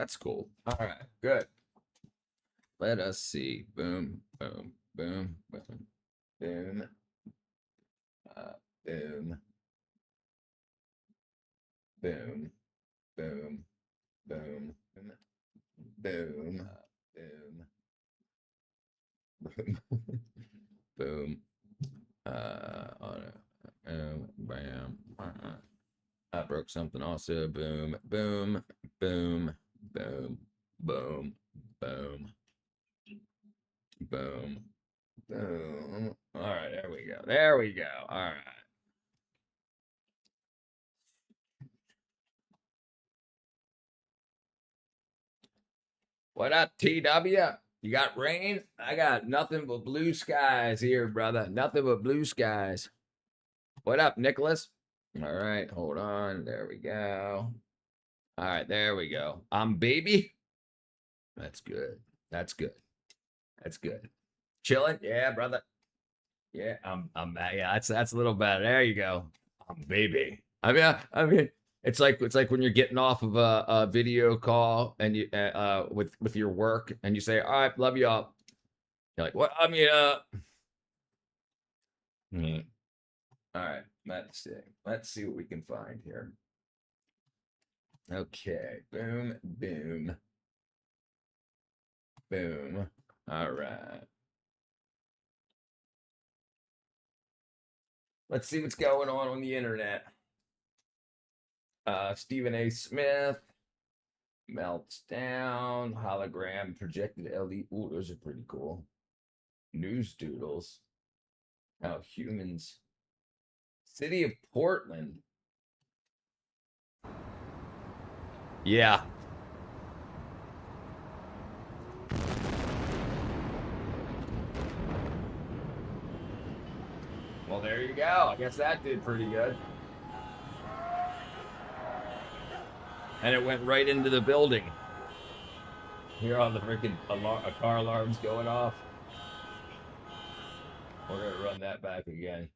that's cool. All right, good. Let us see. Boom, boom, boom, boom, boom, boom, boom, boom, boom, boom, boom, boom. Bam. I broke something also. Boom, boom, boom, boom, boom, boom, boom, boom. All right, there we go. There we go. All right. What up, TW? You got rain? I got nothing but blue skies here, brother. Nothing but blue skies. What up, Nicholas? All right, hold on. There we go. All right, there we go. I'm baby. That's good. That's good. That's good. Chilling? Yeah, brother. Yeah, yeah, that's a little better. There you go. I'm baby. I mean, it's like when you're getting off of a video call and you with your work and you say, "All right, love you all." You're like, "What?" I mean, all right, let's see what we can find here. Okay, boom, boom, boom. All right. Let's see what's going on the internet. Stephen A. Smith melts down. Hologram projected LED. Ooh, those are pretty cool. News doodles. How humans. City of Portland. Yeah. Well, there you go. I guess that did pretty good. And it went right into the building. Here all the freaking car alarms going off. We're going to run that back again.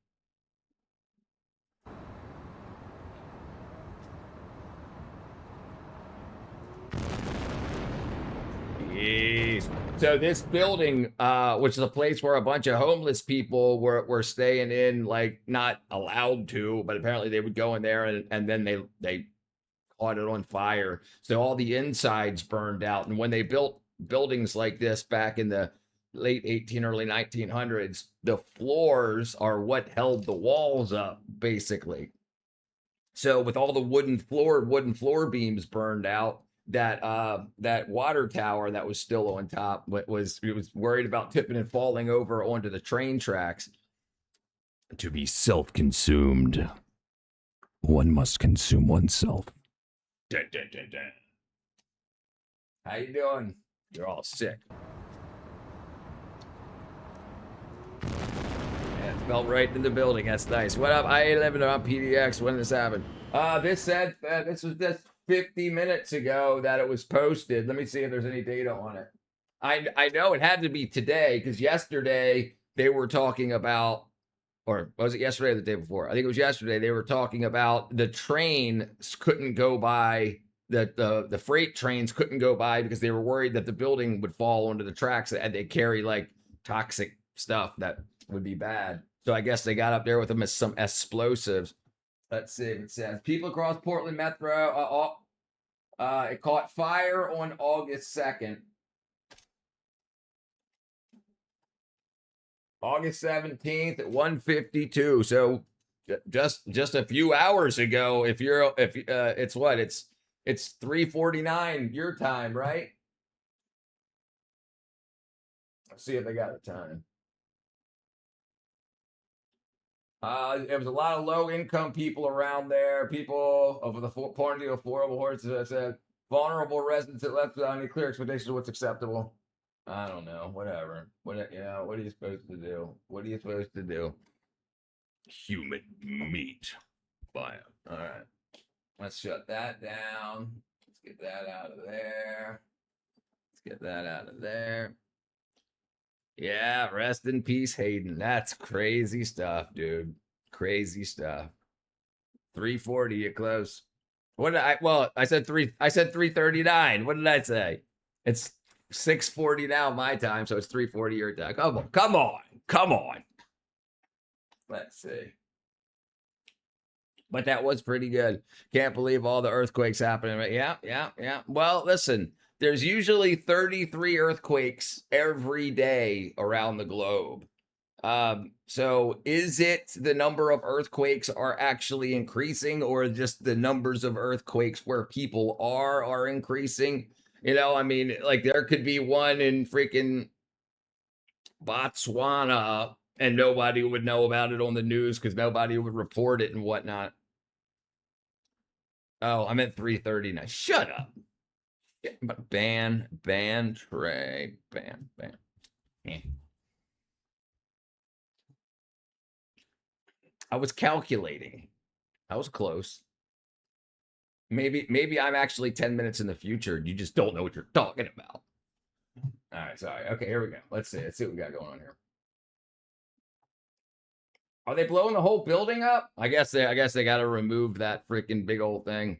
Jeez. So this building, which is a place where a bunch of homeless people were staying in, like not allowed to, but apparently they would go in there and then they caught it on fire. So all the insides burned out. And when they built buildings like this back in the late 18, early 1900s, the floors are what held the walls up, basically. So with all the wooden floor beams burned out, that water tower that was still on top it was worried about tipping and falling over onto the train tracks. To be self-consumed, one must consume oneself. Dun, dun, dun, dun. How you doing? You're all sick. Yeah, it felt right in the building. That's nice. What up? I live on PDX. When did this happen? This said this was just 50 minutes ago that it was posted. Let me see if there's any data on it. I know it had to be today because yesterday they were talking about, or was it yesterday or the day before? I think it was yesterday. They were talking about the train couldn't go by, the freight trains couldn't go by because they were worried that the building would fall onto the tracks and they carry like toxic stuff that would be bad. So I guess they got up there with them as some explosives. Let's see if it says people across Portland Metro. It caught fire on August 2nd. August 17th at 1:52. So just a few hours ago. If it's what? It's 3:49 your time, right? Let's see if they got a time. There was a lot of low-income people around there. People of the point of affordable horses. I said vulnerable residents that left without any clear expectation of what's acceptable. I don't know. Whatever. What are you supposed to do? What are you supposed to do? Human meat. Buy it. All right. Let's shut that down. Let's get that out of there. Let's get that out of there. Yeah, rest in peace, Hayden. That's crazy stuff, dude. Crazy stuff. 340, you close. What did I? Well, I said 3:39. What did I say? It's 6:40 now my time, so it's 3:40 your time. Come on. Let's see. But that was pretty good. Can't believe all the earthquakes happening. Yeah. Well, listen, there's usually 33 earthquakes every day around the globe. So is it the number of earthquakes are actually increasing, or just the numbers of earthquakes where people are increasing? I mean, like there could be one in freaking Botswana and nobody would know about it on the news because nobody would report it and whatnot. Oh, I meant 3:39. Shut up. Ban, Trey, ban. Eh. I was calculating. I was close. Maybe I'm actually 10 minutes in the future. You just don't know what you're talking about. All right, sorry. Okay, here we go. Let's see what we got going on here. Are they blowing the whole building up? I guess they got to remove that freaking big old thing.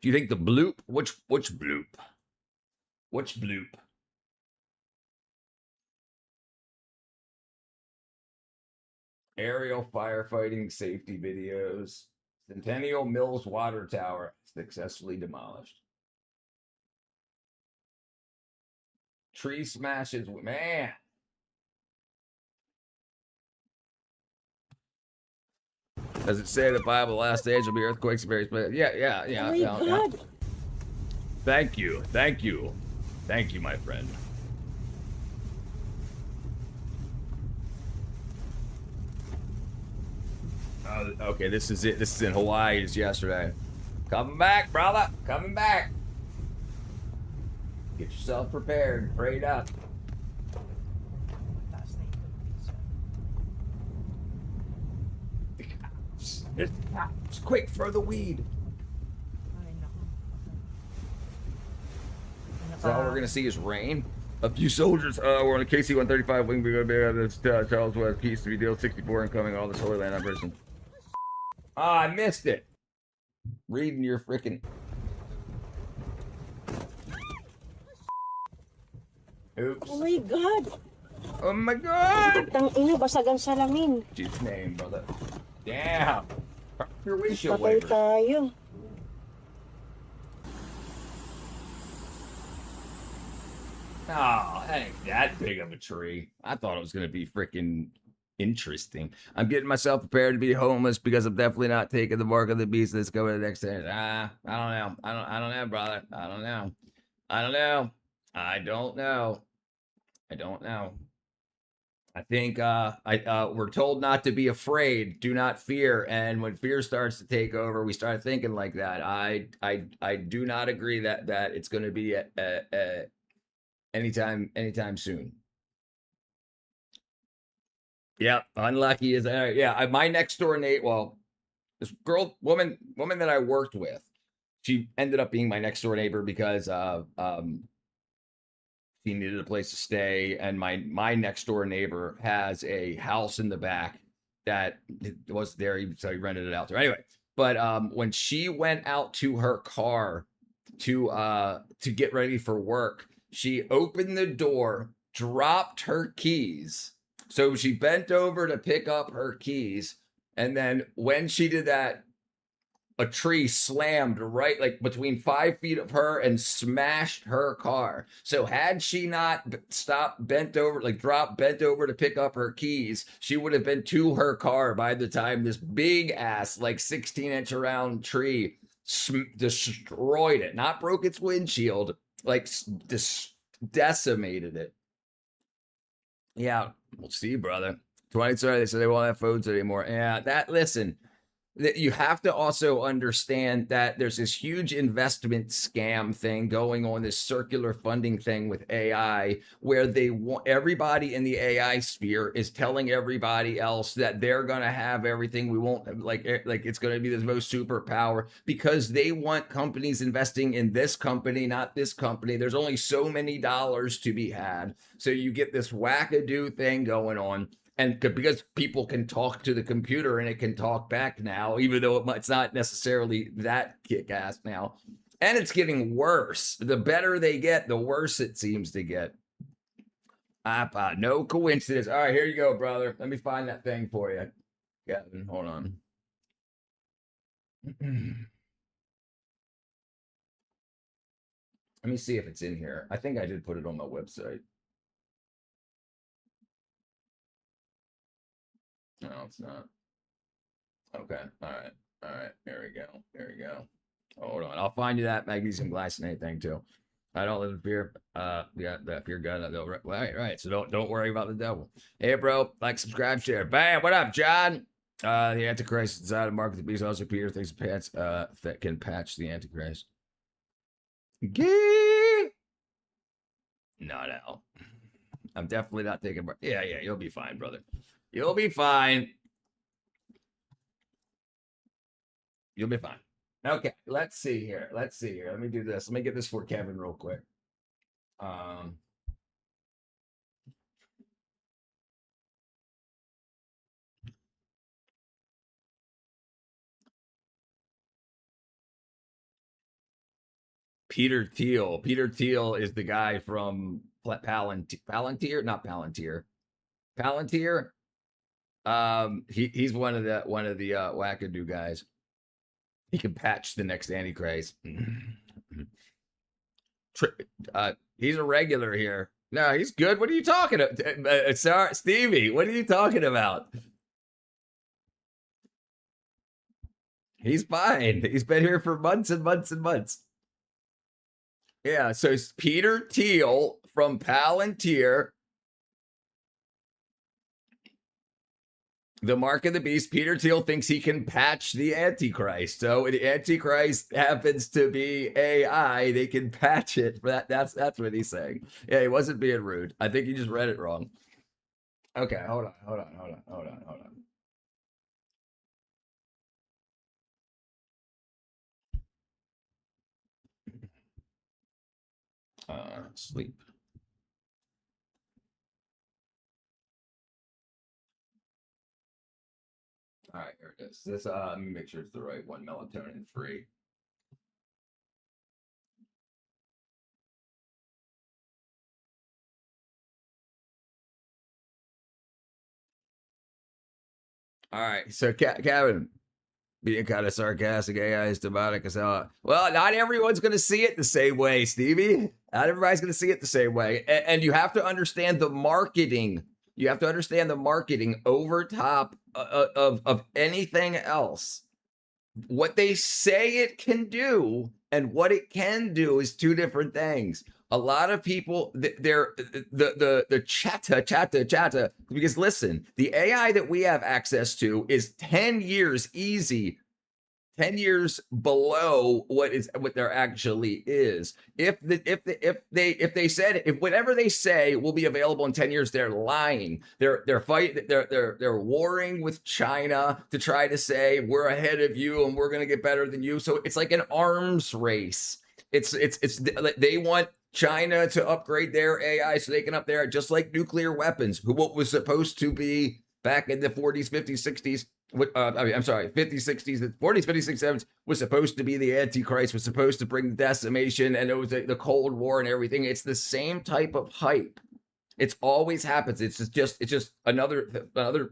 Do you think the bloop? Which bloop? Which bloop? Aerial firefighting safety videos. Centennial Mills water tower successfully demolished. Tree smashes. Man. Does it say the Bible last age will be earthquakes and various places? Yeah. Oh my God. Thank you, my friend. Okay, this is it. This is in Hawaii. It's yesterday. Coming back, brother. Coming back. Get yourself prepared. Prayed up. It's quick, throw the weed. So all we're gonna see is rain. A few soldiers were on a KC-135 wing. We're gonna be able to Charles West Peace to be deal 64 incoming. All this Holy Land operation. I missed it. Reading your freaking. Oops. Oh my God. Oh my God. Tang ina, basag ang salamin. Dude's name, brother. Damn. Your windshield Patay waiver. tayo. Oh, that ain't that big of a tree. I thought it was gonna be freaking interesting. I'm getting myself prepared to be homeless because I'm definitely not taking the mark of the beast. Let's go to the next thing. I don't know. I don't know, brother. I don't know. I think we're told not to be afraid, do not fear, and when fear starts to take over, we start thinking like that. I do not agree that it's going to be anytime soon. Yeah, unlucky is yeah. My next door neighbor, well, this woman that I worked with, she ended up being my next door neighbor because she needed a place to stay, and my next door neighbor has a house in the back that was there, so he rented it out to her. Anyway, but when she went out to her car to get ready for work, she opened the door, dropped her keys. So she bent over to pick up her keys, and then when she did that, a tree slammed right like between 5 feet of her and smashed her car. So had she not stopped, bent over to pick up her keys, she would have been to her car by the time this big ass like 16-inch around tree destroyed it. Not broke its windshield, like decimated it. Yeah, we'll see, brother. 2030, they said they won't have phones anymore. Yeah, listen, that you have to also understand that there's this huge investment scam thing going on, this circular funding thing with AI, where they want everybody in the AI sphere is telling everybody else that they're going to have everything. We won't like it's going to be the most superpower because they want companies investing in this company, not this company. There's only so many dollars to be had. So you get this wackadoo thing going on. and because people can talk to the computer and it can talk back now, even though it's not necessarily that kick-ass now. And it's getting worse. The better they get, the worse it seems to get. No coincidence. All right, here you go, brother. Let me find that thing for you. Kevin, hold on. Let me see if it's in here. I think I did put it on my website. No, it's not. Okay. All right. All right. There we go. There we go. Hold on. I'll find you that magnesium glycinate thing too. I don't live in fear. Yeah, that fear God. Right. So don't worry about the devil. Hey, bro. Like, subscribe, share. Bam. What up, John? The Antichrist is out of market. The beast also Peter thinks that can patch the Antichrist. Gee. No. I'm definitely not taking. Yeah. You'll be fine, brother. You'll be fine. You'll be fine. Okay, let's see here. Let me do this. Let me get this for Kevin real quick. Peter Thiel. Peter Thiel is the guy from Palantir, not Palantir. Palantir. He's one of the wackadoo guys. He can patch the next Antichrist. He's a regular here. No, he's good. What are you talking about? Sorry, Stevie, what are you talking about? He's fine. He's been here for months and months and months. Yeah, so it's Peter Thiel from Palantir. The mark of the beast. Peter Thiel thinks he can patch the Antichrist. So the Antichrist happens to be AI. They can patch it. That's what he's saying. Yeah, he wasn't being rude. I think he just read it wrong. Okay, hold on. Sleep. All right, here it is. This let me make sure it's the right one. Melatonin free. All right, so Kevin, being kind of sarcastic, AI is demonic as hell. Well, not everyone's going to see it the same way, Stevie. Not everybody's going to see it the same way, and you have to understand the marketing. You have to understand the marketing over top of anything else. What they say it can do and what it can do is two different things. A lot of people, they're the chatter, because listen, the AI that we have access to is 10 years easy, 10 years below what there actually is. If they said, if whatever they say will be available in 10 years, they're lying. They're warring with China to try to say we're ahead of you and we're going to get better than you. So it's like an arms race. It's they want China to upgrade their AI so they can up there, just like nuclear weapons, what was supposed to be back in the 40s, 50s, 60s. I'm sorry, 50s, 60s, 40s, 50s, 60s, 70s was supposed to be the Antichrist, was supposed to bring decimation, and it was the Cold War and everything. It's the same type of hype. It's always happens. It's just another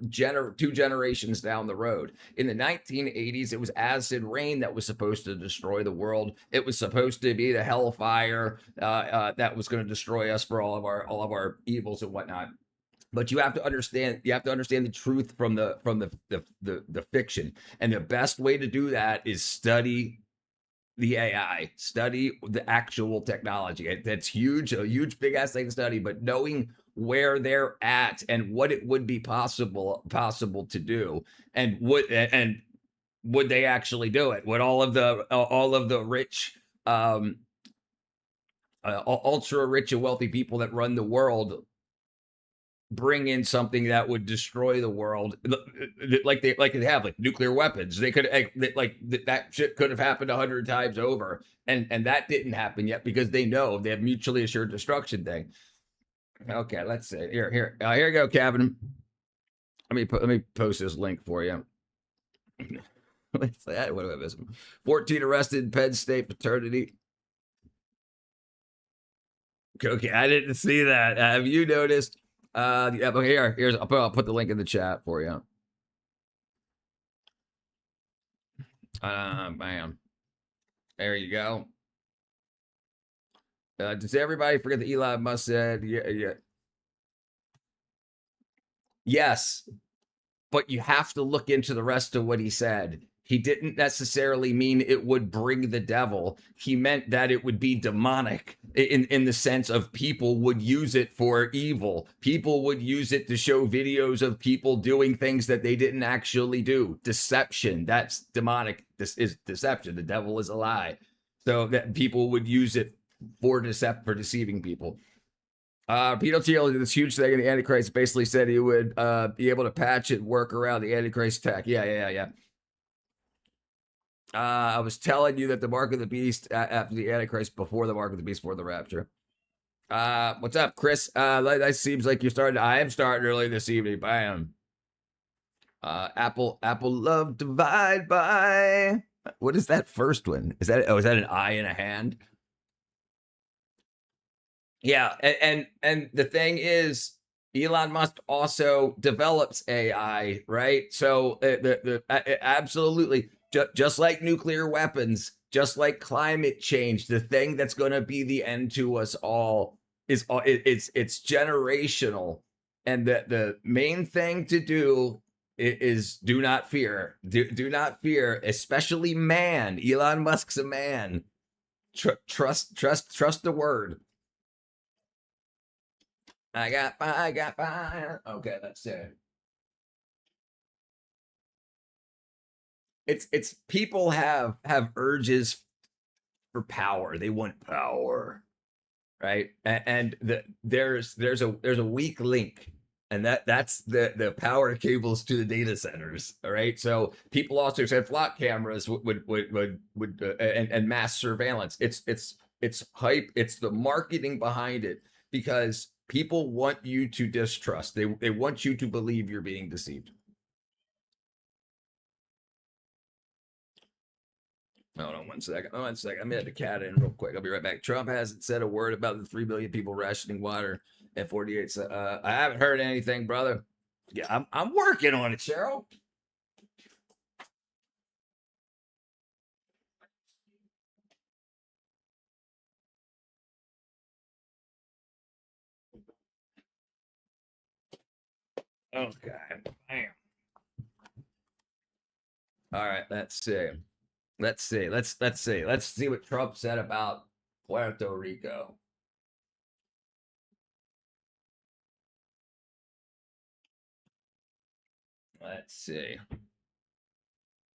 two generations down the road. In the 1980s, it was acid rain that was supposed to destroy the world. It was supposed to be the hellfire that was going to destroy us for all of our evils and whatnot. But you have to understand the truth from the fiction, and the best way to do that is study the AI, study the actual technology. That's huge, a huge big ass thing to study, but knowing where they're at and what it would be possible to do, and would they actually do it? Would all of the rich, ultra rich and wealthy people that run the world bring in something that would destroy the world, like they have like nuclear weapons? They could that shit could have happened 100 times over, and that didn't happen yet because they know they have mutually assured destruction thing. Okay, let's see. Here you go, Kevin. Let me post this link for you. What's that? What do I miss? 14 arrested in Penn State fraternity. Okay, I didn't see that. Have you noticed? Yeah, but here's I'll put the link in the chat for you. Bam. There you go. Does everybody forget that Elon Musk said, yeah. Yes, but you have to look into the rest of what he said. He didn't necessarily mean it would bring the devil. He meant that it would be demonic in the sense of people would use it for evil. People would use it to show videos of people doing things that they didn't actually do. Deception, that's demonic. This is deception. The devil is a lie. So that people would use it for deceiving people. Peter Thiel did this huge thing, and the Antichrist basically said he would be able to patch it, work around the Antichrist tech. Yeah. I was telling you that the mark of the beast after the Antichrist, before the mark of the beast, before the rapture. What's up, Chris? That seems like you're starting. I am starting early this evening. Bam. Apple love divide by. What is that first one? Is that an eye and a hand? Yeah, and the thing is, Elon Musk also develops AI, right? So absolutely, just like nuclear weapons, just like climate change, the thing that's going to be the end to us all is it's generational, and the main thing to do is do not fear, do not fear, especially man. Elon Musk's a man. Trust the word. I got fire. Okay, that's it. It's people have urges for power. They want power, right? And there's a weak link, and that's the power cables to the data centers. All right, so people also said flock cameras would and mass surveillance. It's hype. It's the marketing behind it, because people want you to distrust. They want you to believe you're being deceived. Hold on one second. I'm gonna have the cat in real quick. I'll be right back. Trump hasn't said a word about the 3 billion people rationing water at 48. So, I haven't heard anything, brother. Yeah, I'm working on it, Cheryl. Okay. Bam. All right. Let's see. Let's see what Trump said about Puerto Rico. Let's see.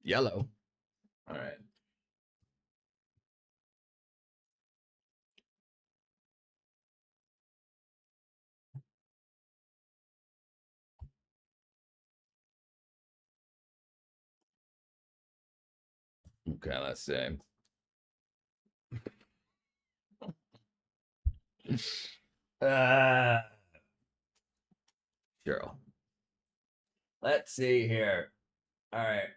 Yellow. All right. Okay, let's see. Cheryl. Let's see here. All right.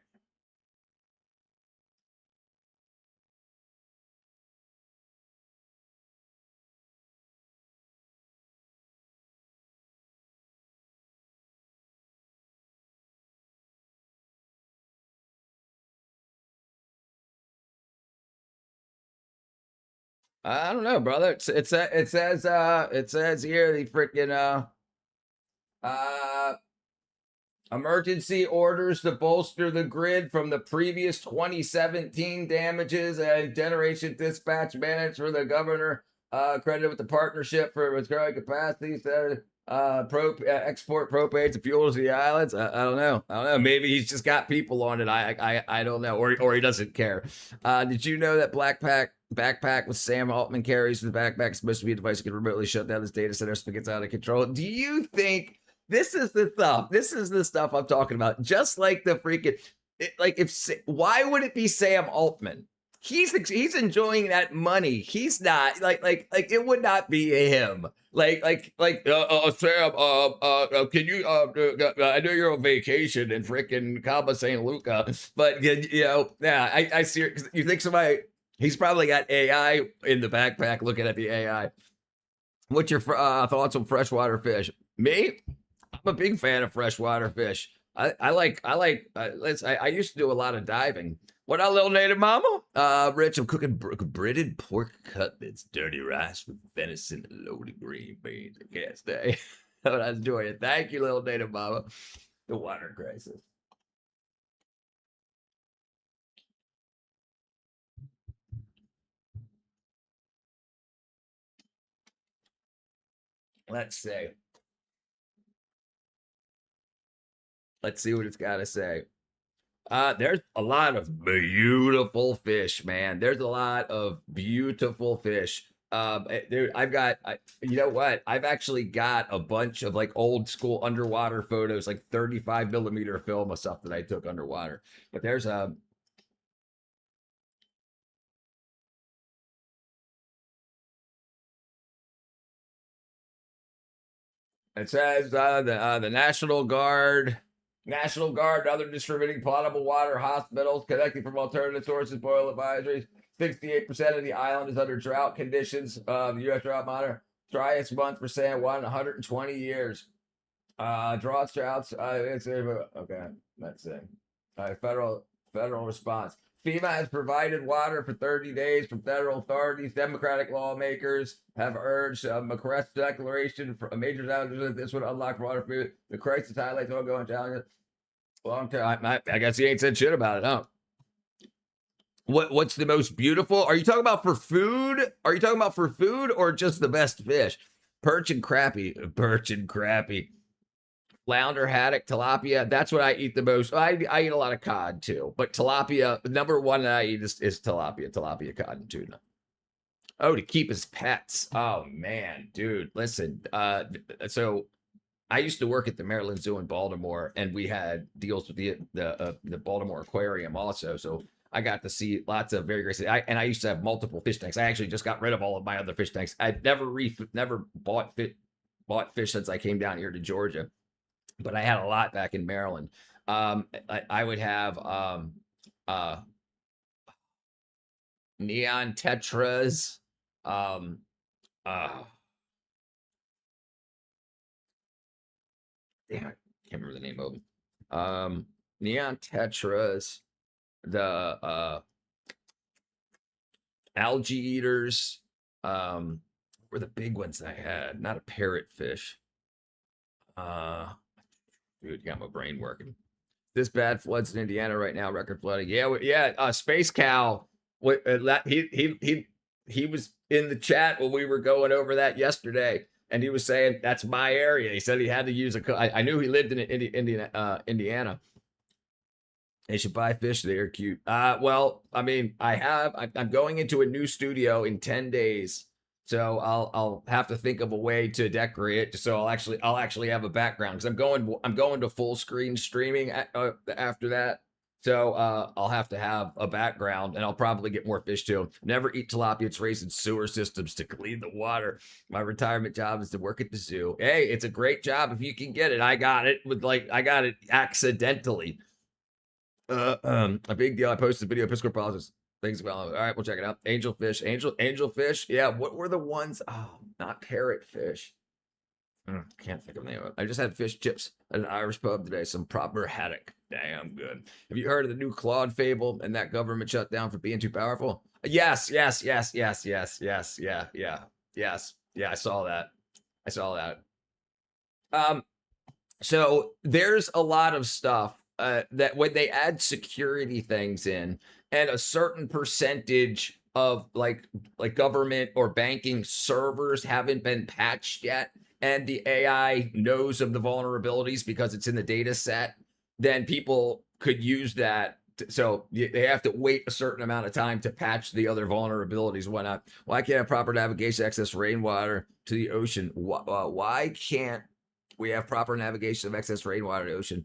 I don't know, brother. It says here the freaking emergency orders to bolster the grid from the previous 2017 damages, and generation dispatch managed for the governor credited with the partnership for its growing capacity. Export propane to fuel to the islands. I don't know. Maybe he's just got people on it. I don't know, or he doesn't care. Did you know that backpack with Sam Altman carries the backpack is supposed to be a device that can remotely shut down his data centers if it gets out of control? Do you think this is the stuff? This is the stuff I'm talking about. Just like the freaking, why would it be Sam Altman? he's enjoying that money. He's not like it would not be him. Sam, can you I know you're on vacation in freaking Cabo San Luca, but yeah, I see. You think somebody? He's probably got AI in the backpack looking at the AI. What's your thoughts on freshwater fish? Me, I'm a big fan of freshwater fish. I used to do a lot of diving. What up, little native mama? Rich, I'm cooking breaded pork cutlets, dirty rice with venison and loaded green beans. I can't stay. But I was doing it. Thank you, little native mama. The water crisis. Let's see. Let's see what it's got to say. There's a lot of beautiful fish, man. There's a lot of beautiful fish. Dude, you know what? I've actually got a bunch of like old school underwater photos, like 35 millimeter film of stuff that I took underwater. But there's a It says the National Guard, and other distributing potable water, hospitals connecting from alternative sources, boil advisories. 68% of the island is under drought conditions. The U.S. Drought Monitor, driest month for San Juan in 120 years. Droughts. Okay, that's it. Federal response. FEMA has provided water for 30 days from federal authorities. Democratic lawmakers have urged a McCrest declaration for a major disaster. This would unlock water for the crisis highlights ongoing challenges. Long term, I guess he ain't said shit about it, huh? What's the most beautiful? Are you talking about for food? Are you talking about for food or just the best fish? Perch and crappie. Flounder, haddock, tilapia. That's what I eat the most. I eat a lot of cod too, but tilapia, number one that I eat is tilapia, cod, and tuna. Oh, to keep his pets. Oh man, dude, listen. So I used to work at the Maryland Zoo in Baltimore, and we had deals with the Baltimore Aquarium also. So I got to see lots of very great. I used to have multiple fish tanks. I actually just got rid of all of my other fish tanks. I'd never bought fish since I came down here to Georgia, but I had a lot back in Maryland. I would have neon tetras. Damn, I can't remember the name of them. Neon tetras, the algae eaters, were the big ones I had. Not a parrotfish. Dude, you got my brain working. This bad floods in Indiana right now. Record flooding. Yeah. Space Cow. He was in the chat when we were going over that yesterday, and he was saying that's my area. He said he had to use I knew he lived in Indiana. They should buy fish. They're cute. Well, I mean, I'm going into a new studio in 10 days. So I'll have to think of a way to decorate it. So I'll actually have a background because I'm going to full screen streaming after that. So I'll have to have a background, and I'll probably get more fish too. Never eat tilapia. It's raised in sewer systems to clean the water. My retirement job is to work at the zoo. Hey, it's a great job if you can get it. I got it accidentally. A big deal. I posted a video of piscopolisis. Things well. All right, we'll check it out. Angelfish. Yeah, what were the ones? Oh, not parrotfish. Can't think of the name of it. I just had fish chips at an Irish pub today. Some proper haddock. Damn good. Have you heard of the new Claude fable and that government shutdown for being too powerful? Yes. Yeah. I saw that. So there's a lot of stuff that when they add security things in, and a certain percentage of like government or banking servers haven't been patched yet, and the AI knows of the vulnerabilities because it's in the data set, then people could use that. So they have to wait a certain amount of time to patch the other vulnerabilities. Why not? Why can't have proper navigation access rainwater to the ocean? Why can't we have proper navigation of excess rainwater to the ocean?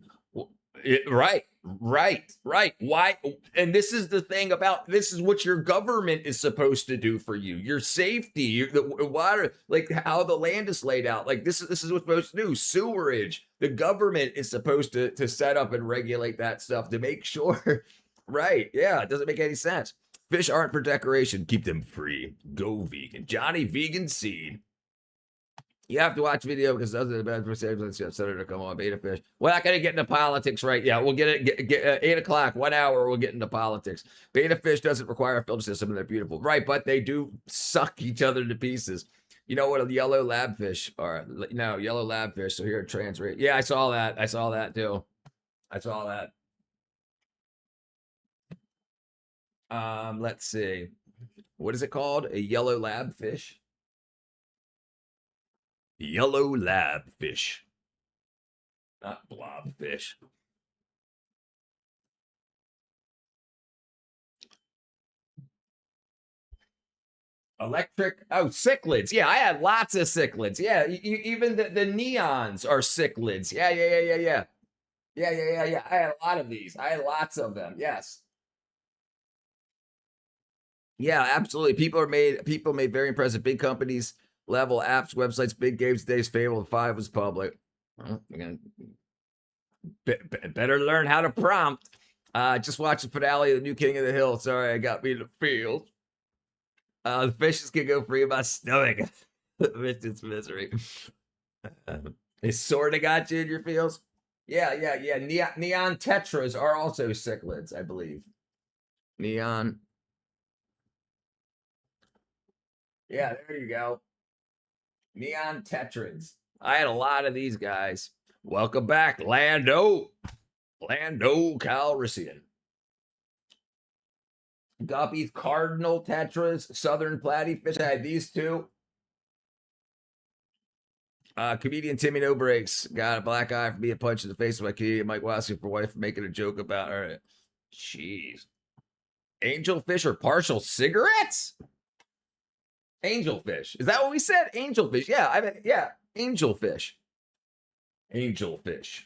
Right. Right, right. Why? And this is the thing about this is what your government is supposed to do for you. Your safety, the water, like how the land is laid out. Like this is what's supposed to do. Sewerage. The government is supposed to set up and regulate that stuff to make sure. Right? Yeah, it doesn't make any sense. Fish aren't for decoration. Keep them free. Go vegan. Johnny Vegan Seed. You have to watch video because those are the best percentages. Senator, come on, beta fish. We're not going to get into politics right now. We'll get it. Get 8 o'clock, 1 hour. We'll get into politics. Beta fish doesn't require a filter system, and they're beautiful, right? But they do suck each other to pieces. You know what? A yellow labfish are? No, yellow labfish. So here, trans rate. Yeah, I saw that. I saw that too. I saw that. Let's see. What is it called? A yellow labfish. Yellow labfish, not blobfish. Electric. Oh, cichlids. Yeah, I had lots of cichlids. Yeah, even the neons are cichlids. Yeah. Yeah. I had a lot of these. I had lots of them. Yes. Yeah, absolutely. People made very impressive big companies level apps, websites, big games. Today's Fable 5 was public. Well, better learn how to prompt. Just watch the finale of The New King of the Hill. Sorry, I got me in the field. The fishes can go free of my stomach. It's misery. They sort of got you in your feels. Yeah. Neon tetras are also cichlids, I believe. Neon. Yeah, there you go. Neon tetrads. I had a lot of these guys. Welcome back, Lando Calrissian. Guppies, cardinal tetras, southern platyfish. I had these two. Comedian Timmy No Breaks got a black eye for being punched in the face by comedian Mike Wassey for wife making a joke about her. Jeez. Angelfish or partial cigarettes? Angelfish. Is that what we said? Angelfish. Yeah, I mean, yeah. Angelfish. Angelfish.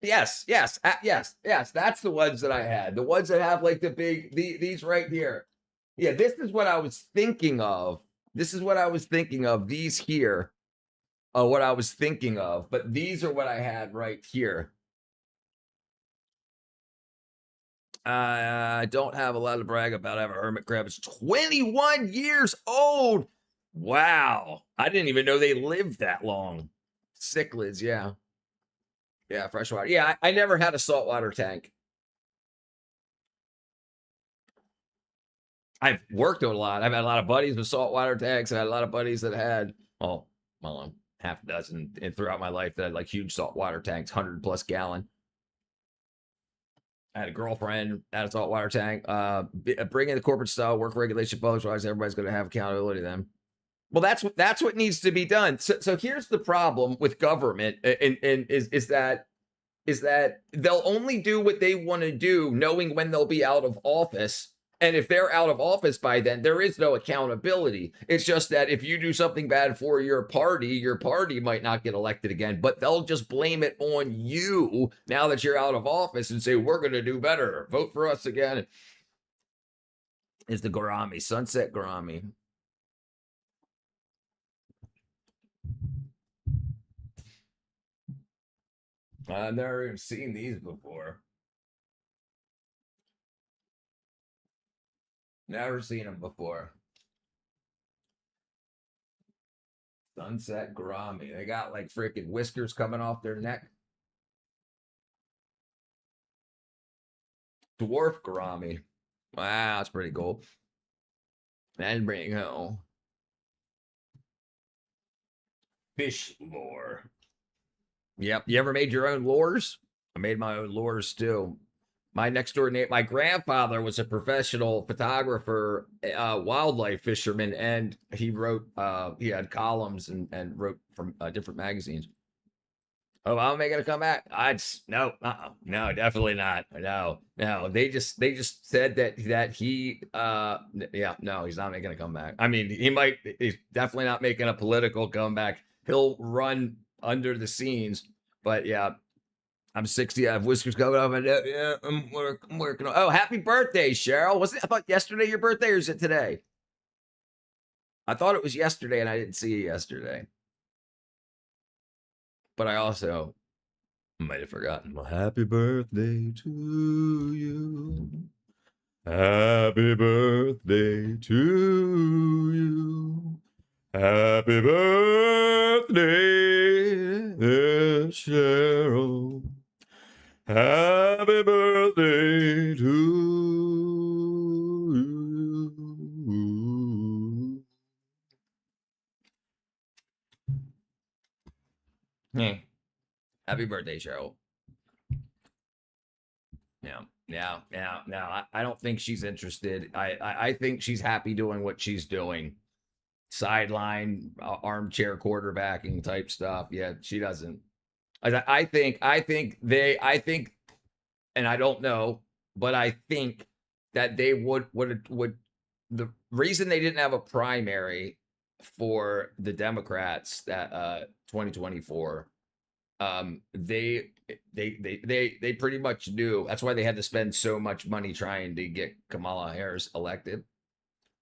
Yes. That's the ones that I had. The ones that have like the big, these right here. Yeah, this is what I was thinking of. These here are what I was thinking of. But these are what I had right here. I don't have a lot to brag about. I have a hermit crab. It's 21 years old. Wow. I didn't even know they lived that long. Cichlids, yeah. Yeah, freshwater. Yeah, I never had a saltwater tank. I've worked on a lot. I've had a lot of buddies with saltwater tanks. I had a lot of buddies that had, half a dozen and throughout my life that had like huge saltwater tanks, 100+ gallon. I had a girlfriend at a saltwater tank. Bringing the corporate style work regulation public wise, everybody's going to have accountability then. Well, that's what needs to be done. So here's the problem with government, and is that they'll only do what they want to do, knowing when they'll be out of office. And if they're out of office by then, there is no accountability. It's just that if you do something bad for your party might not get elected again, but they'll just blame it on you now that you're out of office and say, we're going to do better. Vote for us again. Is the gourami, sunset gourami. I've never even seen these before. Never seen them before. Sunset gourami. They got like freaking whiskers coming off their neck. Dwarf gourami. Wow, that's pretty cool. And bring home. Fish lore. Yep. You ever made your own lures? I made my own lures too. My next door neighbor, my grandfather was a professional photographer, wildlife fisherman, and he wrote, he had columns and wrote from different magazines. Oh, I'm making a comeback. No, definitely not. No. They just said that he, no, he's not making a comeback. I mean, he's definitely not making a political comeback. He'll run under the scenes, but yeah. I'm 60. I have whiskers coming up. And yeah, I'm working on. Oh, happy birthday, Cheryl. Was it? I thought yesterday your birthday, or is it today? I thought it was yesterday, and I didn't see it yesterday. But I also might have forgotten. Well, happy birthday to you. Happy birthday to you. Happy birthday, dear Cheryl. Happy birthday to you. Hey, happy birthday, Cheryl. Yeah. I don't think she's interested. I think she's happy doing what she's doing. Sideline, armchair quarterbacking type stuff. Yeah, she doesn't. I think, and I don't know, but I think that they would. The reason they didn't have a primary for the Democrats that 2024, they pretty much knew. That's why they had to spend so much money trying to get Kamala Harris elected.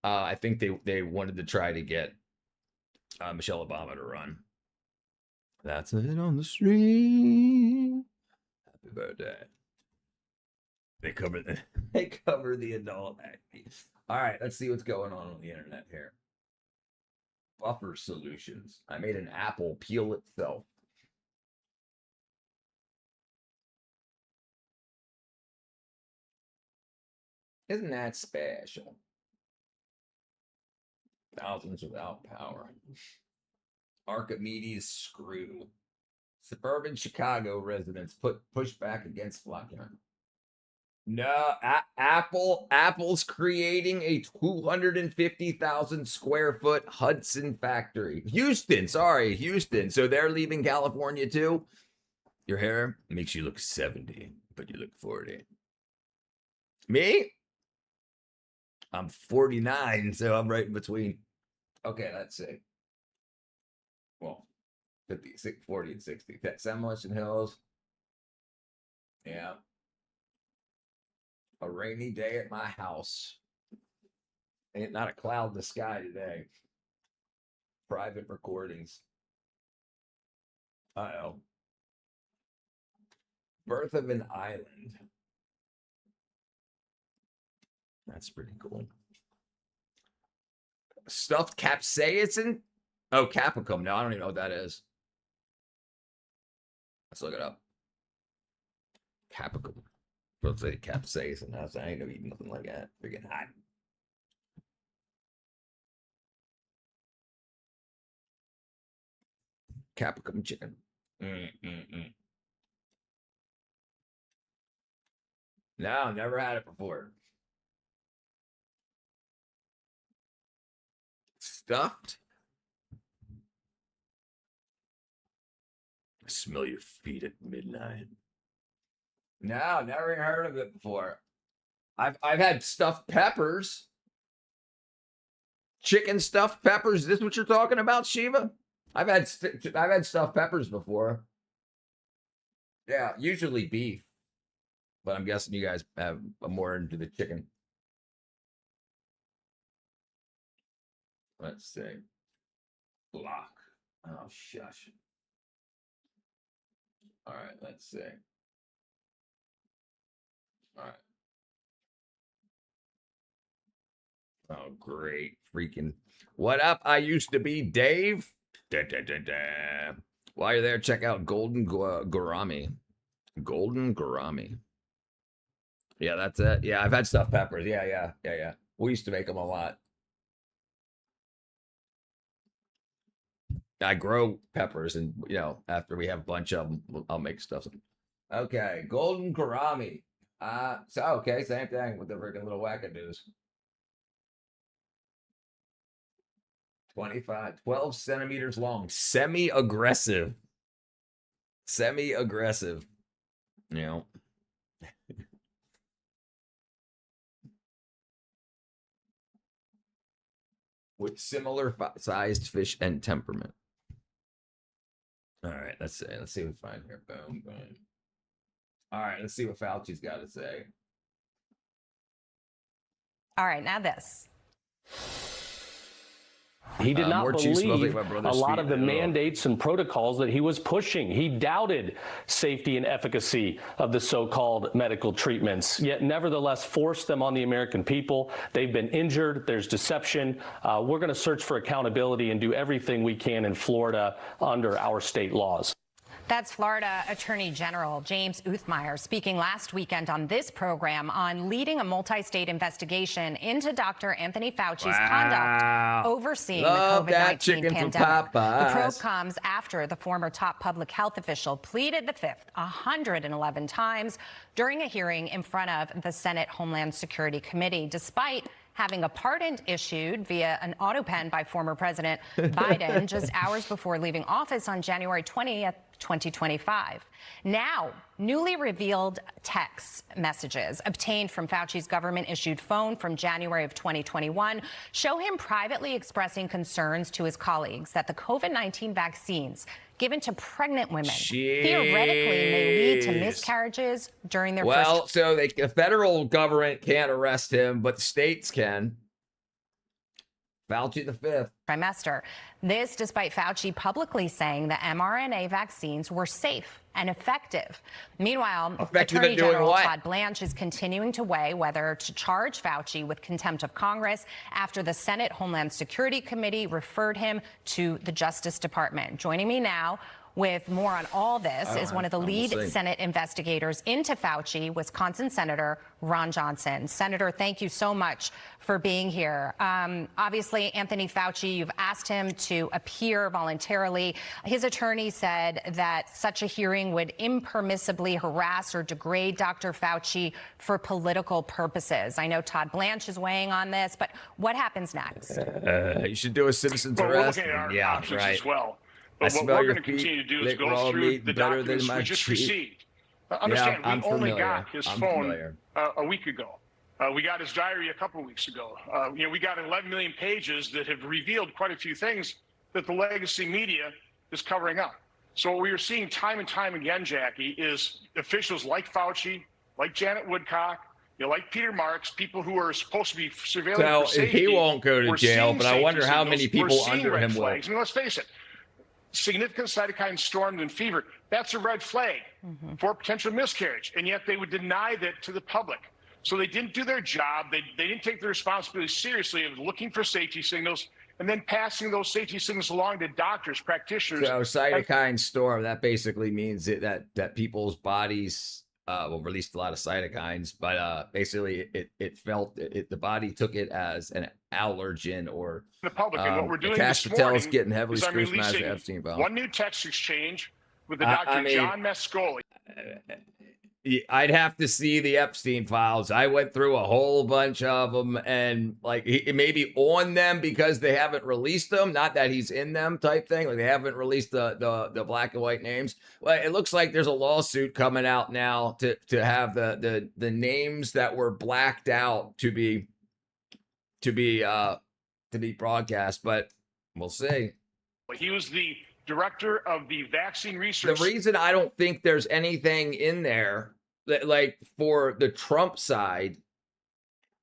I think they wanted to try to get Michelle Obama to run. That's it on the stream. Happy birthday. They cover the they cover the adult activities. All right, let's see what's going on the internet here. Buffer solutions. I made an apple peel itself. Isn't that special? Thousands without power. Archimedes screw. Suburban Chicago residents push back against lockdown. No, Apple's creating a 250,000 square foot Hudson factory. Houston. So they're leaving California too. Your hair makes you look 70, but you look 40. Me? I'm 49, so I'm right in between. Okay, let's see. Well, 50, 40, and 60. Semmelweis Hills. Yeah. A rainy day at my house. Ain't not a cloud in the sky today. Private recordings. Uh-oh. Birth of an Island. That's pretty cool. Stuffed capsaicin? Oh, capsicum. No, I don't even know what that is. Let's look it up. Capsicum. Let's say capsaicin. I ain't gonna eat nothing like that. Freaking hot. Capsicum chicken. No, never had it before. Stuffed? I smell your feet at midnight. No, never even heard of it before. I've had stuffed peppers. Chicken stuffed peppers. Is this what you're talking about, Shiva? I've had stuffed peppers before. Yeah, usually beef, but I'm guessing you guys have more into the chicken. Let's see. Block. Oh, shush. All right, let's see. All right. Oh, great. Freaking. What up? I used to be Dave. Da, da, da, da. While you're there, check out Golden Gourami. Golden Gourami. Yeah, that's it. Yeah, I've had stuffed peppers. Yeah. We used to make them a lot. I grow peppers, and after we have a bunch of them, I'll make stuff. Okay, Golden Gourami. Okay, same thing with the freaking little wackadoos. 12 centimeters long, semi-aggressive. Semi-aggressive. With similar sized fish and temperament. All right, let's see. Let's see what we find here. Boom, boom. All right, let's see what Fauci's got to say. All right, now this. He did not believe my a brother's lot feet. of the Ugh. mandates and protocols that he was pushing. He doubted safety and efficacy of the so-called medical treatments, yet nevertheless forced them on the American people. They've been injured. There's deception. We're going to search for accountability and do everything we can in Florida under our state laws. That's Florida Attorney General James Uthmeyer speaking last weekend on this program on leading a multi-state investigation into Dr. Anthony Fauci's conduct overseeing Love the that COVID-19 chicken from pandemic. The Popeyes. probe comes after the former top public health official pleaded the Fifth 111 times during a hearing in front of the Senate Homeland Security Committee, despite having a pardon issued via an auto pen by former President Biden just hours before leaving office on January 20th, 2025. Now, newly revealed text messages obtained from Fauci's government-issued phone from January of 2021 show him privately expressing concerns to his colleagues that the COVID-19 vaccines given to pregnant women theoretically may lead to miscarriages during their Well, first. so the federal government can't arrest him, but the states can. Fauci the fifth. Trimester. This despite Fauci publicly saying the mRNA vaccines were safe and effective. Meanwhile, Attorney General Todd Blanche is continuing to weigh whether to charge Fauci with contempt of Congress after the Senate Homeland Security Committee referred him to the Justice Department. Joining me now with more on all this is one of the lead Senate investigators into Fauci, Wisconsin Senator Ron Johnson. Senator, thank you so much for being here. Obviously, Anthony Fauci, you've asked him to appear voluntarily. His attorney said that such a hearing would impermissibly harass or degrade Dr. Fauci for political purposes. I know Todd Blanche is weighing on this, but what happens next? You should do a citizen's arrest. We're looking at our Yeah, options right. as well. I But what smell we're your going to feet, continue to do is lick go raw through meat the better than documents my we just cheek. received. Understand, Yeah, I'm we only familiar. got his I'm phone familiar. a week ago. We got his diary a couple of weeks ago. We got 11 million pages that have revealed quite a few things that the legacy media is covering up. So what we are seeing time and time again, Jackie, is officials like Fauci, like Janet Woodcock, like Peter Marks, people who are supposed to be surveilling for safety. He won't go to we're jail, seeing but I wonder safety how signals. many We're people seeing under red him will. flags. I mean, let's face it. Significant cytokine storm and fever, that's a red flag for potential miscarriage. And yet they would deny that to the public. So they didn't do their job. They didn't take the responsibility seriously of looking for safety signals and then passing those safety signals along to doctors, practitioners. So cytokine storm, that basically means that people's bodies released a lot of cytokines, but basically it felt the body took it as an allergen or the public. And what we're doing Cash this Patel's morning getting heavily is I'm scrutinized at releasing Epstein files. one new text exchange with the Dr. John Mescoli. I'd have to see the Epstein files. I went through a whole bunch of them, and like it may be on them because they haven't released them. Not that he's in them, type thing. Like they haven't released the black and white names. Well, it looks like there's a lawsuit coming out now to have the names that were blacked out to be broadcast. But we'll see. He was the director of the vaccine research. The reason I don't think there's anything in there that, like, for the Trump side,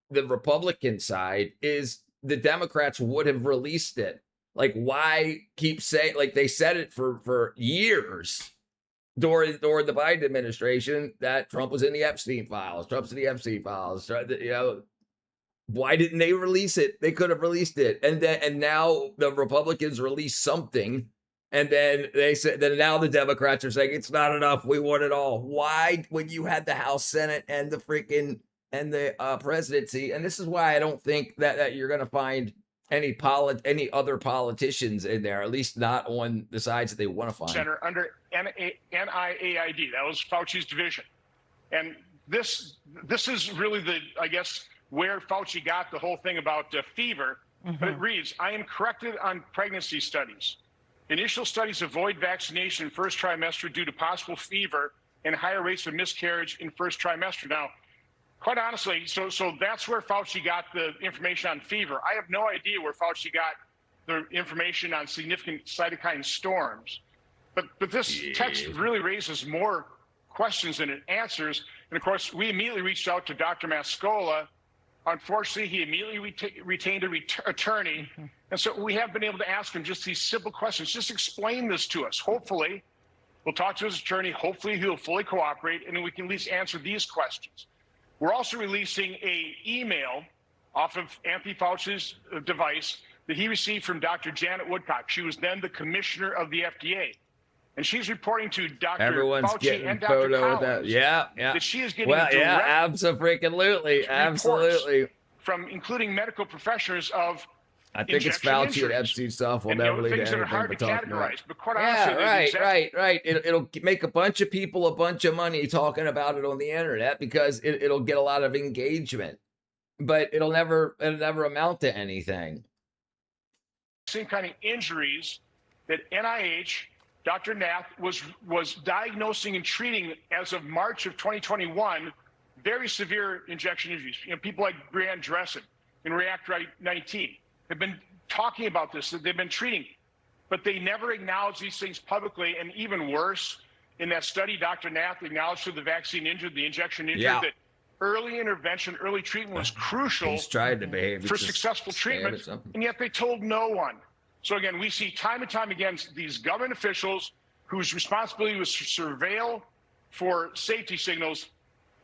the Republican side, is the Democrats would have released it. Like, why keep saying, like, they said it for years during the Biden administration that Trump was in the Epstein files. Trump's in the Epstein files. Why didn't they release it? They could have released it. And now the Republicans released something. And then they said that now the Democrats are saying it's not enough. We want it all. Why, when you had the House, Senate, and the presidency? And this is why I don't think that you're going to find any other politicians in there, at least not on the sides that they want to find. Center under NIAID. That was Fauci's division. And this is really where Fauci got the whole thing about fever. But it reads, I am corrected on pregnancy studies. Initial studies avoid vaccination in first trimester due to possible fever and higher rates of miscarriage in first trimester. Now, quite honestly, so that's where Fauci got the information on fever. I have no idea where Fauci got the information on significant cytokine storms. But this text really raises more questions and answers. And of course, we immediately reached out to Dr. Mascola. Unfortunately, he immediately retained an attorney. And so we have been able to ask him just these simple questions. Just explain this to us. Hopefully, we'll talk to his attorney. Hopefully, he'll fully cooperate, and then we can at least answer these questions. We're also releasing an email off of Anthony Fauci's device that he received from Dr. Janet Woodcock. She was then the commissioner of the FDA. And she's reporting to Dr. Everyone's Fauci getting and a Dr. photo of Collins that. Yeah. that she is getting Well, yeah, direct absolutely. Absolutely. from including medical professionals of I think it's injection Fauci injuries. and Epstein stuff will And, never lead to things that are anything hard but to talking about. categorize. But quite honestly, Yeah, right. It'll make a bunch of people a bunch of money talking about it on the internet because it'll get a lot of engagement, but it'll never amount to anything. Same kind of injuries that NIH, Dr. Nath was diagnosing and treating as of March of 2021, very severe injection injuries. You know, people like Brianne Dressen and Reactor 19 have been talking about this, that they've been treating, but they never acknowledge these things publicly. And even worse, in that study, Dr. Nath acknowledged to the vaccine injured, the injection injured, that early intervention, early treatment was crucial He's tried to behave for successful treatment, and yet they told no one. So again, we see time and time again these government officials whose responsibility was to surveil for safety signals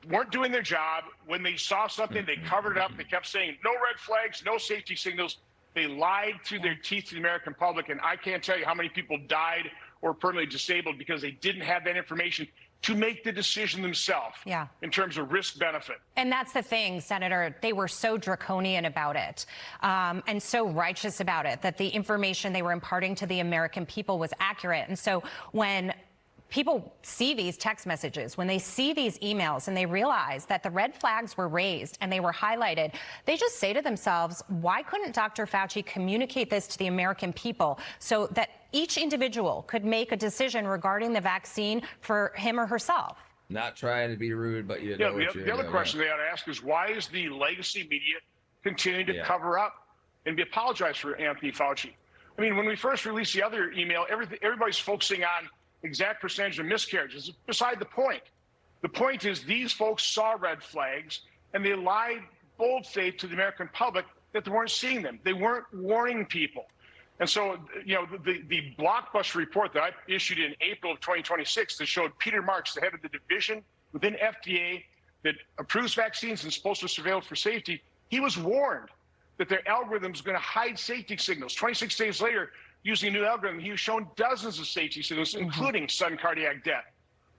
weren't doing their job. When they saw something, they covered it up. They kept saying no red flags, no safety signals. They lied through their teeth to the American public, and I can't tell you how many people died or permanently disabled because they didn't have that information to make the decision themselves in terms of risk benefit. And that's the thing, Senator, they were so draconian about it and so righteous about it that the information they were imparting to the American people was accurate. And so when people see these text messages, when they see these emails and they realize that the red flags were raised and they were highlighted, they just say to themselves, why couldn't Dr. Fauci communicate this to the American people so that each individual could make a decision regarding the vaccine for him or herself? Not trying to be rude, but you know what the other question they ought to ask is, why is the legacy media continuing to cover up and apologize for Anthony Fauci? I mean, when we first released the other email, everybody's focusing on exact percentage of miscarriages. Beside the point. The point is these folks saw red flags and they lied bold-faced to the American public that they weren't seeing them. They weren't warning people. And so, you know, the blockbuster report that I issued in April of 2026 that showed Peter Marks, the head of the division within FDA that approves vaccines and is supposed to surveil for safety, he was warned that their algorithm is going to hide safety signals. 26 days later, using a new algorithm, he was shown dozens of safety signals, including sudden cardiac death.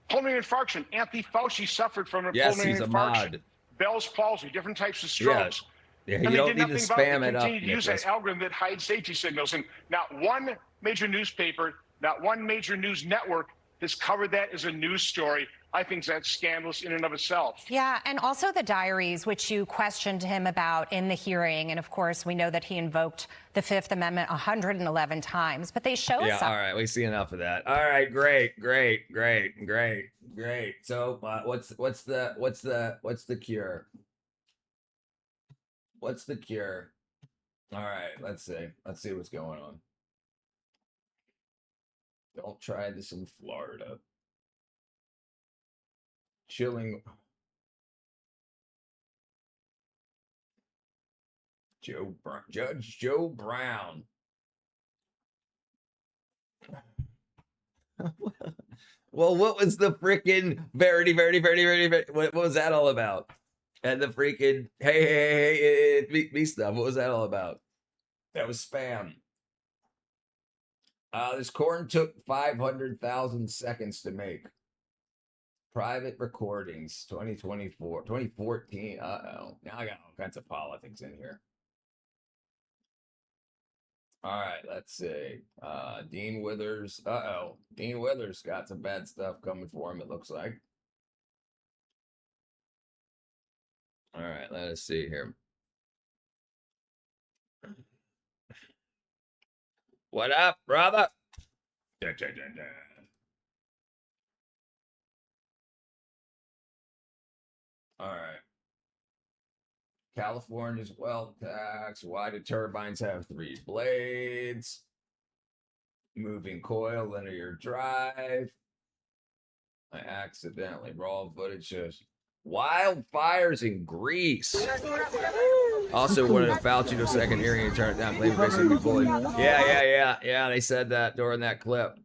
Pulmonary infarction. Anthony Fauci suffered from a pulmonary infarction. Bell's palsy, different types of strokes. Yeah, and you they don't did need to nothing about it. spam They it up. continued to use that algorithm that hides safety signals. And not one major newspaper, not one major news network has covered that as a news story. I think that's scandalous in and of itself. Yeah, and also the diaries, which you questioned him about in the hearing. And of course, we know that he invoked the Fifth Amendment 111 times, but they show us. All right, we see enough of that. All right, great. So, what's the cure? What's the cure? All right, let's see what's going on. Don't try this in Florida. Chilling. Judge Joe Brown. Well, what was the freaking Verity? What was that all about? And the freaking hey, me stuff. What was that all about? That was spam. This corn took 500,000 seconds to make. Private recordings, 2014. Uh-oh. Now I got all kinds of politics in here. All right, let's see. Dean Withers. Uh-oh. Dean Withers got some bad stuff coming for him, it looks like. All right, let us see here. What up, brother? All right. California's wealth tax. Why do turbines have 3 blades? Moving coil, linear drive. I accidentally raw footage shows wildfires in Greece. Also wanted to Fauci to a second hearing and turn it down. Claim basically be bullied. Yeah. They said that during that clip.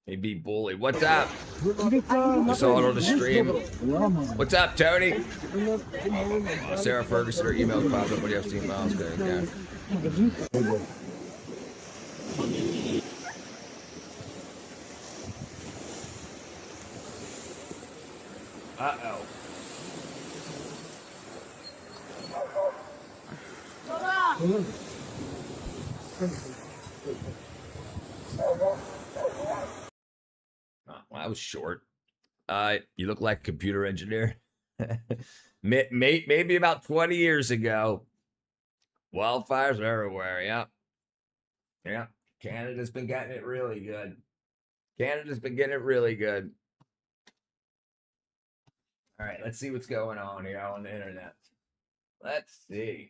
He'd be bullied. What's up? You saw it on the stream. What's up, Tony? Sarah Ferguson, her emails popped up. What do you have seen? Miles? Good. Yeah. Uh-oh. Oh, that was short. You look like a computer engineer. Maybe about 20 years ago. Wildfires everywhere. Yeah. Canada's been getting it really good. All right, let's see what's going on here on the internet. Let's see.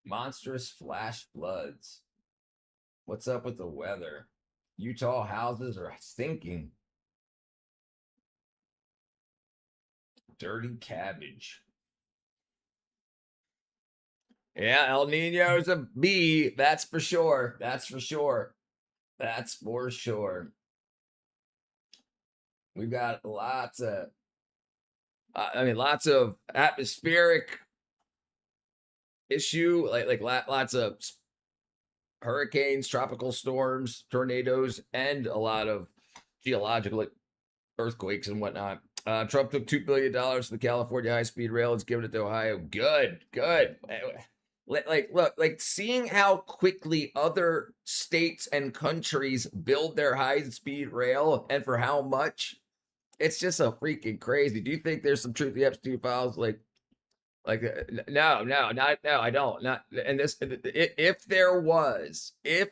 Monstrous flash floods. What's up with the weather? Utah houses are sinking. Dirty cabbage. Yeah, El Nino's a B. That's for sure. We've got lots of atmospheric issue, like lots of hurricanes, tropical storms, tornadoes, and a lot of geological earthquakes and whatnot. Trump took $2 billion to the California high-speed rail. It's given it to Ohio. Good. Like seeing how quickly other states and countries build their high-speed rail and for how much, it's just so freaking crazy. Do you think there's some truth to the Epstein files? No, I don't. Not and this. If there was, the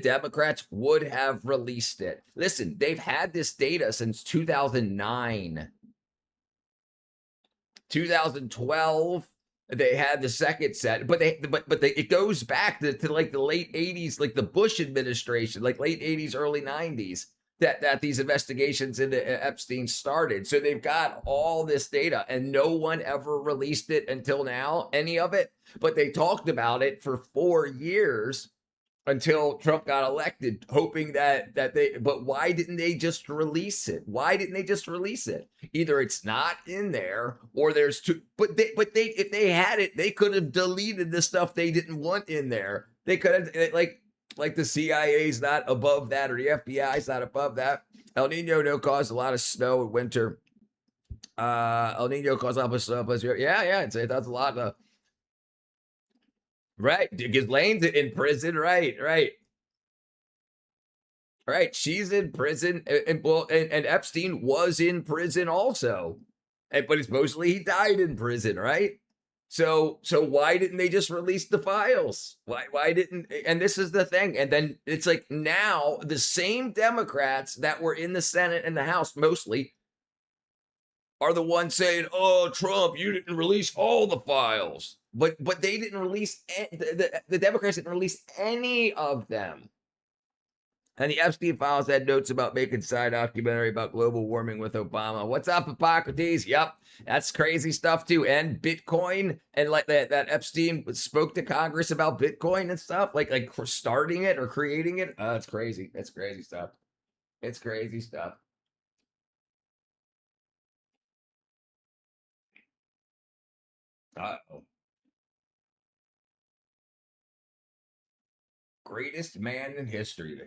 Democrats would have released it. Listen, they've had this data since 2009, 2012. They had the second set, but it goes back to like the late 80s, like the Bush administration, like late 80s, early 90s. That these investigations into Epstein started. So they've got all this data and no one ever released it until now, any of it. But they talked about it for 4 years until Trump got elected, hoping that but why didn't they just release it? Either it's not in there or there's too, but if they had it, they could have deleted the stuff they didn't want in there. They could have, like the CIA's not above that, or the FBI's not above that. El Nino caused a lot of snow in winter. El Nino caused a lot of snow. Yeah. That's a lot of. Right. Ghislaine's in prison. Right. She's in prison. And Epstein was in prison also. But it's mostly he died in prison, right? So why didn't they just release the files? Why didn't, and this is the thing. And then it's like now the same Democrats that were in the Senate and the House mostly are the ones saying, oh, Trump, you didn't release all the files. But they didn't release, the Democrats didn't release any of them. And the Epstein files had notes about making side documentary about global warming with Obama. What's up, Hippocrates? Yep, that's crazy stuff too. And Bitcoin, and like that Epstein spoke to Congress about Bitcoin and stuff, like starting it or creating it. It's crazy. It's crazy stuff. Uh-oh. Greatest man in history.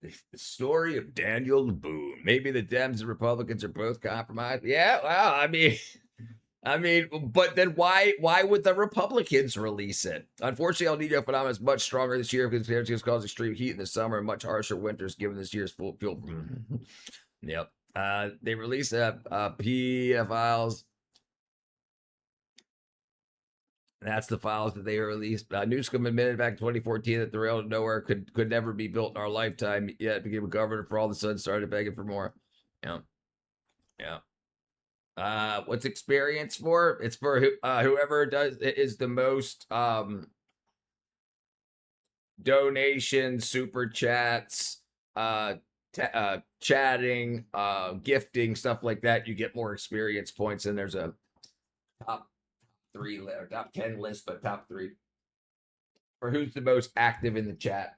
The story of Daniel Boone. Maybe the Dems and Republicans are both compromised. Yeah, well, I mean, but then why would the Republicans release it? Unfortunately, El Nino phenomenon is much stronger this year because it's caused extreme heat in the summer and much harsher winters given this year's full fuel. Yep. They released P files. That's the files that they released. Newsom admitted back in 2014 that the rail to nowhere could never be built in our lifetime. Yet became a governor for all of a sudden started begging for more. Yeah. What's experience for? It's for whoever is the most donations, super chats, chatting, gifting, stuff like that, you get more experience points. And there's a top 3 or top 10 list, but top 3 for who's the most active in the chat.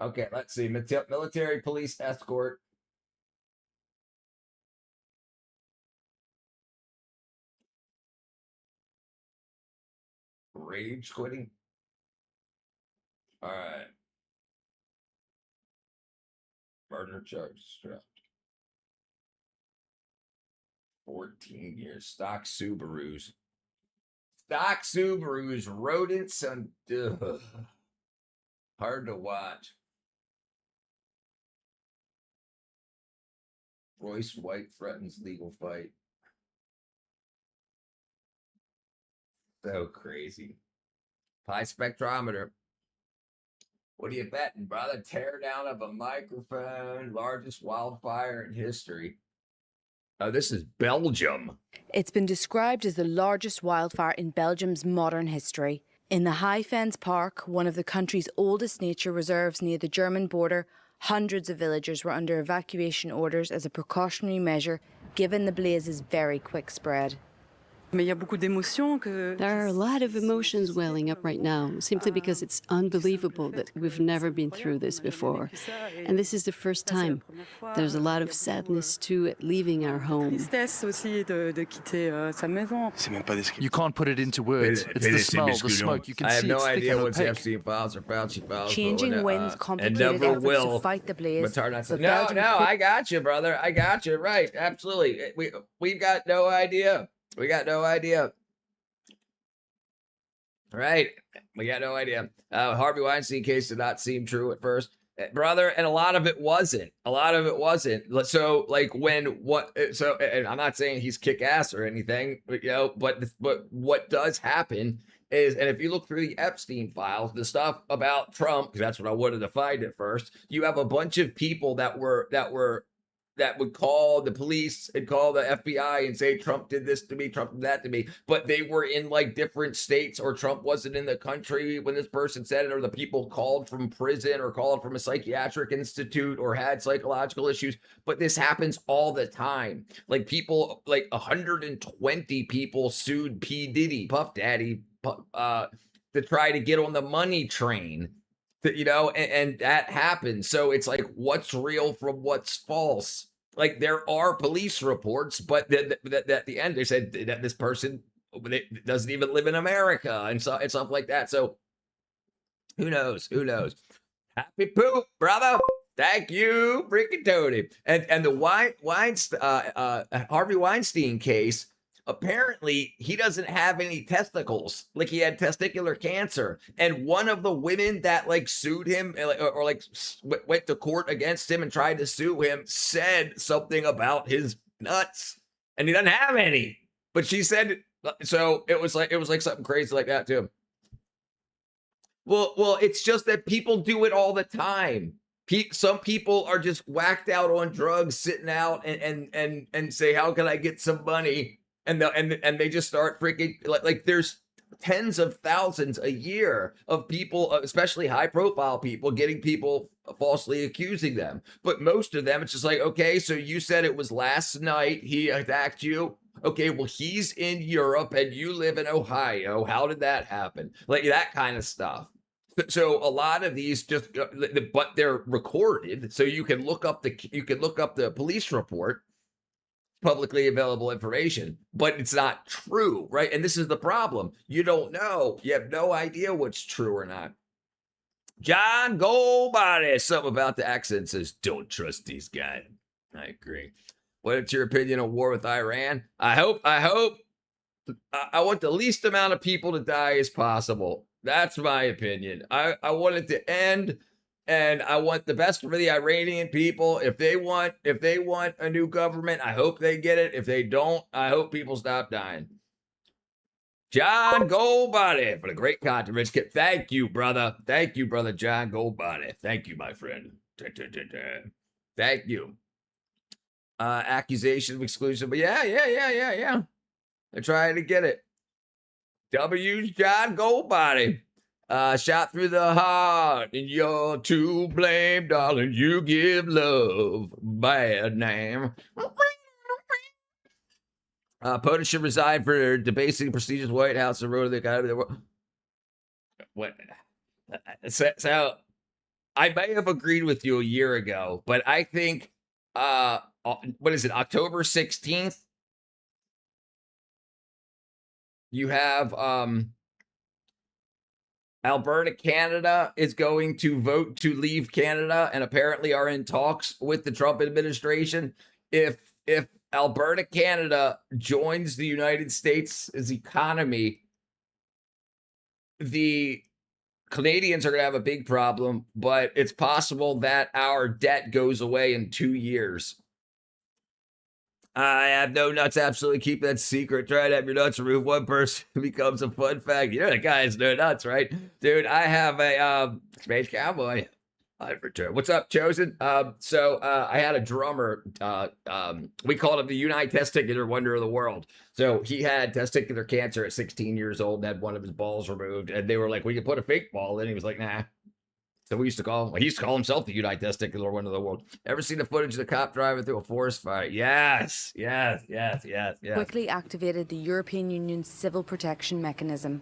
Okay, let's see. Military police escort. Rage quitting. All right. Murder charges dropped. 14 years. Stock Subarus. Stock Subarus. Rodents and hard to watch. Royce White threatens legal fight. So crazy. High spectrometer. What are you betting, brother? Tear down of a microphone. Largest wildfire in history. Oh, this is Belgium. It's been described as the largest wildfire in Belgium's modern history. In the High Fens Park, one of the country's oldest nature reserves near the German border, hundreds of villagers were under evacuation orders as a precautionary measure, given the blaze's very quick spread. There are a lot of emotions welling up right now, simply because it's unbelievable that we've never been through this before. And this is the first time. There's a lot of sadness, too, at leaving our home. You can't put it into words. It's the smell, the smoke. You can I have see no it's thick idea and what's opaque. Fc files or Fauci files. Changing winds complicated never efforts will. to fight the blaze. It's hard not to. but No, Belgium I got you, brother. I got you. Right. Absolutely. We've got no idea. We got no idea. Right. We got no idea. Harvey Weinstein case did not seem true at first, brother. And a lot of it wasn't. So like and I'm not saying he's kick ass or anything, but what does happen is, and if you look through the Epstein files, the stuff about Trump, because that's what I wanted to find at first, you have a bunch of people that would call the police and call the FBI and say Trump did this to me, Trump did that to me, but they were in like different states, or Trump wasn't in the country when this person said it, or the people called from prison or called from a psychiatric institute or had psychological issues. But this happens all the time. Like people, like 120 people sued P. Diddy, Puff Daddy, to try to get on the money train. And that happens. So it's like, what's real from what's false? Like there are police reports, but at the end they said that this person doesn't even live in America and stuff like that. So who knows? Happy poop, brother. Thank you, freaking Tony. And the Harvey Weinstein case. Apparently, he doesn't have any testicles. Like he had testicular cancer, and one of the women that like sued him or went to court against him and tried to sue him said something about his nuts, and he doesn't have any. But she said so. It was like something crazy like that too. Well, it's just that people do it all the time. Some people are just whacked out on drugs, sitting out and say, "How can I get some money?" And they just start freaking like there's tens of thousands a year of people, especially high profile people, getting people falsely accusing them. But most of them, it's just like, okay, so you said it was last night he attacked you. Okay, well, he's in Europe and you live in Ohio. How did that happen? Like that kind of stuff. So a lot of these but they're recorded, so you can look up the police report. Publicly available information, but it's not true, right? And this is the problem. You don't know. You have no idea what's true or not. John Goldbody, something about the accent says, don't trust these guys. I agree. What's your opinion on war with Iran? I want the least amount of people to die as possible. That's my opinion. I want it to end. And I want the best for the Iranian people. If they want a new government, I hope they get it. If they don't, I hope people stop dying. John Goldbody for the great content. Rich Kip. Thank you, brother. John Goldbody. Thank you, my friend. Thank you. Accusation of exclusion. But yeah. They're trying to get it. W's John Goldbody. Shot through the heart, and you're to blame, darling. You give love bad name. POTUS should resign for debasing the prestigious White House and road the economy. What? So I may have agreed with you a year ago, but I think what is it, October 16th? You have Alberta, Canada is going to vote to leave Canada and apparently are in talks with the Trump administration. If Alberta, Canada joins the United States' economy, the Canadians are going to have a big problem, but it's possible that our debt goes away in 2 years. I have no nuts. Absolutely keep that secret. Try to have your nuts removed. One person becomes a fun fact. You know the guy has no nuts, right? Dude, I have a Space Cowboy. I've returned. What's up, Chosen? So I had a drummer. We called him the Unite Testicular Wonder of the World. So he had testicular cancer at 16 years old and had one of his balls removed. And they were like, we could put a fake ball in. He was like, nah. So we used to call him, he used to call himself the Unite Testicular Wonder of the World. Ever seen the footage of the cop driving through a forest fire? Yes. Quickly activated the European Union's civil protection mechanism.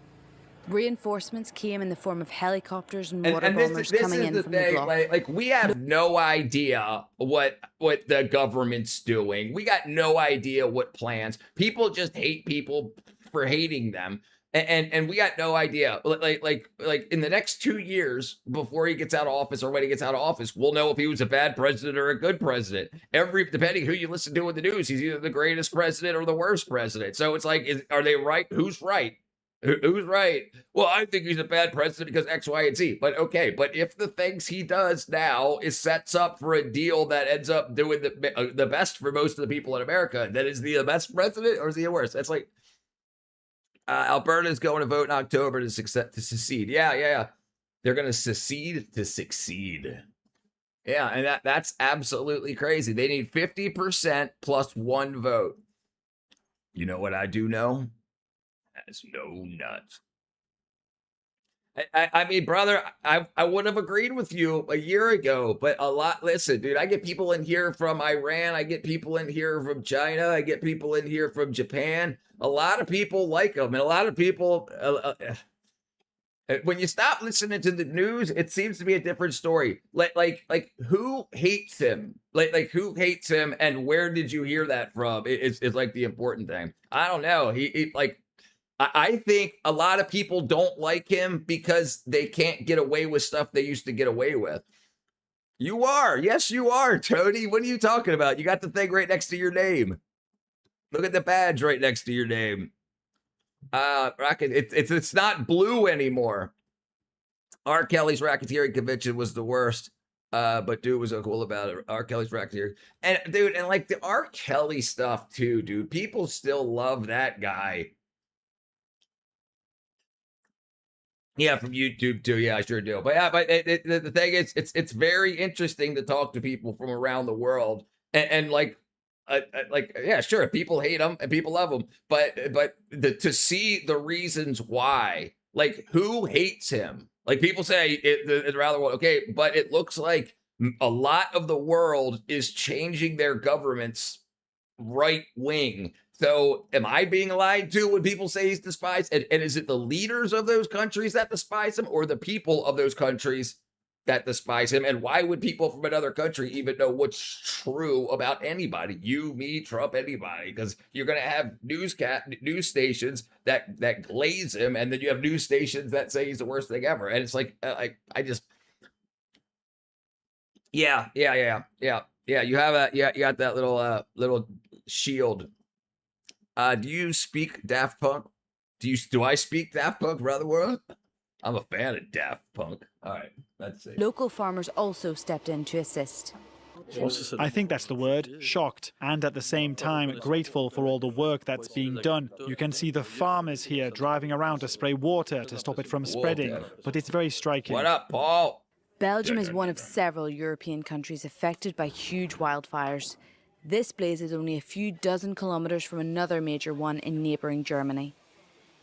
Reinforcements came in the form of helicopters and water bombers coming in from the bloc. Like we have no idea what the government's doing. We got no idea what plans. People just hate people for hating them. And we got no idea. Like in the next 2 years before he gets out of office or when he gets out of office, we'll know if he was a bad president or a good president. Depending who you listen to in the news, he's either the greatest president or the worst president. So it's like, are they right? Who's right? Who's right? Well, I think he's a bad president because X, Y, and Z. But okay, but if the things he does now sets up for a deal that ends up doing the best for most of the people in America, then is he the best president or is he the worst? That's like, Alberta is going to vote in October to secede. Yeah. They're going to secede to succeed. Yeah, and that's absolutely crazy. They need 50% plus one vote. You know what I do know? Has no nuts. I mean, brother, I would have agreed with you a year ago, but listen, dude, I get people in here from Iran. I get people in here from China. I get people in here from Japan. A lot of people like him. And a lot of people, when you stop listening to the news, it seems to be a different story. Like who hates him? Like who hates him and where did you hear that from? It's like the important thing. I don't know. I think a lot of people don't like him because they can't get away with stuff they used to get away with. You are. Yes, you are, Tony. What are you talking about? You got the thing right next to your name. Look at the badge right next to your name. Rocket, it's not blue anymore. R. Kelly's racketeering convention was the worst. But dude was so cool about it. R. Kelly's racketeering. And dude, and like the R. Kelly stuff too, dude. People still love that guy. Yeah, from YouTube too. Yeah, I sure do. But yeah, but the thing is, it's very interesting to talk to people from around the world, and like yeah, sure, people hate him and people love him, but to see the reasons why, like who hates him, like people say around the world, okay, but it looks like a lot of the world is changing their governments right wing. So am I being lied to when people say he's despised? And is it the leaders of those countries that despise him or the people of those countries that despise him? And why would people from another country even know what's true about anybody? You, me, Trump, anybody? Because you're going to have news stations that glaze him, and then you have news stations that say he's the worst thing ever. And it's like, I just, yeah. You have you got that little shield. Do you speak Daft Punk? Do I speak Daft Punk around the world? I'm a fan of Daft Punk. All right, let's see. Local farmers also stepped in to assist. I think that's the word, shocked, and at the same time grateful for all the work that's being done. You can see the farmers here driving around to spray water to stop it from spreading, but it's very striking. What up, Paul? Belgium is one of several European countries affected by huge wildfires. This blaze is only a few dozen kilometres from another major one in neighbouring Germany.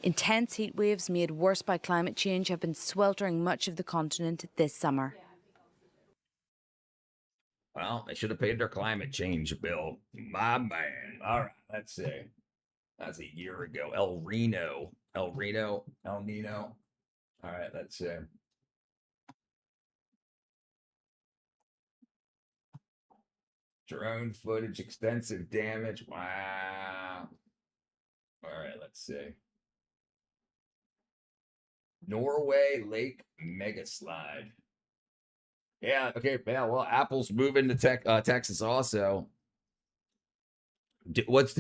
Intense heat waves made worse by climate change have been sweltering much of the continent this summer. Well, they should have paid their climate change bill. My man. All right, let's see. That's a year ago. El Nino. All right, let's see. Drone footage, extensive damage. Wow. All right, let's see. Norway Lake Megaslide. Yeah, okay, yeah, well, Apple's moving to Texas also. What?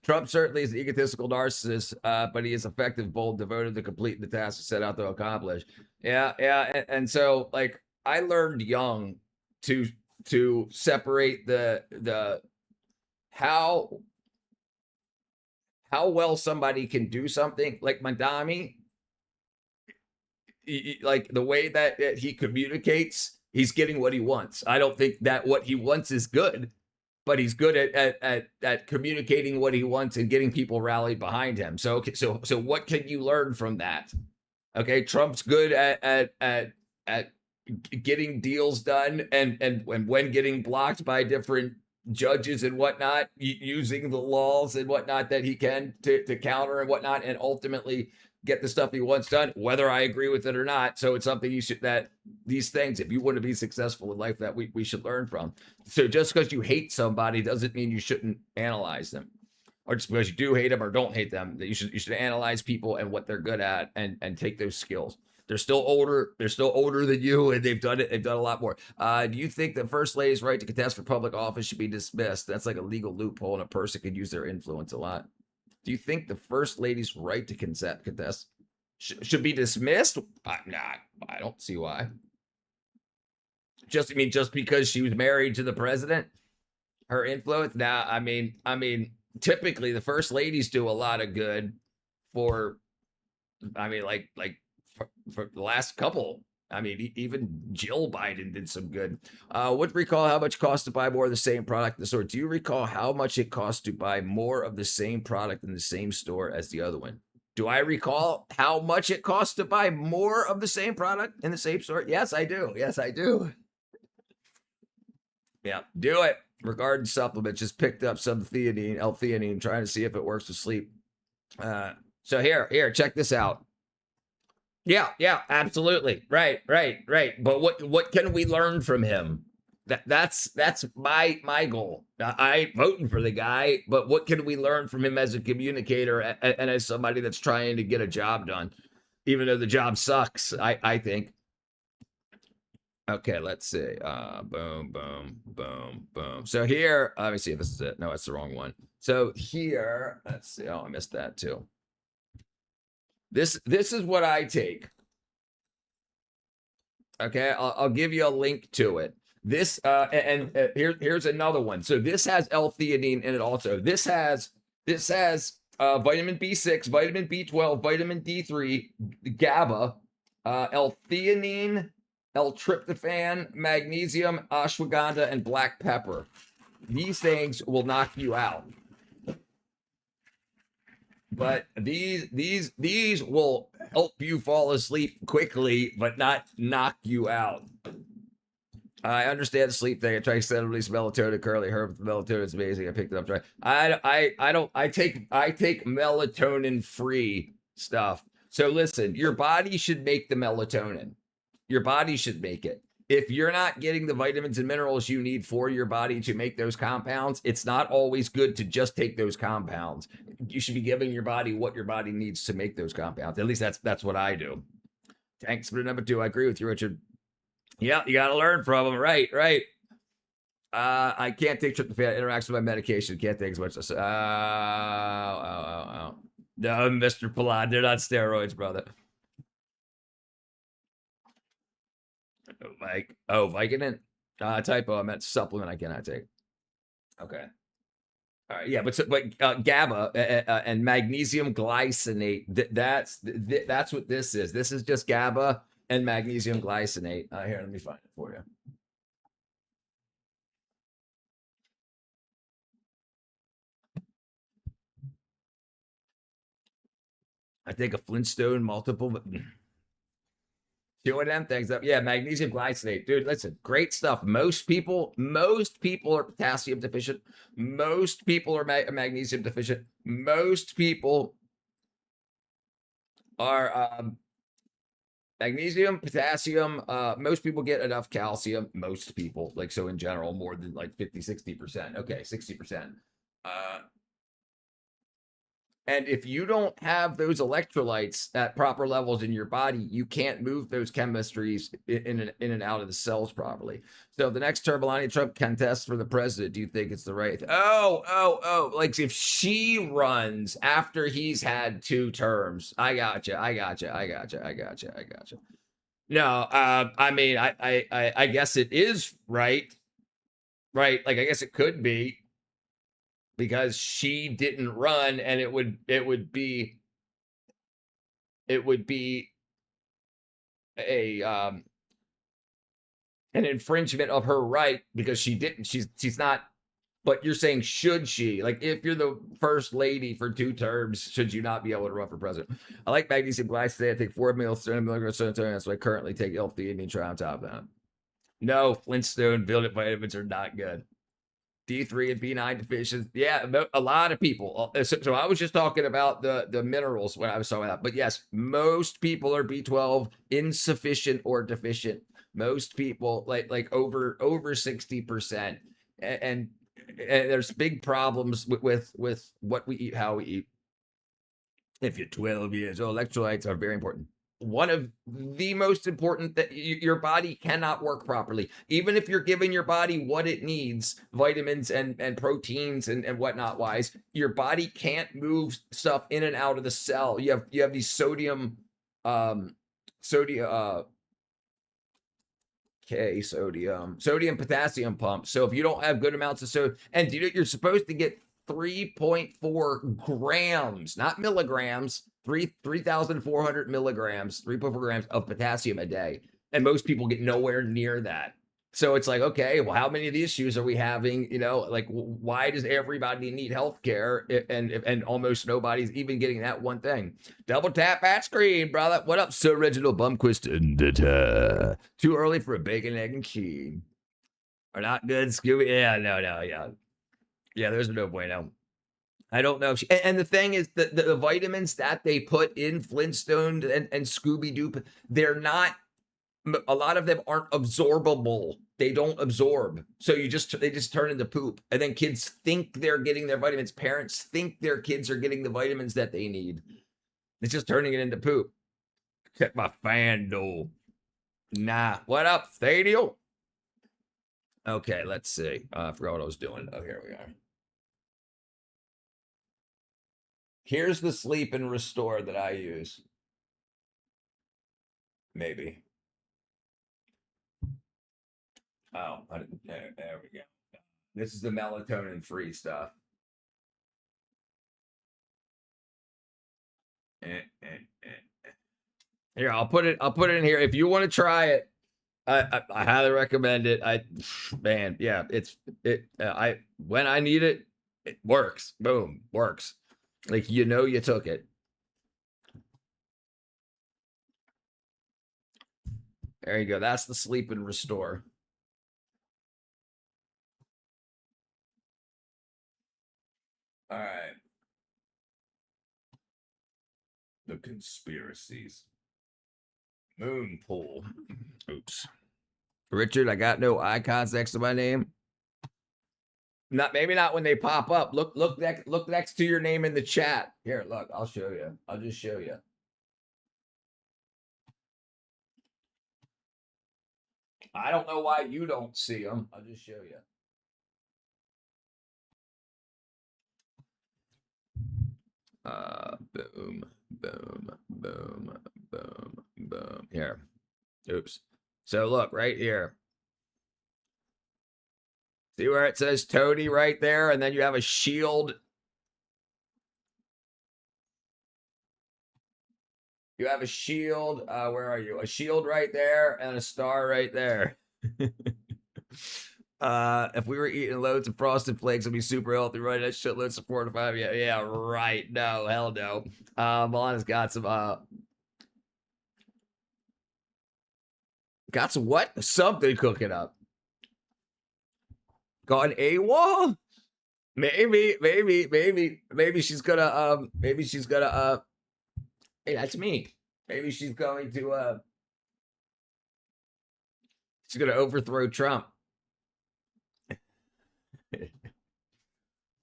Trump certainly is an egotistical narcissist, but he is effective, bold, devoted to completing the task set out to accomplish. Yeah, and so like I learned young to separate the how well somebody can do something. Like Mandami, like the way that he communicates, he's getting what he wants. I don't think that what he wants is good, but he's good at communicating what he wants and getting people rallied behind him. So what can you learn from that? Okay, Trump's good at getting deals done and when getting blocked by different judges and whatnot, using the laws and whatnot that he can to counter and whatnot, and ultimately get the stuff he wants done, whether I agree with it or not. So it's something that these things, if you want to be successful in life, that we should learn from. So just because you hate somebody doesn't mean you shouldn't analyze them, or just because you do hate them or don't hate them, that you should analyze people and what they're good at and take those skills. They're still older than you, and they've done a lot more. Do you think the first lady's right to contest for public office should be dismissed? That's like a legal loophole, and a person could use their influence a lot. Do you think the first lady's right to contest should be dismissed? Nah, I don't see why. Just because she was married to the president, her influence? Nah, I mean, typically the first ladies do a lot of good for the last couple. I mean, even Jill Biden did some good. Would recall how much it costs to buy more of the same product in the store. Do you recall how much it costs to buy more of the same product in the same store as the other one? Do I recall how much it costs to buy more of the same product in the same store? Yes, I do. Yeah, do it. Regarding supplements, just picked up some L-theanine, trying to see if it works with sleep. So here, check this out. Yeah, absolutely. Right. But what can we learn from him? That's my goal. I voting for the guy, but what can we learn from him as a communicator and as somebody that's trying to get a job done, even though the job sucks, I think. Okay, let's see. Boom. So here, let me see if this is it. No, it's the wrong one. So here, let's see. Oh, I missed that too. This is what I take. Okay, I'll give you a link to it. This here's another one. So this has L-theanine in it also. This has vitamin B6, vitamin B12, vitamin D3, GABA, L-theanine, L-tryptophan, magnesium, ashwagandha, and black pepper. These things will knock you out. But these will help you fall asleep quickly, but not knock you out. I understand the sleep thing. I try to set at least melatonin. Currently, herb melatonin is amazing. I picked it up. I take melatonin free stuff. So listen, your body should make the melatonin. Your body should make it. If you're not getting the vitamins and minerals you need for your body to make those compounds, it's not always good to just take those compounds. You should be giving your body what your body needs to make those compounds. At least that's what I do. Thanks for number 2. I agree with you, Richard. Yeah, you got to learn from them. Right. I can't take tryptophan. It interacts with my medication. Can't take as much. No, Mr. Palad, they're not steroids, brother. Vicodin? Typo. I meant supplement I cannot take. Okay. All right. Yeah, but GABA and magnesium glycinate. That's what this is. This is just GABA and magnesium glycinate. Here, let me find it for you. I think a Flintstone multiple. Doing them things up. Yeah, magnesium glycinate. Dude, listen, great stuff. Most people are potassium deficient. Most people are magnesium deficient. Most people are magnesium, potassium. Most people get enough calcium. Most people, like, so in general, more than like 50, 60%. Okay, 60%. And if you don't have those electrolytes at proper levels in your body, you can't move those chemistries in and out of the cells properly. So the next term, Melania Trump contests for the president. Do you think it's the right? Oh. Like if she runs after he's had 2 terms. I gotcha. No, I mean, I guess it is right. Right. Like, I guess it could be. Because she didn't run, and it would be a an infringement of her right because she didn't. She's not. But you're saying, should she? Like, if you're the first lady for 2 terms, should you not be able to run for president? I like magnesium glycinate. I take 4 milligrams of serotonin. That's what I currently take L-theanine. Try on top of that. No, Flintstone vitamins are not good. D3 and B9 deficiency. Yeah, a lot of people. So I was just talking about the minerals when I was talking about that. But yes, most people are B12 insufficient or deficient. Most people, like over 60%. And there's big problems with what we eat, how we eat. If you're 12 years old, electrolytes are very important. One of the most important, that your body cannot work properly. Even if you're giving your body what it needs, vitamins and proteins and whatnot wise, your body can't move stuff in and out of the cell. You have these sodium potassium pumps. So if you don't have good amounts of sodium, and you're supposed to get 3.4 grams, not milligrams, 3,400 milligrams, 3.4 grams of potassium a day. And most people get nowhere near that. So it's like, okay, well, how many of these issues are we having? Like, why does everybody need healthcare and almost nobody's even getting that one thing? Double tap that screen, brother. What up, Sir Reginald Bumquist? Too early for a bacon, egg, and cheese. Are not good, Scooby? Yeah, no, yeah. Yeah, there's no bueno. I don't know. And the thing is that the vitamins that they put in Flintstone and Scooby-Doo, they're not, a lot of them aren't absorbable. They don't absorb. So they just turn into poop. And then kids think they're getting their vitamins. Parents think their kids are getting the vitamins that they need. It's just turning it into poop. Check my FanDuel. Nah. What up, Thadiel? Okay, let's see. I forgot what I was doing. Oh, here we are. Here's the sleep and restore that I use. Maybe. Oh, there we go. This is the melatonin free stuff. Here, I'll put it in here. If you want to try it, I highly recommend it. When I need it, it works. Boom, works. Like, you took it. There you go. That's the sleep and restore. All right. The conspiracies. Moon pool. Oops. Richard, I got no icons next to my name. Maybe not when they pop up. Look next to your name in the chat. Here, look, I'll show you. I'll just show you. I don't know why you don't see them. I'll just show you. Boom, boom, boom, boom, boom. Here. Oops. So look right here. See where it says Toady right there? And then you have a shield. You have a shield. Where are you? A shield right there and a star right there. If we were eating loads of Frosted Flakes, it'd be super healthy, right? That shitloads of 4 to 5. Yeah, right. No, hell no. Milana's got some what? Something cooking up. Gone AWOL? Maybe she's gonna hey, that's me. Maybe she's going to she's gonna overthrow Trump.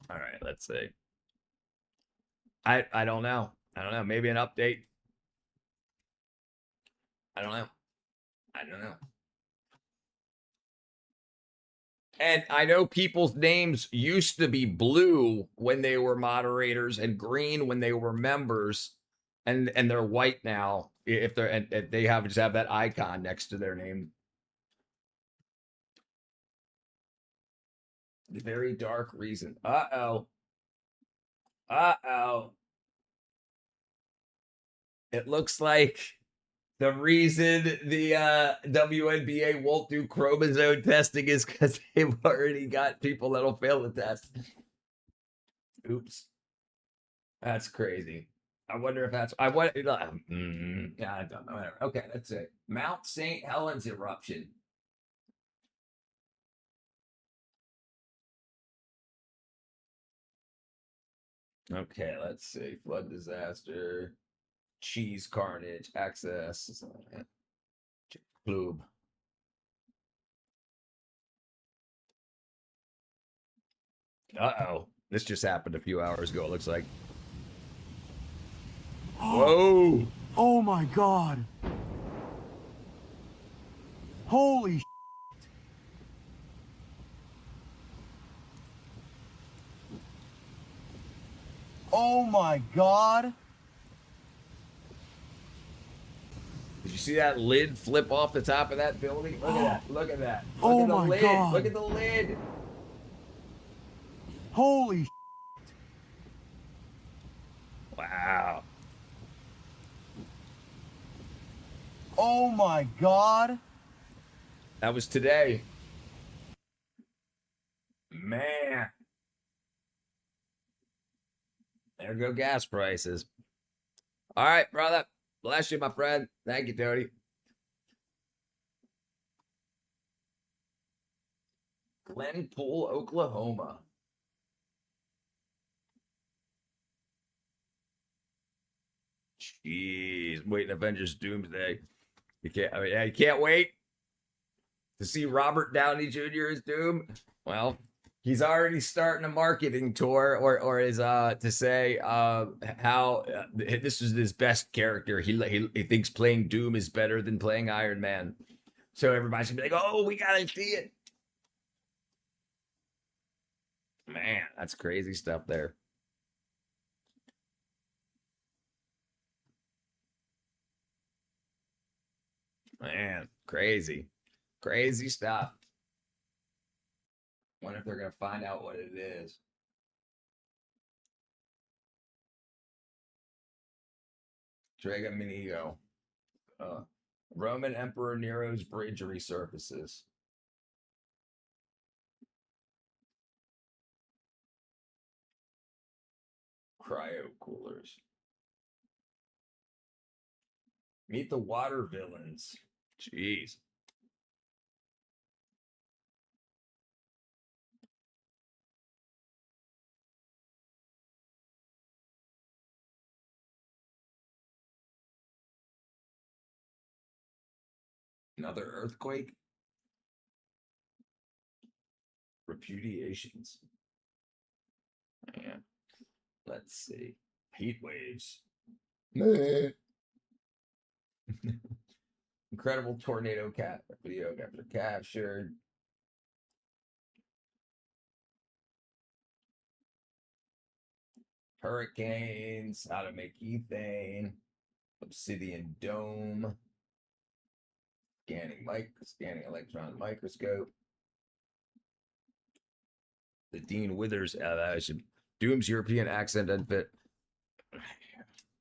All right, let's see. I don't know. I don't know. Maybe an update. I don't know. And I know people's names used to be blue when they were moderators and green when they were members, and they're white now if they're and they just have that icon next to their name. The very dark reason. Uh-oh. It looks like the reason the WNBA won't do chromosome testing is because they've already got people that'll fail the test. Oops. That's crazy. I wonder if that's... yeah, I don't know. Whatever. Okay, that's it. Mount St. Helens eruption. Okay, let's see. Flood disaster. Cheese carnage. Access. Club. Uh-oh. This just happened a few hours ago, it looks like. Whoa! Oh my god! Holy shit! Oh my god! Did you see that lid flip off the top of that building? Look at that. Look at that. Look Oh at the my lid. God. Look at the lid. Holy shit! Wow. Oh my god! That was today. Man. There go gas prices. All right, brother. Bless you, my friend. Thank you, Tony. Glenpool, Oklahoma. Jeez, waiting Avengers Doomsday. You can't wait to see Robert Downey Jr. as Doom. Well, he's already starting a marketing tour, or is to say how this is his best character. He thinks playing Doom is better than playing Iron Man. So everybody's gonna be like, "Oh, we gotta see it." Man, that's crazy stuff there. Man, crazy stuff. Wonder if they're gonna find out what it is. Dragon Minigo. Roman Emperor Nero's bridge resurfaces. Cryo coolers. Meet the water villains. Jeez. Another earthquake? Repudiations. Yeah. Let's see. Heat waves. Incredible tornado video captured. Hurricanes, how to make ethane, obsidian dome, scanning electron microscope. The Dean Withers Doom's European accent unfit.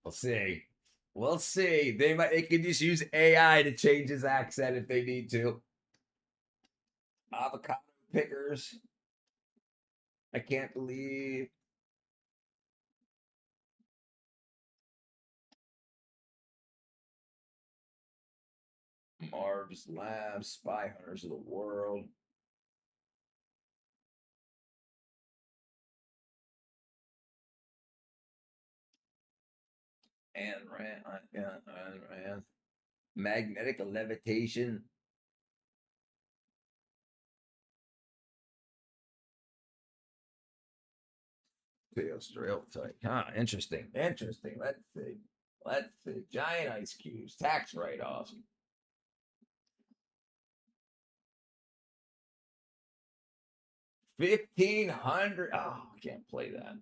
We'll see. We'll see. They could just use AI to change his accent if they need to. Avocado pickers. I can't believe. Mars Labs, Spy Hunters of the World. And Rand. Magnetic levitation. Stereotype. Huh, interesting. Let's see. Giant ice cubes. Tax write-offs. $1,500. Oh, I can't play that.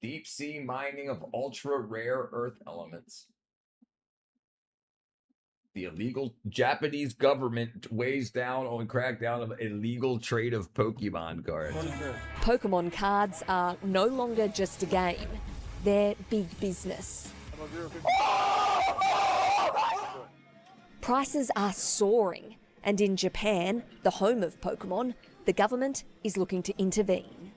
Deep sea mining of ultra rare earth elements. The illegal Japanese government weighs down on crackdown of illegal trade of Pokemon cards. Pokemon cards are no longer just a game. They're big business. Prices are soaring, and in Japan, the home of Pokemon, the government is looking to intervene.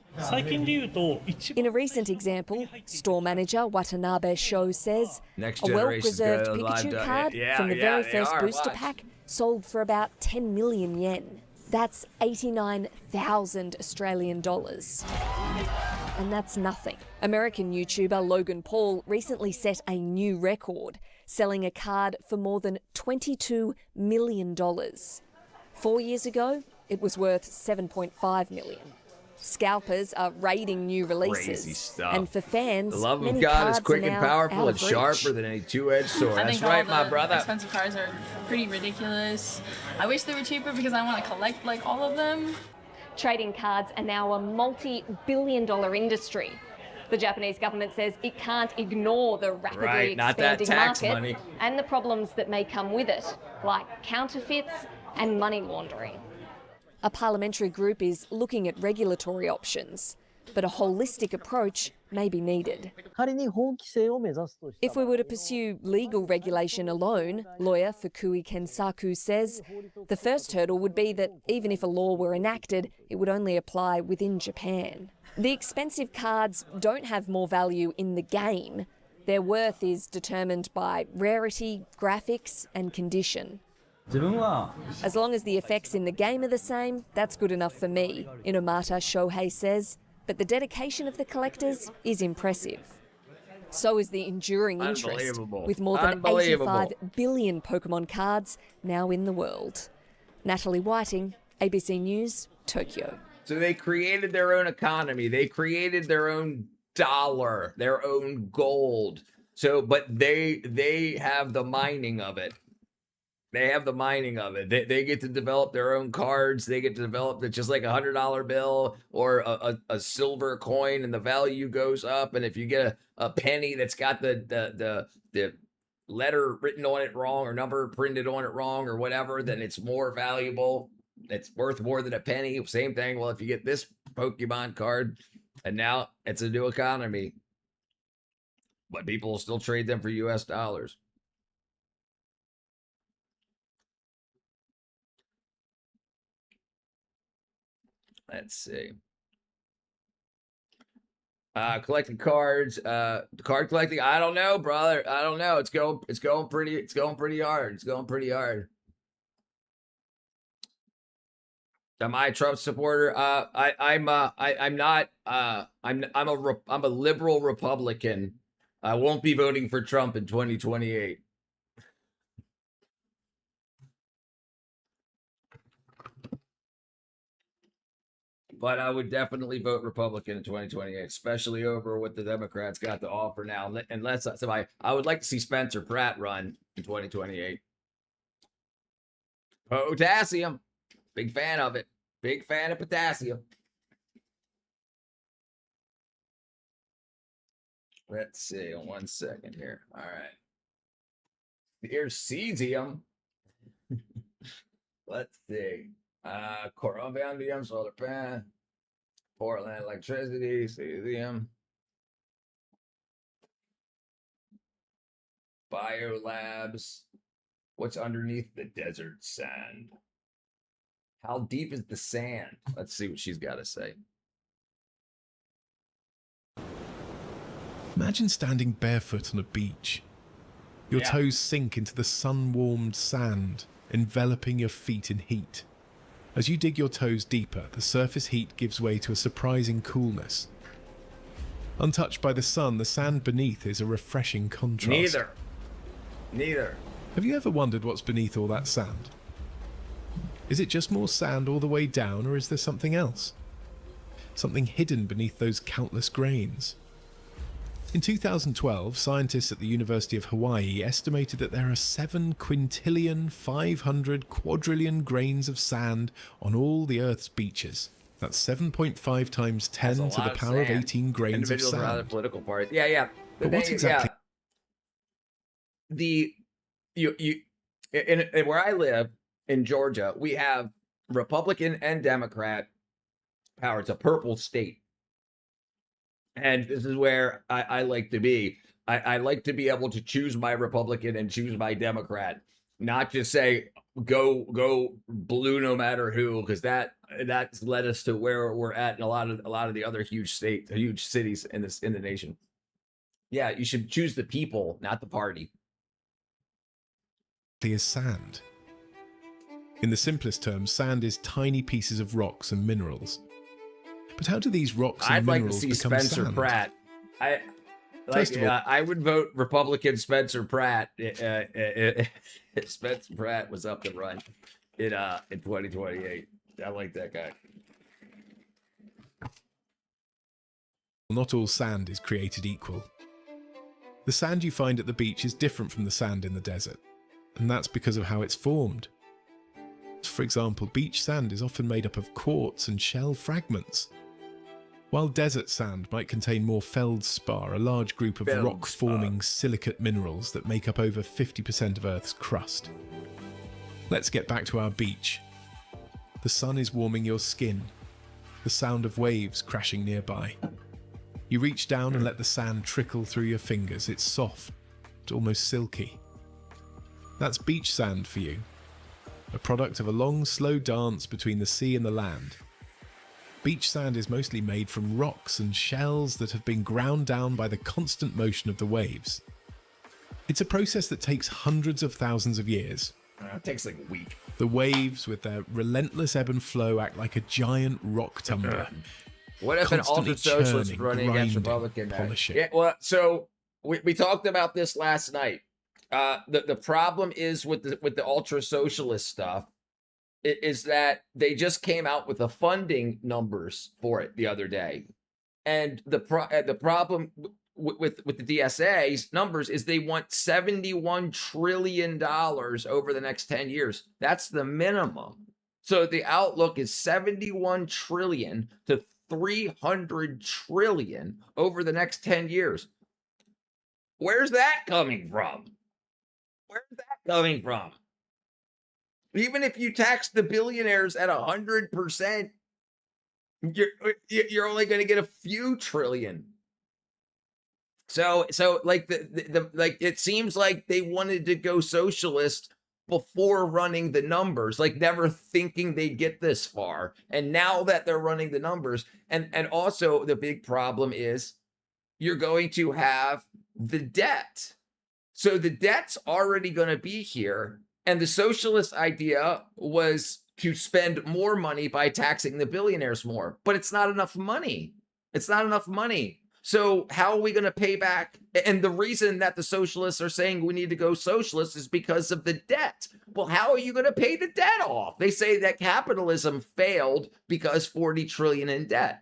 In a recent example, store manager Watanabe Sho says a well-preserved Pikachu card from the very first booster pack sold for about 10 million yen. That's 89,000 Australian dollars. And that's nothing. American YouTuber Logan Paul recently set a new record, selling a card for more than $22 million. 4 years ago, it was worth $7.5 million. Scalpers are raiding new releases, and for fans, the love of many God is cards quick are and now powerful out and of reach. sharper than any two-edged sword. I That's think right, all my the brother. expensive cards are pretty ridiculous. I wish they were cheaper because I want to collect like all of them. Trading cards are now a multi-billion-dollar industry. The Japanese government says it can't ignore the rapidly not that expanding tax market money. and the problems that may come with it, like counterfeits and money laundering. A parliamentary group is looking at regulatory options, but a holistic approach may be needed. If we were to pursue legal regulation alone, lawyer Fukui Kensaku says, the first hurdle would be that even if a law were enacted, it would only apply within Japan. The expensive cards don't have more value in the game. Their worth is determined by rarity, graphics and condition. As long as the effects in the game are the same, that's good enough for me, Inomata Shohei says. But the dedication of the collectors is impressive. So is the enduring interest, with more than 85 billion Pokemon cards now in the world. Natalie Whiting, ABC News, Tokyo. So they created their own economy. They created their own dollar, their own gold. So, but they have the mining of it. They have the mining of it. They get to develop their own cards. They get to develop it just like $100 bill or a silver coin, and the value goes up. And if you get a penny that's got the letter written on it wrong or number printed on it wrong or whatever, then it's more valuable. It's worth more than a penny. Same thing. Well, if you get this Pokemon card, and now it's a new economy, but people will still trade them for US dollars. Let's see. Collecting cards. Card collecting. I don't know, brother. I don't know. It's going pretty hard. Am I a Trump supporter? I'm not. I'm a liberal Republican. I won't be voting for Trump in 2028. But I would definitely vote Republican in 2028, especially over what the Democrats got to offer now. Unless I would like to see Spencer Pratt run in 2028. Potassium. Big fan of it. Big fan of potassium. Let's see. 1 second here. All right. Here's cesium. Let's see. Corombium, solar pan, Portland electricity, cesium. Biolabs. What's underneath the desert sand? How deep is the sand? Let's see what she's got to say. Imagine standing barefoot on a beach. Your toes sink into the sun-warmed sand, enveloping your feet in heat. As you dig your toes deeper, the surface heat gives way to a surprising coolness. Untouched by the sun, the sand beneath is a refreshing contrast. Neither. Have you ever wondered what's beneath all that sand? Is it just more sand all the way down, or is there something else? Something hidden beneath those countless grains? In 2012, scientists at the University of Hawaii estimated that there are 7 quintillion 500 quadrillion grains of sand on all the Earth's beaches. That's 7.5 times 10 to the power of 18 grains of sand. Other political parties. Yeah. But what exactly? In where I live in Georgia, we have Republican and Democrat power. It's a purple state. And this is where I like to be. I like to be able to choose my Republican and choose my Democrat, not just say go blue no matter who, because that's led us to where we're at in a lot of the other huge cities in the nation. Yeah, you should choose the people, not the party. Is sand. In the simplest terms, sand is tiny pieces of rocks and minerals. But how do these rocks and minerals become sand? Spencer Pratt. I would vote Republican Spencer Pratt. Spencer Pratt was up to run in 2028. I like that guy. Not all sand is created equal. The sand you find at the beach is different from the sand in the desert, and that's because of how it's formed. For example, beach sand is often made up of quartz and shell fragments, while desert sand might contain more feldspar, a large group of rock-forming silicate minerals that make up over 50% of Earth's crust. Let's get back to our beach. The sun is warming your skin, the sound of waves crashing nearby. You reach down and let the sand trickle through your fingers. It's soft, almost silky. That's beach sand for you, a product of a long, slow dance between the sea and the land. Beach sand is mostly made from rocks and shells that have been ground down by the constant motion of the waves. It's a process that takes hundreds of thousands of years. It takes like a week. The waves, with their relentless ebb and flow, act like a giant rock tumbler. What if an ultra-socialist running against Republican? Yeah, well, so we talked about this last night. The problem is with the ultra-socialist stuff is that they just came out with the funding numbers for it the other day, and the problem with the DSA's numbers is they want $71 trillion over the next 10 years. That's the minimum. So the outlook is 71 trillion to 300 trillion over the next 10 years. Where's that coming from? Even if you tax the billionaires at 100%, you're only going to get a few trillion. So like it seems like they wanted to go socialist before running the numbers, like never thinking they'd get this far. And now that they're running the numbers, and also the big problem is you're going to have the debt. So the debt's already going to be here. And the socialist idea was to spend more money by taxing the billionaires more, but it's not enough money. So how are we going to pay back? And the reason that the socialists are saying we need to go socialist is because of the debt. Well, how are you going to pay the debt off? They say that capitalism failed because 40 trillion in debt.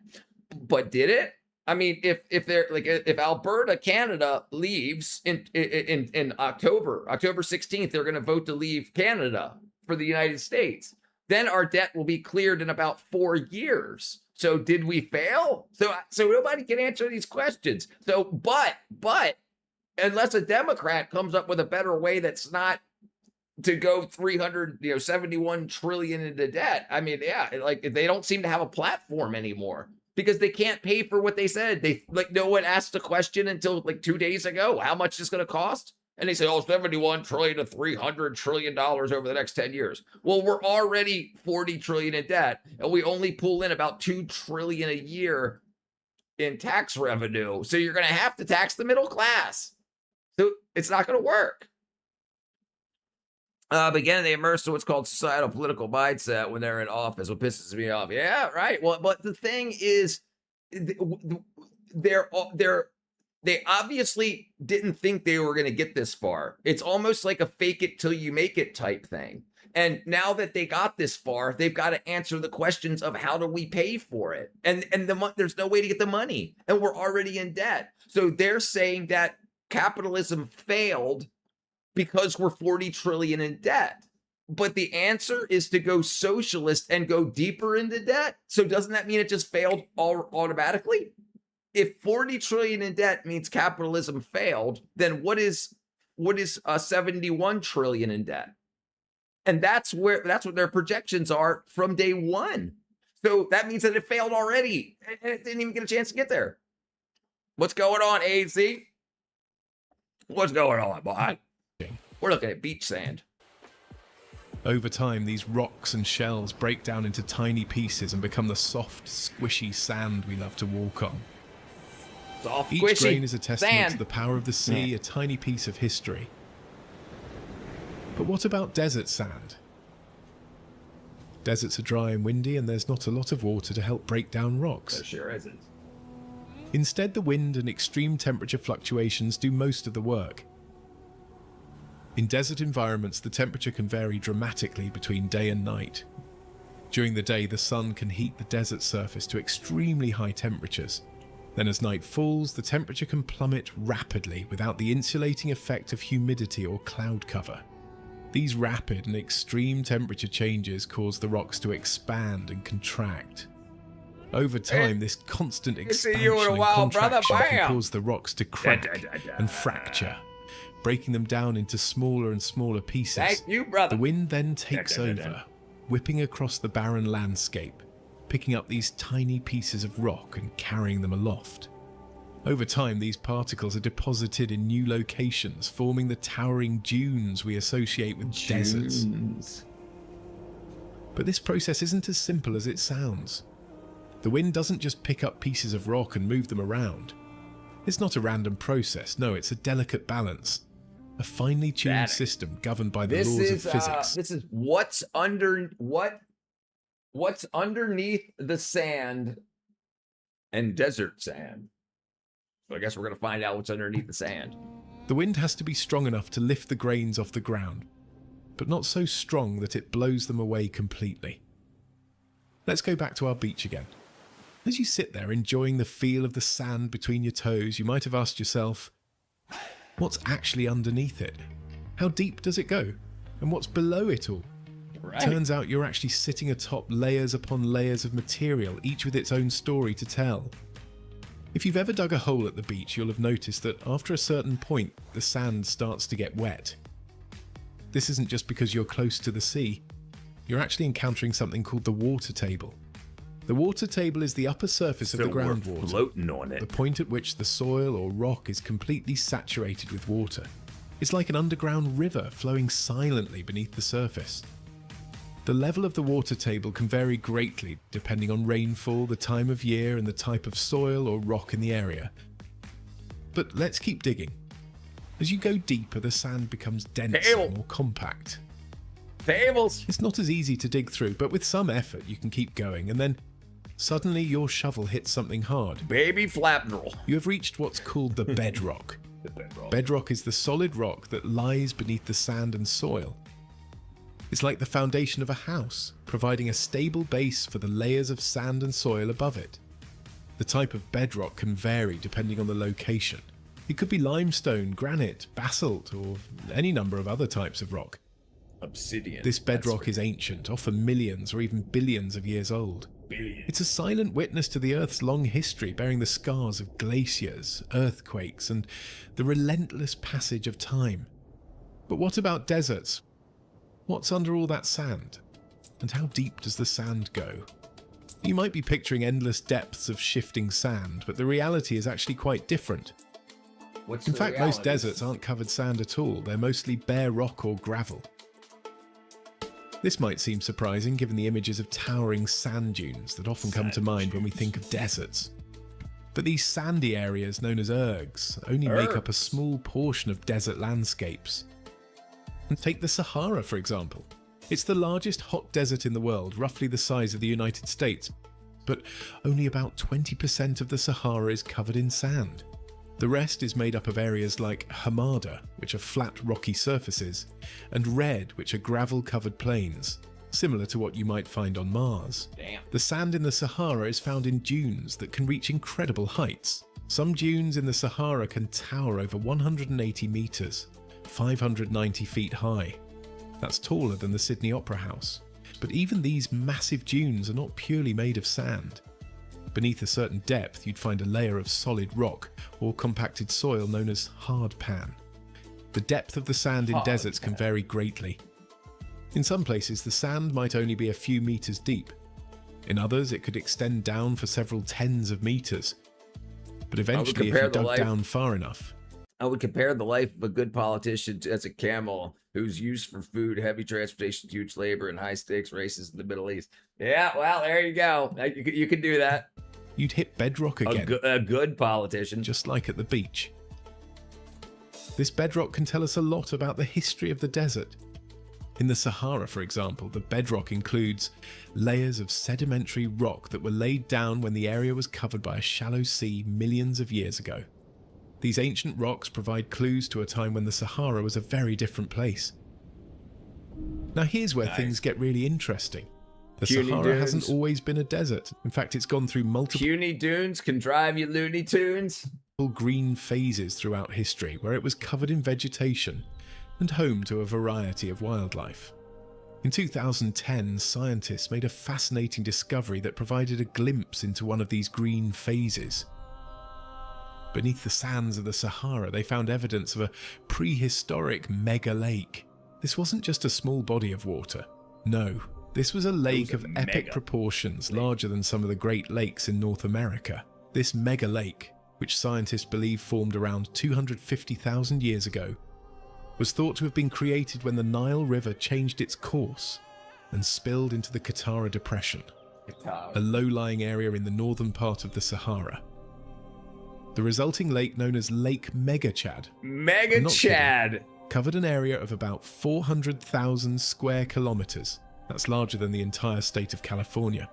But did it? I mean, if Alberta, Canada leaves in October 16th, they're going to vote to leave Canada for the United States. Then our debt will be cleared in about 4 years. So did we fail? So nobody can answer these questions. So, but unless a Democrat comes up with a better way that's not to go 371 trillion into debt. I mean, yeah, like they don't seem to have a platform anymore because they can't pay for what they said. No one asked a question until like 2 days ago. How much is going to cost? And they say, oh, 71 trillion to 300 trillion dollars over the next 10 years. Well, we're already 40 trillion in debt, and we only pull in about 2 trillion a year in tax revenue. So you're going to have to tax the middle class. So it's not going to work. But again, they immerse to what's called societal political mindset when they're in office, what pisses me off. Yeah, right. Well, but the thing is, they obviously didn't think they were going to get this far. It's almost like a fake it till you make it type thing. And now that they got this far, they've got to answer the questions of how do we pay for it? And there's no way to get the money, and we're already in debt. So they're saying that capitalism failed because we're 40 trillion in debt. But the answer is to go socialist and go deeper into debt. So doesn't that mean it just failed automatically? If 40 trillion in debt means capitalism failed, then what is 71 trillion in debt? And that's what their projections are from day one. So that means that it failed already, and it didn't even get a chance to get there. What's going on, AZ? What's going on, boy? We're looking at beach sand. Over time, these rocks and shells break down into tiny pieces and become the soft, squishy sand we love to walk on. Soft, Each squishy grain is a testament sand. to the power of the sea, a tiny piece of history. But what about desert sand? Deserts are dry and windy, and there's not a lot of water to help break down rocks. There sure isn't. Instead, the wind and extreme temperature fluctuations do most of the work. In desert environments, the temperature can vary dramatically between day and night. During the day, the sun can heat the desert surface to extremely high temperatures. Then as night falls, the temperature can plummet rapidly without the insulating effect of humidity or cloud cover. These rapid and extreme temperature changes cause the rocks to expand and contract. Over time, this constant expansion and contraction can cause the rocks to crack and fracture, breaking them down into smaller and smaller pieces. Thank you, brother. The wind then takes over, whipping across the barren landscape, picking up these tiny pieces of rock and carrying them aloft. Over time, these particles are deposited in new locations, forming the towering dunes we associate with deserts. But this process isn't as simple as it sounds. The wind doesn't just pick up pieces of rock and move them around. It's not a random process, no, it's a delicate balance. A finely tuned system governed by the laws of physics. This is what's underneath the sand and desert sand. So I guess we're going to find out what's underneath the sand. The wind has to be strong enough to lift the grains off the ground, but not so strong that it blows them away completely. Let's go back to our beach again. As you sit there enjoying the feel of the sand between your toes, you might have asked yourself, what's actually underneath it? How deep does it go? And what's below it all? Right. Turns out you're actually sitting atop layers upon layers of material, each with its own story to tell. If you've ever dug a hole at the beach, you'll have noticed that after a certain point, the sand starts to get wet. This isn't just because you're close to the sea. You're actually encountering something called the water table. The water table is the upper surface of the groundwater, floating on it. The point at which the soil or rock is completely saturated with water. It's like an underground river flowing silently beneath the surface. The level of the water table can vary greatly depending on rainfall, the time of year, and the type of soil or rock in the area. But let's keep digging. As you go deeper, the sand becomes denser and more compact. Tables! It's not as easy to dig through, but with some effort you can keep going, and then suddenly your shovel hits something hard. Baby flapnel. You have reached what's called the bedrock. Bedrock is the solid rock that lies beneath the sand and soil. It's like the foundation of a house, providing a stable base for the layers of sand and soil above it. The type of bedrock can vary depending on the location. It could be limestone, granite, basalt, or any number of other types of rock. Obsidian. This bedrock is ancient, often millions or even billions of years old. It's a silent witness to the Earth's long history, bearing the scars of glaciers, earthquakes, and the relentless passage of time. But what about deserts? What's under all that sand? And how deep does the sand go? You might be picturing endless depths of shifting sand, but the reality is actually quite different. In fact, most deserts aren't covered sand at all. They're mostly bare rock or gravel. This might seem surprising given the images of towering sand dunes that often come to mind when we think of deserts. But these sandy areas known as ergs only make up a small portion of desert landscapes. And take the Sahara, for example. It's the largest hot desert in the world, roughly the size of the United States, but only about 20% of the Sahara is covered in sand. The rest is made up of areas like Hamada, which are flat rocky surfaces, and Red, which are gravel-covered plains, similar to what you might find on Mars. Damn. The sand in the Sahara is found in dunes that can reach incredible heights. Some dunes in the Sahara can tower over 180 meters, 590 feet high. That's taller than the Sydney Opera House. But even these massive dunes are not purely made of sand. Beneath a certain depth, you'd find a layer of solid rock or compacted soil known as hard pan. The depth of the sand in deserts can vary greatly. In some places, the sand might only be a few meters deep. In others, it could extend down for several tens of meters. But eventually, if you dug down far enough, I would compare the life of a good politician as a camel who's used for food, heavy transportation, huge labor, and high-stakes races in the Middle East. Yeah, well, there you go. You can do that. You'd hit bedrock again. A good politician. Just like at the beach. This bedrock can tell us a lot about the history of the desert. In the Sahara, for example, the bedrock includes layers of sedimentary rock that were laid down when the area was covered by a shallow sea millions of years ago. These ancient rocks provide clues to a time when the Sahara was a very different place. Now here's where things get really interesting. The Sahara hasn't always been a desert. In fact, it's gone through multiple puny dunes can drive you Looney Tunes. Green phases throughout history where it was covered in vegetation and home to a variety of wildlife. In 2010, scientists made a fascinating discovery that provided a glimpse into one of these green phases. Beneath the sands of the Sahara, they found evidence of a prehistoric mega lake. This wasn't just a small body of water. No, this was a lake of epic proportions, larger than some of the Great Lakes in North America. This mega lake, which scientists believe formed around 250,000 years ago, was thought to have been created when the Nile River changed its course and spilled into the Qattara Depression, a low-lying area in the northern part of the Sahara. The resulting lake, known as Lake Megachad, covered an area of about 400,000 square kilometers. That's larger than the entire state of California.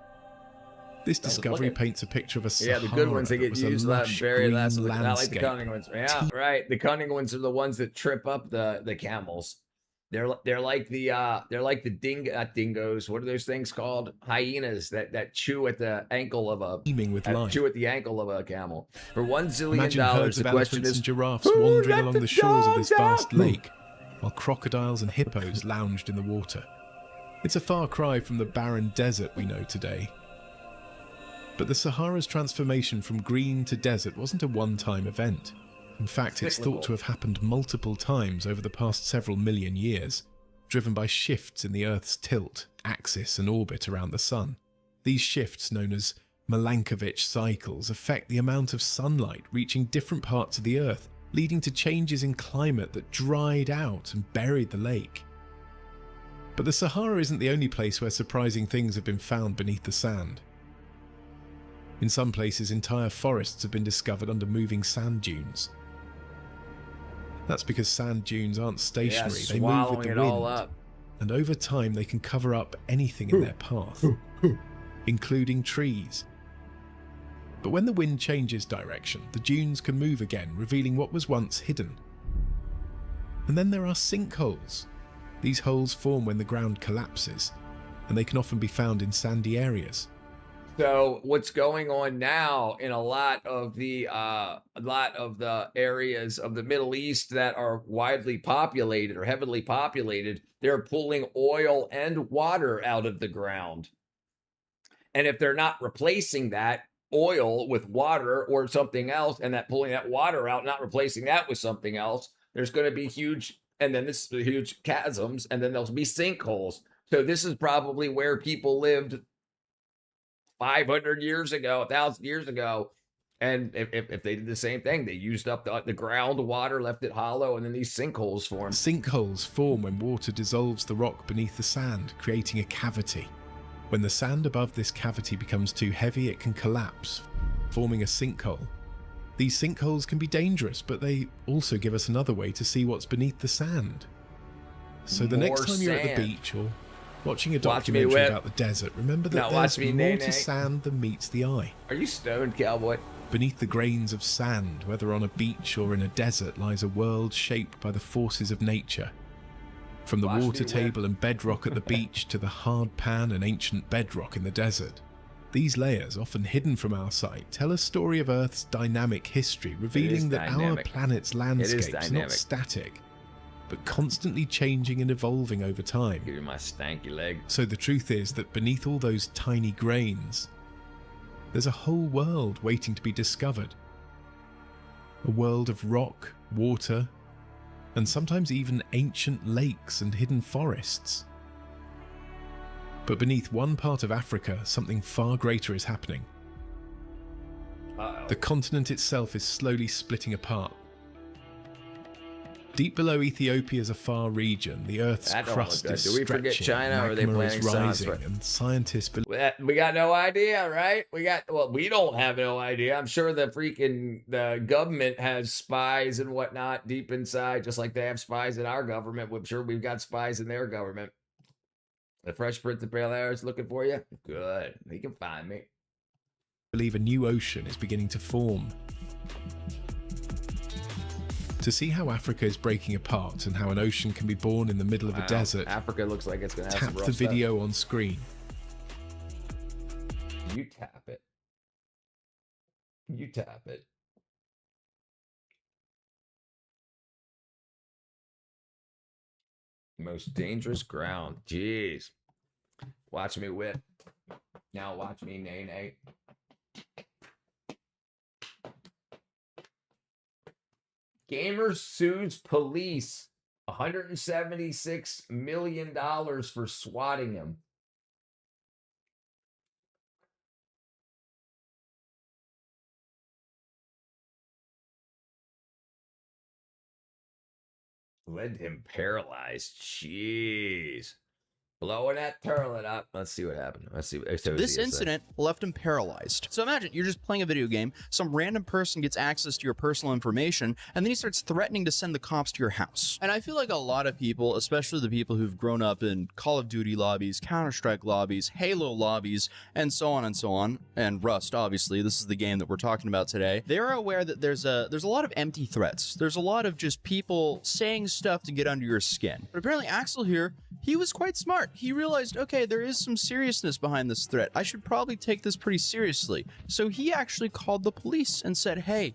This discovery paints a picture of a Sahara. Yeah, the good ones, they get used that very last, not like the landscape. cunning ones. Yeah, right. The cunning ones are the ones that trip up the camels. They're like the dingoes. What are those things called? Hyenas that chew at the ankle of a chew at the ankle of a camel. For $1 zillion, herds the of question elephants is and giraffes wandering along the shores of this vast lake, while crocodiles and hippos lounged in the water. It's a far cry from the barren desert we know today. But the Sahara's transformation from green to desert wasn't a one-time event. In fact, it's thought to have happened multiple times over the past several million years, driven by shifts in the Earth's tilt, axis and orbit around the Sun. These shifts, known as Milankovitch cycles, affect the amount of sunlight reaching different parts of the Earth, leading to changes in climate that dried out and buried the lake. But the Sahara isn't the only place where surprising things have been found beneath the sand. In some places, entire forests have been discovered under moving sand dunes. That's because sand dunes aren't stationary, they move with the wind. And over time, they can cover up anything in their path, including trees. But when the wind changes direction, the dunes can move again, revealing what was once hidden. And then there are sinkholes. These holes form when the ground collapses, and they can often be found in sandy areas. So what's going on now in a lot of the areas of the Middle East that are widely populated or heavily populated, they're pulling oil and water out of the ground. And if they're not replacing that oil with water or something else, and that pulling that water out, not replacing that with something else, there's going to be huge chasms, and then there'll be sinkholes. So this is probably where people lived 500 years ago, 1,000 years ago, And if they did the same thing, they used up the groundwater, left it hollow, and then these sinkholes form. Sinkholes form when water dissolves the rock beneath the sand, creating a cavity. When the sand above this cavity becomes too heavy, it can collapse, forming a sinkhole. These sinkholes can be dangerous, but they also give us another way to see what's beneath the sand. So the next time you're at the beach or watching a documentary about the desert, remember that there's more to sand than meets the eye. Are you stoned, cowboy? Beneath the grains of sand, whether on a beach or in a desert, lies a world shaped by the forces of nature. From the water table and bedrock at the beach to the hard pan and ancient bedrock in the desert. These layers, often hidden from our sight, tell a story of Earth's dynamic history, revealing that our planet's landscape is not static, but constantly changing and evolving over time. Give you my stanky leg. So the truth is that beneath all those tiny grains, there's a whole world waiting to be discovered. A world of rock, water, and sometimes even ancient lakes and hidden forests. But beneath one part of Africa, something far greater is happening. The continent itself is slowly splitting apart. Deep below Ethiopia's a far region, the Earth's crust is stretching, do we forget China, or are they magma is planning rising, and scientists believe... We got no idea, right? We don't have no idea. I'm sure the government has spies and whatnot deep inside, just like they have spies in our government. I'm sure we've got spies in their government. The Fresh Prince of Bel-Air is looking for you? Good. He can find me. Believe a new ocean is beginning to form. To see how Africa is breaking apart and how an ocean can be born in the middle of a desert, Africa looks like it's going to have tap some the rough video on screen. You tap it. You tap it. Most dangerous ground. Jeez. Watch me whip. Now watch me nay-nay. Gamer sues police $176 million for swatting him. Led him paralyzed. Jeez. Blowing that turlet up. Let's see what happened. Let's see. This incident left him paralyzed. So imagine you're just playing a video game, some random person gets access to your personal information, and then he starts threatening to send the cops to your house. And I feel like a lot of people, especially the people who've grown up in Call of Duty lobbies, Counter-Strike lobbies, Halo lobbies, and so on, and Rust, obviously, this is the game that we're talking about today, they're aware that there's a lot of empty threats. There's a lot of just people saying stuff to get under your skin. But apparently Axel here, he was quite smart. He realized, okay, there is some seriousness behind this threat. I should probably take this pretty seriously. So he actually called the police and said, hey,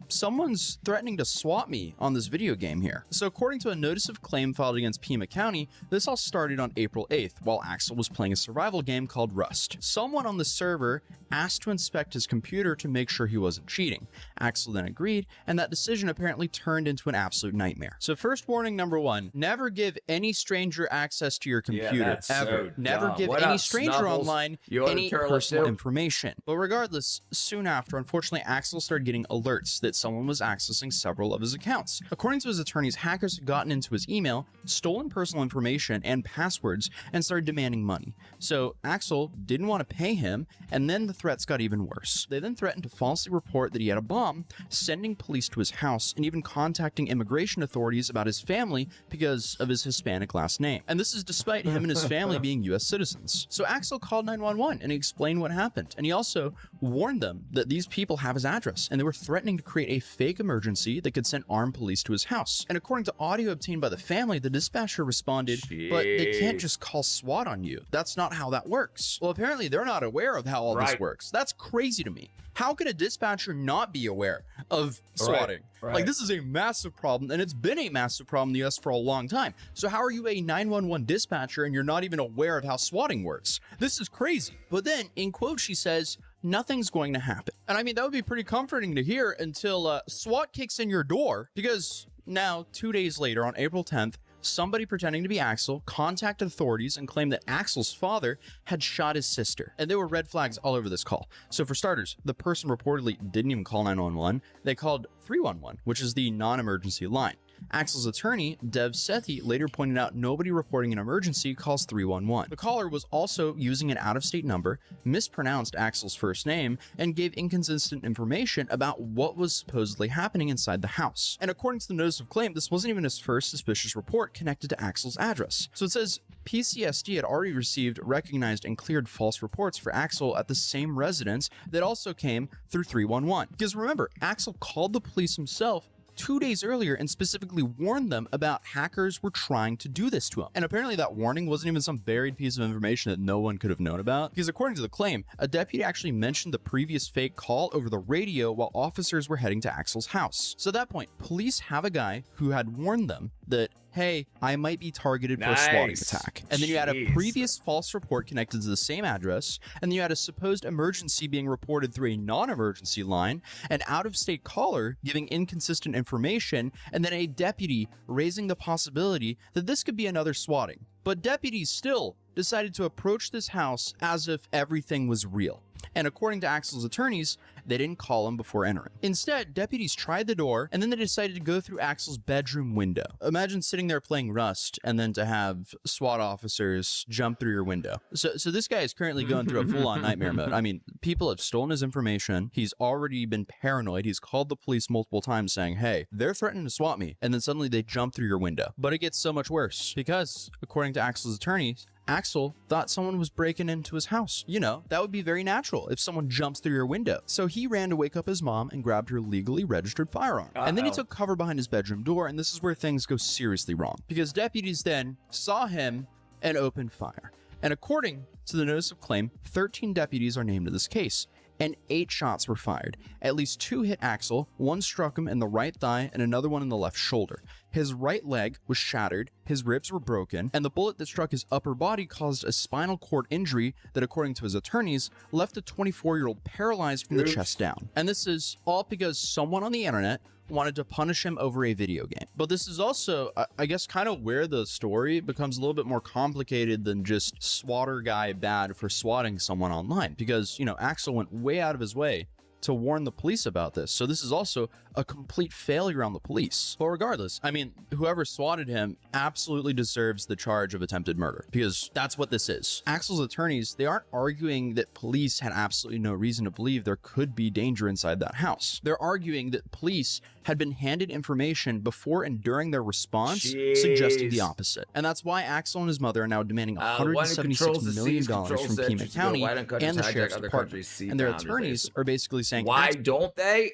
someone's threatening to swat me on this video game here. So according to a notice of claim filed against Pima County, this all started on April 8th while Axel was playing a survival game called Rust. Someone on the server asked to inspect his computer to make sure he wasn't cheating. Axel then agreed, and that decision apparently turned into an absolute nightmare. So first warning number 1, never give any stranger access to your computer, ever. Never give any stranger online any personal information. But regardless, soon after, unfortunately, Axel started getting alerts that someone was accessing several of his accounts. According to his attorneys, hackers had gotten into his email, stolen personal information and passwords, and started demanding money. So Axel didn't want to pay him, and then the threats got even worse. They then threatened to falsely report that he had a bomb, sending police to his house, and even contacting immigration authorities about his family because of his Hispanic last name. And this is despite him and his family being US citizens. So Axel called 911 and he explained what happened. And he also warned them that these people have his address and they were threatening to create a fake emergency that could send armed police to his house. And according to audio obtained by the family, the dispatcher responded, but they can't just call SWAT on you. That's not how that works. Well, apparently they're not aware of how all this works. That's crazy to me. How can a dispatcher not be aware of swatting? Like, this is a massive problem, and it's been a massive problem in the US for a long time. So how are you a 911 dispatcher and you're not even aware of how swatting works? This is crazy. But then, in quote, she says, nothing's going to happen. And I mean, that would be pretty comforting to hear until SWAT kicks in your door, because now, 2 days later, on April 10th, somebody pretending to be Axel contacted authorities and claimed that Axel's father had shot his sister. And there were red flags all over this call. So for starters, the person reportedly didn't even call 911. They called 311, which is the non-emergency line. Axel's attorney, Dev Sethi, later pointed out nobody reporting an emergency calls 311. The caller was also using an out-of-state number, mispronounced Axel's first name, and gave inconsistent information about what was supposedly happening inside the house. And according to the notice of claim, this wasn't even his first suspicious report connected to Axel's address. So it says PCSD had already received, recognized, and cleared false reports for Axel at the same residence that also came through 311. Because remember, Axel called the police himself 2 days earlier and specifically warned them about hackers were trying to do this to him. And apparently that warning wasn't even some buried piece of information that no one could have known about, because according to the claim, a deputy actually mentioned the previous fake call over the radio while officers were heading to Axel's house. So at that point, police have a guy who had warned them that, hey, I might be targeted for a swatting attack. And then you had a previous false report connected to the same address, and then you had a supposed emergency being reported through a non-emergency line, an out-of-state caller giving inconsistent information, and then a deputy raising the possibility that this could be another swatting. But deputies still decided to approach this house as if everything was real. And according to Axel's attorneys, they didn't call him before entering. Instead, deputies tried the door, and then they decided to go through Axel's bedroom window. Imagine sitting there playing Rust, and then to have SWAT officers jump through your window. So this guy is currently going through a full-on nightmare mode. I mean, people have stolen his information. He's already been paranoid. He's called the police multiple times saying, hey, they're threatening to swat me. And then suddenly they jump through your window. But it gets so much worse, because according to Axel's attorneys, Axel thought someone was breaking into his house. You know, that would be very natural if someone jumps through your window. So he ran to wake up his mom and grabbed her legally registered firearm. And then he took cover behind his bedroom door, and this is where things go seriously wrong, because deputies then saw him and opened fire. And according to the notice of claim, 13 deputies are named in this case, and 8 shots were fired. At least 2 hit Axel, 1 struck him in the right thigh and another one in the left shoulder. His right leg was shattered, his ribs were broken, and the bullet that struck his upper body caused a spinal cord injury that, according to his attorneys, left the 24-year-old paralyzed from the chest down. And this is all because someone on the internet wanted to punish him over a video game. But this is also, I guess, kind of where the story becomes a little bit more complicated than just swatter guy bad for swatting someone online, because, you know, Axel went way out of his way to warn the police about this. So this is also a complete failure on the police. But regardless, I mean, whoever swatted him absolutely deserves the charge of attempted murder, because that's what this is. Axel's attorneys, they aren't arguing that police had absolutely no reason to believe there could be danger inside that house. They're arguing that police had been handed information before and during their response suggesting the opposite. And that's why Axel and his mother are now demanding $176 million from Pima County and the sheriff's department. And their attorneys are basically saying, why don't they?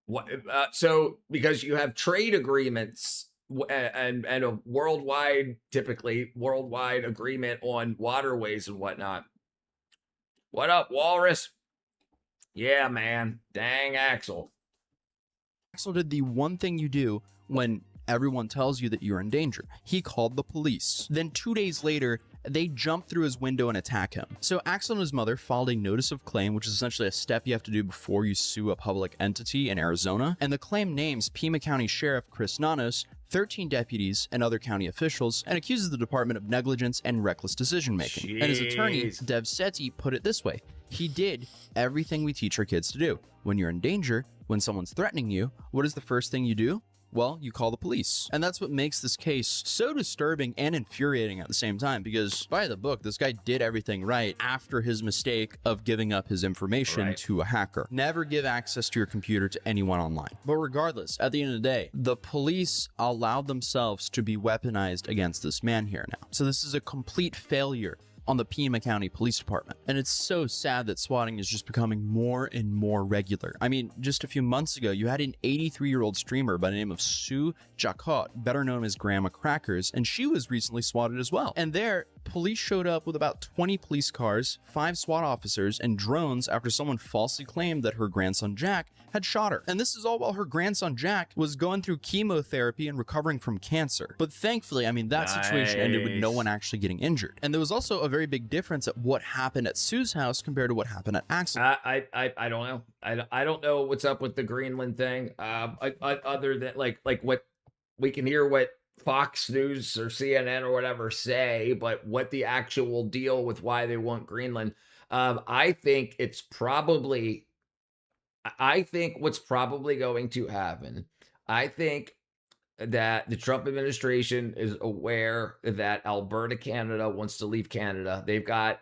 What, so because you have trade agreements and a worldwide, typically worldwide agreement on waterways and whatnot. What up, Walrus? Yeah, man. Dang, Axel. Axel did the one thing you do when everyone tells you that you're in danger. He called the police. Then 2 days later, they jump through his window and attack him. So Axel and his mother filed a notice of claim, which is essentially a step you have to do before you sue a public entity in Arizona. And the claim names Pima County Sheriff Chris Nanos, 13 deputies, and other county officials, and accuses the department of negligence and reckless decision-making. And his attorney, Dev Sethi, put it this way: he did everything we teach our kids to do. When you're in danger, when someone's threatening you, what is the first thing you do? Well, you call the police. And that's what makes this case so disturbing and infuriating at the same time, because by the book, this guy did everything right after his mistake of giving up his information to a hacker. Never give access to your computer to anyone online. But regardless, at the end of the day, the police allowed themselves to be weaponized against this man here now. So this is a complete failure on the Pima County Police Department. And it's so sad that swatting is just becoming more and more regular. I mean, just a few months ago, you had an 83-year-old streamer by the name of Sue Jacot, better known as Grandma Crackers, and she was recently swatted as well. And there, police showed up with about 20 police cars, 5 SWAT officers, and drones after someone falsely claimed that her grandson Jack had shot her. And this is all while her grandson Jack was going through chemotherapy and recovering from cancer. But thankfully, I mean, that situation ended with no one actually getting injured. And there was also a very big difference at what happened at Sue's house compared to what happened at Axel. I don't know. I don't know what's up with the Greenland thing. Other than like we can hear what Fox News or CNN or whatever say, but what the actual deal with why they want Greenland, I think what's probably going to happen, I think that the Trump administration is aware that Alberta, Canada wants to leave Canada. They've got,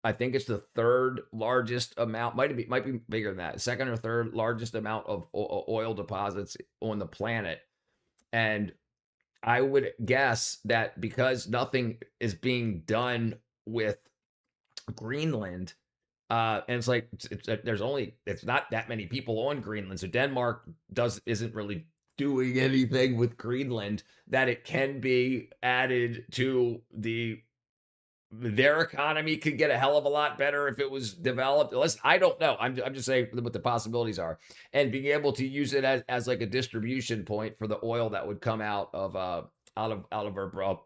I think it's the third largest amount, might be bigger than that, second or third largest amount of oil deposits on the planet. And I would guess that because nothing is being done with Greenland, and it's like it's not that many people on Greenland, so Denmark isn't really doing anything with Greenland, that it can be added to their economy could get a hell of a lot better if it was developed. Listen, I don't know. I'm just saying what the possibilities are, and being able to use it as like a distribution point for the oil that would come out of Alberta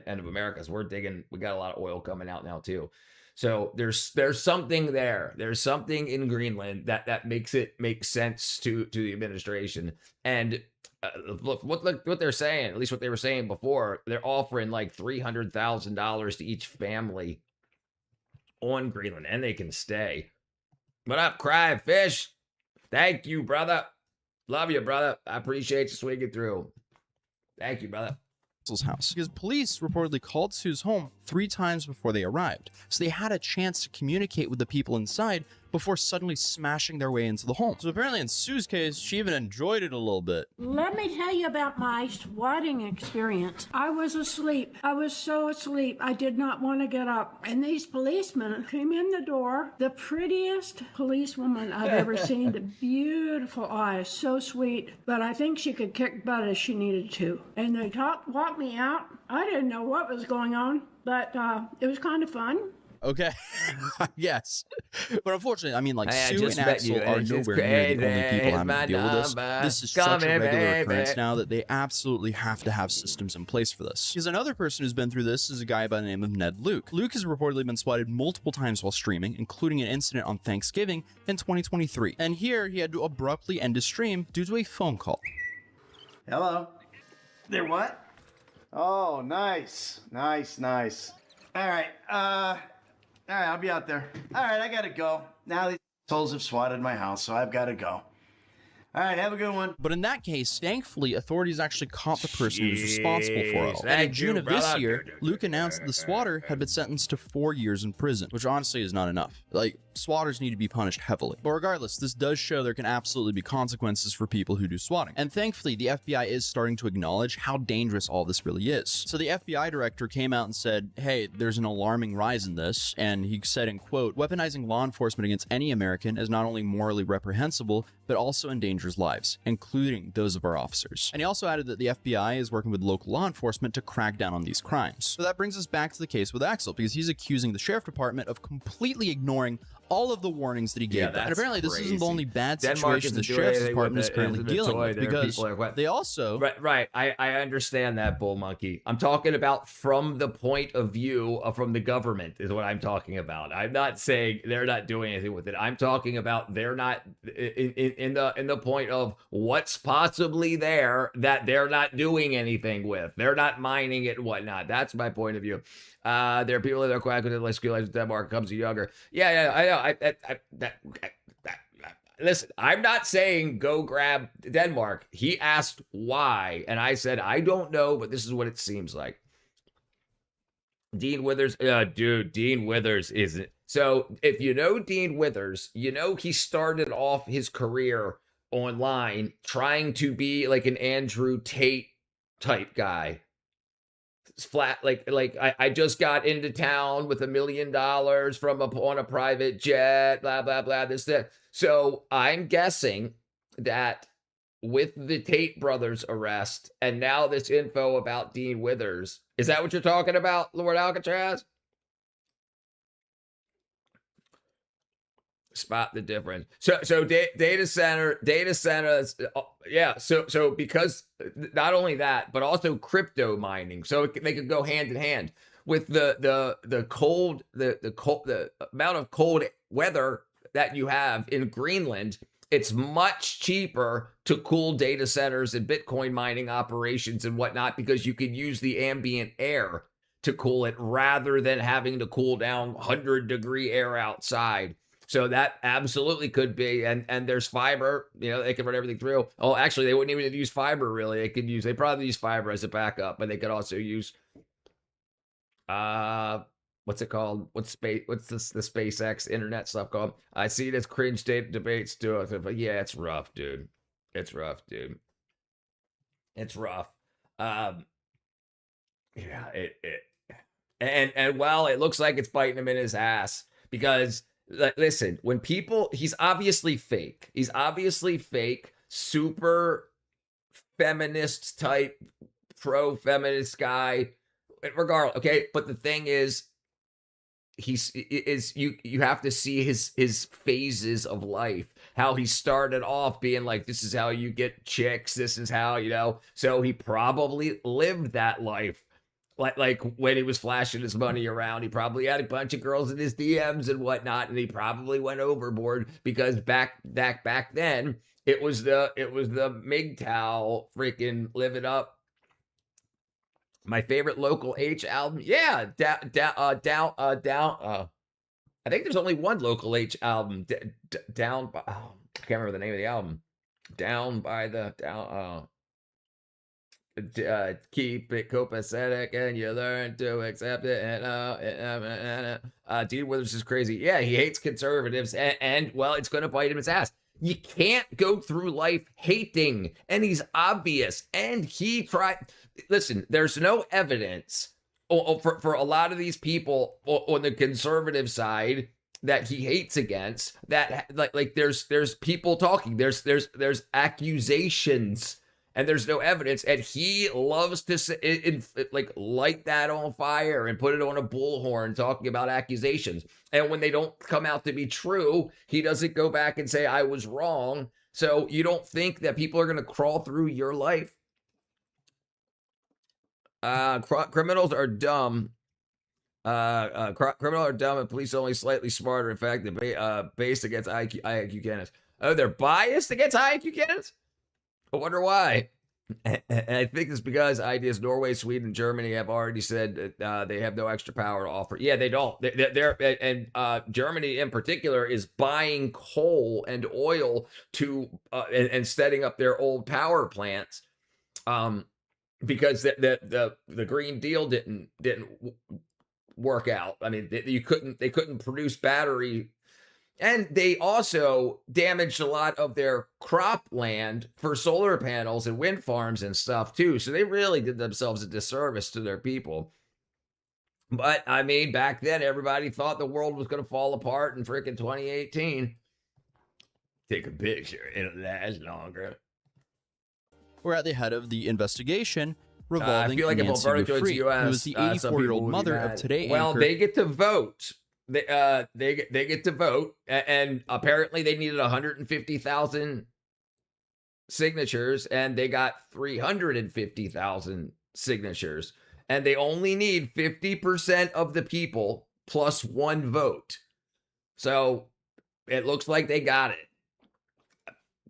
and of America. So we got a lot of oil coming out now too. So there's something there. There's something in Greenland that makes it make sense to the administration. And look what they're saying, at least what they were saying before, they're offering like $300,000 to each family on Greenland, and they can stay. What up, Cry Fish? Thank you, brother. Love you, brother. I appreciate you swinging through. Thank you, brother. House, because police reportedly called Sue's home 3 times before they arrived, so they had a chance to communicate with the people inside before suddenly smashing their way into the home. So apparently in Sue's case, she even enjoyed it a little bit. Let me tell you about my swatting experience. I was asleep. I was so asleep, I did not want to get up. And these policemen came in the door, the prettiest policewoman I've ever seen, the beautiful eyes, so sweet, but I think she could kick butt if she needed to. And they walked me out. I didn't know what was going on, but it was kind of fun. Okay, yes, but unfortunately, I mean, like Sue and Axel are nowhere near the only people having to deal with this. This is such a regular occurrence now that they absolutely have to have systems in place for this. Because another person who's been through this is a guy by the name of Ned Luke. Luke has reportedly been swatted multiple times while streaming, including an incident on Thanksgiving in 2023. And here he had to abruptly end his stream due to a phone call. Hello. There what? Oh, nice. Nice. All right, I'll be out there. All right, I gotta go. Now these assholes have swatted my house, so I've gotta go. All right, have a good one. But in that case, thankfully, authorities actually caught the person who was responsible for it all. And in June of this year, Luke announced that the swatter had been sentenced to 4 years in prison, which honestly is not enough. Like, swatters need to be punished heavily. But regardless, this does show there can absolutely be consequences for people who do swatting. And thankfully, the FBI is starting to acknowledge how dangerous all this really is. So the FBI director came out and said, hey, there's an alarming rise in this. And he said, in quote, weaponizing law enforcement against any American is not only morally reprehensible, but also endangers lives, including those of our officers. And he also added that the FBI is working with local law enforcement to crack down on these crimes. So that brings us back to the case with Axel, because he's accusing the sheriff department of completely ignoring all of the warnings that he gave them. And apparently this isn't the only bad situation the sheriff's department is currently dealing with, because they also... Right, I understand that, Bull Monkey. I'm talking about from the point of view from the government is what I'm talking about. I'm not saying they're not doing anything with it. I'm talking about they're not in the point of what's possibly there that they're not doing anything with. They're not mining it and whatnot. That's my point of view. There are people that are quite good at school as Denmark comes to younger. Yeah, I know. Listen, I'm not saying go grab Denmark. He asked why, and I said I don't know, but this is what it seems like. Dean Withers, dude, Dean Withers isn't. So if you know Dean Withers, you know he started off his career online trying to be like an Andrew Tate type guy. Flat, like I just got into town with $1 million on a private jet, blah blah blah, this that. So I'm guessing that with the Tate brothers arrest and now this info about Dean Withers, is that what you're talking about, Lord Alcatraz? Spot the difference. So data centers, yeah. So because not only that, but also crypto mining. So they could go hand in hand with the amount of cold weather that you have in Greenland. it's much cheaper to cool data centers and Bitcoin mining operations and whatnot because you can use the ambient air to cool it rather than having to cool down 100-degree air outside. So that absolutely could be, and there's fiber, they can run everything through. Oh, actually, they wouldn't even use fiber really. They probably use fiber as a backup, but they could also use, what's it called? What's the SpaceX internet stuff called? I see it as cringe data debates too. But yeah, it's rough, dude. It's rough, dude. It's rough. Yeah, and well, it looks like it's biting him in his ass because listen, when people, he's obviously fake. He's obviously fake, super feminist type, pro-feminist guy. Regardless, okay. But the thing is, you have to see his phases of life. How he started off being like, this is how you get chicks. This is how, So he probably lived that life. Like when he was flashing his money around, he probably had a bunch of girls in his DMs and whatnot, and he probably went overboard because back then it was the MGTOW freaking Live It Up. My favorite local H album, yeah, down. I think there's only one local H album, down by. Oh, I can't remember the name of the album. Down by the down. Keep it copacetic and you learn to accept it. And Dean Withers is crazy. Yeah, he hates conservatives, and well, it's going to bite him in his ass. You can't go through life hating, and he's obvious. And he tried. Listen, there's no evidence for a lot of these people on the conservative side that he hates against. That like there's people talking. There's accusations. And there's no evidence, and he loves to light that on fire and put it on a bullhorn, talking about accusations. And when they don't come out to be true, he doesn't go back and say, I was wrong. So you don't think that people are going to crawl through your life? Criminals are dumb. Criminals are dumb, and police only slightly smarter. In fact, they're based against IQ candidates. Oh, they're biased against IQ candidates? I wonder why. And I think it's because ideas Norway, Sweden, Germany have already said that they have no extra power to offer. Yeah, they don't. Germany in particular is buying coal and oil to and setting up their old power plants, because the Green Deal didn't work out. I mean, they couldn't produce battery. And they also damaged a lot of their cropland for solar panels and wind farms and stuff too. So they really did themselves a disservice to their people. But I mean, back then, everybody thought the world was going to fall apart in freaking 2018. Take a picture, it'll last longer. We're at the head of the investigation revolving I feel like Nancy if Alberto joins the U.S., who is the 84-year-old mother of Today Well, anchor. they get to vote. They get to vote, and apparently they needed 150,000 signatures, and they got 350,000 signatures, and they only need 50% of the people plus one vote. So it looks like they got it.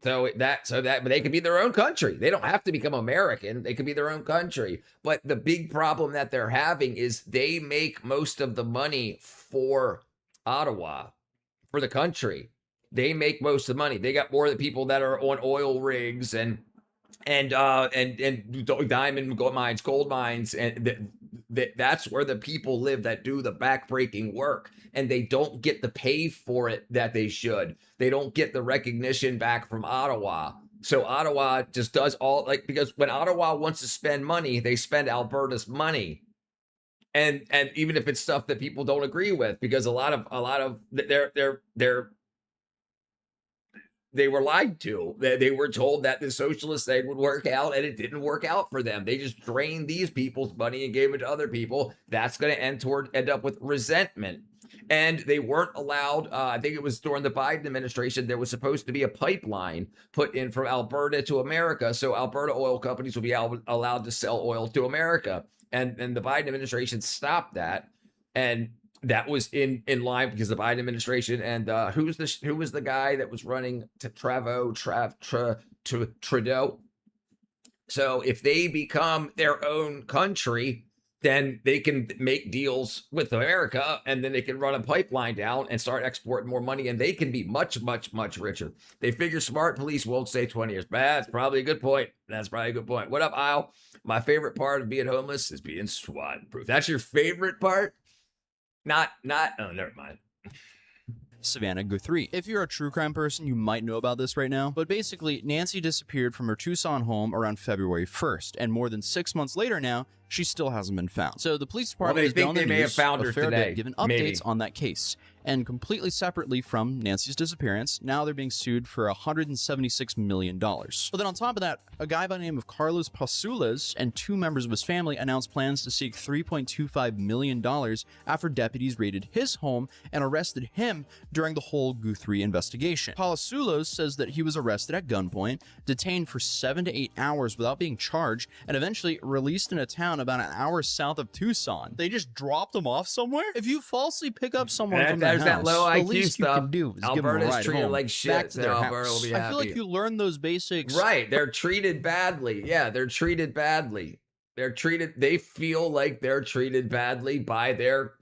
So that but they could be their own country. They don't have to become American. They could be their own country. But the big problem that they're having is they make most of the money for Ottawa, for the country. They make most of the money. They got more of the people that are on oil rigs and diamond mines, gold mines, and that's where the people live that do the backbreaking work, and they don't get the pay for it that they should. They don't get the recognition back from Ottawa. So Ottawa just does all, because when Ottawa wants to spend money, they spend Alberta's money. And even if it's stuff that people don't agree with, because a lot of they were lied to. They were told that the socialist thing would work out, and it didn't work out for them. They just drained these people's money and gave it to other people. That's going to end up with resentment. And they weren't allowed, I think it was during the Biden administration, there was supposed to be a pipeline put in from Alberta to America, so Alberta oil companies would be allowed to sell oil to America. And the Biden administration stopped that. And that was in line because the Biden administration and who was the guy that was running to Trudeau. So if they become their own country, then they can make deals with America, and then they can run a pipeline down and start exporting more money, and they can be much, much, much richer. They figure smart police won't stay 20 years. That's probably a good point. What up, Isle? My favorite part of being homeless is being SWAT proof. That's your favorite part? Oh, never mind. Savannah Guthrie. If you're a true crime person, you might know about this right now, but basically, Nancy disappeared from her Tucson home around February 1st, and more than 6 months later now, she still hasn't been found. So the police department has been on the news a fair bit, giving updates on that case. And completely separately from Nancy's disappearance, now they're being sued for $176 million. But then on top of that, a guy by the name of Carlos Pasulas and 2 members of his family announced plans to seek $3.25 million after deputies raided his home and arrested him during the whole Guthrie investigation. Pasulas says that he was arrested at gunpoint, detained for 7 to 8 hours without being charged, and eventually released in a town about an hour south of Tucson. They just dropped him off somewhere? If you falsely pick up someone from the house, that low IQ the least stuff. you can do is give them a Alberta's ride treated home, like shit. back to their Alberta house. will be happy. I feel like you learn those basics. Right. They're treated badly. Yeah, they're treated badly. They feel like they're treated badly by their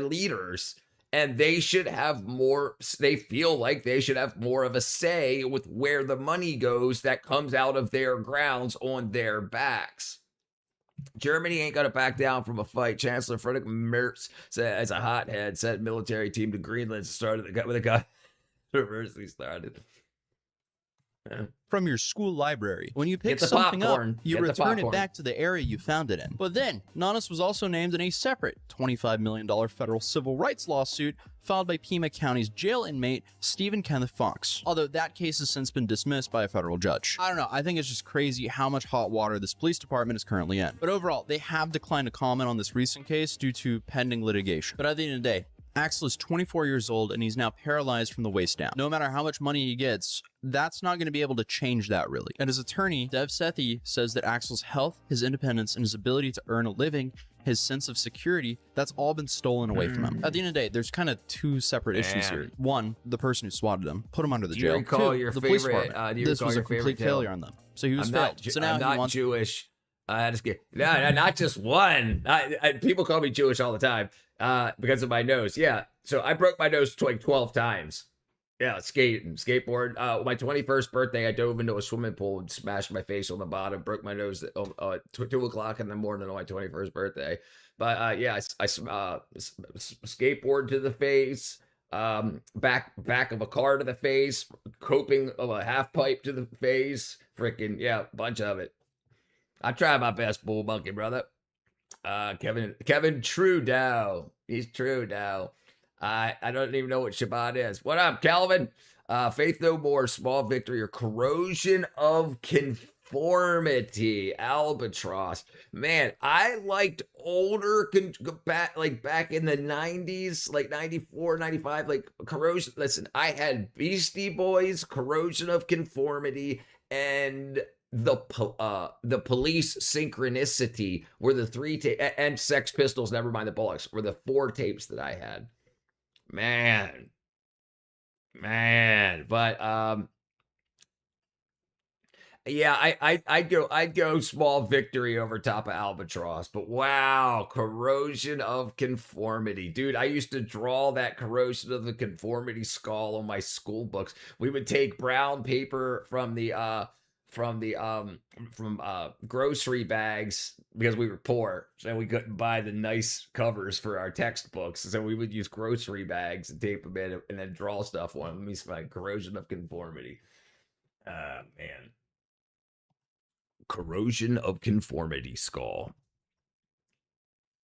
leaders. And they should have more, they feel like they should have more of a say with where the money goes that comes out of their grounds on their backs. Germany ain't gonna back down from a fight. Chancellor Friedrich Merz said, as a hothead, sent military team to Greenland started with a guy university started. Yeah. From your school library. When you pick something up, you return it back to the area you found it in. But then, Nanas was also named in a separate $25 million federal civil rights lawsuit filed by Pima County's jail inmate, Stephen Kenneth Fox. Although that case has since been dismissed by a federal judge. I don't know, I think it's just crazy how much hot water this police department is currently in. But overall, they have declined to comment on this recent case due to pending litigation. But at the end of the day, Axel is 24 years old and he's now paralyzed from the waist down. No matter how much money he gets, that's not going to be able to change that really. And his attorney, Dev Sethi, says that Axel's health, his independence, and his ability to earn a living, his sense of security, that's all been stolen away from him. At the end of the day, there's kind of 2 separate issues here. One, the person who swatted him, put him under the jail. 2, the police department. This was a complete failure on them. So he was failed. So now I'm not Jewish. Not just one. People call me Jewish all the time because of my nose. Yeah. So I broke my nose like 12 times. Yeah, skateboard. My 21st birthday, I dove into a swimming pool and smashed my face on the bottom. Broke my nose at 2 o'clock in the morning on my 21st birthday. But yeah, I skateboard to the face. Back of a car to the face. Coping of a half pipe to the face. Freaking yeah, bunch of it. I tried my best, bull monkey brother. Kevin Trudeau. He's Trudeau. I don't even know what Shabbat is. What up, Calvin? Faith No More, Small Victory, or Corrosion of Conformity, Albatross. Man, I liked older, back in the 90s, like 94, 95, like Corrosion. Listen, I had Beastie Boys, Corrosion of Conformity, and the Police, Synchronicity were the 3 and Sex Pistols, never mind the Bullocks, were the 4 tapes that I had. Man, but yeah, I'd go Small Victory over top of Albatross, but wow, Corrosion of Conformity, dude. I used to draw that Corrosion of the Conformity skull on my school books. We would take brown paper from grocery bags because we were poor, so we couldn't buy the nice covers for our textbooks, so we would use grocery bags and tape them in and then draw stuff on them. Let me find Corrosion of Conformity. Man, Corrosion of Conformity skull.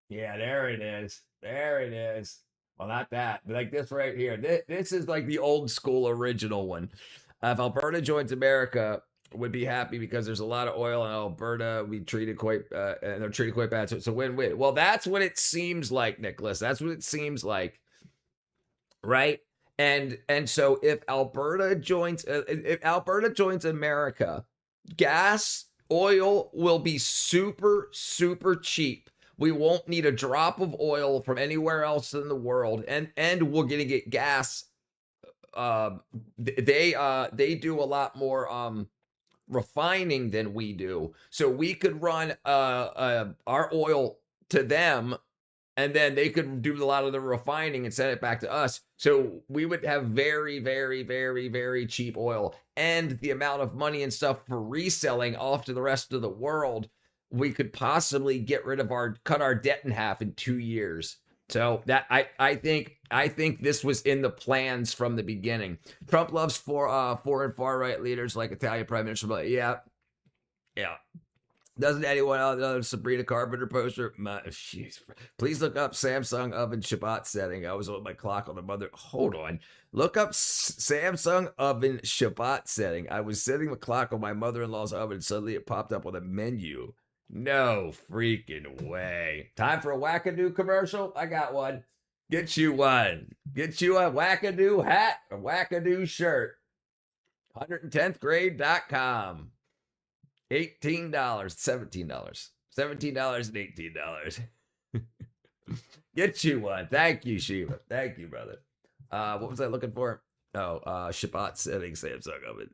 Yeah, there it is. Well, not that, but like this right here. This is like the old school original one. If Alberta joins America, would be happy because there's a lot of oil in Alberta. We treated quite, and they're treated quite bad. So it's a win-win. Well, that's what it seems like, Nicholas. That's what it seems like, right? And so if Alberta joins America, gas, oil will be super, super cheap We won't need a drop of oil from anywhere else in the world, and we're gonna get gas. They do a lot more refining than we do, so we could run our oil to them, and then they could do a lot of the refining and send it back to us. So we would have very, very, very, very cheap oil, and the amount of money and stuff for reselling off to the rest of the world, we could possibly cut our debt in half in 2 years. So that I think this was in the plans from the beginning. Trump loves foreign far right leaders like Italian Prime Minister. But yeah. Doesn't anyone else know the Sabrina Carpenter poster? Please look up Samsung oven Shabbat setting. I was on my clock on the mother. Hold on. Look up Samsung oven Shabbat setting. I was setting the clock on my mother-in-law's oven, and suddenly it popped up on the menu. No freaking way. Time for a wackadoo commercial? I got one. Get you one. Get you a wackadoo hat, a wackadoo shirt. 110thgrade.com. $18, $17. $17 and $18. Get you one. Thank you, Shiva. Thank you, brother. What was I looking for? Oh, Shabbat setting Samsung oven.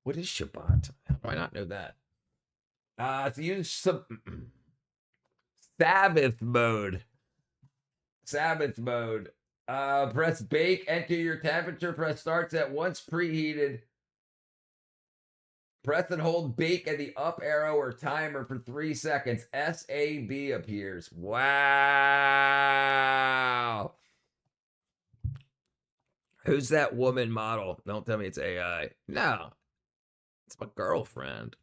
What is Shabbat? How do I not know that? It's use some Sabbath mode. Sabbath mode. Press bake, enter your temperature, press starts at once preheated. Press and hold bake at the up arrow or timer for 3 seconds. SAB appears. Wow. Who's that woman model? Don't tell me it's AI. No. It's my girlfriend.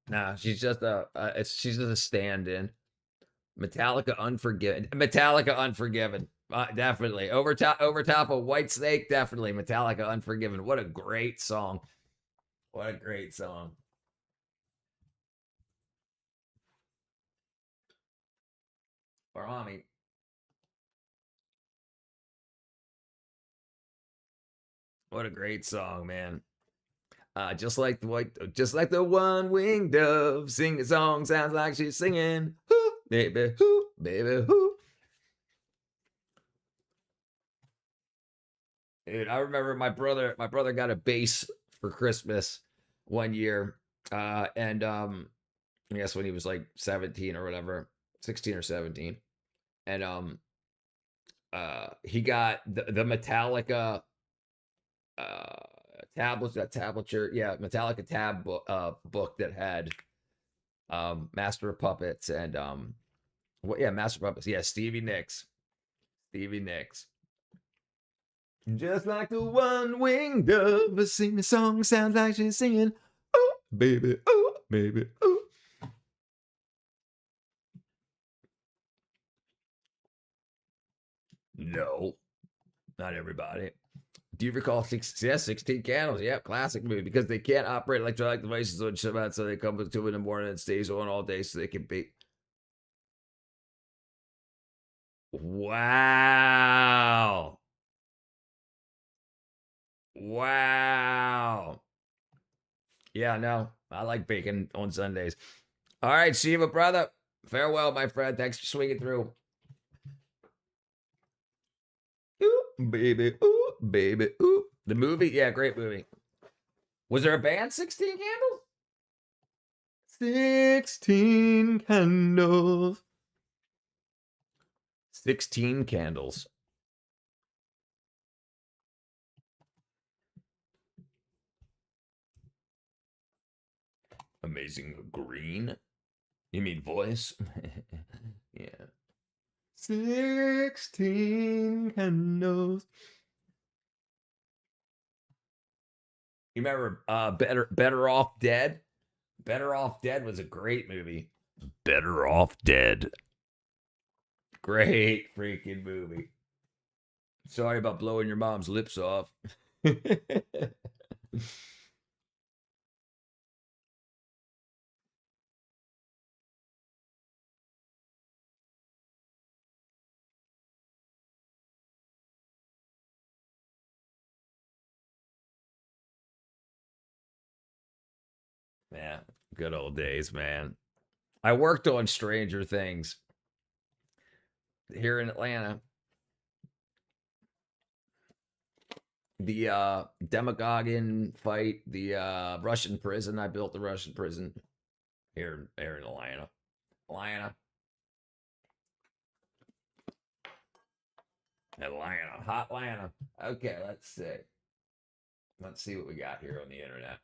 Nah, she's just she's just a stand-in. Metallica Unforgiven. Metallica Unforgiven. Definitely. Over top of White Snake, definitely. Metallica Unforgiven. What a great song. What a great song. Barhami. What a great song, man. Just like the one-winged dove, sing a song, sounds like she's singing. Hoo, baby, hoo, baby, hoo. Dude, I remember my brother got a bass for Christmas one year. And I guess when he was like 17 or whatever, 16 or 17. And he got the Metallica Metallica tab book that had Master of Puppets and Master of Puppets. Yeah, Stevie Nicks. Just like the one-winged dove, sing a song, sounds like she's singing. Oh, baby, oh, baby, oh. No, not everybody. Do you recall 16 Candles? Yeah, classic movie, because they can't operate electronic devices on Shabbat, so they come to 2 in the morning and stays on all day so they can be. Wow. Yeah, no, I like bacon on Sundays. All right, Shiva, brother. Farewell, my friend. Thanks for swinging through. Ooh, baby, ooh, baby, ooh. The movie? Yeah, great movie. Was there a band, 16 Candles? 16 Candles. 16 Candles. Amazing Green? You mean voice? Yeah. 16 Candles. You remember Better Off Dead? Better Off Dead was a great movie. Better Off Dead. Great freaking movie. Sorry about blowing your mom's lips off. Yeah, good old days, man. I worked on Stranger Things here in Atlanta. The Demagogian fight, the Russian prison. I built the Russian prison here in Atlanta. Atlanta, hot Atlanta. Okay, let's see. Let's see what we got here on the internet.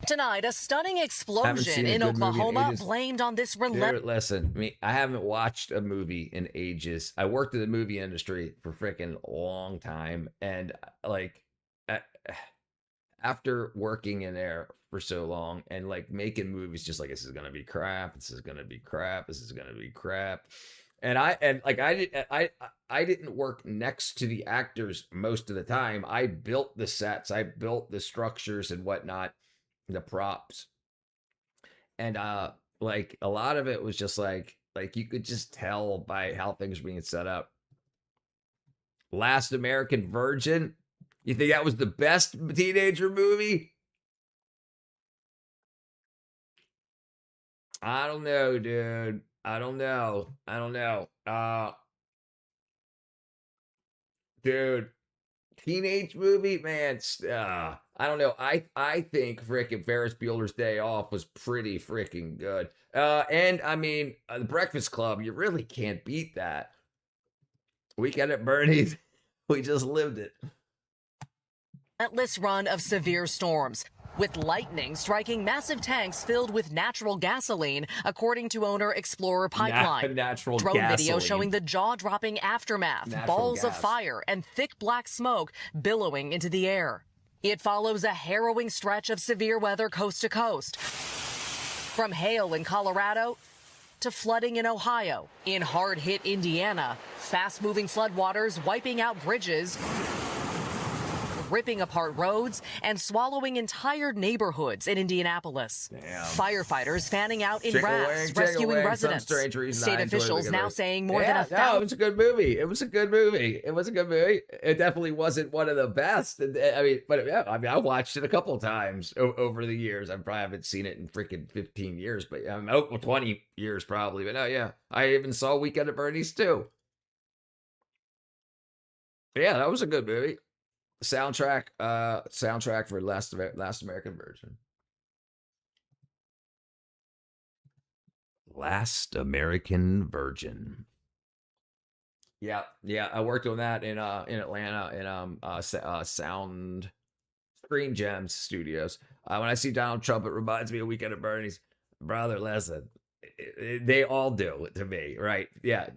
Tonight, a stunning explosion in Oklahoma blamed on this relentless. Listen, I haven't watched a movie in ages. I worked in the movie industry for freaking a long time, and like, after working in there for so long and like making movies, just like this is gonna be crap. This is gonna be crap. This is gonna be crap. And I didn't work next to the actors most of the time. I built the sets. I built the structures and whatnot. The props, and like a lot of it was just like you could just tell by how things were being set up. Last American Virgin, you think that was the best teenager movie? I don't know, dude. I don't know. Dude, teenage movie, man. I don't know. I think freaking Ferris Bueller's Day Off was pretty freaking good. And I mean, The Breakfast Club, you really can't beat that. Weekend at Bernie's, we just lived it. Relentless run of severe storms, with lightning striking massive tanks filled with natural gasoline, according to owner Explorer Pipeline. Natural drone gasoline. Video showing the jaw-dropping aftermath, balls of fire and thick black smoke billowing into the air. It follows a harrowing stretch of severe weather coast to coast. From hail in Colorado to flooding in Ohio. In hard-hit Indiana, fast-moving floodwaters wiping out bridges, ripping apart roads, and swallowing entire neighborhoods in Indianapolis. Damn. Firefighters fanning out in rafts, rescuing residents. State officials now saying more than 1,000. No, it was a good movie. It was a good movie. It definitely wasn't one of the best. I mean, but yeah, I mean, I watched it a couple of times over the years. I probably haven't seen it in freaking 15 years, but 20 years probably. But no, yeah, I even saw Weekend at Bernie's too. Yeah, that was a good movie. Soundtrack for Last American Virgin. Last American Virgin. Yeah. I worked on that in Atlanta in Sound Screen Gems Studios. When I see Donald Trump, it reminds me of Weekend at Bernie's. Brother, listen, they all do to me, right? Yeah,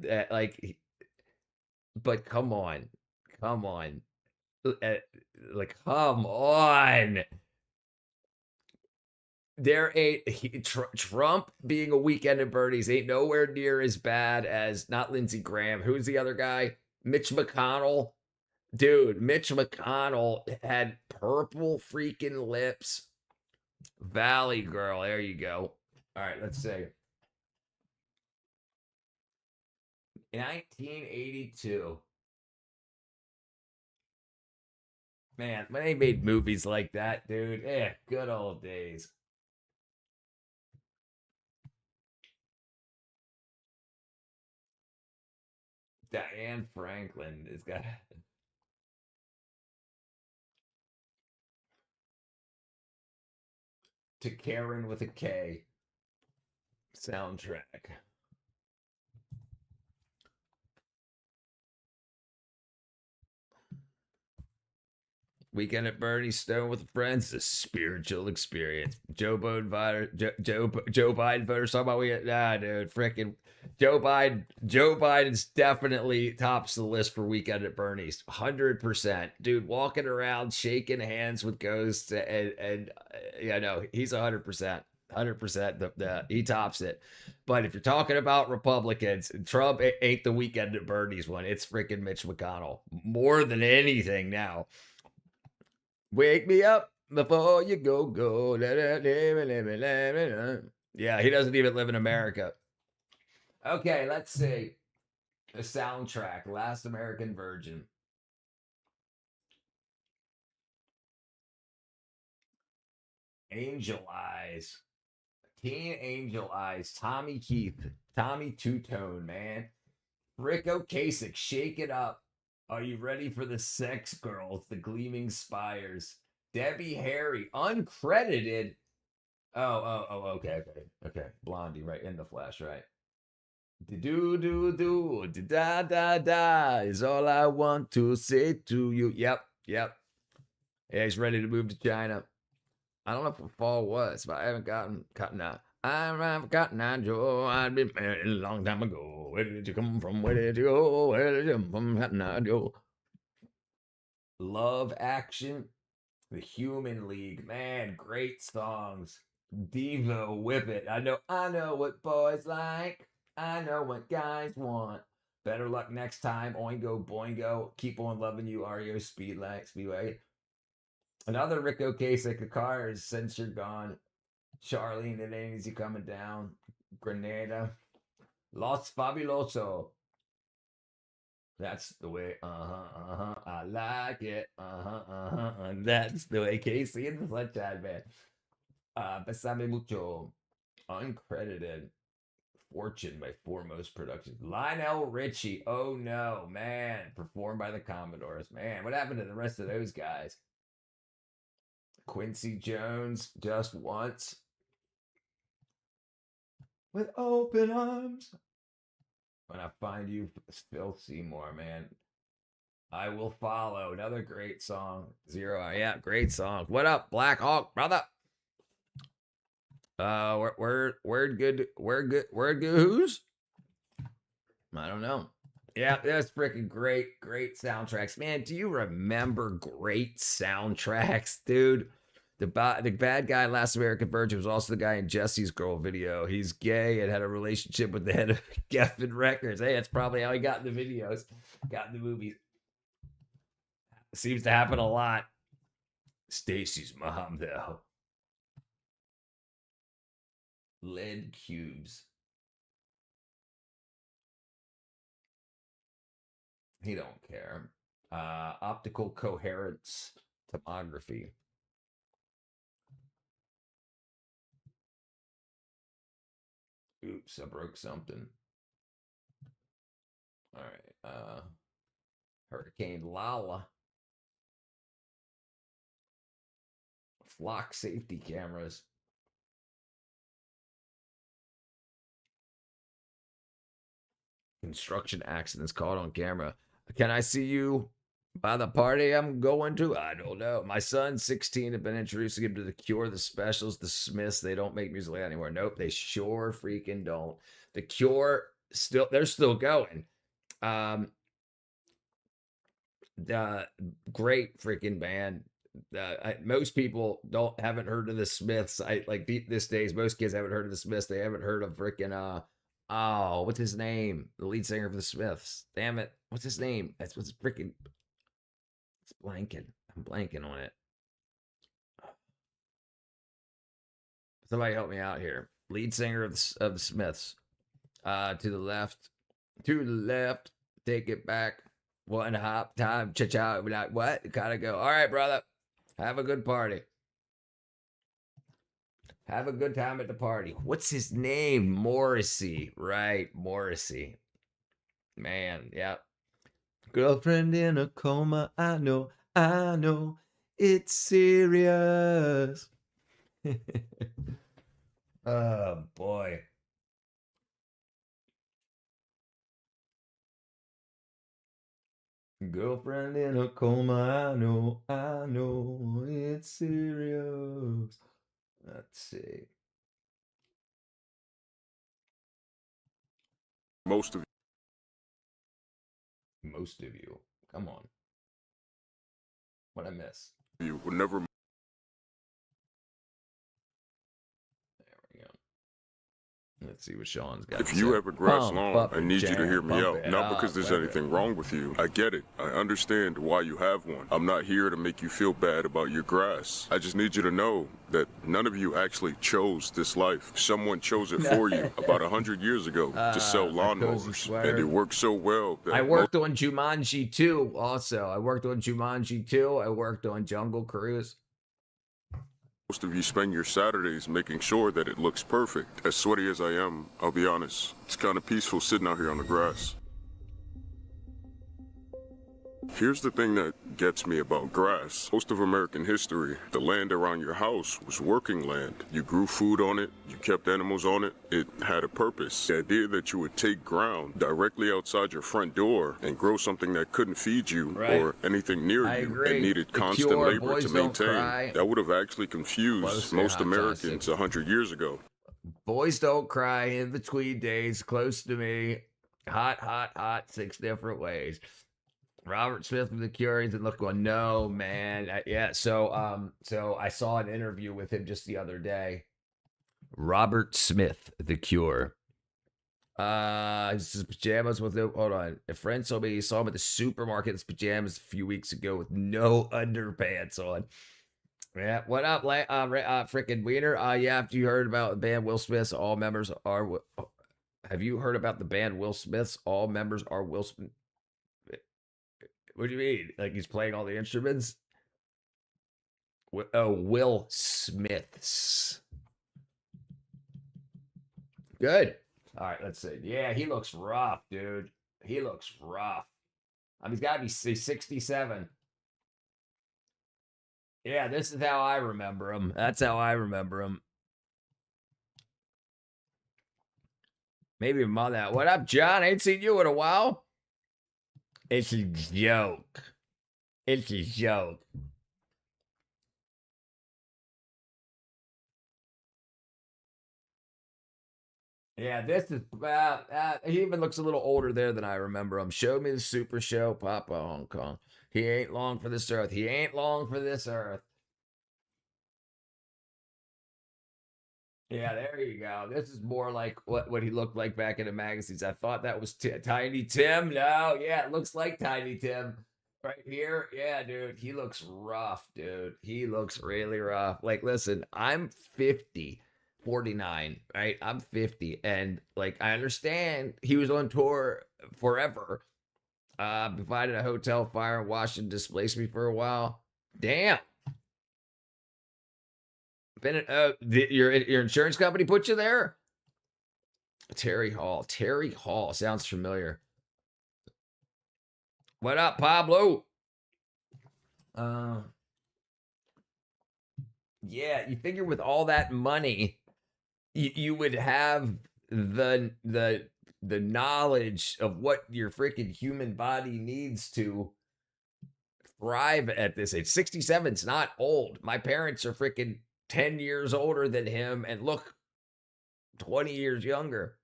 but come on. Like, come on. Trump being a Weekend at Bernie's ain't nowhere near as bad as not Lindsey Graham. Who's the other guy? Mitch McConnell. Dude, Mitch McConnell had purple freaking lips. Valley Girl. There you go. All right, let's see. 1982. Man, when they made movies like that, dude, good old days. Diane Franklin has got To Karen with a K soundtrack. Weekend at Bernie's, Stone with Friends, a spiritual experience. Joe Biden voters talking about dude, freaking Joe Biden's definitely tops the list for Weekend at Bernie's, 100%. Dude, walking around shaking hands with ghosts and he's 100%. 100%. He tops it. But if you're talking about Republicans, Trump ain't the Weekend at Bernie's one. It's freaking Mitch McConnell more than anything now. Wake me up before you go. Yeah, he doesn't even live in America. Okay, let's see. The soundtrack, Last American Virgin. Angel Eyes. Teen Angel Eyes. Tommy Keith. Tommy Two-Tone, man. Rick Ocasek, shake it up. Are you ready for the Sex Girls, the Gleaming Spires? Debbie Harry, uncredited. Oh, okay. Blondie, right, in the flash, right. Do, da, da, da, is all I want to say to you. Yep. Yeah, he's ready to move to China. I don't know if the fall was, but I haven't gotten Cotton Eye. I've gotten Eye Joe. I've been married a long time ago. Where did you come from? Where did you go? Where did you come from, Cotton Eye Joe? Love Action. The Human League. Man, great songs. Devo, Whip It. I know what boys like. I know what guys want. Better luck next time. Oingo boingo. Keep on loving you, REO Speedway. Another Rick Ocasek, the car is since you're gone. Charlene, it ain't easy coming down. Grenada. Los Fabuloso. That's the way, I like it, that's the way Casey and the Sunshine Man. Besame Mucho. Uncredited. Fortune by Foremost Productions. Lionel Richie, oh no, man. Performed by the Commodores. Man, what happened to the rest of those guys? Quincy Jones, Just Once. With open arms. When I find you, Phil Seymour, man. I will follow. Another great song. Zero. Yeah, great song. What up, Black Hawk, brother? Word good who's? I don't know. Yeah, that's freaking great soundtracks. Man, do you remember great soundtracks, dude? The bad guy in Last American Virgin was also the guy in Jesse's Girl video. He's gay and had a relationship with the head of Geffen Records. Hey, that's probably how he got in the videos, got in the movies. Seems to happen a lot. Stacy's mom, though. Lead cubes. He don't care. Optical coherence tomography. Oops, I broke something. All right. Hurricane Lala. Flock safety cameras. Construction accidents caught on camera. Can I see you by the party I'm going to? I don't know. My son, 16, have been introducing him to The Cure, The Specials, The Smiths. They don't make music anymore. Nope, they sure freaking don't. The Cure, they're still going. Great freaking band. Most people haven't heard of the Smiths. This days, most kids haven't heard of the Smiths. They haven't heard of freaking what's his name? The lead singer of the Smiths. Damn it. What's his name? It's freaking. It's blanking. I'm blanking on it. Somebody help me out here. Lead singer of the Smiths. To the left. To the left. Take it back. One hop time. Cha-cha. Be like, what? Gotta go. All right, brother. Have a good party. Have a good time at the party. What's his name? Morrissey. Right, Morrissey. Man, yeah. Girlfriend in a coma. I know. It's serious. Oh, boy. Girlfriend in a coma. I know. It's serious. Let's see. Most of you. Come on. What I miss? You would never. There we go. Let's see what Sean's got. If you have a grass lawn, I need you to hear me out. Not because there's anything wrong with you. I get it. I understand why you have one. I'm not here to make you feel bad about your grass. I just need you to know that none of you actually chose this life. Someone chose it for you about 100 years ago to sell lawnmowers. And it worked so well that I worked on Jumanji 2 also. I worked on Jumanji 2. I worked on Jungle Cruise. most of you spend your Saturdays making sure that it looks perfect. As sweaty as I am, I'll be honest, it's kind of peaceful sitting out here on the grass. Here's the thing that gets me about grass. Most of American history, the land around your house was working land. You grew food on it, you kept animals on it, it had a purpose. The idea that you would take ground directly outside your front door and grow something that couldn't feed you or anything near you and needed constant labor to maintain, that would have actually confused most Americans 100 years ago. Boys don't cry, in between days, close to me, hot, hot, hot, 6 different ways. Robert Smith with the Cure, and look, going, no, man. Yeah, so I saw an interview with him just the other day. Robert Smith, the Cure. His pajamas with no, hold on. A friend told me he saw him at the supermarket in his pajamas a few weeks ago with no underpants on. Yeah, what up, frickin' Wiener? Yeah, after you heard about the band Will Smith's, all members are. Have you heard about the band Will Smith's? All members are Will Smith. What do you mean? Like he's playing all the instruments? Oh, Will Smith's. Good. All right, let's see. Yeah, he looks rough, dude. He looks rough. I mean, he's got to be 67. Yeah, this is how I remember him. That's how I remember him. Maybe more that. What up, John? I ain't seen you in a while. It's a joke. It's a joke. Yeah, this is he even looks a little older there than I remember him. Show me the Super Show, Papa Hong Kong. He ain't long for this earth. He ain't long for this earth. Yeah, there you go. This is more like what he looked like back in the magazines. I thought that was Tiny Tim. No, yeah, it looks like Tiny Tim right here. Yeah, dude, he looks rough, dude. He looks really rough. Like, listen, I'm 49, right? I'm 50, and like I understand he was on tour forever. Provided a hotel fire in Washington displaced me for a while. Damn. Your insurance company put you there? Terry Hall. Terry Hall. Sounds familiar. What up, Pablo? Yeah, you figure with all that money, you would have the knowledge of what your freaking human body needs to thrive at this age. 67's not old. My parents are freaking 10 years older than him and look 20 years younger.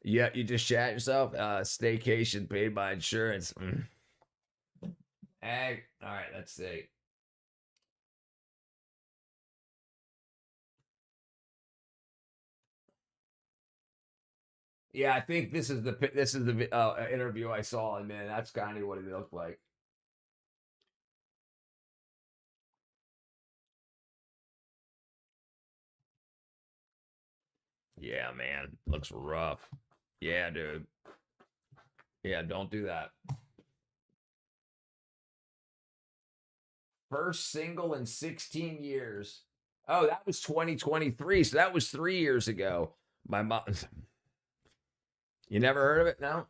Yeah, you just shat yourself. Staycation paid by insurance. Hey, all right, let's see. Yeah, I think this is the interview I saw, and man, that's kind of what it looked like. Yeah, man. Looks rough. Yeah, dude. Yeah, don't do that. First single in 16 years. Oh, that was 2023. So that was 3 years ago. My mom. You never heard of it? No?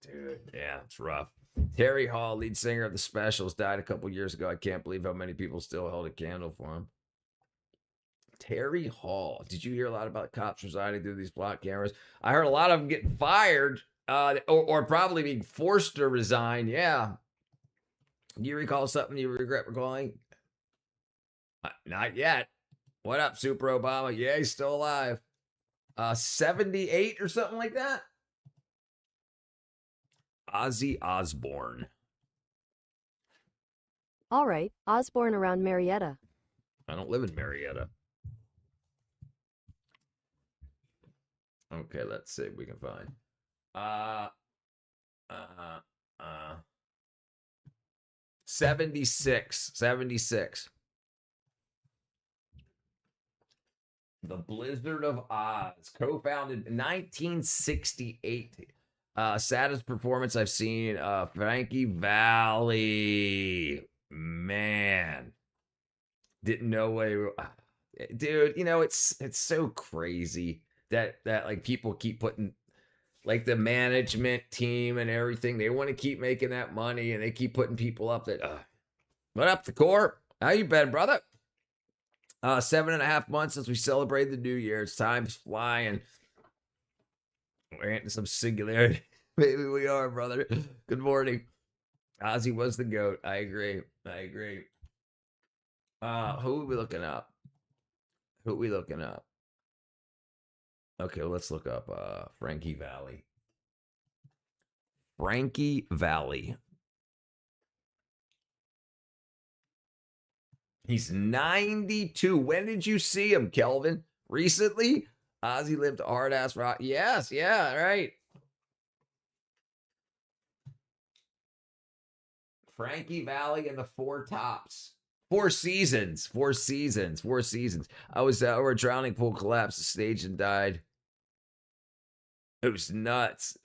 Dude, yeah, it's rough. Terry Hall, lead singer of the Specials, died a couple years ago. I can't believe how many people still held a candle for him. Terry Hall. Did you hear a lot about cops resigning through these block cameras? I heard a lot of them getting fired or probably being forced to resign. Yeah. Do you recall something you regret recalling? Not yet. What up, Super Obama? Yeah, he's still alive. 78 or something like that. Ozzy Osbourne. All right, Osborne around Marietta. I don't live in Marietta. Okay, let's see if we can find. 76. 76. The Blizzard of Oz, co-founded in 1968. Saddest performance I've seen, Frankie Valli. Man. Didn't know what dude, you know, it's so crazy that like people keep putting like the management team and everything, they want to keep making that money and they keep putting people up that what up, the core? How you been, brother? 7.5 months since we celebrated the new year. It's time's flying. We're into some singularity. Maybe we are, brother. Good morning. Ozzy was the GOAT. I agree. Who are we looking up? Okay, well, let's look up Frankie Valli. Frankie Valli. He's 92. When did you see him, Kelvin? Recently? Ozzy lived a hard-ass rock. Yes, yeah, right. Frankie Valli and the Four Tops. 4 seasons. I was over a drowning pool, collapsed the stage and died. It was nuts.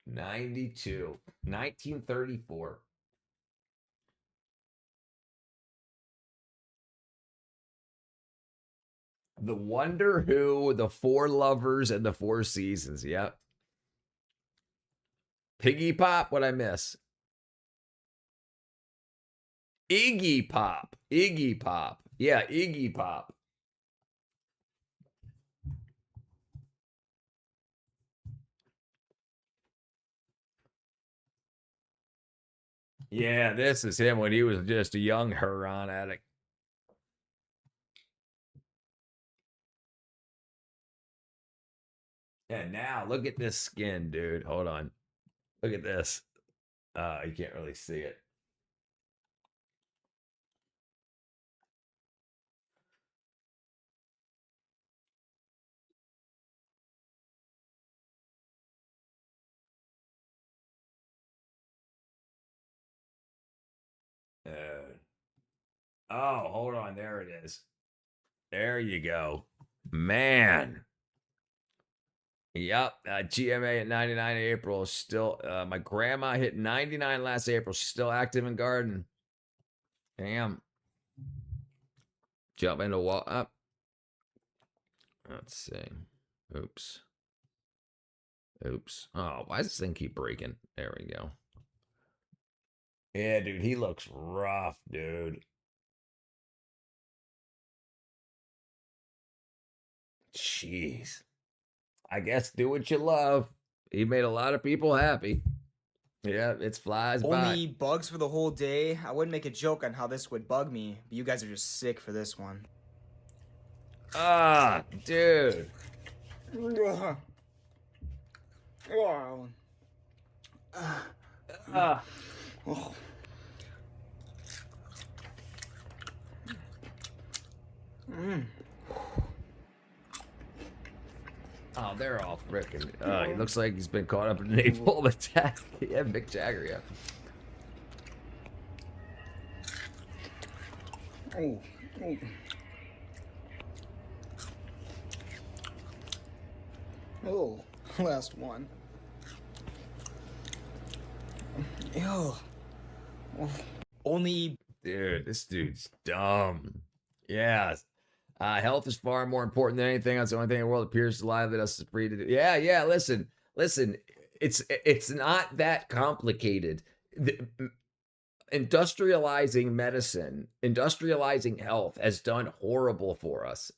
92. 1934. The Wonder Who, the Four Lovers, and the Four Seasons. Yep. Piggy Pop, what'd I miss? Iggy Pop. Yeah, Iggy Pop. Yeah, this is him when he was just a young heroin addict. And now, look at this skin, dude. Hold on. Look at this. You can't really see it. Oh, hold on. There it is. There you go. Man. Yep. GMA at 99 in April. Still, my grandma hit 99 last April. She's still active in garden. Damn. Jump into wall up. Let's see. Oops. Oh, why does this thing keep breaking? There we go. Yeah, dude, he looks rough, dude. Jeez. I guess do what you love. He made a lot of people happy. Yeah, it flies by. Only bugs for the whole day. I wouldn't make a joke on how this would bug me, but you guys are just sick for this one. Ah, dude. Wow. Oh. Oh, they're all freaking. He looks like he's been caught up in an napalm attack. Yeah, Mick Jagger, yeah. Oh. Oh, last one. Ew. Oh. Only. Dude, this dude's dumb. Yeah. Health is far more important than anything else. The only thing in the world appears to lie that us is free to do. Yeah. Listen. It's not that complicated. Industrializing medicine, industrializing health has done horrible for us.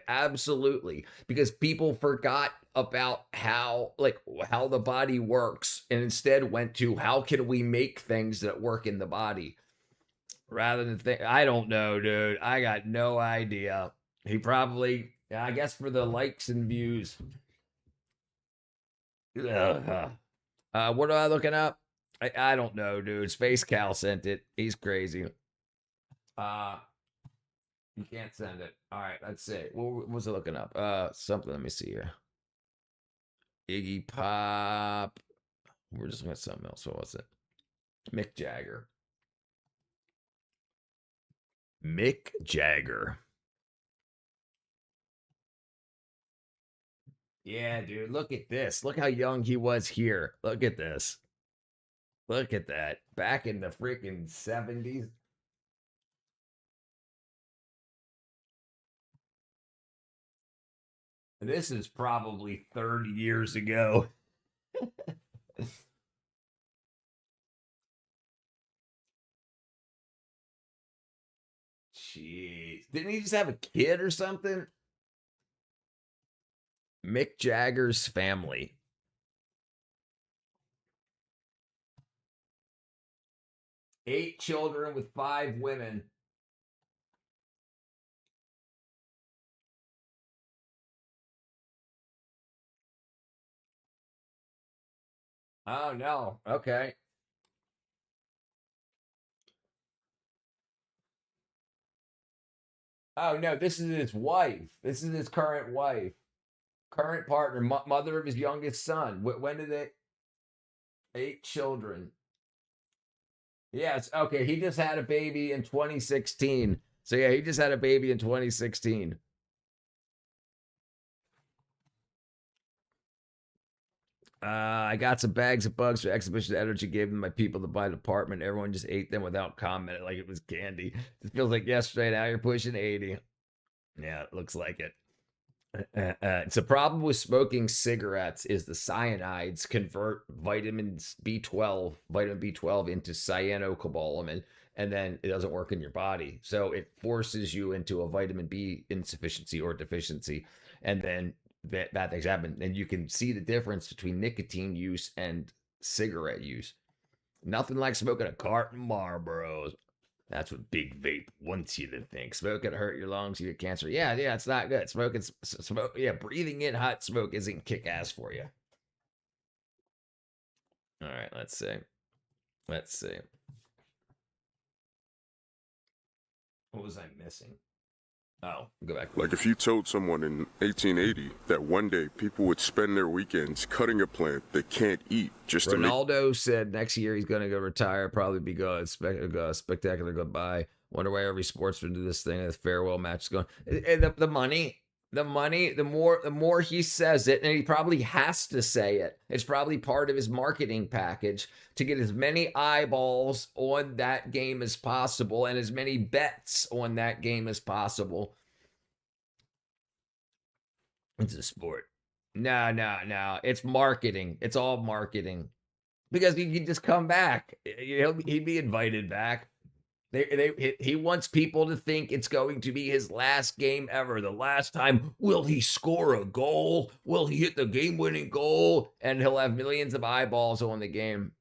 Absolutely. Because people forgot about how the body works and instead went to how can we make things that work in the body rather than I don't know, dude. I got no idea. He probably, I guess, for the likes and views. What am I looking up? I don't know, dude. Space Cal sent it. He's crazy. You can't send it. All right, let's see. What was I looking up? Something. Let me see here. Iggy Pop. We're just looking at something else. What was it? Mick Jagger. Mick Jagger. Yeah, dude. Look at this. Look how young he was here. Look at this. Look at that. Back in the freaking 70s. This is probably 30 years ago. Jeez. Didn't he just have a kid or something? Mick Jagger's family. Eight children with 5 women. Oh, no. Okay. Oh, no. This is his wife. This is his current wife. Current partner. Mother of his youngest son. When did they... 8 children. Yes. Okay. He just had a baby in 2016. So, yeah, he just had a baby in 2016. I got some bags of bugs for exhibition energy, gave them my people to buy the apartment. Everyone just ate them without comment, like it was candy. It feels like yesterday. Now you're pushing 80. Yeah, it looks like it. It's a problem with smoking cigarettes is the cyanides convert vitamin B12 into cyanocobalamin, and then it doesn't work in your body. So it forces you into a vitamin B insufficiency or deficiency, and then bad things happen. And you can see the difference between nicotine use and cigarette use. Nothing like smoking a carton of Marlboros. That's what big vape wants you to think. Smoke it hurt your lungs, you get cancer. Yeah, it's not good. Breathing in hot smoke isn't kick-ass for you. All right, let's see. What was I missing? Oh, go back. Like if you told someone in 1880 that one day people would spend their weekends cutting a plant they can't eat just to make... Ronaldo said next year he's going to go retire, probably be good. Spectacular goodbye. Wonder why every sportsman do this thing. The farewell match is going. The money, the more he says it, and he probably has to say it. It's probably part of his marketing package to get as many eyeballs on that game as possible and as many bets on that game as possible. It's a sport. No. It's marketing. It's all marketing. Because he can just come back. He'd be invited back. He wants people to think it's going to be his last game ever. The last time, will he score a goal? Will he hit the game-winning goal? And he'll have millions of eyeballs on the game.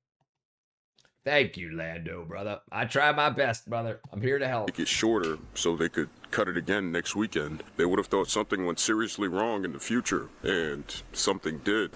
Thank you, Lando, brother. I try my best, brother. I'm here to help. Make it shorter so they could cut it again next weekend. They would have thought something went seriously wrong in the future, and something did.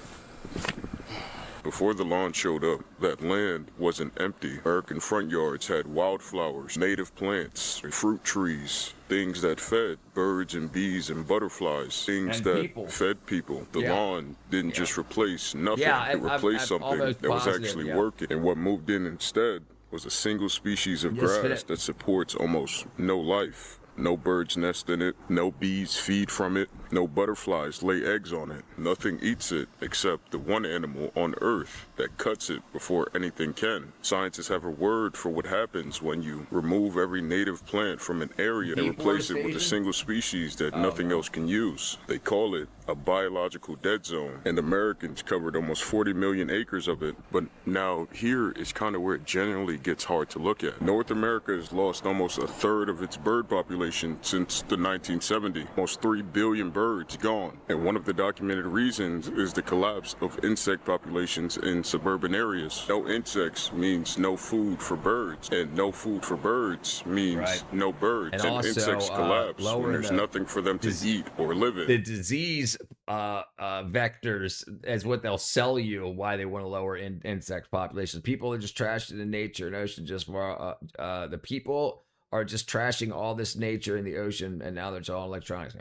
Before the lawn showed up, that land wasn't empty. American front yards had wildflowers, native plants, fruit trees, things that fed birds and bees and butterflies, things and that people. Fed people. The lawn didn't just replace nothing. It replaced something that was actually working. And what moved in instead was a single species of grass that supports almost no life. No birds nest in it, no bees feed from it, no butterflies lay eggs on it. Nothing eats it except the one animal on Earth that cuts it before anything can. Scientists have a word for what happens when you remove every native plant from an area and replace it with a single species that nothing else can use. They call it a biological dead zone, and Americans covered almost 40 million acres of it. But now here is kind of where it generally gets hard to look at. North America has lost almost a third of its bird population population since the 1970s. Almost 3 billion birds gone. And one of the documented reasons is the collapse of insect populations in suburban areas. No insects means no food for birds, and no food for birds means no birds. And And also, insects collapse when lowering there's the nothing for them to eat or live in. The disease vectors is what they'll sell you why they want to lower insect populations. People are just trashing the nature and ocean just for the people are just trashing all this nature in the ocean, and now there's all electronics.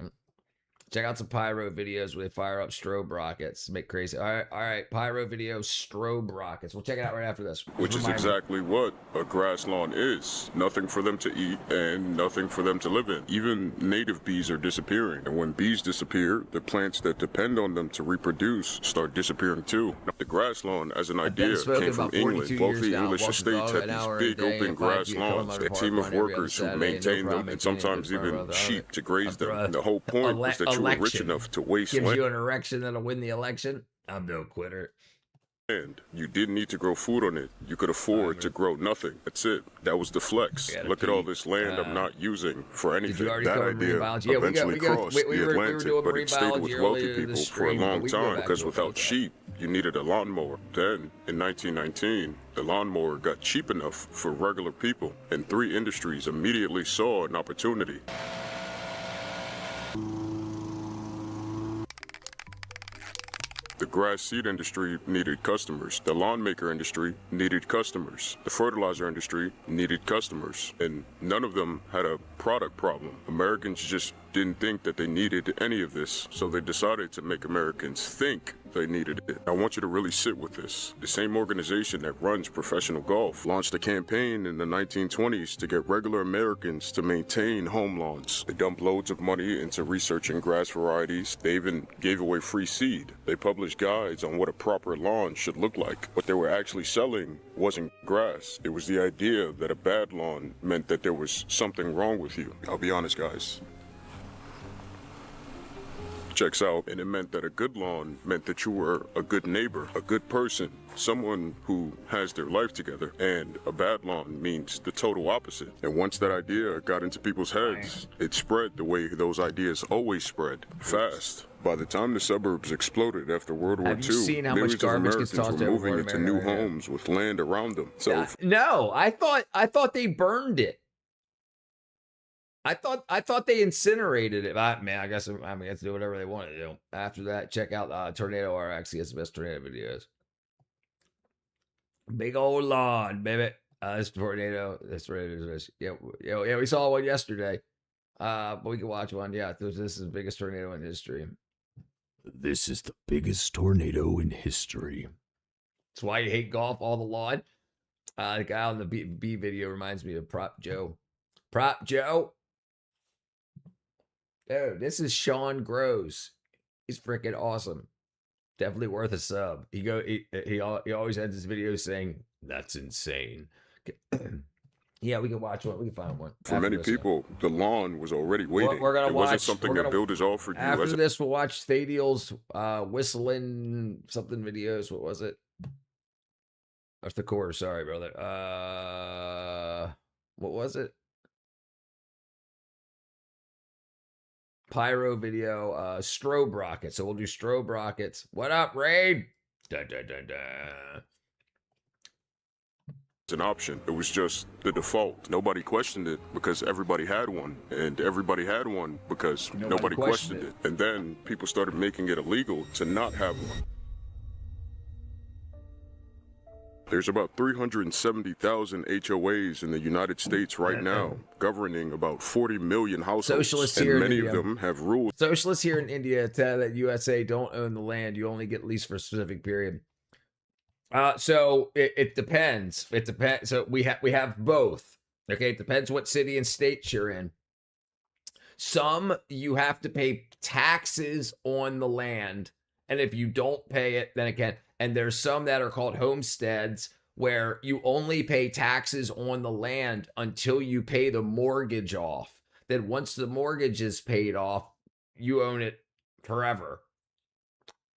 Check out some pyro videos where they fire up strobe rockets, make crazy. All right, pyro video, strobe rockets. We'll check it out right after this. Which is exactly what a grass lawn is. Nothing for them to eat and nothing for them to live in. Even native bees are disappearing. And when bees disappear, the plants that depend on them to reproduce start disappearing too. The grass lawn, as an idea, came from England. Wealthy English estates had these big open grass lawns. A team of workers who maintained them and sometimes even sheep to graze them. And the whole point was that you were rich enough to waste gives land. you an erection that'll win the election. I'm no quitter. And you didn't need to grow food on it. You could afford to grow nothing. That's it. That was the flex. Look at all this land I'm not using for anything. That idea eventually crossed the Atlantic, but it stayed with wealthy people for a long time because without sheep, you needed a lawnmower. Then, in 1919, the lawnmower got cheap enough for regular people, and 3 industries immediately saw an opportunity. The grass seed industry needed customers. The lawn maker industry needed customers. The fertilizer industry needed customers. And none of them had a product problem. Americans just didn't think that they needed any of this, so they decided to make Americans think they needed it. I want you to really sit with this. The same organization that runs professional golf launched a campaign in the 1920s to get regular Americans to maintain home lawns. They dumped loads of money into researching grass varieties. They even gave away free seed. They published guides on what a proper lawn should look like. What they were actually selling wasn't grass. It was the idea that a bad lawn meant that there was something wrong with you. I'll be honest, guys. Checks out, and it meant that a good lawn meant that you were a good neighbor, a good person, someone who has their life together, and a bad lawn means the total opposite. And once that idea got into people's heads, it spread the way those ideas always spread, fast. By the time the suburbs exploded after World War II, millions of Americans were moving into new homes with land around them. So no, I thought they burned it. I thought they incinerated it. Man, I guess I mean, do whatever they want to do. After that, check out Tornado RX. He has the best tornado videos. Big old lawn, baby. This tornado. Yeah. We saw one yesterday. But we can watch one. Yeah, this is the biggest tornado in history. This is the biggest tornado in history. That's why you hate golf. All the lawn. The guy on the B video reminds me of Prop Joe. Prop Joe. Dude, this is Sean Gross. He's freaking awesome. Definitely worth a sub. He always ends his videos saying, "That's insane." Yeah, we can watch one. We can find one. For many people, the lawn was already waiting. It wasn't something that builders offered you. After this, we'll watch Thadiel's whistling something videos. What was it? That's the chorus. Sorry, brother. What was it? Pyro video, strobe rockets. So we'll do strobe rockets. What up, Raid? Dun, dun, dun, dun. It's an option. It was just the default. Nobody questioned it because everybody had one. And everybody had one because nobody questioned it. And then people started making it illegal to not have one. There's about 370,000 HOAs in the United States right now, governing about 40 million households. Socialists here and in many India. of them have rules. Socialists here in India tell that USA don't own the land. You only get lease for a specific period. So it depends. It depends. So we have both. Okay, it depends what city and state you're in. Some you have to pay taxes on the land, and if you don't pay it, then it can. And there's some that are called homesteads where you only pay taxes on the land until you pay the mortgage off. Then once the mortgage is paid off, you own it forever.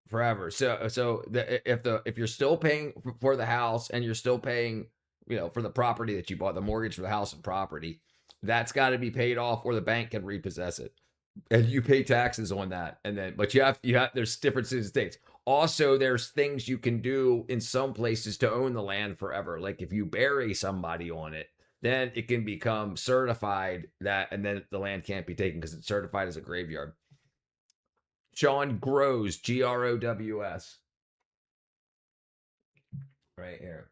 Forever. So if you're still paying for the house and you're still paying, for the property that you bought, the mortgage for the house and property, that's got to be paid off, or the bank can repossess it, and you pay taxes on that. And then, but you have there's differences in states. Also, there's things you can do in some places to own the land forever. Like if you bury somebody on it, then it can become certified that, and then the land can't be taken because it's certified as a graveyard. Sean Grows, Grows. Right here.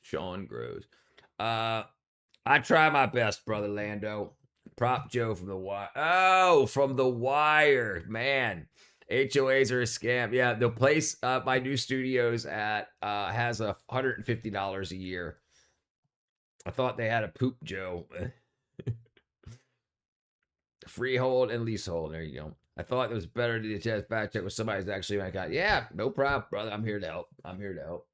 Sean Grows. I try my best, brother Lando. Prop Joe from The Wire. Oh, from The Wire. Man. HOAs are a scam. Yeah, the place my new studio's at has $150 a year. I thought they had a poop Joe. Freehold and leasehold. There you go. I thought it was better to just fact check with somebody who's actually my guy. Yeah, no problem, brother. I'm here to help. I'm here to help.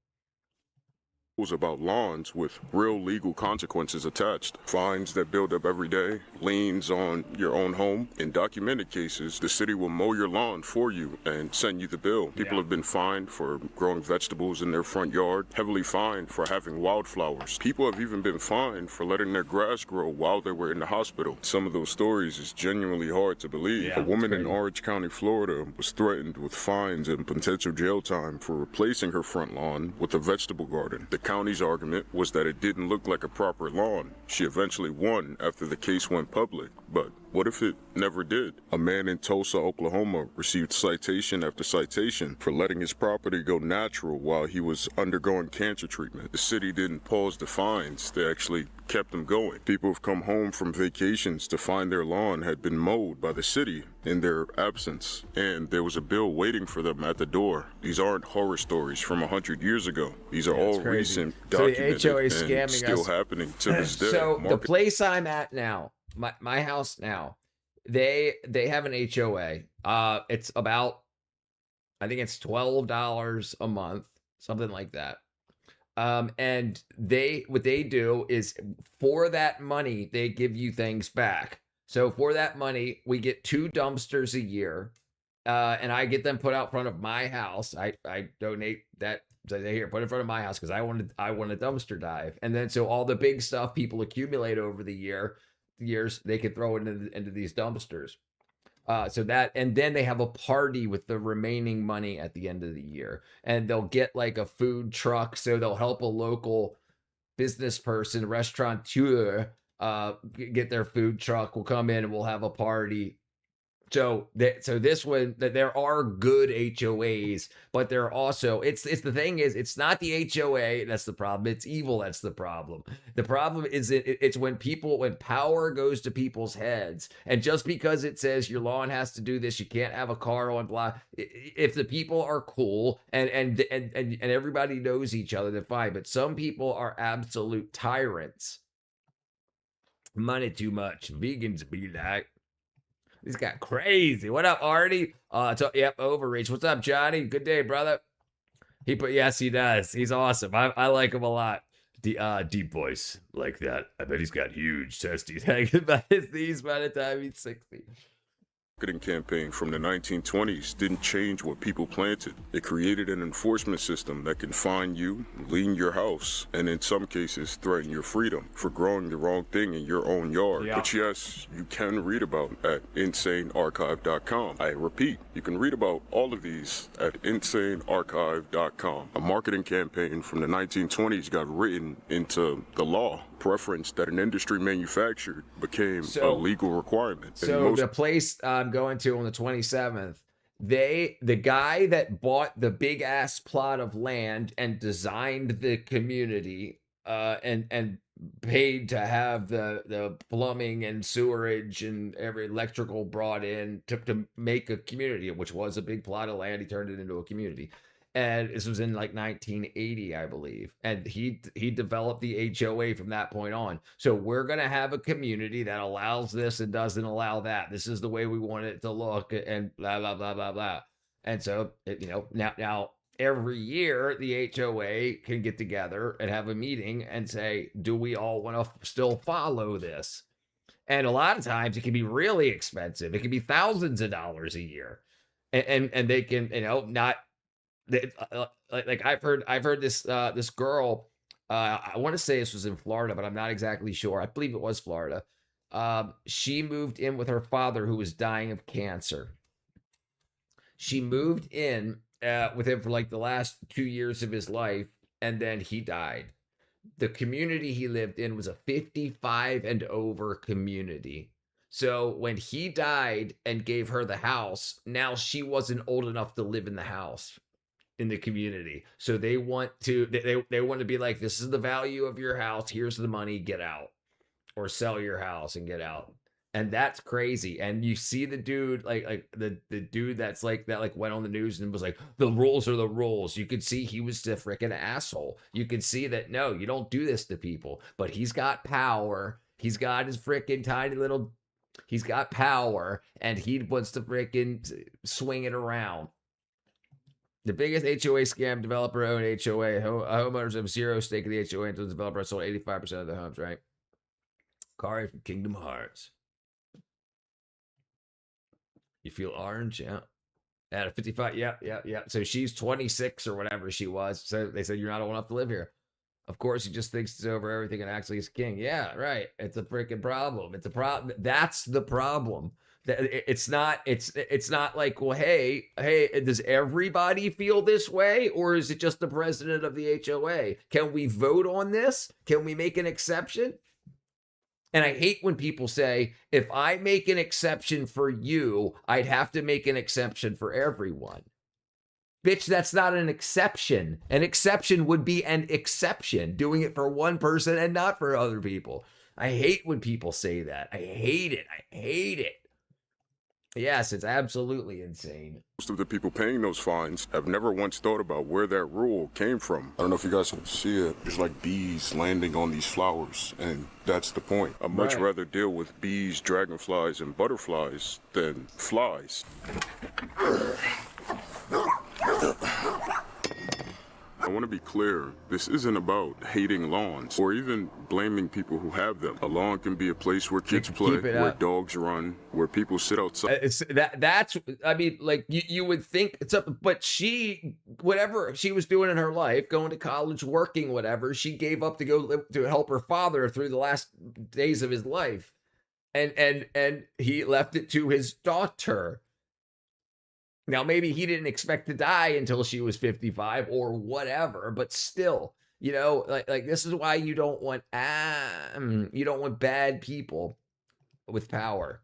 Was about lawns with real legal consequences attached. Fines that build up every day, liens on your own home. In documented cases, the city will mow your lawn for you and send you the bill. People have been fined for growing vegetables in their front yard, heavily fined for having wildflowers. People have even been fined for letting their grass grow while they were in the hospital. Some of those stories is genuinely hard to believe. A woman in Orange County, Florida was threatened with fines and potential jail time for replacing her front lawn with a vegetable garden. The county's argument was that it didn't look like a proper lawn. She eventually won after the case went public, but what if it never did? A man in Tulsa, Oklahoma received citation after citation for letting his property go natural while he was undergoing cancer treatment. The city didn't pause the fines, they actually kept them going. People have come home from vacations to find their lawn had been mowed by the city in their absence, and there was a bill waiting for them at the door. These aren't horror stories from 100 years ago. These are all recent, documented, so the HOA and scamming still us. happening to this day. So the place I'm at now, my house now, they have an HOA. It's about, I think it's $12 a month, something like that. And what they do is for that money, they give you things back. So for that money, we get 2 dumpsters a year, and I get them put out front of my house. I donate that. So they here, put it in front of my house because I want a dumpster dive. And then so all the big stuff people accumulate over the years, they can throw it into these dumpsters. So that, and then they have a party with the remaining money at the end of the year, and they'll get like a food truck. So they'll help a local business person, restaurateur, get their food truck. We'll come in and we'll have a party. So this one, that there are good HOAs, but there are also, it's the thing is, it's not the HOA that's the problem. It's evil that's the problem. The problem is it's when power goes to people's heads, and just because it says your lawn has to do this, you can't have a car on block. If the people are cool and everybody knows each other, then fine. But some people are absolute tyrants. Money too much. Vegans be like. He's got crazy. What up, Artie? Yep, overreach. What's up, Johnny? Good day, brother. Yes, he does. He's awesome. I like him a lot. Deep voice like that. I bet he's got huge testes hanging by his knees by the time he's 60. Marketing campaign from the 1920s didn't change what people planted. It created an enforcement system that can fine you, lien your house, and in some cases threaten your freedom for growing the wrong thing in your own yard. Yeah. Which, yes, you can read about at insanearchive.com. I repeat, you can read about all of these at insanearchive.com. A marketing campaign from the 1920s got written into the law. Preference that an industry manufactured became a legal requirement. So the place I'm going to on the 27th, the guy that bought the big ass plot of land and designed the community and paid to have the plumbing and sewerage and every electrical brought in to make a community, which was a big plot of land. He turned it into a community. And this was in like 1980, I believe. And he developed the HOA from that point on. So we're going to have a community that allows this and doesn't allow that. This is the way we want it to look, and blah, blah, blah, blah, blah. And so, now every year the HOA can get together and have a meeting and say, do we all want to still follow this? And a lot of times it can be really expensive. It can be thousands of dollars a year. And they can, not... like I've heard this girl I want to say this was in Florida, but I'm not exactly sure. I believe it was Florida. She moved in with her father, who was dying of cancer. She moved in with him for like the last 2 years of his life, and then he died. The community he lived in was a 55 and over community. So when he died and gave her the house, now she wasn't old enough to live in the house in the community. So they want to they want to be like, this is the value of your house. Here's the money. Get out, or sell your house and get out. And that's crazy. And you see the dude, like the dude that's like that, like went on the news and was like, the rules are the rules. You could see he was the freaking asshole. You could see that, no, you don't do this to people. But he's got power. He's got his freaking tiny little, he's got power, and he wants to freaking swing it around. The biggest HOA scam, developer owned HOA. Homeowners have zero stake in the HOA until the developer has sold 85% of the homes, right? Kari from Kingdom Hearts. You feel orange? Yeah. At a 55. Yeah. So she's 26 or whatever she was. So they said, you're not old enough to live here. Of course, he just thinks it's over everything and actually is king. Yeah, right. It's a freaking problem. It's a problem. That's the problem. It's not like, well, hey, does everybody feel this way? Or is it just the president of the HOA? Can we vote on this? Can we make an exception? And I hate when people say, if I make an exception for you, I'd have to make an exception for everyone. Bitch, that's not an exception. An exception would be an exception, doing it for one person and not for other people. I hate when people say that. I hate it. Yes, it's absolutely insane. Most of the people paying those fines have never once thought about where that rule came from. I don't know if you guys can see it. There's like bees landing on these flowers, and that's the point. I'd much rather deal with bees, dragonflies, and butterflies than flies. I want to be clear, this isn't about hating lawns or even blaming people who have them. A lawn can be a place where kids play, where dogs run, where people sit outside. That's, I mean, like you would think it's up, but she, whatever she was doing in her life, going to college, working, whatever, she gave up to go live, to help her father through the last days of his life. And he left it to his daughter. Now, maybe he didn't expect to die until she was 55 or whatever, but still, you know, like this is why you don't want bad people with power.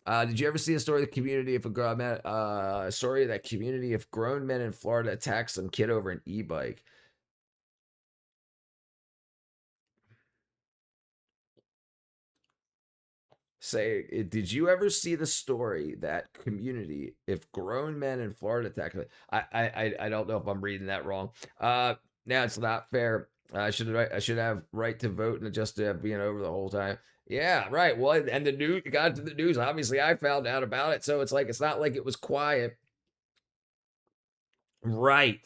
Did you ever see a story of the community of that community of grown men in Florida attacked some kid over an e-bike? Say, did you ever see the story that community if grown men in Florida attack? I don't know if I'm reading that wrong. Now it's not fair. I should have right to vote and just to have being over the whole time. Yeah, right. Well, and the news got to the news. Obviously, I found out about it, so it's like it's not like it was quiet. Right.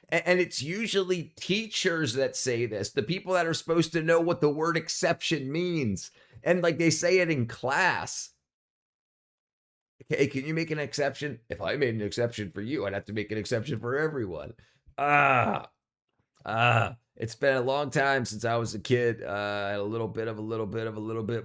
And it's usually teachers that say this, the people that are supposed to know what the word exception means. And like they say it in class. Okay, can you make an exception? If I made an exception for you, I'd have to make an exception for everyone. It's been a long time since I was a kid. A little bit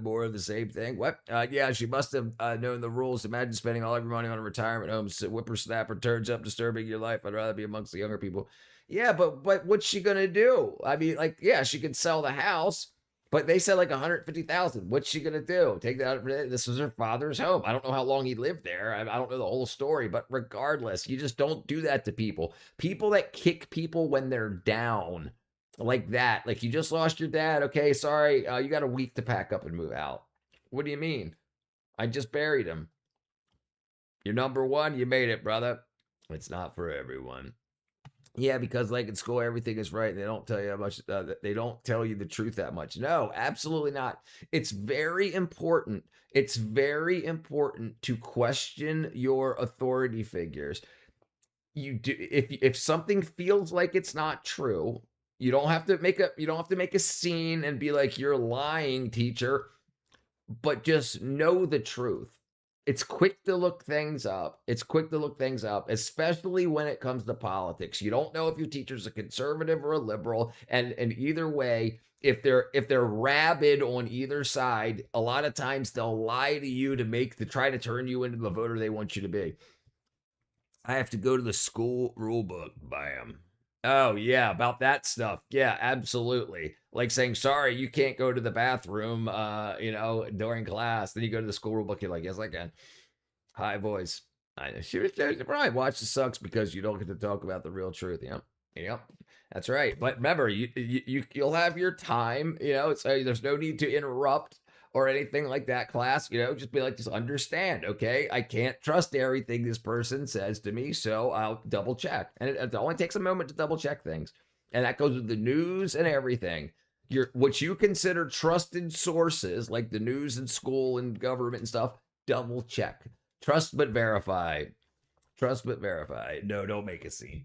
more of the same thing. What? Yeah, she must have known the rules. Imagine spending all of your money on a retirement home. So whippersnapper turns up disturbing your life. I'd rather be amongst the younger people. Yeah, but what's she gonna do? I mean, like, yeah, she could sell the house, but they said like 150,000. What's she gonna do? Take that? This was her father's home. I don't know how long he lived there. I don't know the whole story, but regardless, you just don't do that to people. People that kick people when they're down. Like that, like you just lost your dad. Okay, sorry, you got a week to pack up and move out. What do you mean? I just buried him. You're number one. You made it, brother. It's not for everyone. Yeah, because like in school, everything is right. They don't tell you how much. They don't tell you the truth that much. No, absolutely not. It's very important. It's very important to question your authority figures. You do if something feels like it's not true. You don't have to make a scene and be like, you're lying, teacher, but just know the truth. It's quick to look things up. It's quick to look things up, especially when it comes to politics. You don't know if your teacher's a conservative or a liberal, and either way, if they're rabid on either side, a lot of times they'll lie to you to try to turn you into the voter they want you to be. I have to go to the school rule book. Bam. Oh, yeah, about that stuff. Yeah, absolutely. Like saying, sorry, you can't go to the bathroom, during class. Then you go to the school rule book, you're like, yes, I can. High voice. I know. She probably watch the sucks because you don't get to talk about the real truth. Yep. That's right. But remember, you'll have your time, so there's no need to interrupt or anything like that, class. Just be like, just understand, okay? I can't trust everything this person says to me, so I'll double check. And it only takes a moment to double check things. And that goes with the news and everything. What you consider trusted sources, like the news and school and government and stuff, double check. Trust but verify. Trust but verify. No, don't make a scene.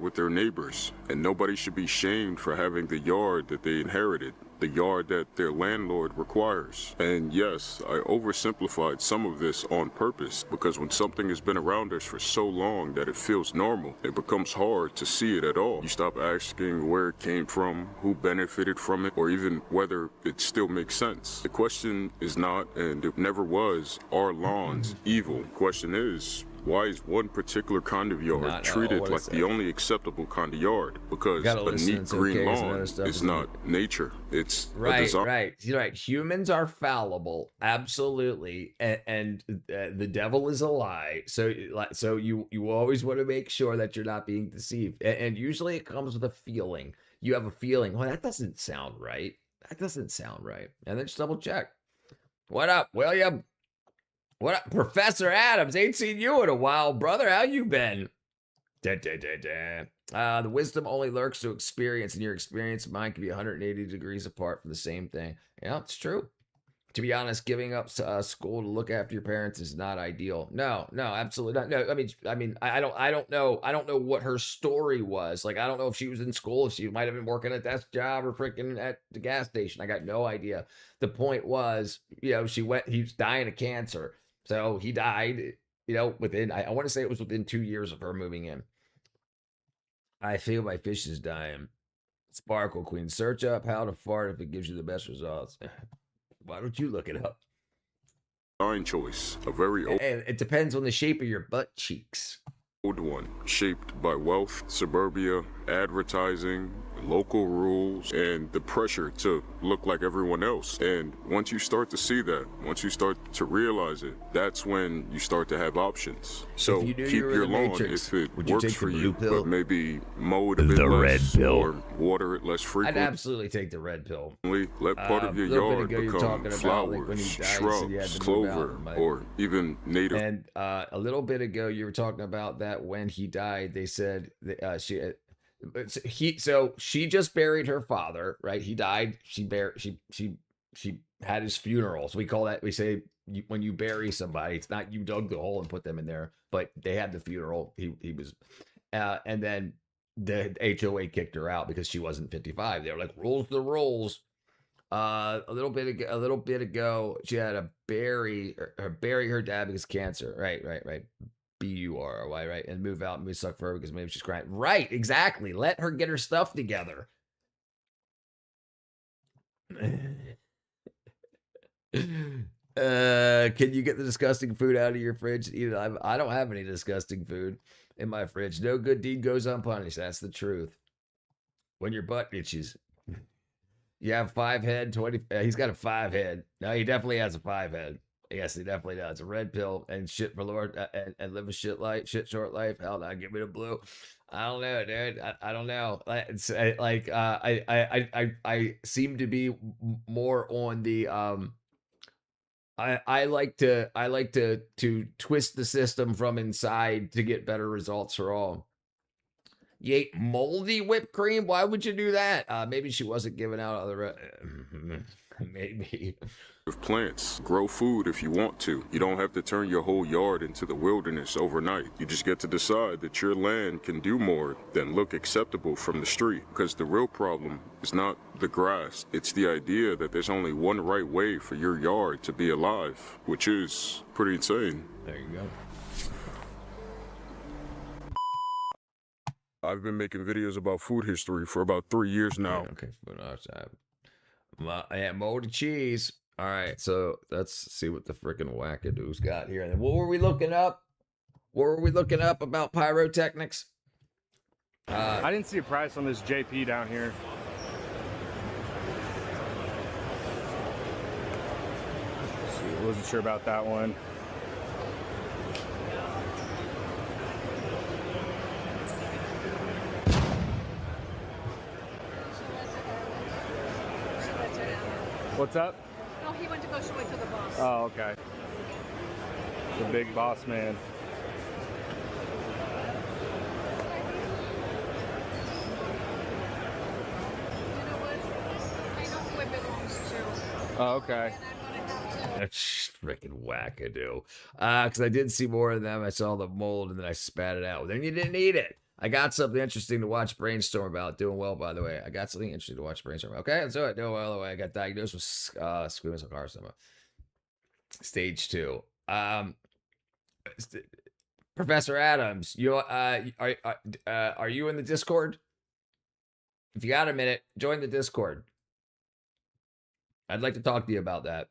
With their neighbors, and nobody should be shamed for having the yard that they inherited, the yard that their landlord requires. And yes, I oversimplified some of this on purpose, because when something has been around us for so long that it feels normal, it becomes hard to see it at all. You stop asking where it came from, who benefited from it, or even whether it still makes sense. The question is not, and it never was, are lawns evil? The question is, why is one particular kind of yard treated like the only acceptable kind of yard? Because a neat green lawn is not nature. It's a design. Right. You're right. Humans are fallible, absolutely, and the devil is a lie. So you always want to make sure that you're not being deceived. And usually it comes with a feeling. You have a feeling, well, that doesn't sound right. That doesn't sound right. And then just double check. What up, William? What up, Professor Adams? Ain't seen you in a while, brother. How you been? The wisdom only lurks to experience, and your experience and mine can be 180 degrees apart from the same thing. Yeah, it's true. To be honest, giving up school to look after your parents is not ideal. No, absolutely not. No, I mean, I don't know what her story was. Like, I don't know if she was in school, if she might have been working a desk job or freaking at the gas station. I got no idea. The point was, he was dying of cancer. So he died, within, I want to say it was within 2 years of her moving in. I feel my fish is dying. Sparkle Queen, search up how to fart if it gives you the best results. Why don't you look it up? Design choice, a very old. And it depends on the shape of your butt cheeks. Old one, shaped by wealth, suburbia, advertising, local rules, and the pressure to look like everyone else. And once you start to see that, once you start to realize it, that's when you start to have options. So keep your lawn if it works for you, but maybe mow it a bit less or water it less frequently. I'd absolutely take the red pill. Let part of your yard become flowers, shrubs, clover, or even native. And a little bit ago, you were talking about that when he died, they said she just buried her father, right? He died. She had his funeral. So we say when you bury somebody, it's not you dug the hole and put them in there, but they had the funeral. He was, and then the HOA kicked her out because she wasn't 55. They were like, rules the rules. A little bit ago, she had to bury her dad because of cancer. Right. Bury, right? And move out and we suck for her because maybe she's crying. Right, exactly. Let her get her stuff together. Can you get the disgusting food out of your fridge? I don't have any disgusting food in my fridge. No good deed goes unpunished. That's the truth. When your butt itches. You have 5 head, 20. He's got a 5 head. No, he definitely has a 5 head. Yes, he definitely does. A red pill and shit for Lord and live a shit short life. Hell no, give me the blue. I don't know, dude. I don't know. It's like I seem to be more on the I like to twist the system from inside to get better results for all. You ate moldy whipped cream? Why would you do that? Maybe she wasn't giving out other. Maybe. of plants. Grow food if you want to. You don't have to turn your whole yard into the wilderness overnight. You just get to decide that your land can do more than look acceptable from the street. Because the real problem is not the grass. It's the idea that there's only one right way for your yard to be alive, which is pretty insane. There you go. I've been making videos about food history for about 3 years now. Okay, yeah, molded cheese. All right, so let's see what the freaking wackadoo's got here. And then what were we looking up? What were we looking up about pyrotechnics? I didn't see a price on this JP down here. Wasn't sure about that one. What's up? No, he went to go show it to the boss. Oh, okay. The big boss man. You know what? I know who it belongs to. Oh, okay. That's freaking wackadoo. Because I did see more of them. I saw the mold and then I spat it out. Then you didn't eat it. I got something interesting to watch brainstorm about. Doing well, by the way. I got something interesting to watch brainstorm about. Okay, let's do it. Doing well, by the way. I got diagnosed with squamous cell carcinoma. Stage 2. Professor Adams, you are you in the Discord? If you got a minute, join the Discord. I'd like to talk to you about that.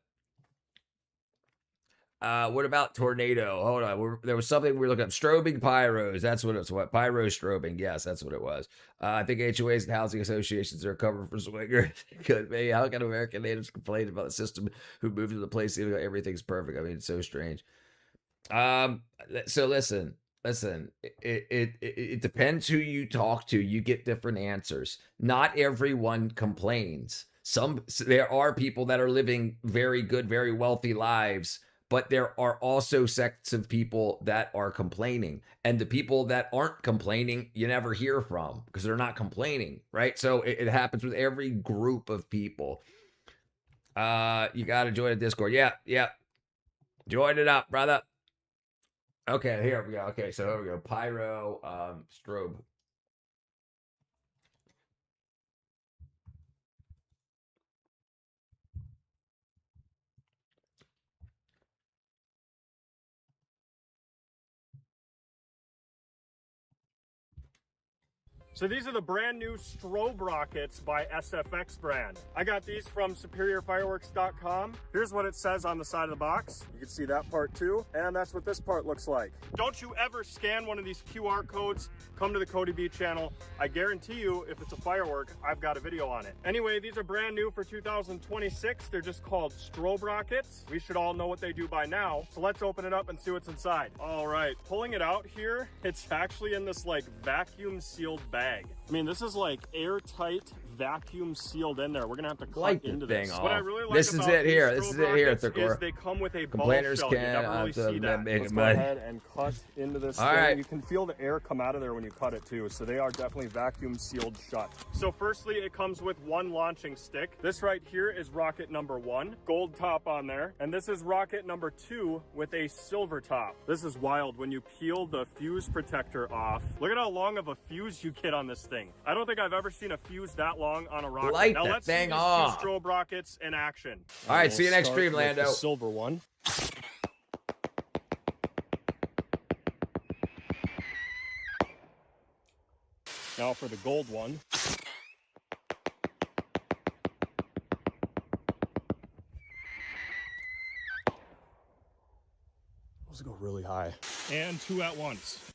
What about tornado? Hold on. There was something we were looking up. Strobing pyros. That's what it's what. Pyro strobing. Yes, that's what it was. I think HOAs and housing associations are covered for swingers. Could be. How can American natives complain about the system who moved to the place even though everything's perfect? I mean, it's so strange. So listen. It depends who you talk to. You get different answers. Not everyone complains. There are people that are living very good, very wealthy lives. But there are also sects of people that are complaining. And the people that aren't complaining, you never hear from because they're not complaining, right? So it happens with every group of people. You got to join a Discord. Yeah. Join it up, brother. Okay, here we go. Okay, so here we go. Pyro, strobe. So these are the brand new strobe rockets by SFX brand. I got these from superiorfireworks.com. Here's what it says on the side of the box. You can see that part too, and that's what this part looks like. Don't you ever scan one of these QR codes, come to the Cody B channel. I guarantee you, if it's a firework, I've got a video on it. Anyway, these are brand new for 2026. They're just called strobe rockets. We should all know what they do by now. So let's open it up and see what's inside. All right, pulling it out here, it's actually in this like vacuum sealed bag. I mean, this is like airtight, vacuum sealed in there. We're gonna have to cut into this. What I really like this is it here. This is it here. Is they come with a ball shell. You never really see that. Let's go ahead and cut into this thing. Right. You can feel the air come out of there when you cut it too. So they are definitely vacuum sealed shut. So firstly, it comes with one launching stick. This right here is rocket number 1, gold top on there, and this is rocket number 2 with a silver top. This is wild when you peel the fuse protector off. Look at how long of a fuse you get on this thing. I don't think I've ever seen a fuse that long on a rocket. Light now that let's thing see these off. 2 strobe rockets in action. All right, see you next stream, Start with Lando. the silver one. Now for the gold one. Those go really high. And 2 at once.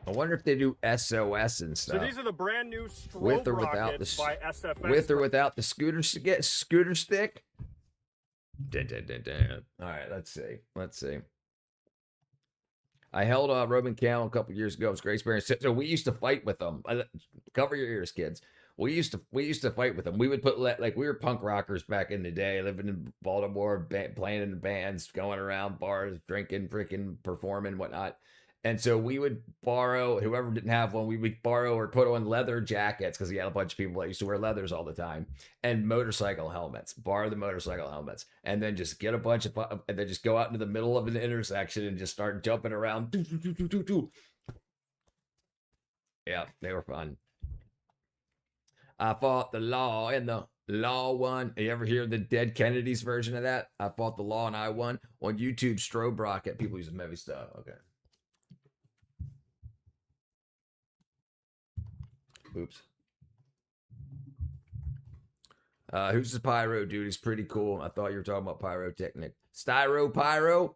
I wonder if they do SOS and stuff. So these are the brand new strobe with or without rockets the by SFX. with or without the scooter stick. Dun, dun, dun, dun. All right, let's see. I held Roman Camel a couple years ago. It was a great experience. So we used to fight with them. Cover your ears, kids. We used to fight with them. We would put like we were punk rockers back in the day, living in Baltimore, playing in bands, going around bars, drinking, freaking performing, whatnot. And so we would borrow, whoever didn't have one, we would borrow or put on leather jackets because he had a bunch of people that used to wear leathers all the time, and motorcycle helmets, borrow the motorcycle helmets, and then just get a bunch of, and then just go out into the middle of an intersection and just start jumping around. Yeah, they were fun. I fought the law and the law won. You ever hear the Dead Kennedys version of that? I fought the law and I won. On YouTube, Strobe Rocket. People using heavy stuff. Okay. Oops. Who's this pyro dude? He's pretty cool. I thought you were talking about pyrotechnic. Styro pyro.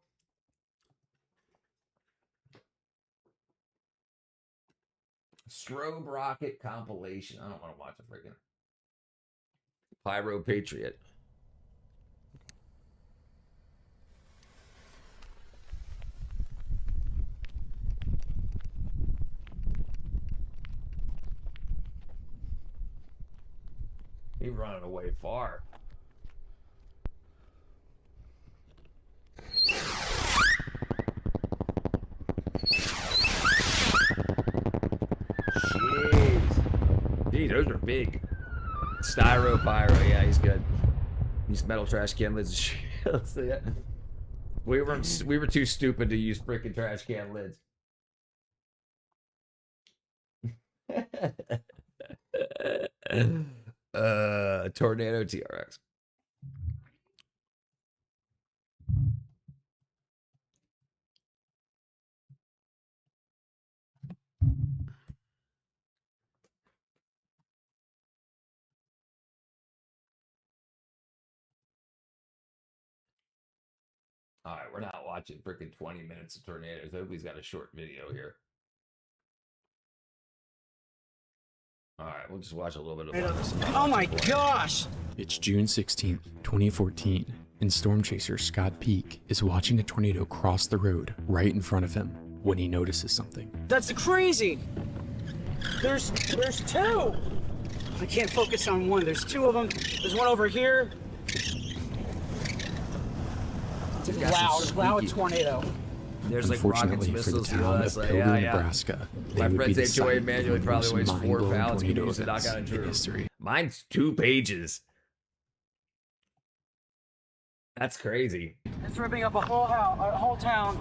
Strobe Rocket compilation. I don't want to watch a freaking Pyro Patriot. He's running away far. Gee, those are big. Styro pyro, yeah, he's good. These metal trash can lids. Let's see it. We were too stupid to use freaking trash can lids. Tornado TRX. All right, we're not watching freaking 20 minutes of tornadoes. I hope he's got a short video here. All right, we'll just watch a little bit of this. Oh my gosh! It's June 16th, 2014, and storm chaser Scott Peak is watching a tornado cross the road right in front of him when he notices something. That's crazy! There's two! I can't focus on one. There's two of them. There's one over here. Loud tornado. There's like rockets, missiles, Nebraska, my friend said Joey Manually probably weighs 4 pounds. Can use to knock out a tree. Mine's 2 pages. That's crazy. It's ripping up a whole town.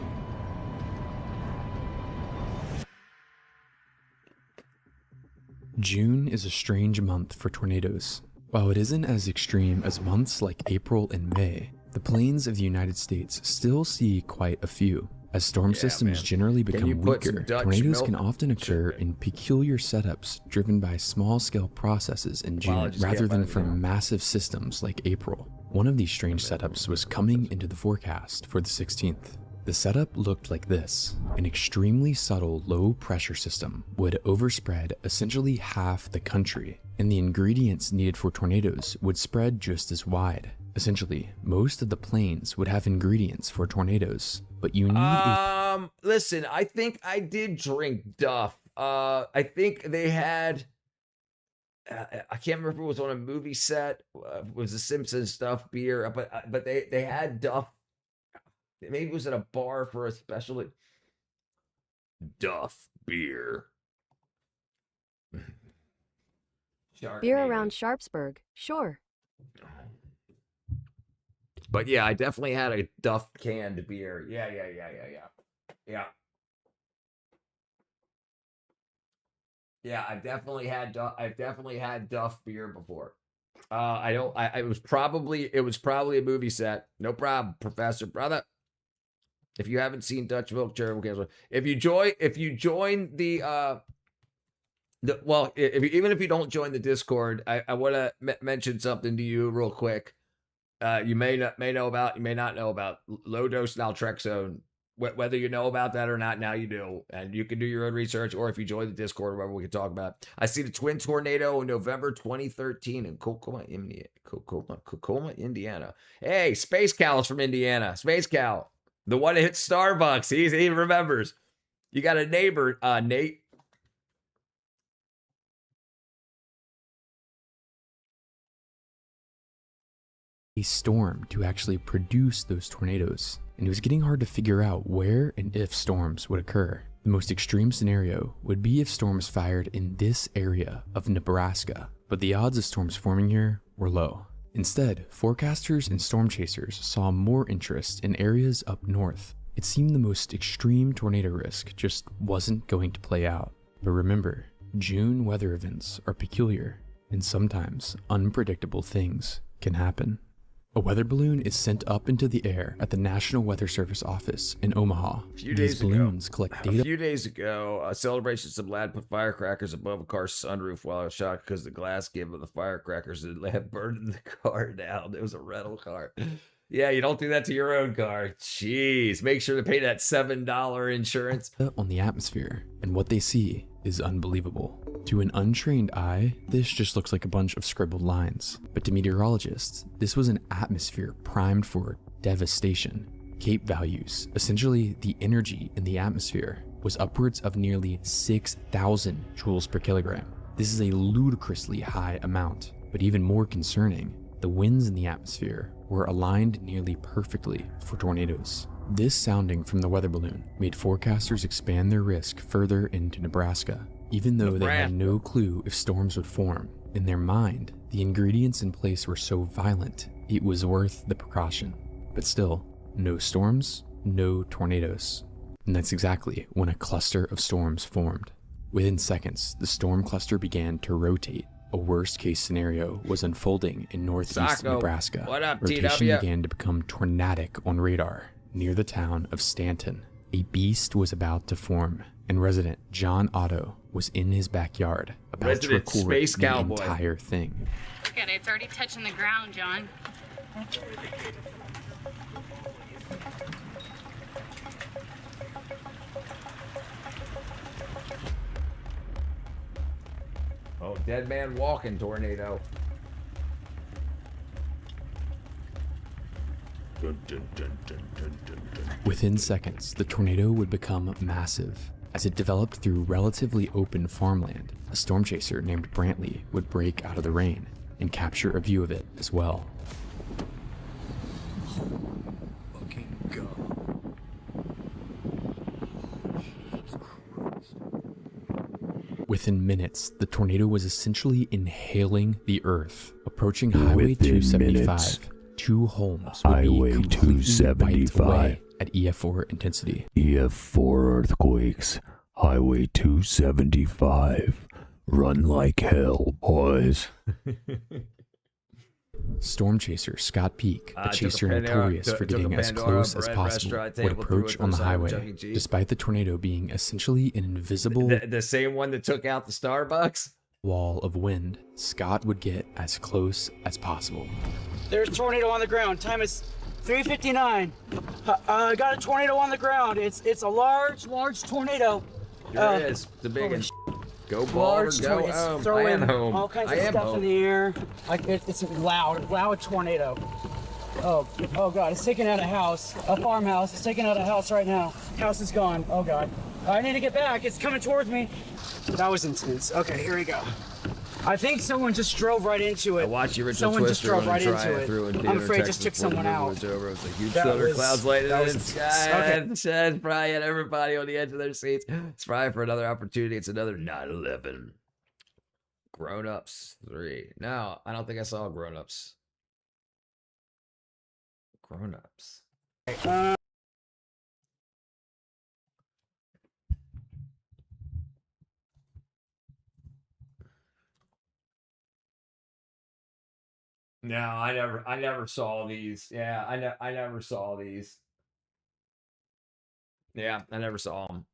June is a strange month for tornadoes. While it isn't as extreme as months like April and May, the plains of the United States still see quite a few. As storm systems generally become weaker, tornadoes can often occur in peculiar setups driven by small-scale processes in June rather than from massive systems like April. One of these strange setups was coming into the forecast for the 16th. The setup looked like this. An extremely subtle low-pressure system would overspread essentially half the country, and the ingredients needed for tornadoes would spread just as wide. Essentially, most of the plains would have ingredients for tornadoes, but you need listen, I think I did drink Duff. I think they had I can't remember if it was on a movie set, it was the Simpsons Duff beer, but they had Duff. Maybe it was at a bar for a special Duff beer. Beer around Sharpsburg, sure. But yeah, I definitely had a Duff canned beer. Yeah. Yeah, I've definitely had Duff beer before. It was probably a movie set. No problem, Professor Brother. If you haven't seen Dutch Milk Cherry, if you join the even if you don't join the Discord, I want to mention something to you real quick. You may know about, you may not know about low dose naltrexone. Whether you know about that or not, now you do, and you can do your own research, or if you join the Discord, or whatever, we can talk about it. I see the twin tornado in November 2013 in Tacoma, Indiana. Hey, Space Cal's from Indiana. Space Cal, the one that hit Starbucks. He remembers. You got a neighbor, Nate. a storm to actually produce those tornadoes, and it was getting hard to figure out where and if storms would occur. The most extreme scenario would be if storms fired in this area of Nebraska, but the odds of storms forming here were low. Instead, forecasters and storm chasers saw more interest in areas up north. It seemed the most extreme tornado risk just wasn't going to play out. But remember, June weather events are peculiar, and sometimes unpredictable things can happen. A weather balloon is sent up into the air at the National Weather Service office in Omaha. These balloons collect data. A few days ago, a celebration, some lad put firecrackers above a car's sunroof while I was shocked because the glass gave him the firecrackers and had burned the car down. It was a rental car. Yeah, you don't do that to your own car. Jeez, make sure to pay that $7 insurance. On the atmosphere, and what they see is unbelievable. To an untrained eye, this just looks like a bunch of scribbled lines. But to meteorologists, this was an atmosphere primed for devastation. CAPE values, essentially the energy in the atmosphere, was upwards of nearly 6,000 joules per kilogram. This is a ludicrously high amount, but even more concerning, the winds in the atmosphere were aligned nearly perfectly for tornadoes. This sounding from the weather balloon made forecasters expand their risk further into Nebraska, even though they had no clue if storms would form. In their mind, the ingredients in place were so violent, it was worth the precaution. But still, no storms, no tornadoes. And that's exactly when a cluster of storms formed. Within seconds, the storm cluster began to rotate. A worst-case scenario was unfolding in northeast Nebraska. What up, Rotation TW? began to become tornadic on radar near the town of Stanton. A beast was about to form, and resident John Otto was in his backyard about to record Space the Cowboy. entire thing. Look at it, it's already touching the ground, John. Oh, dead man walking tornado. Within seconds, the tornado would become massive. As it developed through relatively open farmland, a storm chaser named Brantley would break out of the rain and capture a view of it as well. Within minutes, the tornado was essentially inhaling the earth. Approaching Highway 275, two homes would be completely wiped away at EF4 intensity. EF4 earthquakes, Highway 275. Run like hell, boys. Storm chaser Scott Peak, a chaser notorious for getting as close as possible, would approach on the highway, despite the tornado being essentially an invisible the same one that took out the Starbucks wall of wind. Scott would get as close as possible. There's a tornado on the ground. Time is 3:59. I got a tornado on the ground. It's a large tornado. Here it is. The big one. Go ball or go home. I am home. All kinds I of am stuff home. in the air. It's a loud tornado. Oh God! It's taking out a house, a farmhouse. It's taking out a house right now. House is gone. Oh God! I need to get back. It's coming towards me. That was intense. Okay, here we go. I think someone just drove right into it. I watched the original Someone just Twister drove when right try into it it. through in I'm theater afraid it Texas just took before the someone movie out. was over. It was like huge That thunder was- clouds lighting that in was the intense. sky. Okay. Shed's probably had everybody on the edge of their seats. It's probably for another opportunity. It's another 9/11. Grown Ups 3. No, I don't think I saw Grown Ups. Grown Ups. No, I never saw these. Yeah, I never saw these. Yeah, I never saw them.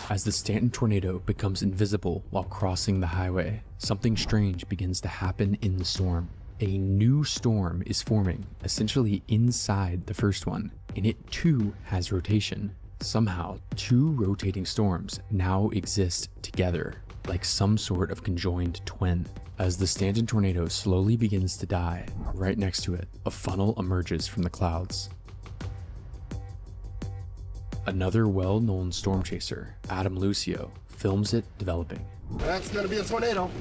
As the Stanton tornado becomes invisible while crossing the highway, something strange begins to happen in the storm. A new storm is forming, essentially inside the first one, and it too has rotation. Somehow, two rotating storms now exist together, like some sort of conjoined twin. As the Stanton tornado slowly begins to die, right next to it, a funnel emerges from the clouds. Another well-known storm chaser, Adam Lucio, films it developing. That's gonna be a tornado.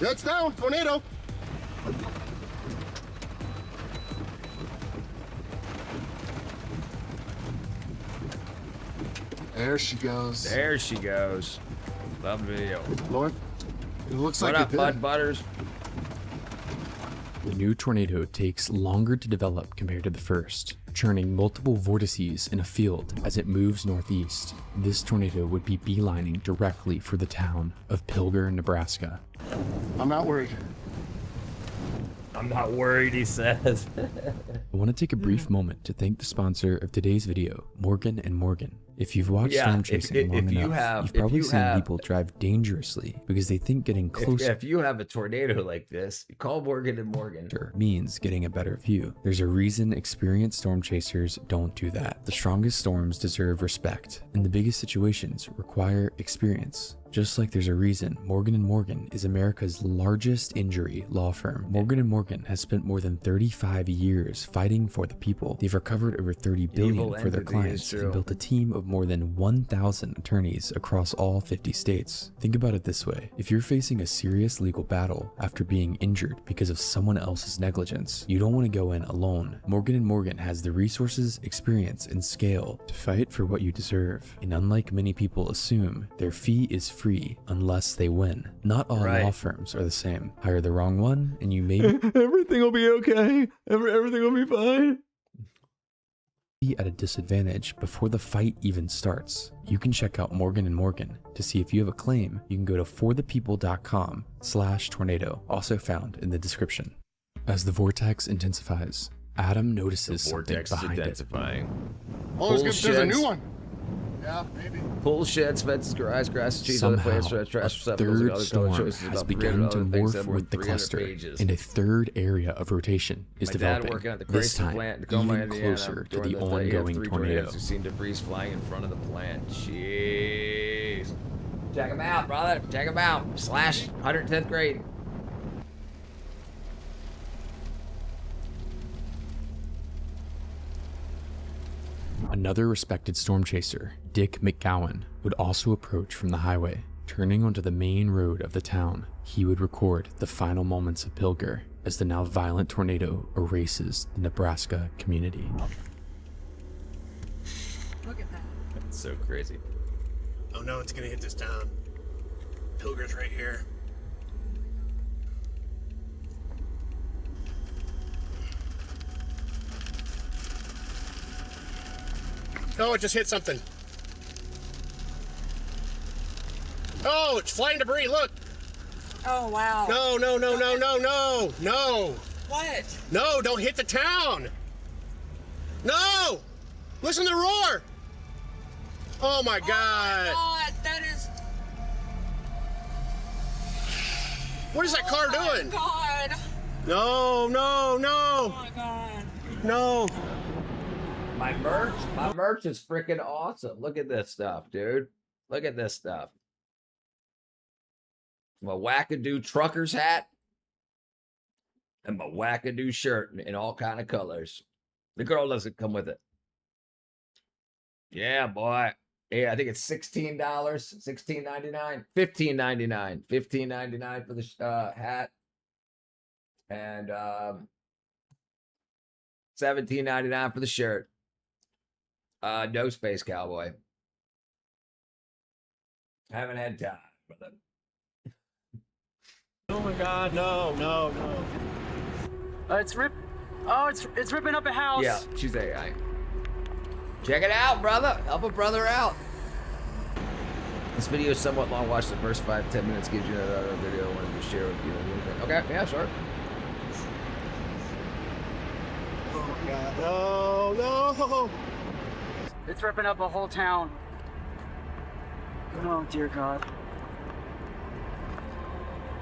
It's down, tornado. There she goes. There she goes. Love the video. Lord, it looks What like up, it Bud did. Butters? The new tornado takes longer to develop compared to the first, churning multiple vortices in a field as it moves northeast. This tornado would be beelining directly for the town of Pilger, Nebraska. I'm not worried. I'm not worried, he says. I want to take a brief moment to thank the sponsor of today's video, Morgan & Morgan. If you've watched Yeah, storm if- chasing long if you enough, have- you've if probably you seen have- people drive dangerously because they think getting closer If you have a tornado like this, call Morgan and Morgan. means getting a better view. There's a reason experienced storm chasers don't do that. The strongest storms deserve respect, and the biggest situations require experience. Just like there's a reason Morgan & Morgan is America's largest injury law firm. Morgan & Morgan has spent more than 35 years fighting for the people. They've recovered over $30 billion for their entity is clients true. and built a team of more than 1,000 attorneys across all 50 states. Think about it this way. If you're facing a serious legal battle after being injured because of someone else's negligence, you don't want to go in alone. Morgan & Morgan has the resources, experience, and scale to fight for what you deserve. And unlike many people assume, their fee is free unless they win. Not all law firms are the same. Hire the wrong one and you may Everything will be okay. Everything will be fine. be at a disadvantage before the fight even starts. You can check out Morgan & Morgan. To see if you have a claim, you can go to forthepeople.com/tornado, also found in the description. As the vortex intensifies, Adam notices something Vortex is behind it. intensifying. Oh, there's a new Bullshits. one. Yeah, maybe. Pool sheds, fences, garage, grass, cheese, other Somehow, plants, trash, a receptacles, and third other storm choices, has about begun 300 to other things morph that were with the 300 cluster, pages. and a third area of rotation is My developing. dad working at the This Chrysler time, plant in Tacoma, even Indiana. closer to During the day, he had ongoing 3 tornado. tornadoes. We've seen debris flying in front of the plant. Jeez. Check him out, brother. Check him out. Slash 110th grade. Another respected storm chaser, Dick McGowan, would also approach from the highway. Turning onto the main road of the town, he would record the final moments of Pilger as the now violent tornado erases the Nebraska community. Look at that. That's so crazy. Oh no, it's gonna hit this town. Pilger's right here. Oh, it just hit something. Oh, it's flying debris, look! Oh, wow. No, no, no, no, no, no, no! What? No, don't hit the town! No! Listen to the roar! Oh my God! God, that is. What is that car Oh doing? my God. No, no, no! Oh my God. No! My merch is freaking awesome. Look at this stuff, dude. Look at this stuff. My wackadoo trucker's hat and my wackadoo shirt in all kind of colors. The girl doesn't come with it. Yeah, boy. Yeah, I think it's $16, $16.99, $15.99, $15.99 for the hat, and $17.99 for the shirt. No Space Cowboy. Haven't had time, brother. Oh my God, no, no, no. It's ripping up a house. Yeah, she's AI. Check it out, brother. Help a brother out. This video is somewhat long. Watch the first 5-10 minutes. Gives you another video I wanted to share with you. Okay, yeah, sure. Oh my God, no, no! It's ripping up a whole town. Oh dear God.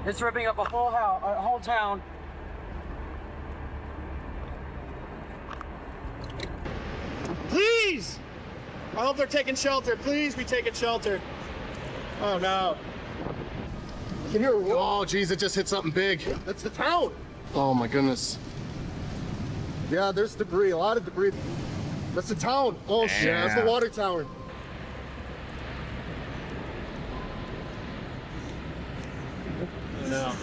It's ripping up a whole town. Please! I hope they're taking shelter. Please be taking shelter. Oh no. Can you hear? Oh, geez, it just hit something big. That's the town. Oh my goodness. Yeah, there's debris, a lot of debris. That's the town. Oh shit, that's the water tower. No.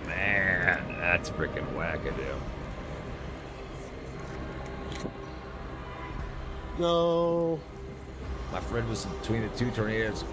Man, that's freaking wackadoo. No. My friend was between the two tornadoes in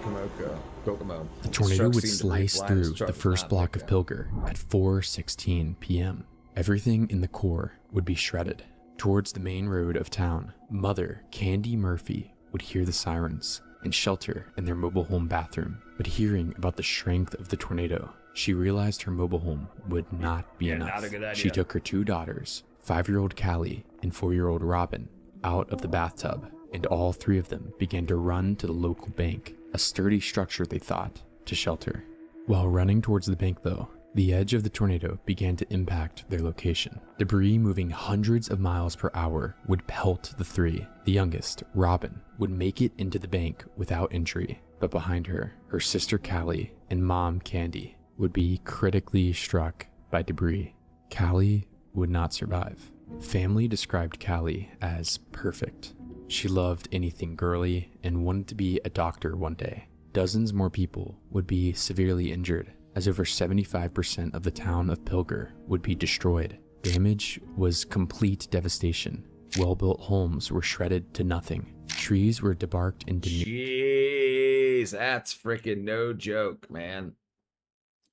Kokomo. The tornado would slice through the first block of Pilger at 4:16 p.m. Everything in the core would be shredded. Towards the main road of town, mother Candy Murphy would hear the sirens and shelter in their mobile home bathroom. But hearing about the strength of the tornado, she realized her mobile home would not be enough. Not a good idea. She took her 2 daughters, 5-year-old Callie and 4-year-old Robin, out of the bathtub, and all 3 of them began to run to the local bank, a sturdy structure they thought to shelter. While running towards the bank though, the edge of the tornado began to impact their location. Debris moving hundreds of miles per hour would pelt the 3. The youngest, Robin, would make it into the bank without injury, but behind her, her sister Callie and mom Candy would be critically struck by debris. Callie would not survive. Family described Callie as perfect. She loved anything girly and wanted to be a doctor one day. Dozens more people would be severely injured, as over 75% of the town of Pilger would be destroyed. Damage was complete devastation. Well-built homes were shredded to nothing. Trees were debarked into Jeez, that's freaking no joke, man.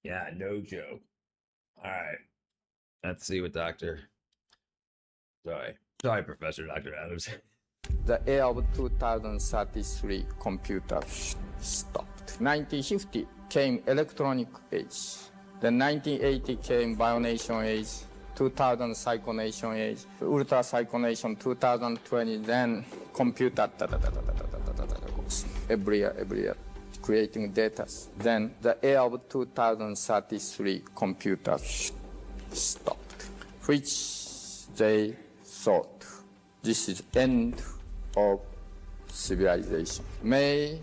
Yeah, no joke. All right. Let's see what Sorry, Professor Dr. Adams. The year of 2033 computer stopped. 1950 came electronic age. Then 1980 came bionation age. 2000 cyclonation age. Ultra cyclonation 2020. Then computer goes every year, creating data. Then the year of 2033 computer stopped, which they thought this is end of civilization. May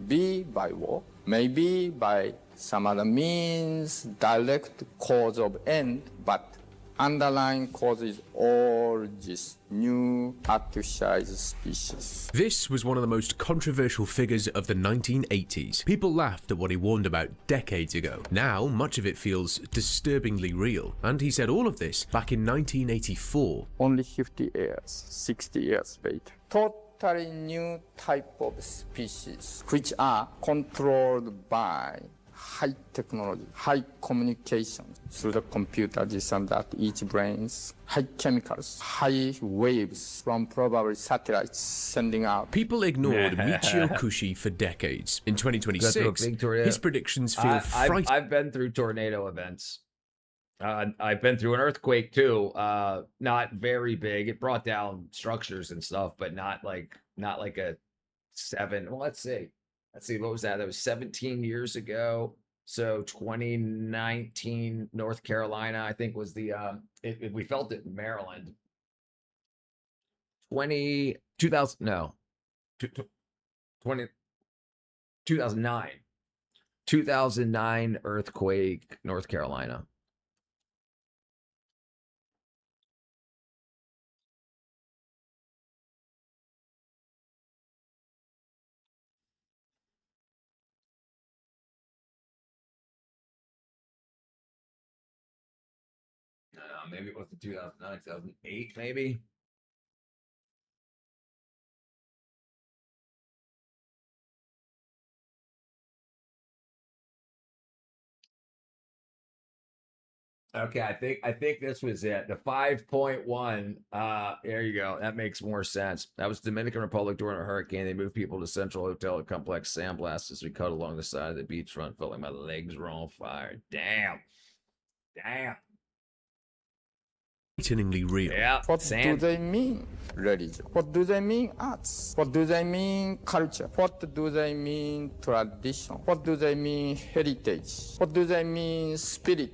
be by war, maybe by some other means, direct cause of end, but underlying cause is all this new artificialized species. This was one of the most controversial figures of the 1980s. People laughed at what he warned about decades ago. Now, much of it feels disturbingly real. And he said all of this back in 1984. Only 50 years, 60 years later. Totally new type of species, which are controlled by high technology, high communication through the computer, this and that, each brains, high chemicals, high waves from probably satellites sending out. People ignored Michio Kushi for decades. In 2026, his predictions feel frightening. I've been through tornado events. I've been through an earthquake too. Not very big. It brought down structures and stuff, but not like a 7. Well, let's see. What was that? That was 17 years ago. So 2019, North Carolina, I think was the, we felt it in Maryland. 2009 earthquake, North Carolina. Maybe it was the 2009, 2008, maybe. Okay, I think this was it. The 5.1. There you go. That makes more sense. That was Dominican Republic during a hurricane. They moved people to Central Hotel at Complex Sandblast as we cut along the side of the beachfront. Felt like my legs were on fire. Damn. Frighteningly real. Yeah. What do they mean religion? What do they mean arts? What do they mean culture? What do they mean tradition? What do they mean heritage? What do they mean spirit?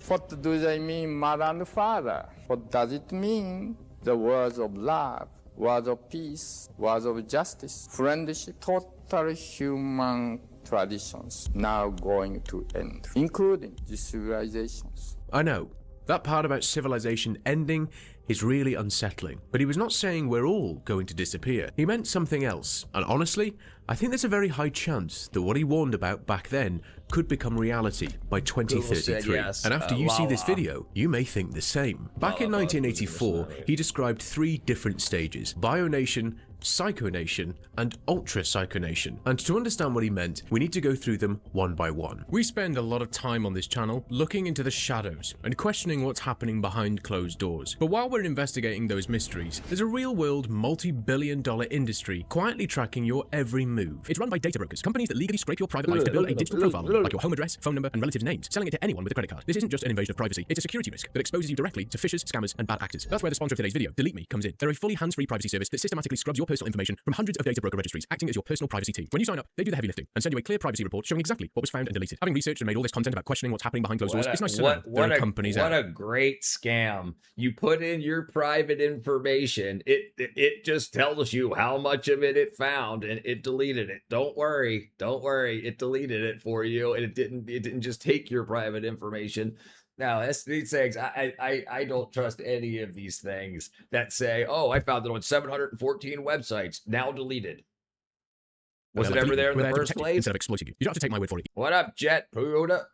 What do they mean mother and father? What does it mean the words of love, words of peace, words of justice, friendship, total human traditions now going to end, including the civilizations? I know. That part about civilization ending is really unsettling, but he was not saying we're all going to disappear. He meant something else, and honestly, I think there's a very high chance that what he warned about back then could become reality by 2033. Yes. And after you see this video, you may think the same. Back in 1984, he described 3 different stages: bionation, psychonation, and ultra psychonation. And to understand what he meant, we need to go through them one by one. We spend a lot of time on this channel looking into the shadows and questioning what's happening behind closed doors. But while we're investigating those mysteries, there's a real-world multi-billion-dollar industry quietly tracking your every move. It's run by data brokers, companies that legally scrape your private life to build a digital profile, like your home address, phone number, and relatives' names, selling it to anyone with a credit card. This isn't just an invasion of privacy, it's a security risk that exposes you directly to phishers, scammers, and bad actors. That's where the sponsor of today's video, Delete Me, comes in. They're a fully hands-free privacy service that systematically scrubs your personal information from hundreds of data broker registries, acting as your personal privacy team. When you sign up, they do the heavy lifting and send you a clear privacy report showing exactly what was found and deleted. Having researched and made all this content about questioning what's happening behind closed doors, it's nice to know there are companies out. What a great scam. You put in your private information, it just tells you how much of it found, and it deleted it. Don't worry, it deleted it for you, and it didn't just take your private information. Now, these things, I don't trust any of these things that say, oh, I found it on 714 websites, now deleted. Was it ever there in the first place? Instead of exploiting you. You don't have to take my word for it. What up, Jet Puda?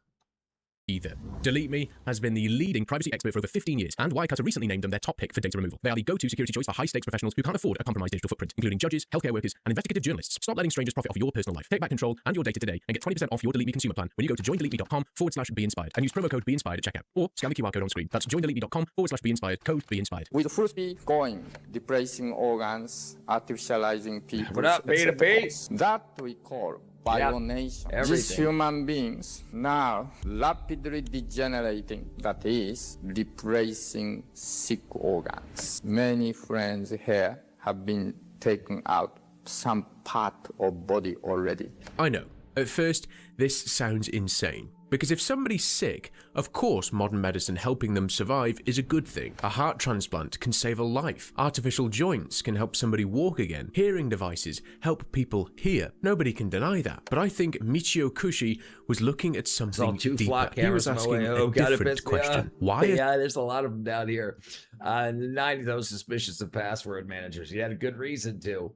Either. Delete Me has been the leading privacy expert for over 15 years, and Wirecutter recently named them their top pick for data removal. They are the go-to security choice for high-stakes professionals who can't afford a compromised digital footprint, including judges, healthcare workers, and investigative journalists. Stop letting strangers profit off your personal life. Take back control and your data today, and get 20% off your Delete Me consumer plan when you go to joindeleteme.com/BeInspired and use promo code BeInspired at checkout, or scan the QR code on screen. That's joindeleteme.com/BeInspired, code BeInspired. With full speed going, replacing organs, artificializing people. What up, Beta B? That we call bionation. These human beings now rapidly degenerating, that is, replacing sick organs. Many friends here have been taken out some part of body already. I know. At first, this sounds insane. Because if somebody's sick, of course modern medicine helping them survive is a good thing. A heart transplant can save a life. Artificial joints can help somebody walk again. Hearing devices help people hear. Nobody can deny that. But I think Michio Kushi was looking at something deeper. He was asking a different question. Why? Yeah, there's a lot of them down here. In the 90s, I was suspicious of password managers. He had a good reason to.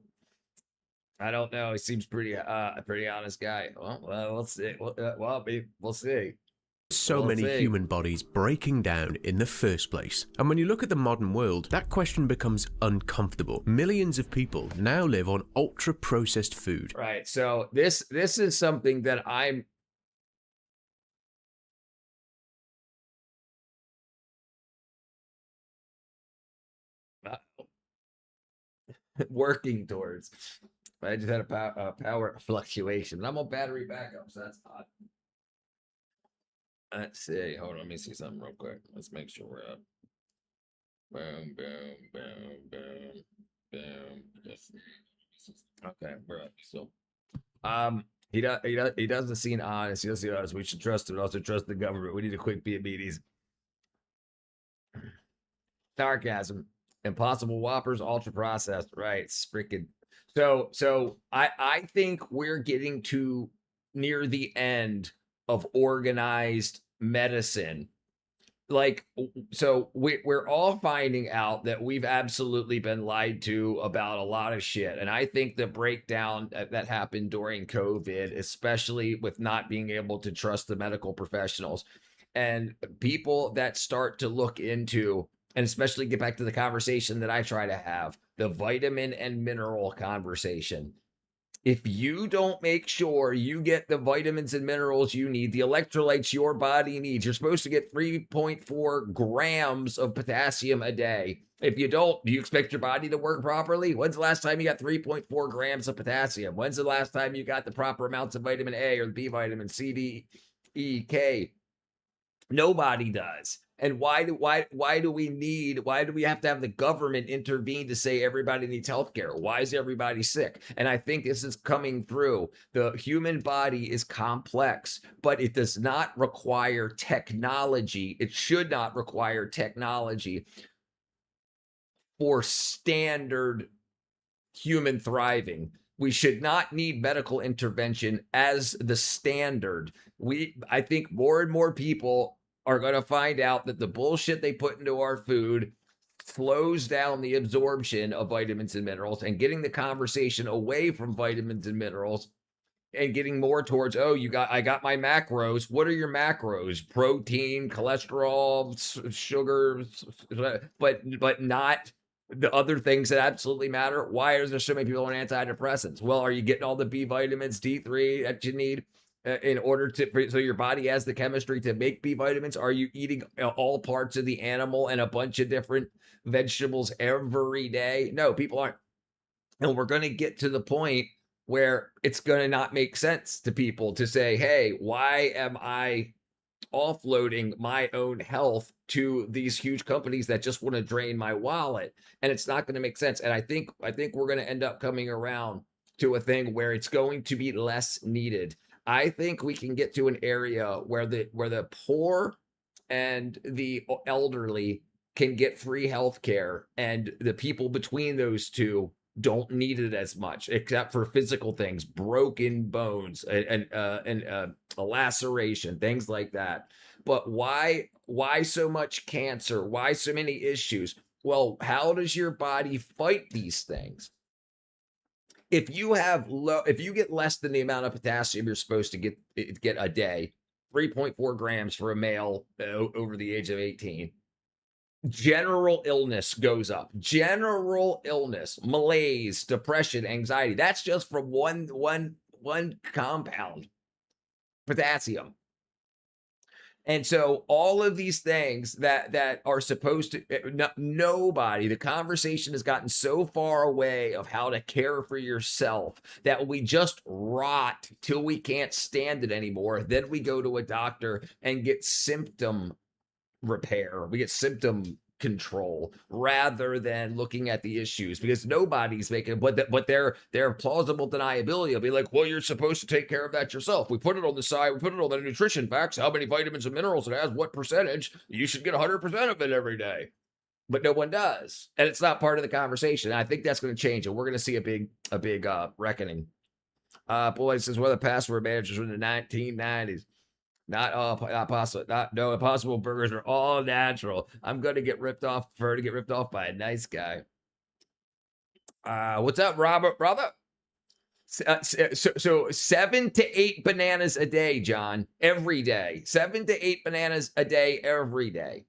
I don't know. He seems pretty honest guy. Well, we'll see. We'll see. So many human bodies breaking down in the first place. And when you look at the modern world, that question becomes uncomfortable. Millions of people now live on ultra-processed food. Right. So this is something that I'm working towards. I just had a power fluctuation. I'm on battery backup, so that's odd. Let's see. Hold on, let me see something real quick. Let's make sure we're up. Boom, boom, boom, boom, boom. Yes. Okay, we're up. So, he doesn't seem honest. He doesn't seem honest. We should trust him, but also trust the government. We need a quick meetings. Sarcasm. Impossible Whoppers, ultra processed. Right. It's freaking. So I think we're getting to near the end of organized medicine. Like, so we're all finding out that we've absolutely been lied to about a lot of shit. And I think the breakdown that happened during COVID, especially with not being able to trust the medical professionals and people that start to look into, and especially get back to the conversation that I try to have, the vitamin and mineral conversation. If you don't make sure you get the vitamins and minerals you need, the electrolytes your body needs, you're supposed to get 3.4 grams of potassium a day. If you don't, do you expect your body to work properly? When's the last time you got 3.4 grams of potassium? When's the last time you got the proper amounts of vitamin A or B vitamin, C, D, E, K? Nobody does. And why do we have to have the government intervene to say everybody needs healthcare? Why is everybody sick? And I think this is coming through. The human body is complex, but it does not require technology. It should not require technology for standard human thriving. We should not need medical intervention as the standard. I think more and more people are going to find out that the bullshit they put into our food slows down the absorption of vitamins and minerals, and getting the conversation away from vitamins and minerals and getting more towards, I got my macros. What are your macros? Protein, cholesterol, sugar, but not the other things that absolutely matter. Why is there so many people on antidepressants? Well, are you getting all the B vitamins, D3 that you need in order so your body has the chemistry to make B vitamins? Are you eating all parts of the animal and a bunch of different vegetables every day? No, people aren't. And we're going to get to the point where it's going to not make sense to people to say, hey, why am I offloading my own health to these huge companies that just want to drain my wallet? And it's not going to make sense. And I think we're going to end up coming around to a thing where it's going to be less needed. I think we can get to an area where the poor and the elderly can get free health care, and the people between those two don't need it as much, except for physical things, broken bones and a laceration, things like that. But why so much cancer? Why so many issues? Well, how does your body fight these things? If you get less than the amount of potassium you're supposed to get a day, 3.4 grams for a male over the age of 18, general illness goes up. General illness, malaise, depression, anxiety. That's just from one compound, potassium. And so all of these things that are supposed to, nobody, the conversation has gotten so far away of how to care for yourself that we just rot till we can't stand it anymore. Then we go to a doctor and get symptom repair. We get symptom control rather than looking at the issues, because nobody's making, but their plausible deniability will be like, well, you're supposed to take care of that yourself. We put it on the side, we put it on the nutrition facts, how many vitamins and minerals it has, what percentage, you should get 100% of it every day. But no one does. And it's not part of the conversation. And I think that's going to change. And we're going to see a big reckoning. Boy, says, well, the password managers in the 1990s. Impossible burgers are all natural. I'm going to get ripped off, prefer to get ripped off by a nice guy. What's up, Robert, brother? So 7 to 8 bananas a day, John, every day. 7 to 8 bananas a day, every day.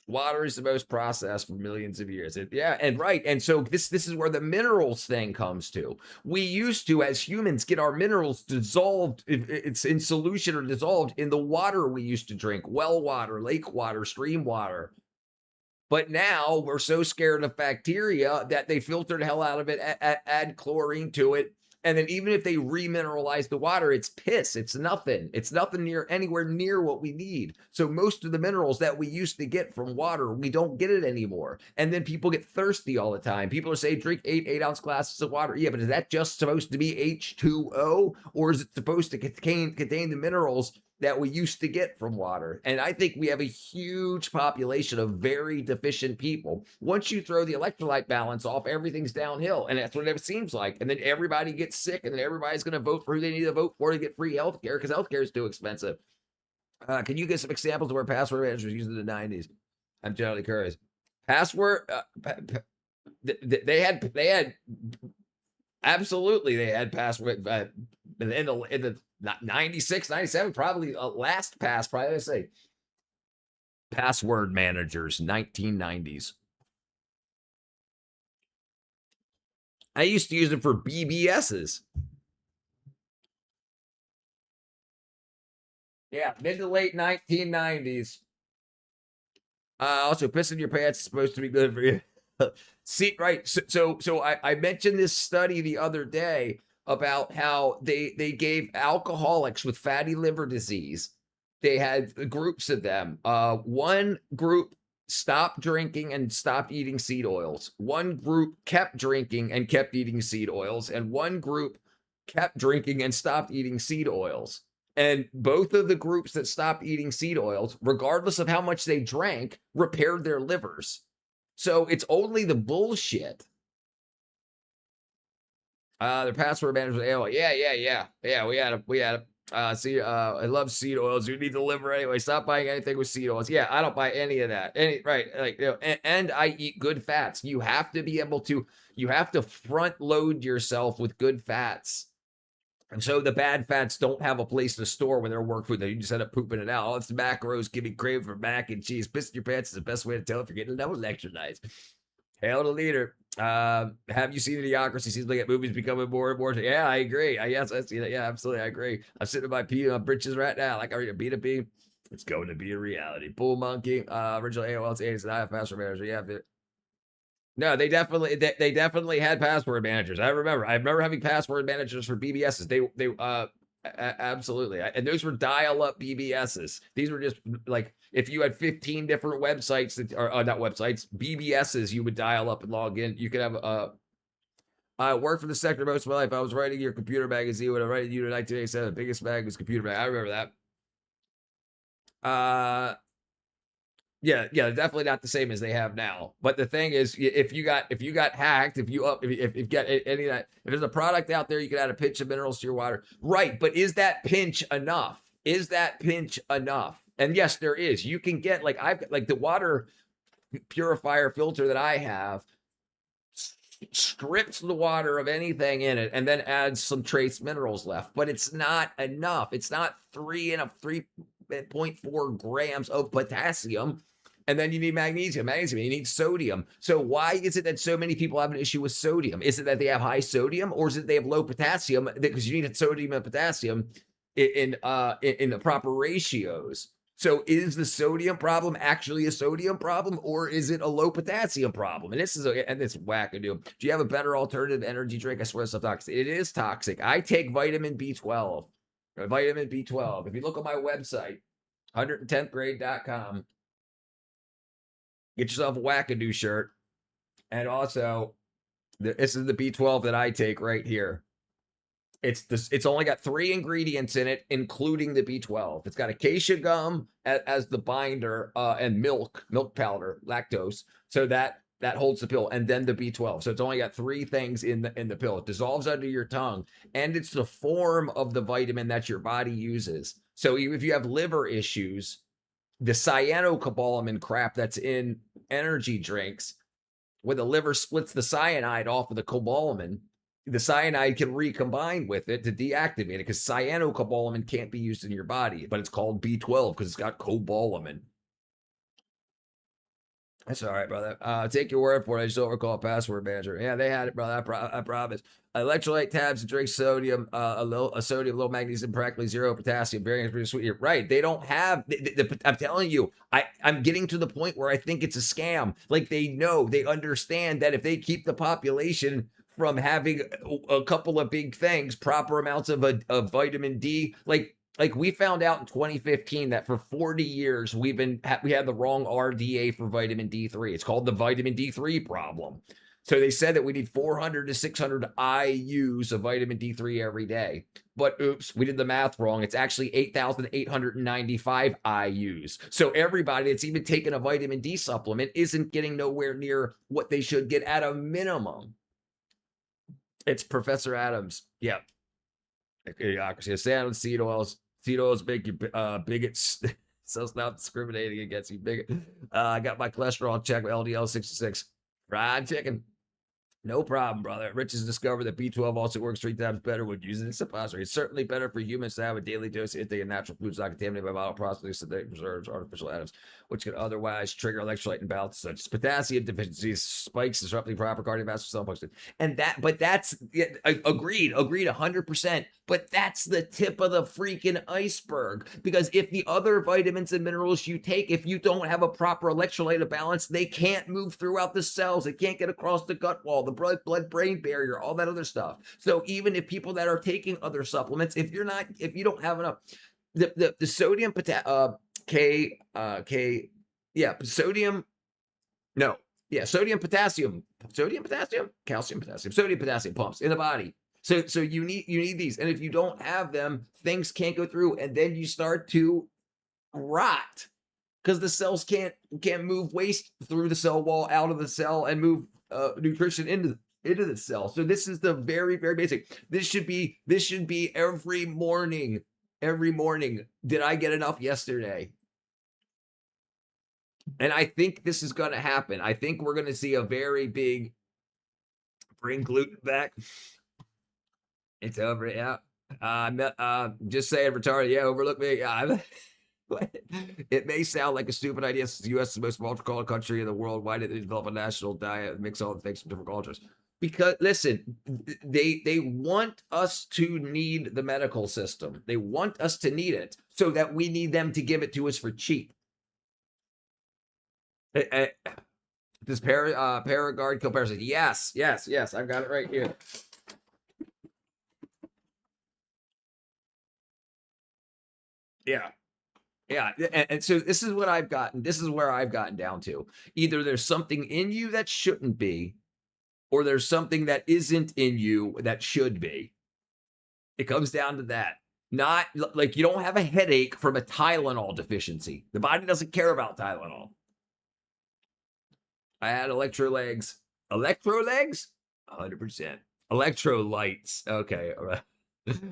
Water is the most processed for millions of years. And so this is where the minerals thing comes to. We used to, as humans, get our minerals dissolved. It's in solution or dissolved in the water we used to drink, well water, lake water, stream water. But now we're so scared of bacteria that they filter the hell out of it, add chlorine to it. And then even if they remineralize the water, it's piss. It's nothing. It's nothing anywhere near what we need. So most of the minerals that we used to get from water, we don't get it anymore. And then people get thirsty all the time. People are saying, drink 8-ounce glasses of water. Yeah, but is that just supposed to be H2O? Or is it supposed to contain the minerals that we used to get from water? And I think we have a huge population of very deficient people. Once you throw the electrolyte balance off, everything's downhill. And that's what it seems like. And then everybody gets sick, and then everybody's going to vote for who they need to vote for to get free health care, because health care is too expensive. Can you give some examples of where password managers used in the 90s? I'm generally curious. Password, they had absolutely, they had password in the 96, 97, probably last pass, probably let's say password managers, 1990s. I used to use them for BBSs. Yeah, mid to late 1990s. Also, pissing your pants is supposed to be good for you. See, right. So I mentioned this study the other day about how they gave alcoholics with fatty liver disease. They had groups of them. One group stopped drinking and stopped eating seed oils. One group kept drinking and kept eating seed oils. And one group kept drinking and stopped eating seed oils. And both of the groups that stopped eating seed oils, regardless of how much they drank, repaired their livers. So it's only the bullshit. Their password manager, yeah. We had I love seed oils. You need to liver anyway. Stop buying anything with seed oils. Yeah, I don't buy any of that. And I eat good fats. You have to be able to. You have to front load yourself with good fats. And so the bad fats don't have a place to store when they're work food. You just end up pooping it out. Oh, it's the macros. Give me crave for mac and cheese. Pissing your pants is the best way to tell if you're getting enough exercise. Hail the leader. Have you seen Idiocracy? Seems like that movie's becoming more and more. Yeah, I agree. Yes, I see that. Yeah, absolutely. I agree. I'm sitting in my britches right now. Like I read a B2B. It's going to be a reality. Bull Monkey. Original AOL 80s and I have password manager. Yeah. No, they definitely had password managers. I remember having password managers for BBSs. Absolutely. And those were dial-up BBSs. These were just like if you had 15 different websites that are not websites, BBSs you would dial up and log in. You could have I worked for the sector most of my life. I was writing your computer magazine when I writing you in 1987. The biggest mag was computer mag. I remember that. Yeah, definitely not the same as they have now. But the thing is, if you got hacked, if you got any of that, if there's a product out there, you can add a pinch of minerals to your water, right? But is that pinch enough? Is that pinch enough? And yes, there is. You can get like the water purifier filter that I have strips the water of anything in it and then adds some trace minerals left, but it's not enough. It's not 3.4 grams of potassium. And then you need magnesium, you need sodium. So why is it that so many people have an issue with sodium? Is it that they have high sodium, or is it they have low potassium? Because you need sodium and potassium in the proper ratios. So is the sodium problem actually a sodium problem, or is it a low potassium problem? And this wackadoo. Do you have a better alternative energy drink? I swear it's toxic. It is toxic. I take vitamin B12. Vitamin B12. If you look on my website, 110thgrade.com, get yourself a wackadoo shirt. And also, this is the B12 that I take right here. It's only got 3 ingredients in it, including the B12. It's got acacia gum as the binder and milk powder, lactose. So that holds the pill, and then the B12. So it's only got 3 things in the pill. It dissolves under your tongue, and it's the form of the vitamin that your body uses. So even if you have liver issues, the cyanocobalamin crap that's in energy drinks, when the liver splits the cyanide off of the cobalamin, the cyanide can recombine with it to deactivate it, because cyanocobalamin can't be used in your body, but it's called B12 because it's got cobalamin. That's all right, brother. Take your word for it. I just don't recall password manager. Yeah, they had it, brother. I promise. Electrolyte tabs and drink sodium, a sodium, low magnesium, practically 0 potassium, very sweet. You're right. They don't have. I'm telling you, I'm getting to the point where I think it's a scam. Like they understand that if they keep the population from having a couple of big things, proper amounts of vitamin D, like we found out in 2015 that for 40 years we had the wrong RDA for vitamin D3. It's called the vitamin D3 problem. So they said that we need 400 to 600 IUs of vitamin D3 every day. But oops, we did the math wrong. It's actually 8,895 IUs. So everybody that's even taking a vitamin D supplement isn't getting nowhere near what they should get at a minimum. It's Professor Adams. Yeah. Idiocracy. Sand and seed oils. Seed oils make you bigots. So stop discriminating against you, bigot. I got my cholesterol checked with LDL 66. Fried chicken. No problem, brother. Rich has discovered that B12 also works 3 times better when using a suppository. It's certainly better for humans to have a daily dose of intake of natural foods not contaminated by bioprocessing, synthetic preservatives, artificial additives, which could otherwise trigger electrolyte imbalance such as potassium deficiencies, spikes, disrupting proper cardiovascular cell function. And that's agreed 100%. But that's the tip of the freaking iceberg. Because if the other vitamins and minerals you take, if you don't have a proper electrolyte balance, they can't move throughout the cells. They can't get across the gut wall, the blood-brain barrier, all that other stuff. So even if people that are taking other supplements, if you don't have enough, the sodium, sodium, potassium pumps in the body. So you need these, and if you don't have them, things can't go through, and then you start to rot because the cells can't move waste through the cell wall out of the cell and move nutrition into the cell. So this is the very, very basic. This should be every morning. Every morning. Did I get enough yesterday? And I think this is going to happen. I think we're going to see a very big bring gluten back. It's over, yeah. Just saying, retarded. Yeah, overlook me. It may sound like a stupid idea since the U.S. is the most multicultural country in the world. Why did they develop a national diet and mix all the things from different cultures? Because listen, they want us to need the medical system. They want us to need it so that we need them to give it to us for cheap. Does Paragard kill parasites? Yes, yes, yes. I've got it right here. Yeah. Yeah, and so this is what I've gotten. This is where I've gotten down to. Either there's something in you that shouldn't be, or there's something that isn't in you that should be. It comes down to that. Not like you don't have a headache from a Tylenol deficiency. The body doesn't care about Tylenol. I had electrolegs. Electrolegs? 100%. Electrolytes. Okay. All right.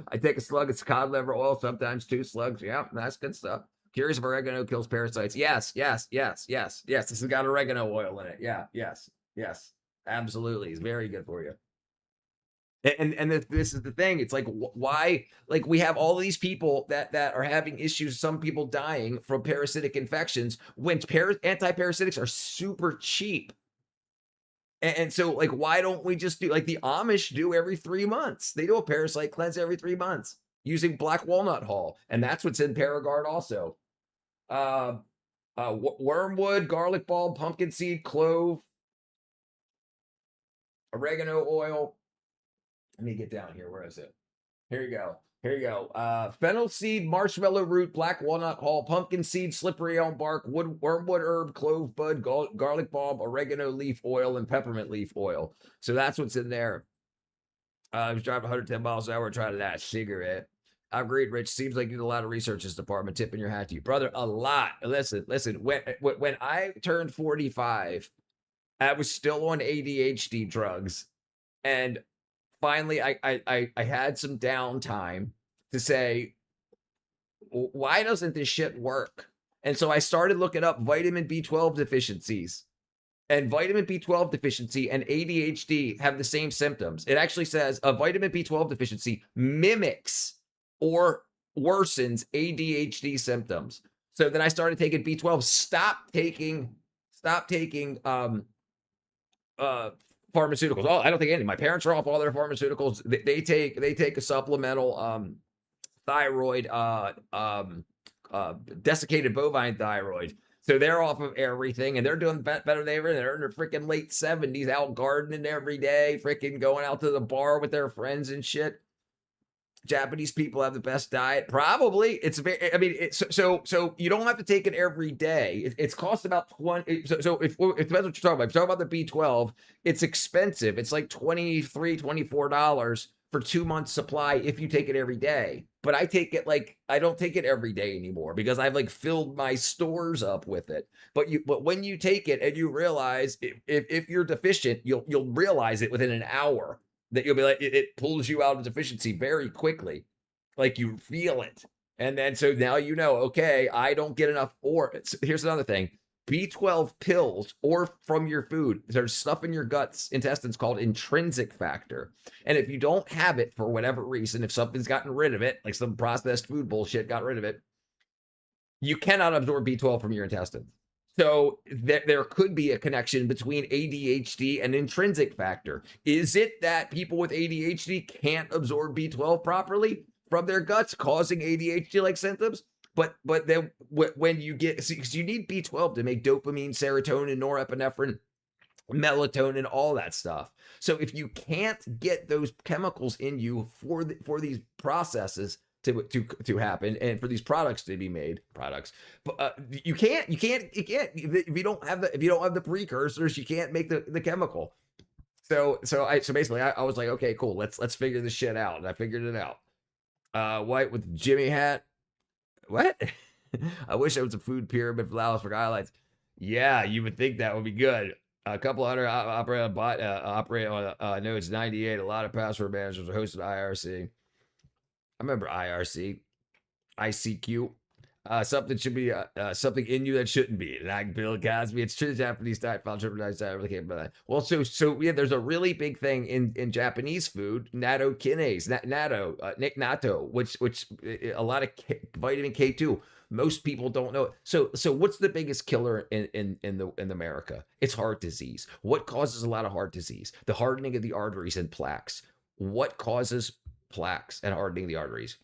I take a slug of cod liver oil, sometimes 2 slugs. Yeah, that's good stuff. Curious if oregano kills parasites. Yes, yes, yes, yes, yes. This has got oregano oil in it. Yeah, yes, yes. Absolutely. It's very good for you. And this is the thing. It's like, why? Like, we have all these people that are having issues, some people dying from parasitic infections when anti-parasitics are super cheap. And so, like, why don't we just do like the Amish do every 3 months? They do a parasite cleanse every 3 months using black walnut hull. And that's what's in Paragard also. Wormwood, garlic bulb, pumpkin seed, clove, oregano oil. Let me get down here. Where is it? Here you go. Here you go. Fennel seed, marshmallow root, black walnut hull, pumpkin seed, slippery elm bark, wormwood herb, clove bud, garlic bulb, oregano leaf oil, and peppermint leaf oil. So that's what's in there. I was driving 110 miles an hour trying that cigarette. I agreed, Rich. Seems like you did a lot of research in this department. Tipping your hat to you, brother. A lot. Listen. When I turned 45, I was still on ADHD drugs, and finally, I had some downtime to say, why doesn't this shit work? And so I started looking up vitamin B12 deficiencies. And vitamin B12 deficiency and ADHD have the same symptoms. It actually says a vitamin B12 deficiency mimics or worsens ADHD symptoms. So then I started taking B12. Stop taking pharmaceuticals. Oh, I don't think any. My parents are off all their pharmaceuticals. They take a supplemental thyroid, desiccated bovine thyroid. So they're off of everything, and they're doing better than ever. They're in their freaking late 70s, out gardening every day, freaking going out to the bar with their friends and shit. Japanese people have the best diet, probably. It's very. I mean, so you don't have to take it every day. It's cost about 20. So if it depends what you're talking about. If you're talking about the B12, it's expensive. It's like $23, $24 for 2 months supply if you take it every day. But I take it I don't take it every day anymore because I've like filled my stores up with it. But when you take it and you realize if you're deficient, you'll realize it within an hour. That you'll be like, it pulls you out of deficiency very quickly. Like you feel it. And then so now you know, okay, I don't get enough. Or here's another thing. B12 pills or from your food, there's stuff in your guts, intestines called intrinsic factor. And if you don't have it for whatever reason, if something's gotten rid of it, like some processed food bullshit got rid of it, you cannot absorb B12 from your intestines. So there could be a connection between ADHD and intrinsic factor. Is it that people with ADHD can't absorb B12 properly from their guts, causing ADHD-like symptoms? But then when you get, because you need B12 to make dopamine, serotonin, norepinephrine, melatonin, all that stuff. So if you can't get those chemicals in you for these processes to happen and for these products to be made, but you can't if you don't have the precursors, you can't make the chemical. So basically I was like, okay, cool, let's figure this shit out, and I figured it out. White with Jimmy hat. What? I wish there was a food pyramid for Laos for highlights. Yeah, you would think that would be good. A couple hundred operate on nodes 98. A lot of password managers are hosted IRC. I remember IRC, ICQ. Something should be something in you that shouldn't be. Like Bill Cosby, it's true. The Japanese diet found triple diet. I really can't believe that. Well, so yeah, there's a really big thing in Japanese food, natto kinase, natto, which a lot of vitamin K2. Most people don't know it. So what's the biggest killer in America? It's heart disease. What causes a lot of heart disease? The hardening of the arteries and plaques. What causes plaques and hardening the arteries?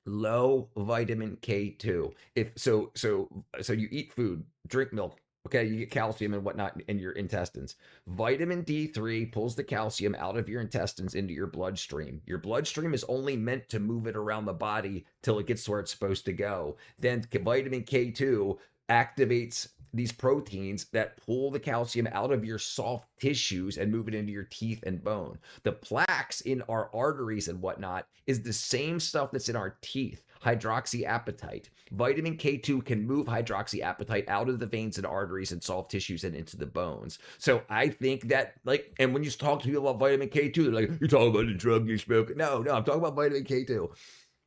Low vitamin K2. If so you eat food, drink milk, okay, you get calcium and whatnot in your intestines. Vitamin D3 pulls the calcium out of your intestines into your bloodstream. Your bloodstream is only meant to move it around the body till it gets where it's supposed to go. Then vitamin K2 activates these proteins that pull the calcium out of your soft tissues and move it into your teeth and bone. The plaques in our arteries and whatnot is the same stuff that's in our teeth, hydroxyapatite. Vitamin K2 can move hydroxyapatite out of the veins and arteries and soft tissues and into the bones. So I think that, like, and when you talk to people about vitamin K2, they're like, you're talking about the drug you smoke. No, I'm talking about vitamin K2,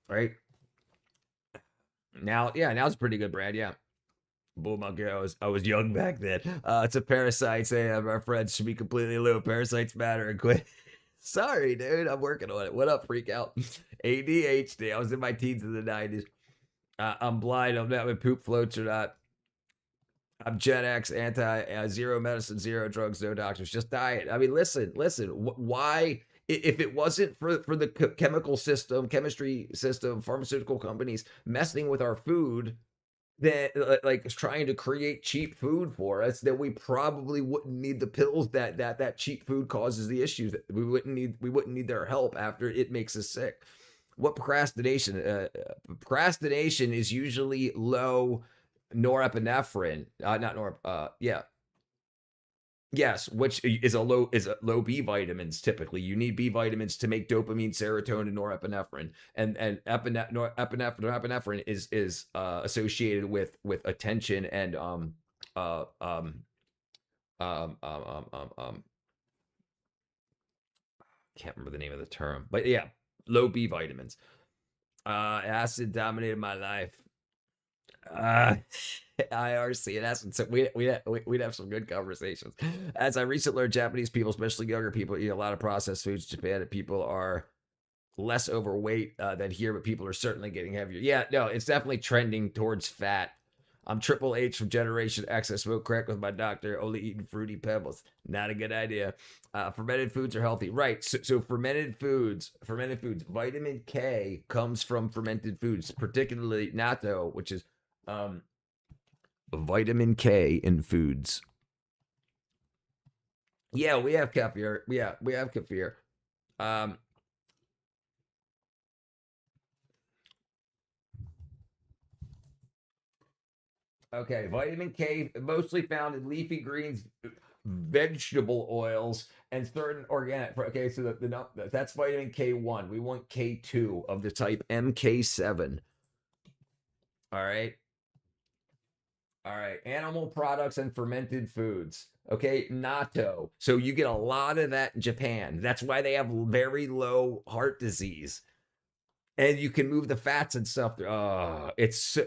right? Now it's a pretty good brand, yeah. Bull monkey, I was young back then. It's a parasite. Say our friends should be completely low. Parasites matter and quit. Sorry, dude. I'm working on it. What up, freak out? ADHD. I was in my teens in the 90s. I'm blind. I'm not with poop floats or not. I'm Gen X, anti zero medicine, zero drugs, no doctors, just diet. I mean, listen. Why? If it wasn't for the chemical system, chemistry system, pharmaceutical companies messing with our food, that like trying to create cheap food for us, that we probably wouldn't need the pills that cheap food causes the issues. That we wouldn't need their help after it makes us sick. What procrastination? Procrastination is usually low norepinephrine, Yes, which is low B vitamins. Typically, you need B vitamins to make dopamine, serotonin, norepinephrine, and norepinephrine is associated with attention and can't remember the name of the term, but yeah, low B vitamins. Acid dominated my life. IRC and essence. So we'd have some good conversations. As I recently learned, Japanese people, especially younger people, eat a lot of processed foods. Japan and people are less overweight than here, but people are certainly getting heavier. Yeah, no, it's definitely trending towards fat. I'm Triple H from Generation X. I smoke crack with my doctor, only eating Fruity Pebbles. Not a good idea. Fermented foods are healthy. Right, so fermented foods, vitamin K comes from fermented foods, particularly natto, which is vitamin K in foods. Yeah, we have kefir. Yeah, we have kefir. Okay, vitamin K mostly found in leafy greens, vegetable oils, and certain organic. Okay, so that's vitamin K1. We want K2 of the type MK7. All right. Animal products and fermented foods. Okay, natto. So you get a lot of that in Japan. That's why they have very low heart disease. And you can move the fats and stuff. It's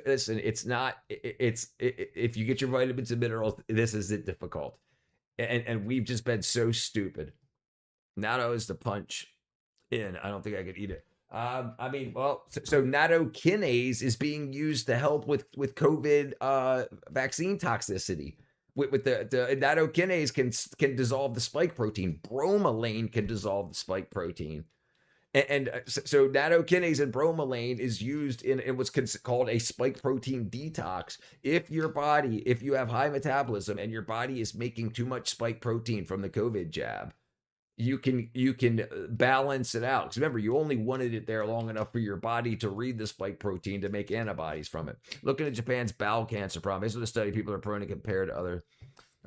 if you get your vitamins and minerals, this isn't difficult. And we've just been so stupid. Natto is the punch in. I don't think I could eat it. So natto kinase is being used to help with COVID vaccine toxicity. With the natto kinase can dissolve the spike protein. Bromelain can dissolve the spike protein. So natto kinase and bromelain is used in what's called a spike protein detox. If you have high metabolism and your body is making too much spike protein from the COVID jab, you can balance it out. Because remember, you only wanted it there long enough for your body to read the spike protein to make antibodies from it. Looking at Japan's bowel cancer problem, this is a study people are prone to compare to other.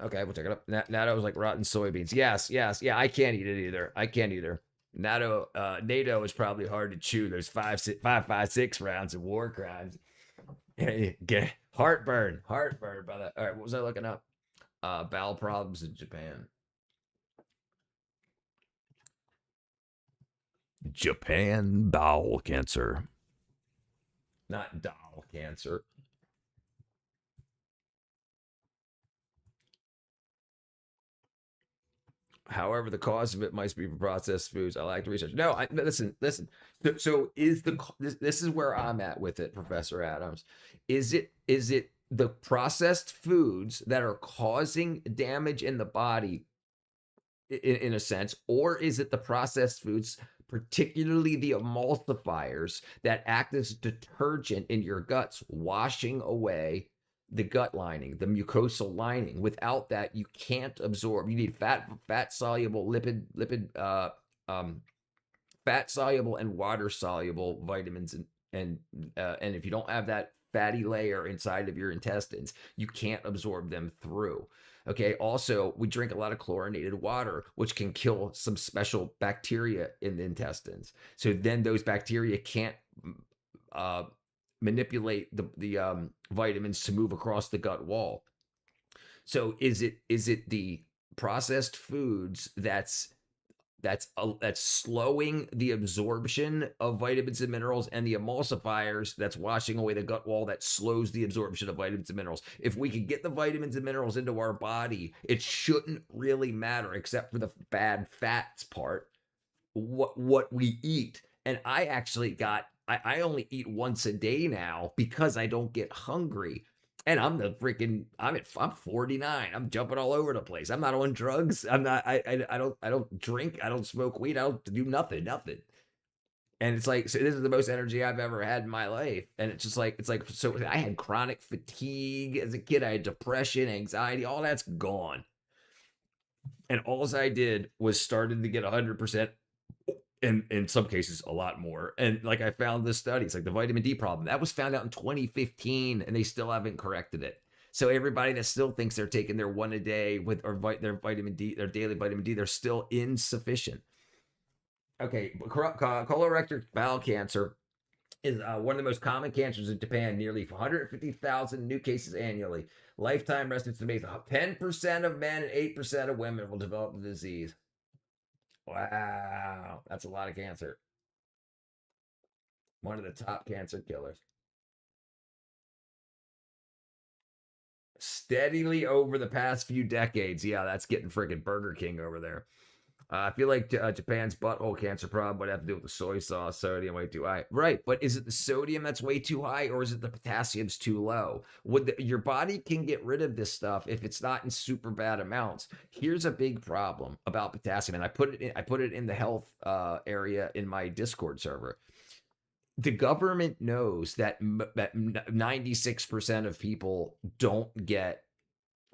Okay, we'll check it up. Natto is like rotten soybeans. Yes. Yeah, I can't eat it either. NATO is probably hard to chew. There's 5.56 rounds of war crimes. Heartburn, brother. All right, what was I looking up? Bowel problems in Japan. Japan bowel cancer. Not bowel cancer. However, the cause of it might be for processed foods. I like to research. No, listen. So is this is where I'm at with it, Professor Adams. Is it the processed foods that are causing damage in the body, in a sense, or is it the processed foods, particularly the emulsifiers that act as detergent in your guts, washing away the gut lining, the mucosal lining? Without that, you can't absorb. You need fat soluble, fat soluble and water soluble vitamins, and if you don't have that fatty layer inside of your intestines, you can't absorb them through. Okay. Also, we drink a lot of chlorinated water, which can kill some special bacteria in the intestines. So then those bacteria can't manipulate the vitamins to move across the gut wall. So is it the processed foods that's slowing the absorption of vitamins and minerals, and the emulsifiers that's washing away the gut wall that slows the absorption of vitamins and minerals? If we could get the vitamins and minerals into our body, it shouldn't really matter, except for the bad fats part, what we eat. And I actually I only eat once a day now because I don't get hungry. And I'm 49. I'm jumping all over the place. I'm not on drugs. I don't drink. I don't smoke weed. I don't do nothing. And it's like, so this is the most energy I've ever had in my life. And it's like, so I had chronic fatigue as a kid. I had depression, anxiety, all that's gone. And all I did was started to get 100%. In some cases, a lot more. And like, I found this study, it's like the vitamin D problem that was found out in 2015, and they still haven't corrected it. So everybody that still thinks they're taking their one a day their vitamin D, their daily vitamin D, they're still insufficient. Okay, colorectal bowel cancer is one of the most common cancers in Japan. Nearly 150,000 new cases annually. Lifetime residents amazing. 10% of men and 8% of women will develop the disease. Wow, that's a lot of cancer. One of the top cancer killers. Steadily over the past few decades. Yeah, that's getting freaking Burger King over there. I feel like Japan's butthole cancer problem would have to do with the soy sauce, sodium way too high. Right, but is it the sodium that's way too high, or is it the potassium's too low? Your body can get rid of this stuff if it's not in super bad amounts. Here's a big problem about potassium, and I put it in the health area in my Discord server. The government knows that 96% of people don't get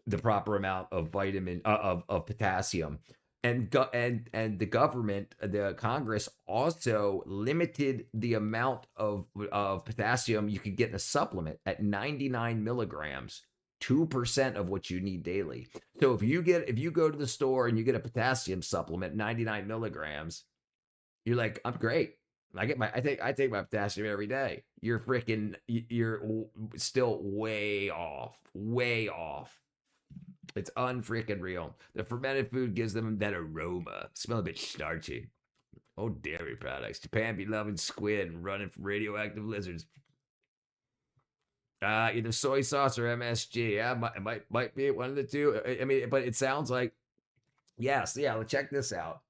the proper amount of vitamin of potassium. And the government, the Congress, also limited the amount of potassium you could get in a supplement at 99 milligrams, 2% of what you need daily. So if you go to the store and you get a potassium supplement, 99 milligrams, you're like, I'm great. I take my potassium every day. You're still way off. It's unfreaking real. The fermented food gives them that aroma. Smell a bit starchy. Oh, dairy products. Japan be loving squid and running from radioactive lizards. Either soy sauce or MSG. Yeah, it might be one of the two. I mean, but it sounds like, yes. Yeah, let's check this out.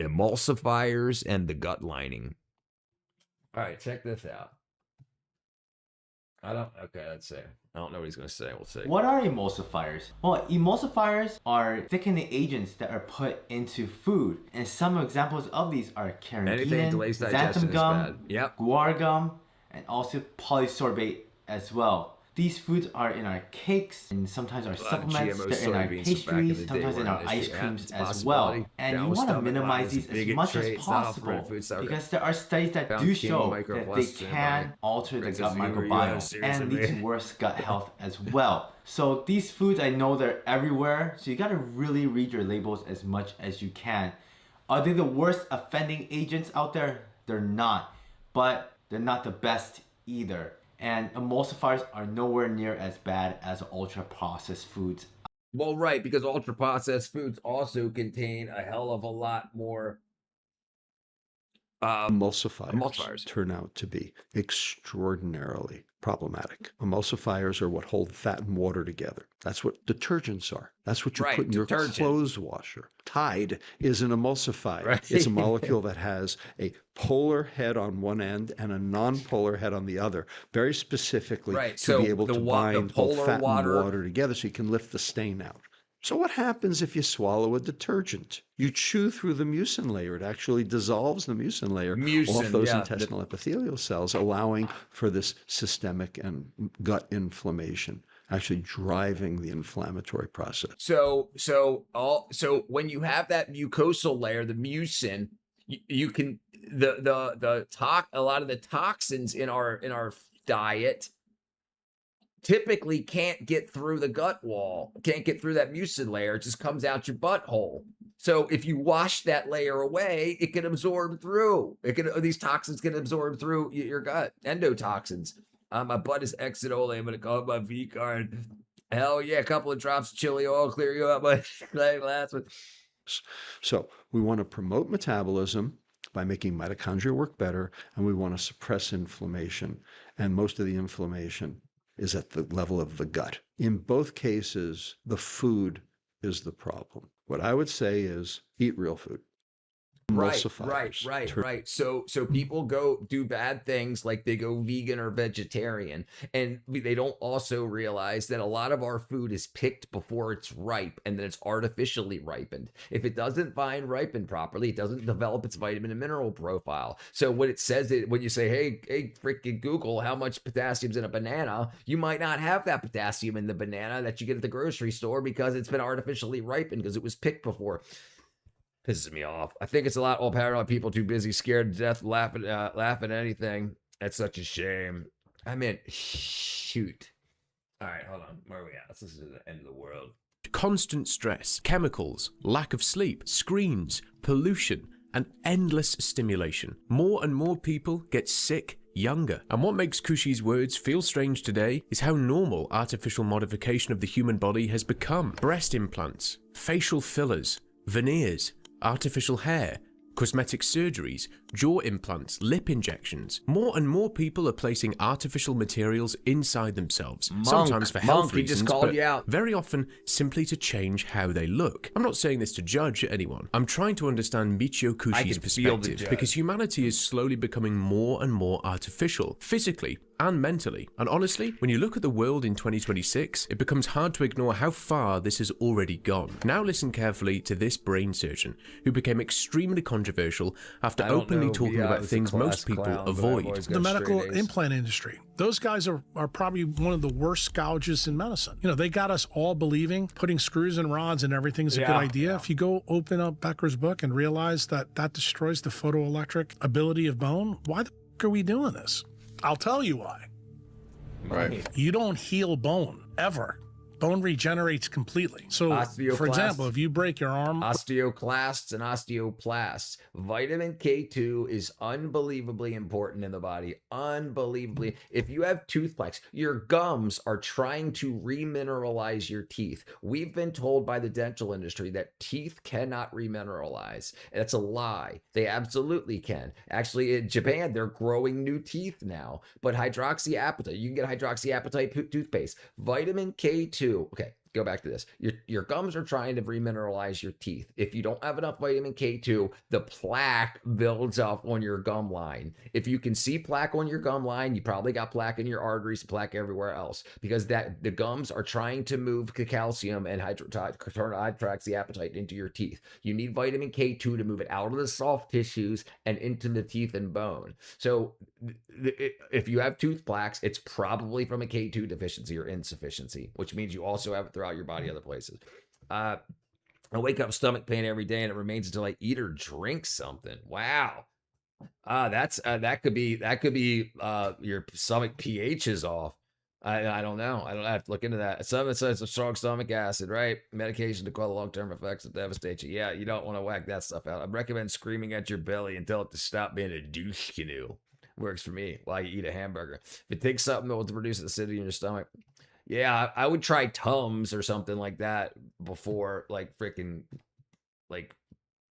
Emulsifiers and the gut lining. All right, check this out. Let's see. I don't know what he's going to say. We'll see. What are emulsifiers? Well, emulsifiers are thickening agents that are put into food. And some examples of these are carrageenan, xanthan gum, guar gum, and also polysorbate as well. These foods are in our cakes and sometimes our supplements, they're in our pastries, sometimes in our ice creams as well. And you want to minimize these as much as possible because there are studies that do show that they can alter the gut microbiome and lead to worse gut health as well. So these foods, I know they're everywhere, so you got to really read your labels as much as you can. Are they the worst offending agents out there? They're not, but they're not the best either. And emulsifiers are nowhere near as bad as ultra-processed foods. Well, right, because ultra-processed foods also contain a hell of a lot more Emulsifiers turn out to be extraordinarily problematic. Emulsifiers are what hold fat and water together. That's what detergents are. That's what you put in your clothes washer. Tide is an emulsifier. It's a molecule that has a polar head on one end and a non-polar head on the other, very specifically to be able to bind both fat and water together so you can lift the stain out. So what happens if you swallow a detergent? You chew through the mucin layer. It actually dissolves the mucin layer off those intestinal epithelial cells, allowing for this systemic and gut inflammation, actually driving the inflammatory process. So when you have that mucosal layer, the mucin, you can a lot of the toxins in our diet typically can't get through the gut wall, can't get through that mucin layer. It just comes out your butthole. So if you wash that layer away, it can absorb through. These toxins can absorb through your gut. Endotoxins. My butt is Exidole. I'm gonna call it my V card. Hell yeah, a couple of drops of chili oil clear you up. So we want to promote metabolism by making mitochondria work better, and we want to suppress inflammation. And most of the inflammation is at the level of the gut. In both cases, the food is the problem. What I would say is eat real food. Right. So people go do bad things like they go vegan or vegetarian, and they don't also realize that a lot of our food is picked before it's ripe, and then it's artificially ripened. If it doesn't vine ripen properly, it doesn't develop its vitamin and mineral profile. So what it says, when you say, hey, freaking Google, how much potassium's in a banana, you might not have that potassium in the banana that you get at the grocery store because it's been artificially ripened because it was picked before. Pisses me off. I think it's a lot all paranoid people too busy, scared to death, laughing at anything. That's such a shame. I mean, shoot. All right, hold on. Where are we at? This is the end of the world. Constant stress, chemicals, lack of sleep, screens, pollution, and endless stimulation. More and more people get sick younger. And what makes Kushi's words feel strange today is how normal artificial modification of the human body has become. Breast implants, facial fillers, veneers, artificial hair, cosmetic surgeries, jaw implants, lip injections. More and more people are placing artificial materials inside themselves, sometimes for health reasons, but very often simply to change how they look. I'm not saying this to judge anyone. I'm trying to understand Michio Kushi's perspective, because humanity is slowly becoming more and more artificial, physically and mentally. And honestly, when you look at the world in 2026, it becomes hard to ignore how far this has already gone. Now listen carefully to this brain surgeon, who became extremely controversial after openly talking about things most people avoid. The medical implant industry. Those guys are probably one of the worst gouges in medicine. You know, they got us all believing putting screws and rods and everything is a good idea. If you go open up Becker's book and realize that that destroys the photoelectric ability of bone, why the f are we doing this? I'll tell you why. Right. You don't heal bone, ever. Bone regenerates completely. So, for example, if you break your arm... Osteoclasts and osteoplasts. Vitamin K2 is unbelievably important in the body. Unbelievably. If you have tooth plaques, your gums are trying to remineralize your teeth. We've been told by the dental industry that teeth cannot remineralize. That's a lie. They absolutely can. Actually, in Japan, they're growing new teeth now. But hydroxyapatite, you can get hydroxyapatite toothpaste. Vitamin K2. Okay, go back to this. Your gums are trying to remineralize your teeth. If you don't have enough vitamin K2, the plaque builds up on your gum line. If you can see plaque on your gum line, you probably got plaque in your arteries, plaque everywhere else, because the gums are trying to move the calcium and hydroxyapatite into your teeth. You need vitamin K2 to move it out of the soft tissues and into the teeth and bone. So if you have tooth plaques, it's probably from a K2 deficiency or insufficiency, which means you also have it throughout your body other places. I wake up stomach pain every day, and it remains until I eat or drink something. Wow. That could be your stomach pH is off. I don't know. I don't have to look into that. Some says a strong stomach acid, right? Medication to quell the long-term effects that devastate you. Yeah, you don't want to whack that stuff out. I recommend screaming at your belly and tell it to stop being a douche canoe. Works for me while you eat a hamburger. If it takes something that will produce acidity in your stomach, yeah, I would try Tums or something like that before, like freaking, like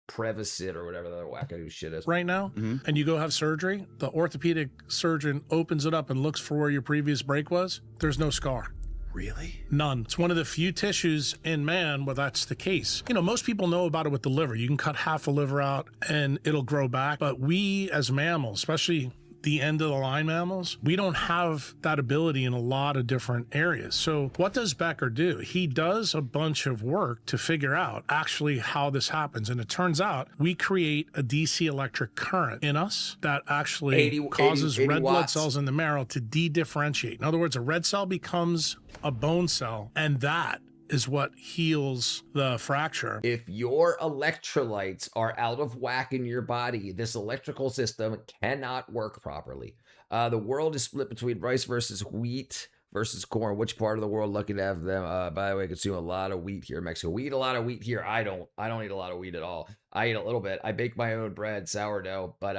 Prevacid or whatever the wackadoo shit is. Right now, and you go have surgery, the orthopedic surgeon opens it up and looks for where your previous break was. There's no scar. Really? None. It's one of the few tissues in man where that's the case. You know, most people know about it with the liver. You can cut half a liver out and it'll grow back. But we as mammals, especially the end of the line mammals, we don't have that ability in a lot of different areas. So what does Becker do? He does a bunch of work to figure out actually how this happens. And it turns out we create a DC electric current in us that actually causes red blood cells in the marrow to de-differentiate. In other words, a red cell becomes a bone cell, and that is what heals the fracture. If your electrolytes are out of whack in your body, this electrical system cannot work properly. The world is split between rice versus wheat versus corn. Which part of the world lucky to have them? By the way, I consume a lot of wheat here in Mexico. We eat a lot of wheat here. I don't eat a lot of wheat at all. I eat a little bit. I bake my own bread, sourdough, but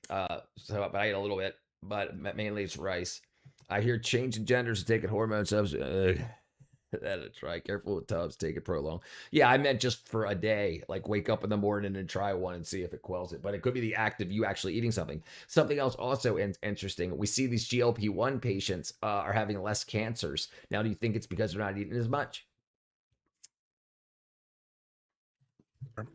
but I eat a little bit, but mainly it's rice. I hear changing genders and taking hormone subs. That'll try. Careful with tubs. Take it prolong. Yeah, I meant just for a day. Like wake up in the morning and try one and see if it quells it. But it could be the act of you actually eating something. Something else also interesting. We see these GLP-1 patients are having less cancers. Now, do you think it's because they're not eating as much?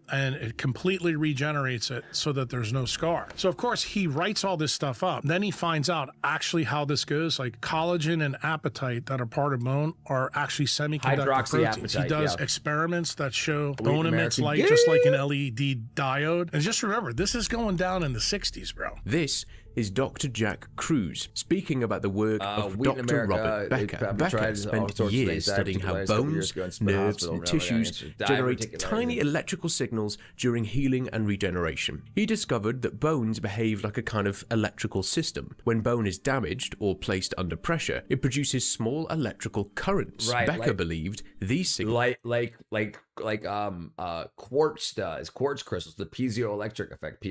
And it completely regenerates it so that there's no scar. So of course he writes all this stuff up. Then he finds out actually how this goes. Like collagen and apatite that are part of bone are actually semiconductor proteins. He does experiments that show bone emits light just like an LED diode. And just remember, this is going down in the 60s, bro. This is Dr. Jack Cruz speaking about the work of Dr. Robert Becker. Becker spent years studying how bones, nerves, and tissues generate tiny electrical signals during healing and regeneration. He discovered that bones behave like a kind of electrical system. When bone is damaged or placed under pressure, it produces small electrical currents. Right, Becker believed these signals... Like quartz does, quartz crystals, the piezoelectric effect.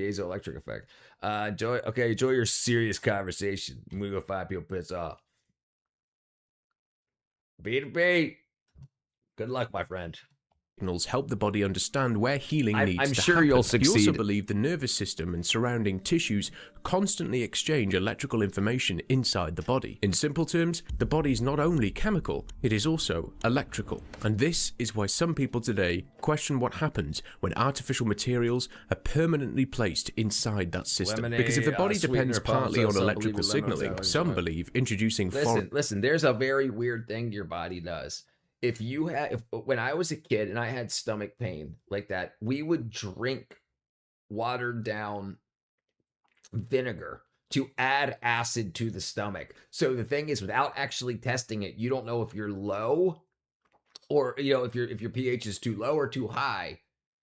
Enjoy your serious conversation. I'm gonna go find people piss off. B2B. Good luck, my friend. Signals help the body understand where healing needs to happen. I'm sure you'll succeed. He also believed the nervous system and surrounding tissues constantly exchange electrical information inside the body. In simple terms, the body is not only chemical, it is also electrical. And this is why some people today question what happens when artificial materials are permanently placed inside that system. Because if the body depends partly on electrical signaling, some believe introducing Listen, there's a very weird thing your body does. When I was a kid and I had stomach pain like that, we would drink watered down vinegar to add acid to the stomach. So the thing is, without actually testing it, you don't know if you're low or, you know, if your pH is too low or too high.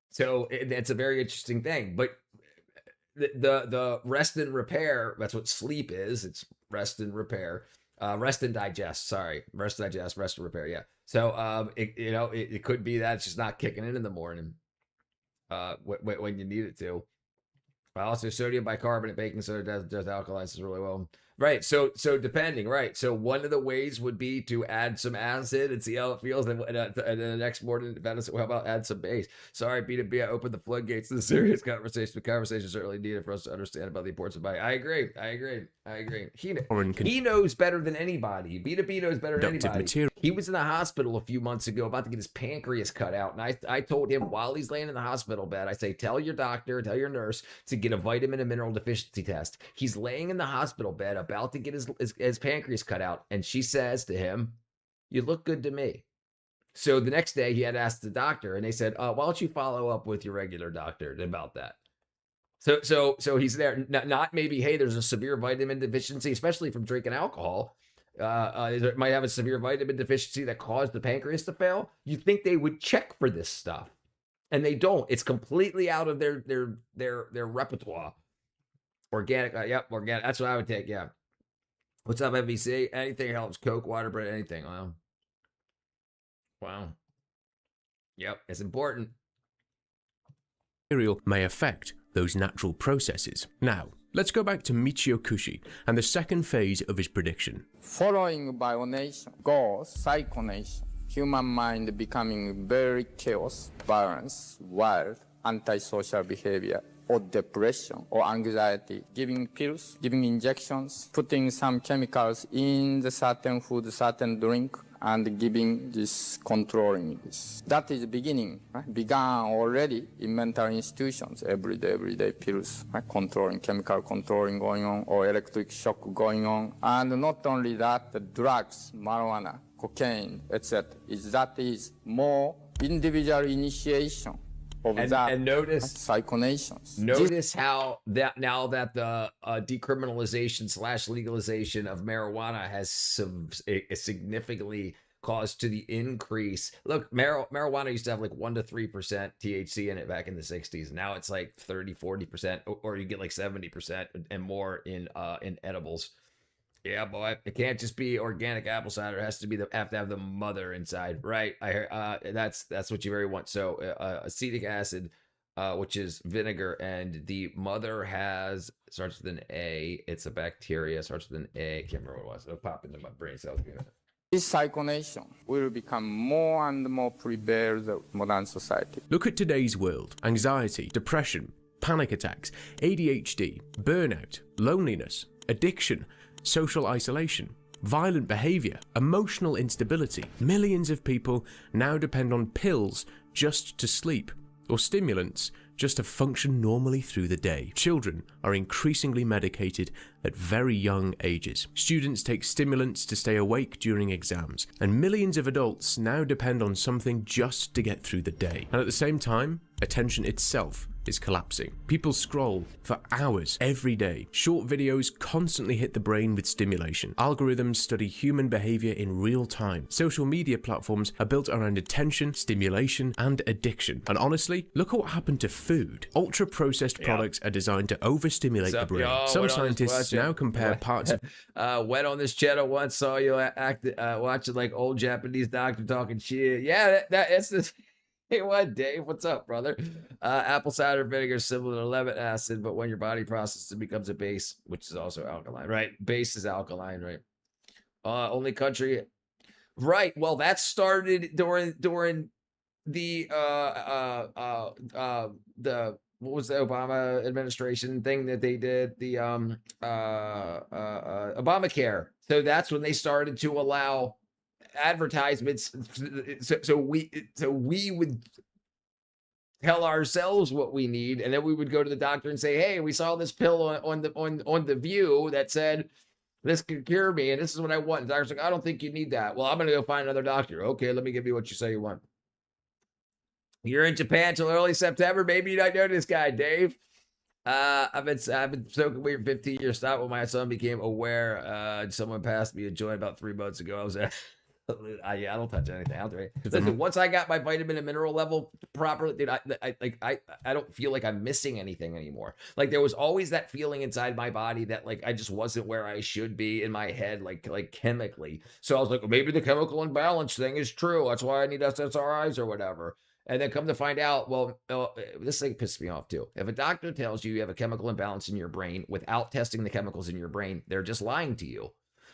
So that's a very interesting thing. But the rest and repair, that's what sleep is. It's rest and repair. Rest and digest. Sorry, rest and digest, rest and repair. Yeah. So it could be that it's just not kicking in the morning, when you need it to. Also, sodium bicarbonate, baking soda does alkalize really well. Right. So depending. Right. So one of the ways would be to add some acid and see how it feels, and then the next morning, how about add some base? Sorry, B2B. I opened the floodgates to the serious conversation. The conversation is certainly needed for us to understand about the importance of body. I agree. He knows better than anybody. B2B knows better than anybody. He was in the hospital a few months ago about to get his pancreas cut out. And I told him while he's laying in the hospital bed, I say, tell your doctor, tell your nurse to get a vitamin and mineral deficiency test. He's laying in the hospital bed about to get his pancreas cut out. And she says to him, you look good to me. So the next day he had asked the doctor and they said, why don't you follow up with your regular doctor about that? So he's there. Not maybe, hey, there's a severe vitamin deficiency, especially from drinking alcohol. It might have a severe vitamin deficiency that caused the pancreas to fail. You think they would check for this stuff, and they don't. It's completely out of their repertoire. Organic, organic. That's what I would take. Yeah. What's up, MVC? Anything helps. Coke, water, bread, anything. Wow. Yep, it's important. Material may affect those natural processes. Now, let's go back to Michio Kushi and the second phase of his prediction. Following bionation goes psychonation. Human mind becoming very chaos, balance, wild, antisocial behavior or depression or anxiety, giving pills, giving injections, putting some chemicals in the certain food, certain drink, and giving this, controlling this. That is beginning, right? Began already in mental institutions, everyday pills, right? Controlling, chemical controlling going on, or electric shock going on. And not only that, the drugs, marijuana, cocaine, etc. That is more individual initiation of that, and notice psychonations. Notice how that now that the decriminalization / legalization of marijuana has significantly caused to the increase. Look, marijuana used to have like 1 to 3% THC in it back in the 60s. Now it's like 30-40%, or you get like 70% and more in edibles. Yeah, boy, it can't just be organic apple cider. It has to be have to have the mother inside, right? That's what you very want. So acetic acid, which is vinegar, and the mother starts with an A. It's a bacteria, starts with an A. I can't remember what it was. It'll pop into my brain cells. This psychonation will become more and more prevail the modern society. Look at today's world. Anxiety, depression, panic attacks, ADHD, burnout, loneliness, addiction, social isolation, violent behavior, emotional instability. Millions of people now depend on pills just to sleep, or stimulants just to function normally through the day. Children are increasingly medicated at very young ages. Students take stimulants to stay awake during exams, and millions of adults now depend on something just to get through the day. And at the same time, attention itself is collapsing. People scroll for hours every day. Short videos constantly hit the brain with stimulation. Algorithms study human behavior in real time. Social media platforms are built around attention, stimulation, and addiction. And honestly, look at what happened to food. Ultra-processed products are designed to overstimulate the brain. Some scientists now compare parts of... went on this channel once, saw you watching like old Japanese doctor talking shit. Yeah, that's the... Hey, what, Dave? What's up, brother? Apple cider vinegar is similar to lemon acid, but when your body processes it, becomes a base, which is also alkaline, right? Base is alkaline, right? Only country, right? Well, that started during the what was the Obama administration thing that they did? The Obamacare. So that's when they started to allow advertisements, so we would tell ourselves what we need, and then we would go to the doctor and say, hey, we saw this pill on the View that said this could cure me, and this is what I want. And the doctor's like, I don't think you need that. Well, I'm gonna go find another doctor. Okay, let me give you what you say you want. You're in Japan till early September. Maybe you don't know this guy, Dave. I've been smoking weed for 15 years. Stopped when my son became aware. Someone passed me a joint about 3 months ago. I was at I don't touch anything. Listen, once I got my vitamin and mineral level properly, dude, I don't feel like I'm missing anything anymore. Like there was always that feeling inside my body that like I just wasn't where I should be in my head, like chemically. So I was like, well, maybe the chemical imbalance thing is true. That's why I need SSRIs or whatever. And then come to find out, well, this thing pissed me off too. If a doctor tells you have a chemical imbalance in your brain without testing the chemicals in your brain, they're just lying to you.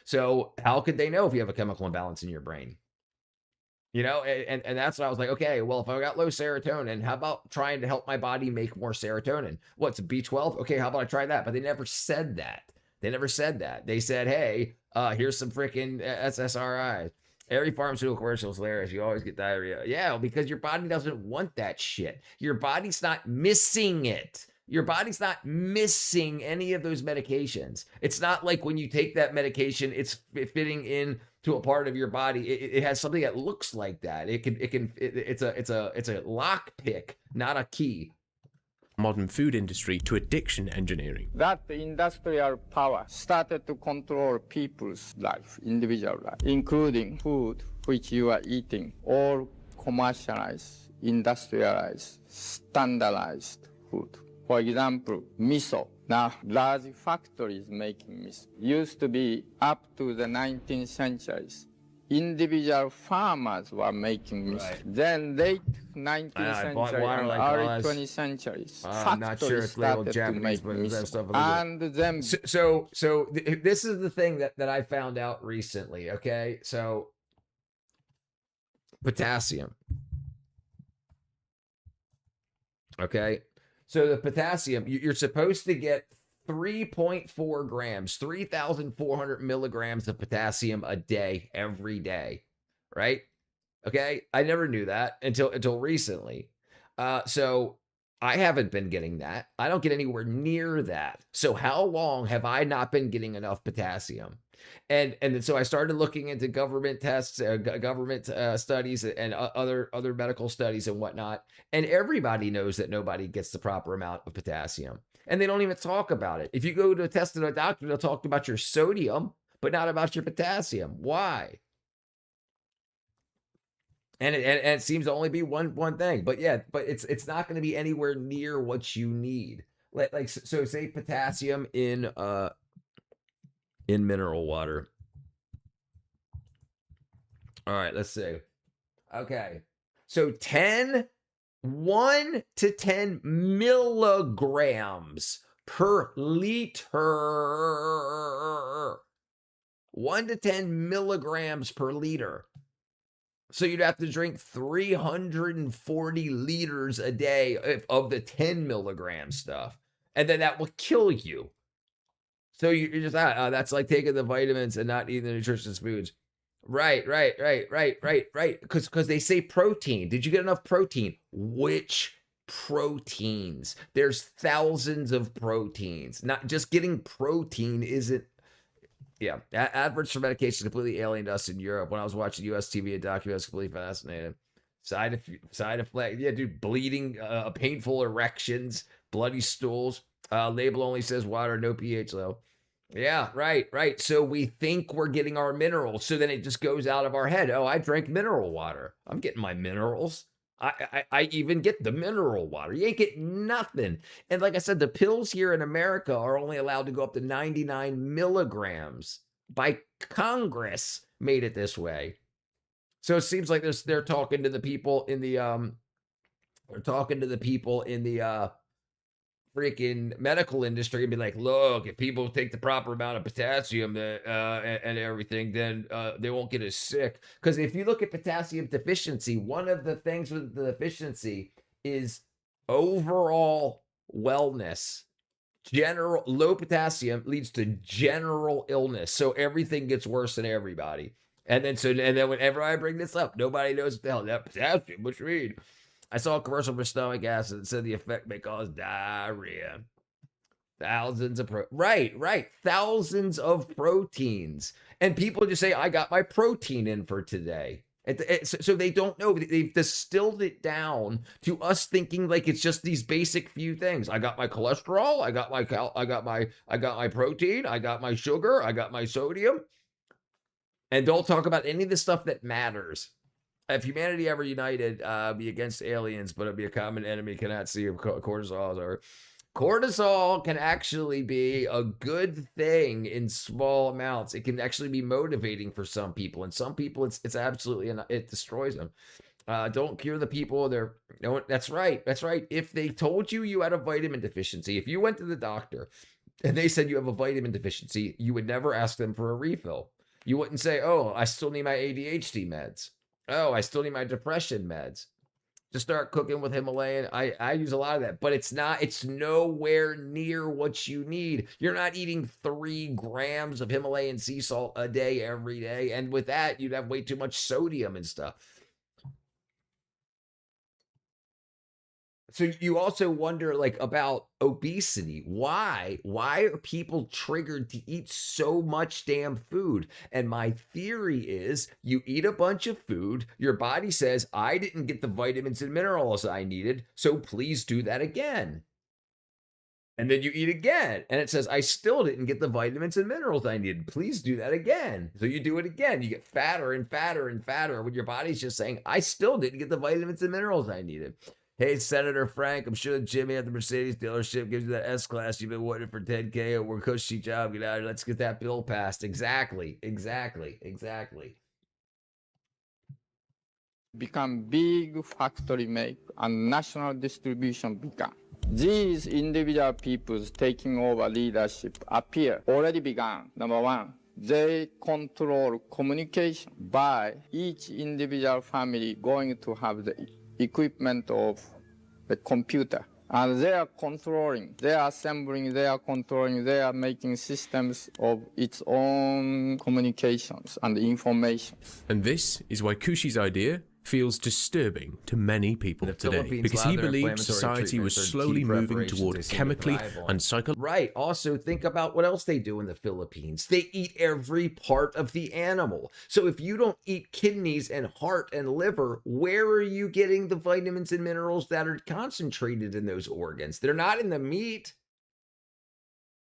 So how could they know if you have a chemical imbalance in your brain? You know, and that's what I was like, okay, well, if I got low serotonin, how about trying to help my body make more serotonin? What's B12? Okay, how about I try that? But they never said that. They said, hey, here's some freaking SSRIs. Every pharmaceutical commercial is hilarious. You always get diarrhea. Yeah, because your body doesn't want that shit. Your body's not missing it. Your body's not missing any of those medications. It's not like when you take that medication, it's fitting in to a part of your body. It has something that looks like that. It's a lock pick, not a key. Modern food industry to addiction engineering. That industrial power started to control people's life, individual life, including food which you are eating, all commercialized, industrialized, standardized food. For example, miso. Now, large factories making miso. Used to be up to the 19th centuries. Individual farmers were making miso. Right. Then late 19th century and early 20th centuries, I'm not sure it's labeled Japanese, but that stuff. And then, so this is the thing that I found out recently. Okay, so potassium. Okay. So the potassium, you're supposed to get 3.4 grams, 3,400 milligrams of potassium a day, every day. Right? Okay. I never knew that until recently. So I haven't been getting that. I don't get anywhere near that. So how long have I not been getting enough potassium? And so I started looking into government tests, government studies, and other medical studies and whatnot. And everybody knows that nobody gets the proper amount of potassium, and they don't even talk about it. If you go to a test at a doctor, they'll talk about your sodium, but not about your potassium. Why? And it seems to only be one thing, but yeah, but it's not going to be anywhere near what you need. Like so, say potassium in mineral water. All right, let's see. Okay, so 1 to 10 milligrams per liter. 1 to 10 milligrams per liter. So you'd have to drink 340 liters a day of the 10 milligram stuff. And then that will kill you. So you're just, that's like taking the vitamins and not eating the nutritious foods. Right. Because they say protein. Did you get enough protein? Which proteins? There's thousands of proteins. Not just getting protein isn't. Yeah, adverts for medication completely alien to us in Europe. When I was watching US TV, a documentary, I was completely fascinated. Side effect, yeah, dude, bleeding, painful erections, bloody stools. Label only says water, no pH low. Yeah, right. So we think we're getting our minerals, so then it just goes out of our head. Oh, I drank mineral water. I'm getting my minerals. I even get the mineral water. You ain't getting nothing. And like I said, the pills here in America are only allowed to go up to 99 milligrams. By Congress made it this way. So it seems like they're talking to the people in the freaking medical industry and be like, look, if people take the proper amount of potassium and everything, then they won't get as sick. Because if you look at potassium deficiency, one of the things with the deficiency is overall wellness. General low potassium leads to general illness. So everything gets worse in everybody. And then whenever I bring this up, nobody knows what the hell that potassium, what you read. I saw a commercial for stomach acid that said the effect may cause diarrhea. Thousands of thousands of proteins. And people just say, I got my protein in for today. So they don't know. They've distilled it down to us thinking like it's just these basic few things. I got my cholesterol, I got my protein, I got my sugar, I got my sodium. And don't talk about any of the stuff that matters. If humanity ever united, be against aliens, but it'd be a common enemy, cannot see cortisol. Or cortisol can actually be a good thing in small amounts. It can actually be motivating for some people, and some people it's absolutely, it destroys them. Don't cure the people. That's right. If they told you had a vitamin deficiency, if you went to the doctor and they said you have a vitamin deficiency, you would never ask them for a refill. You wouldn't say, oh, I still need my ADHD meds. Oh, I still need my depression meds. Just start cooking with Himalayan. I use a lot of that, but it's nowhere near what you need. You're not eating 3 grams of Himalayan sea salt a day every day. And with that, you'd have way too much sodium and stuff. So you also wonder like about obesity. Why are people triggered to eat so much damn food? And my theory is you eat a bunch of food, your body says, I didn't get the vitamins and minerals I needed, so please do that again. And then you eat again, and it says, I still didn't get the vitamins and minerals I needed. Please do that again. So you do it again. You get fatter and fatter and fatter when your body's just saying, I still didn't get the vitamins and minerals I needed. Hey, Senator Frank, I'm sure Jimmy at the Mercedes dealership gives you that S-Class you've been waiting for 10K, or we're cushy job. Get out here. Let's get that bill passed. Exactly. Become big factory make and national distribution began. These individual peoples taking over leadership already began. Number one, they control communication by each individual family going to have the equipment of the computer. And they are controlling, they are assembling, they are controlling, they are making systems of its own communications and information. And this is why Kushi's idea feels disturbing to many people today, because he believed society was slowly moving toward chemically and psychologically. Right. Also, think about what else they do in the Philippines. They eat every part of the animal. So if you don't eat kidneys and heart and liver, where are you getting the vitamins and minerals that are concentrated in those organs? They're not in the meat.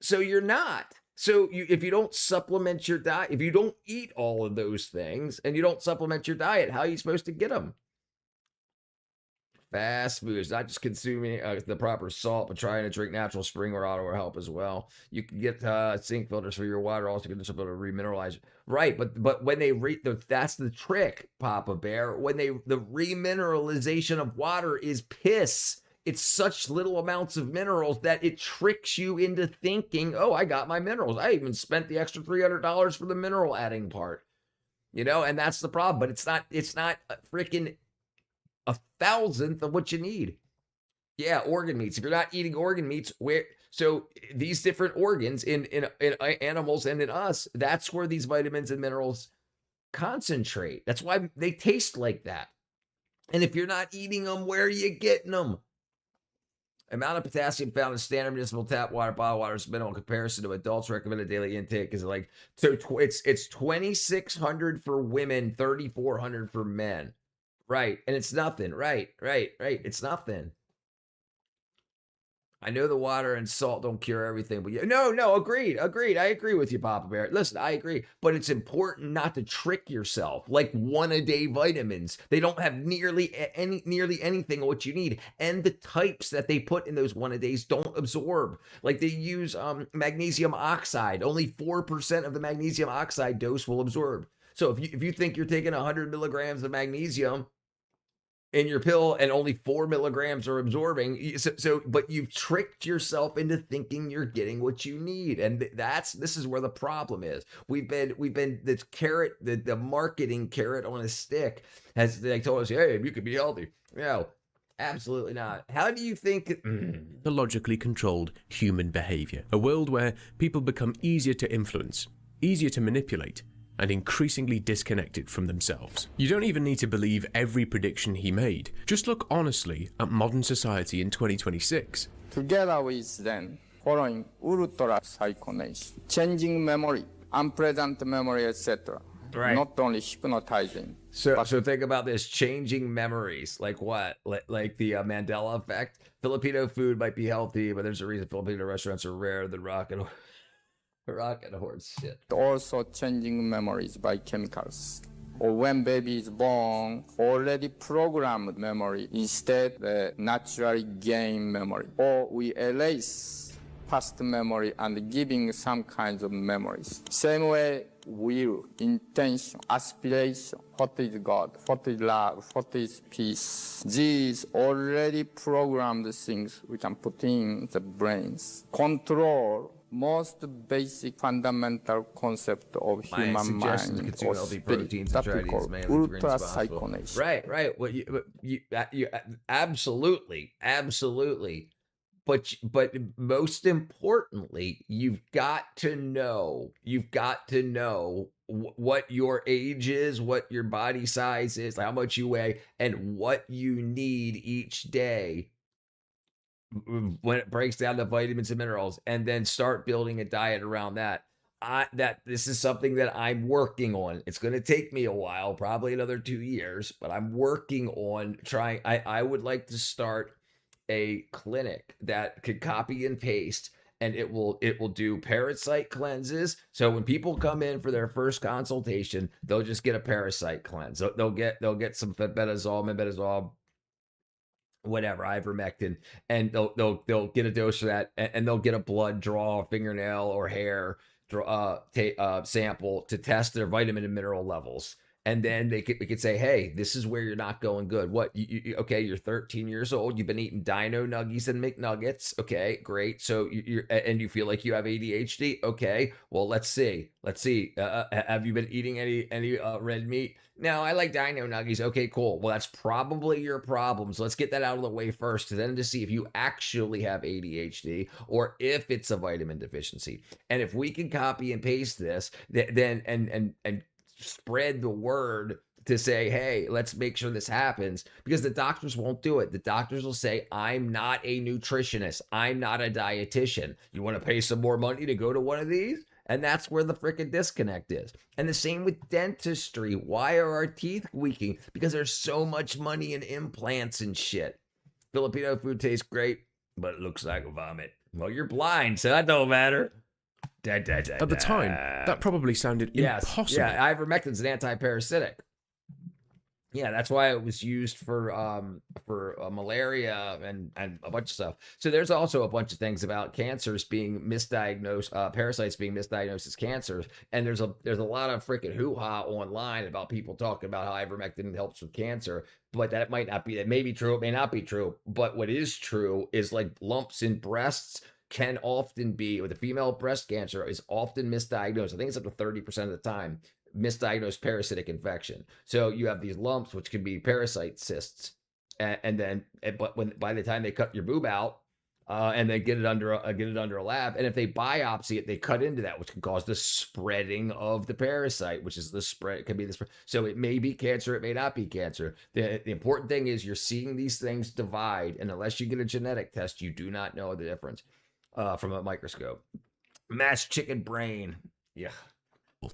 So you're not. So if you don't supplement your diet, if you don't eat all of those things and you don't supplement your diet, how are you supposed to get them? Fast food is not just consuming the proper salt, but trying to drink natural spring water will help as well. You can get sink filters for your water, also get something to remineralize. Right, but when they that's the trick, Papa Bear. When the remineralization of water is piss. It's such little amounts of minerals that it tricks you into thinking, oh, I got my minerals. I even spent the extra $300 for the mineral adding part. You know, and that's the problem. But it's not freaking 1,000th of what you need. Yeah, organ meats. If you're not eating organ meats, so these different organs in animals and in us, that's where these vitamins and minerals concentrate. That's why they taste like that. And if you're not eating them, where are you getting them? Amount of potassium found in standard municipal tap water, bottled water is minimal in comparison to adults' recommended daily intake. Is like, so it's 2,600 for women, 3,400 for men. Right. And it's nothing. Right. It's nothing. I know the water and salt don't cure everything, but no, agreed. I agree with you, Papa Bear. Listen, I agree, but it's important not to trick yourself. Like 1-a-day vitamins, they don't have nearly anything of what you need, and the types that they put in those 1-a-days don't absorb. Like they use magnesium oxide. Only 4% of the magnesium oxide dose will absorb. So if you think you're taking 100 milligrams of magnesium in your pill and only 4 milligrams are absorbing, but you've tricked yourself into thinking you're getting what you need, and this is where the problem is. We've been this carrot, the marketing carrot on a stick has told us, hey, you could be healthy. No, absolutely not. How do you think logically controlled human behavior? A world where people become easier to influence, easier to manipulate, and increasingly disconnected from themselves. You don't even need to believe every prediction he made. Just look honestly at modern society in 2026. Together with them, following ultra psychonation, changing memory, unpleasant memory, etc. Right. Not only hypnotizing. So think about this: changing memories, like what? Like the Mandela effect. Filipino food might be healthy, but there's a reason Filipino restaurants are rare than rock and horse shit. Also changing memories by chemicals. Or when baby is born, already programmed memory instead the naturally gained memory. Or we erase past memory and giving some kinds of memories. Same way, will, intention, aspiration, what is God, what is love, what is peace. These already programmed things we can put in the brains. Control most basic fundamental concept of human mind or spirit that we call ultra psychonation. Right. Well, you absolutely. But most importantly, you've got to know what your age is, what your body size is, how much you weigh, and what you need each day when it breaks down to vitamins and minerals, and then start building a diet around that. This is something that I'm working on. It's going to take me a while, probably another 2 years, but I'm working on trying. I would like to start a clinic that could copy and paste, and it will do parasite cleanses. So when people come in for their first consultation, they'll just get a parasite cleanse. They'll get some mebendazole, whatever, ivermectin, and they'll get a dose of that, and they'll get a blood draw, fingernail or hair sample to test their vitamin and mineral levels. And then we could say, hey, this is where you're not going good. What? Okay, you're 13 years old. You've been eating Dino Nuggies and McNuggets. Okay, great. So and you feel like you have ADHD. Okay, well, let's see. Have you been eating any red meat? No, I like Dino Nuggies. Okay, cool. Well, that's probably your problem. So let's get that out of the way first, then to see if you actually have ADHD or if it's a vitamin deficiency. And if we can copy and paste this, then and spread the word to say, hey, let's make sure this happens, because the doctors won't do it. The doctors will say, I'm not a nutritionist. I'm not a dietitian. You want to pay some more money to go to one of these? And that's where the freaking disconnect is. And the same with dentistry. Why are our teeth leaking? Because there's so much money in implants and shit. Filipino food tastes great, but it looks like vomit. Well, you're blind, so that don't matter. At the time, that probably sounded impossible. Yeah, ivermectin's an anti-parasitic. Yeah, that's why it was used for malaria and a bunch of stuff. So there's also a bunch of things about cancers being misdiagnosed, parasites being misdiagnosed as cancers, and there's a lot of freaking hoo-ha online about people talking about how ivermectin helps with cancer, but that might not be. It may be true, it may not be true. But what is true is like lumps in breasts can often be, with a female breast cancer, is often misdiagnosed. I think it's up to 30% of the time. Misdiagnosed parasitic infection. So you have these lumps, which can be parasite cysts, but by the time they cut your boob out, and then get it under a lab, and if they biopsy it, they cut into that, which can cause the spreading of the parasite, which is the spread. It can be the spread. So it may be cancer, it may not be cancer. The important thing is you're seeing these things divide, and unless you get a genetic test, you do not know the difference from a microscope. Mashed chicken brain. Yeah.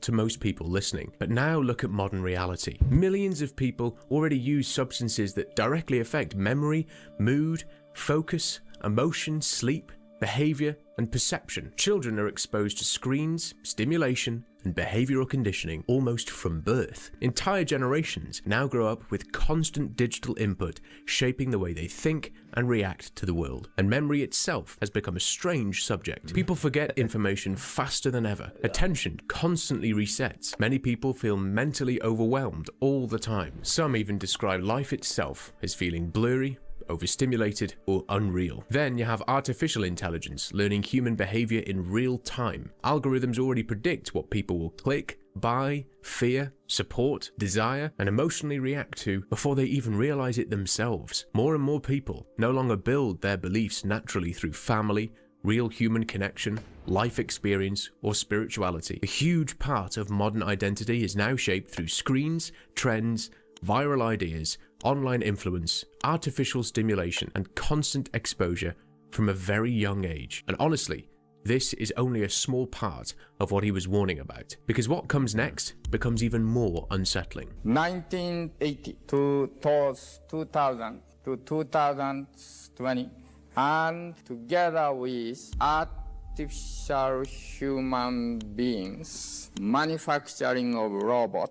To most people listening. But now look at modern reality. Millions of people already use substances that directly affect memory, mood, focus, emotion, sleep, behavior, and perception. Children are exposed to screens, stimulation, and behavioral conditioning almost from birth. Entire generations now grow up with constant digital input, shaping the way they think and react to the world. And memory itself has become a strange subject. People forget information faster than ever. Attention constantly resets. Many people feel mentally overwhelmed all the time. Some even describe life itself as feeling blurry, overstimulated, or unreal. Then you have artificial intelligence learning human behavior in real time. Algorithms already predict what people will click, buy, fear, support, desire, and emotionally react to before they even realize it themselves. More and more people no longer build their beliefs naturally through family, real human connection, life experience, or spirituality. A huge part of modern identity is now shaped through screens, trends, viral ideas, online influence, artificial stimulation, and constant exposure from a very young age. And honestly, this is only a small part of what he was warning about, because what comes next becomes even more unsettling. 1980 to 2000 to 2020, and together with artificial human beings, manufacturing of robot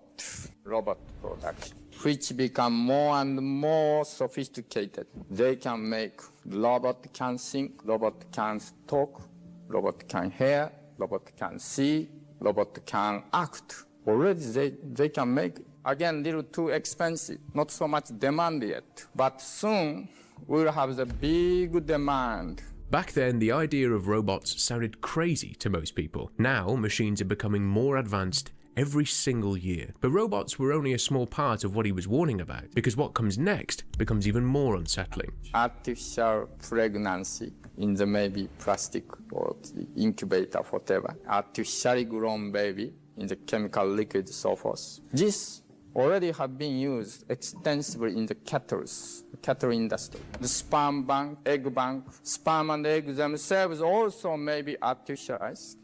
production, which become more and more sophisticated. They can make, robot can think, robot can talk, robot can hear, robot can see, robot can act. Already they can make, again, little too expensive, not so much demand yet. But soon we'll have the big demand. Back then, the idea of robots sounded crazy to most people. Now, machines are becoming more advanced every single year. But robots were only a small part of what he was warning about, because what comes next becomes even more unsettling. Artificial pregnancy in the maybe plastic or the incubator, whatever. Artificially grown baby in the chemical liquid, so forth. This already have been used extensively in the cattle industry. The sperm bank, egg bank, sperm and egg themselves also may be artificialized.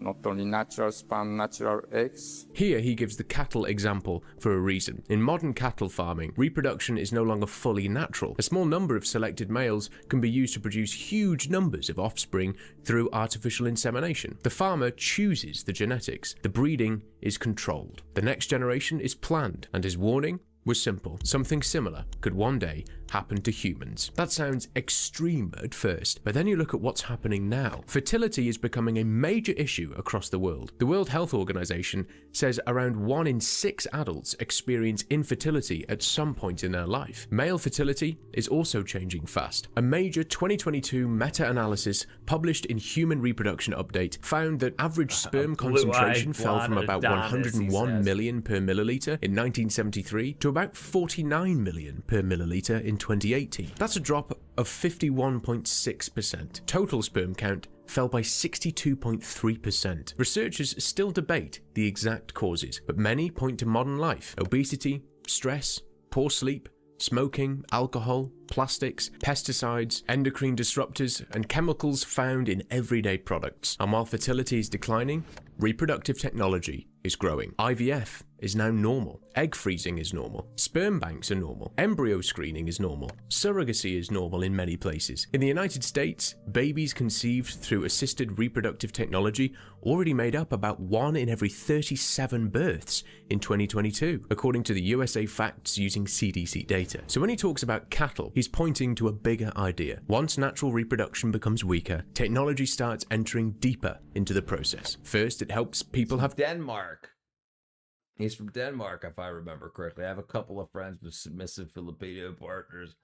Not only natural sperm, natural eggs. Here he gives the cattle example for a reason. In modern cattle farming, reproduction is no longer fully natural. A small number of selected males can be used to produce huge numbers of offspring through artificial insemination. The farmer chooses the genetics. The breeding is controlled. The next generation is planned, and his warning was simple. Something similar could one day happened to humans. That sounds extreme at first, but then you look at what's happening now. Fertility is becoming a major issue across the world. The World Health Organization says around 1 in 6 adults experience infertility at some point in their life. Male fertility is also changing fast. A major 2022 meta-analysis published in Human Reproduction Update found that average sperm concentration fell from about 101 million per milliliter in 1973 to about 49 million per milliliter in 2018. That's a drop of 51.6%. Total sperm count fell by 62.3%. Researchers still debate the exact causes, but many point to modern life: obesity, stress, poor sleep, smoking, alcohol, plastics, pesticides, endocrine disruptors, and chemicals found in everyday products. And while fertility is declining, reproductive technology is growing. IVF is now normal. Egg freezing is normal. Sperm banks are normal. Embryo screening is normal. Surrogacy is normal in many places. In the United States, babies conceived through assisted reproductive technology already made up about 1 in every 37 births in 2022, according to the USA Facts using CDC data. So when he talks about cattle, he's pointing to a bigger idea. Once natural reproduction becomes weaker, technology starts entering deeper into the process. First, it helps people have Denmark. He's from Denmark, if I remember correctly. I have a couple of friends with submissive Filipino partners.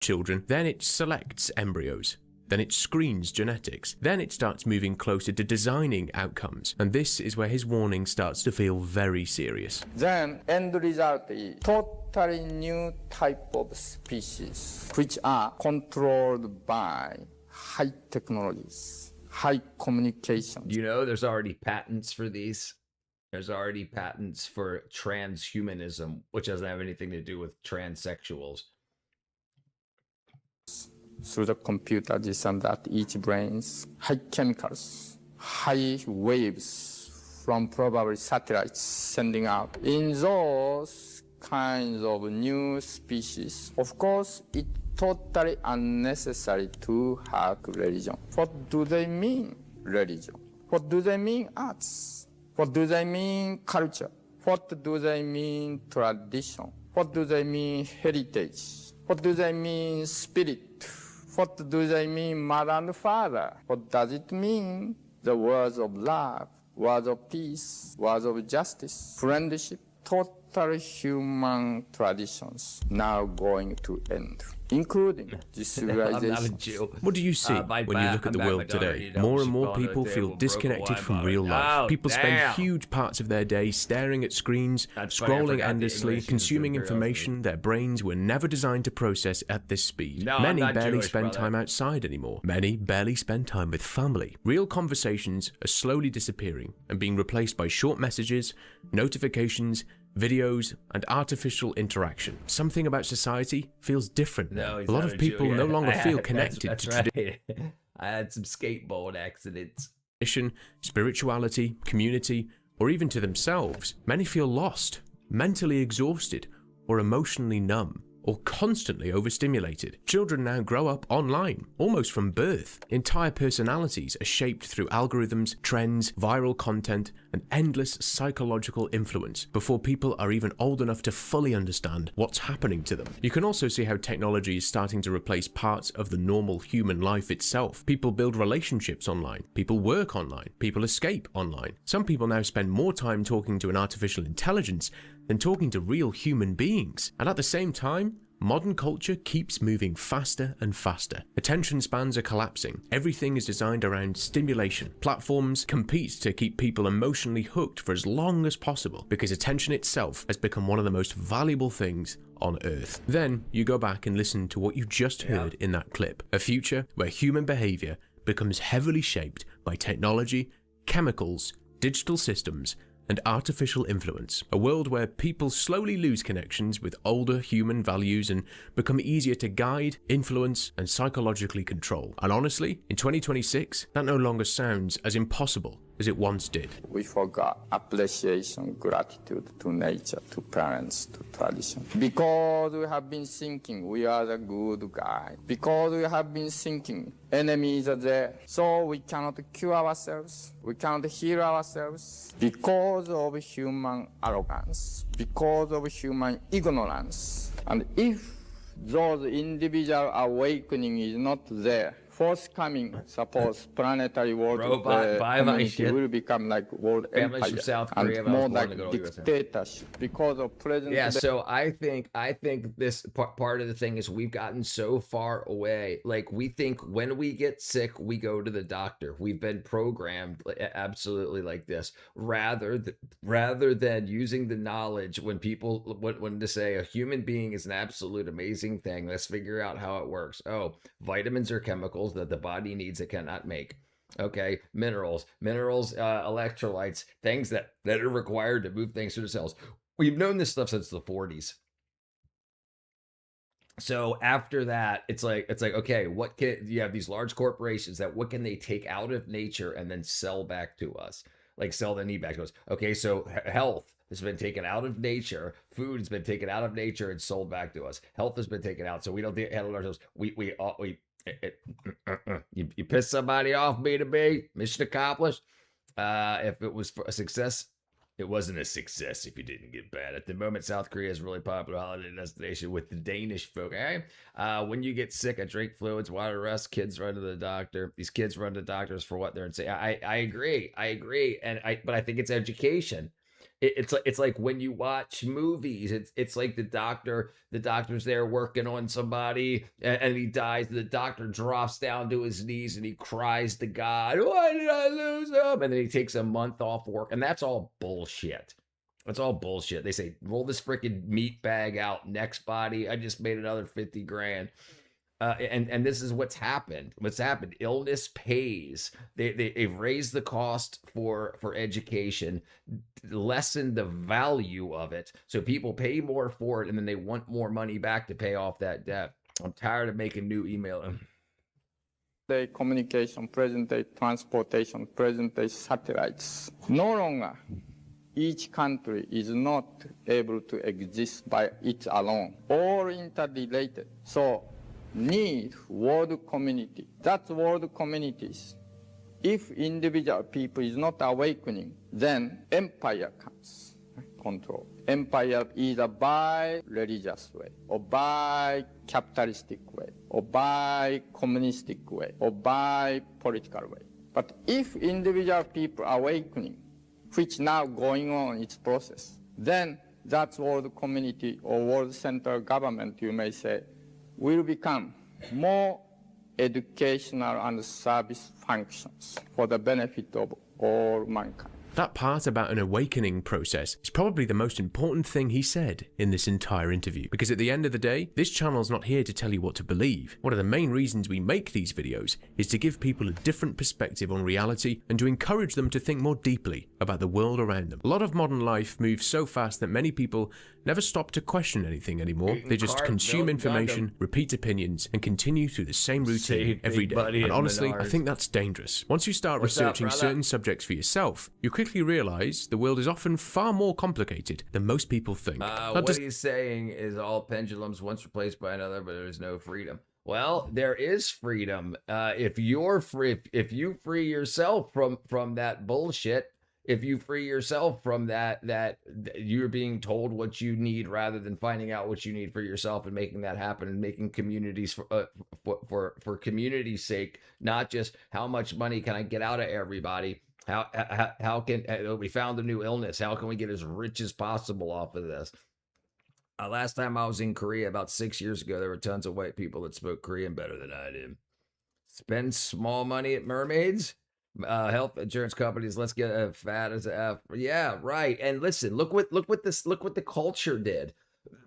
Children. Then it selects embryos. Then it screens genetics. Then it starts moving closer to designing outcomes. And this is where his warning starts to feel very serious. Then end result is totally new type of species which are controlled by high technologies, high communication. You know, there's already patents for these. There's already patents for transhumanism, which doesn't have anything to do with transsexuals. Through the computer, this and that, each brains, high chemicals, high waves from probably satellites sending out. In those kinds of new species, of course, it's totally unnecessary to have religion. What do they mean, religion? What do they mean, arts? What do they mean, culture? What do they mean, tradition? What do they mean, heritage? What do they mean, spirit? What do they mean, mother and father? What does it mean, the words of love, words of peace, words of justice, friendship? Totally human traditions now going to end, including this civilization. What do you see when you look at the world today? More and more people feel disconnected from real life. People spend huge parts of their day staring at screens, scrolling endlessly, consuming information their brains were never designed to process at this speed. Many barely spend time outside anymore. Many barely spend time with family. Real conversations are slowly disappearing and being replaced by short messages, notifications, videos, and artificial interaction. Something about society feels different now. A lot of people no longer feel connected to tradition. I had some skateboard accidents. Tradition, spirituality, community, or even to themselves. Many feel lost, mentally exhausted, or emotionally numb, or constantly overstimulated. Children now grow up online, almost from birth. Entire personalities are shaped through algorithms, trends, viral content, and endless psychological influence before people are even old enough to fully understand what's happening to them. You can also see how technology is starting to replace parts of the normal human life itself. People build relationships online. People work online. People escape online. Some people now spend more time talking to an artificial intelligence than talking to real human beings. And at the same time, modern culture keeps moving faster and faster. Attention spans are collapsing. Everything is designed around stimulation. Platforms compete to keep people emotionally hooked for as long as possible because attention itself has become one of the most valuable things on Earth. Then you go back and listen to what you just heard in that clip. A future where human behavior becomes heavily shaped by technology, chemicals, digital systems, and artificial influence. A world where people slowly lose connections with older human values and become easier to guide, influence, and psychologically control. And honestly, in 2026, that no longer sounds as impossible as it once did. We forgot appreciation, gratitude to nature, to parents, to tradition. Because we have been thinking we are the good guy. Because we have been thinking enemies are there. So we cannot cure ourselves. We cannot heal ourselves. Because of human arrogance. Because of human ignorance. And if those individual awakening is not there, forthcoming, suppose planetary world community will become like world Families empire from South Korea, and more like dictatorship because of present. Yeah, so I think this part of the thing is we've gotten so far away. Like we think when we get sick, we go to the doctor. We've been programmed absolutely like this, rather than using the knowledge when people when to say a human being is an absolute amazing thing. Let's figure out how it works. Oh, vitamins are chemicals that the body needs it cannot make. Okay, minerals, electrolytes, things that are required to move things through the cells. We've known this stuff since the 40s. So after that, it's like, okay, what can you have these large corporations that what can they take out of nature and then sell back to us? Like sell the need back to us. Okay, so health has been taken out of nature. Food has been taken out of nature and sold back to us. Health has been taken out, so we don't handle ourselves. You piss somebody off, B2B, mission accomplished. If it was a success, it wasn't a success if you didn't get bad. At the moment, South Korea is a really popular holiday destination with the Danish folk. Okay? When you get sick, I drink fluids, water rest, kids run to the doctor. These kids run to doctors for what they're saying. I agree. But I think it's education. It's like when you watch movies, it's like the doctor's there working on somebody and he dies. The doctor drops down to his knees and he cries to God, why did I lose him? And then he takes a month off work, and that's all bullshit. That's all bullshit. They say, roll this freaking meat bag out, next body. I just made another 50 grand. And this is what's happened. Illness pays. They've raised the cost for education, lessened the value of it, so people pay more for it, and then they want more money back to pay off that debt. I'm tired of making new email. Day communication, present day transportation, present day satellites. No longer each country is not able to exist by its alone. All interrelated. So need world community. That's world communities. If individual people is not awakening, then empire comes, control. Empire either by religious way, or by capitalistic way, or by communistic way, or by political way. But if individual people awakening, which now going on its process, then that world community or world central government, you may say, will become more educational and service functions for the benefit of all mankind. That part about an awakening process is probably the most important thing he said in this entire interview, because at the end of the day, this channel's not here to tell you what to believe. One of the main reasons we make these videos is to give people a different perspective on reality and to encourage them to think more deeply about the world around them. A lot of modern life moves so fast that many people never stop to question anything anymore. They just consume information, repeat opinions, and continue through the same routine every day. And honestly, I think that's dangerous. Once you start researching certain subjects for yourself, you quickly realize the world is often far more complicated than most people think. What he's saying is all pendulums once replaced by another, but there is no freedom. Well, there is freedom. If you're free, if you free yourself from that bullshit, if you free yourself from that you're being told what you need rather than finding out what you need for yourself and making that happen and making communities for community's sake, not just how much money can I get out of everybody. How can we found a new illness? How can we get as rich as possible off of this? Last time I was in Korea about 6 years ago, there were tons of white people that spoke Korean better than I did. Spend small money at mermaids. Health insurance companies, let's get fat as F. Yeah, right. And listen, look what the culture did.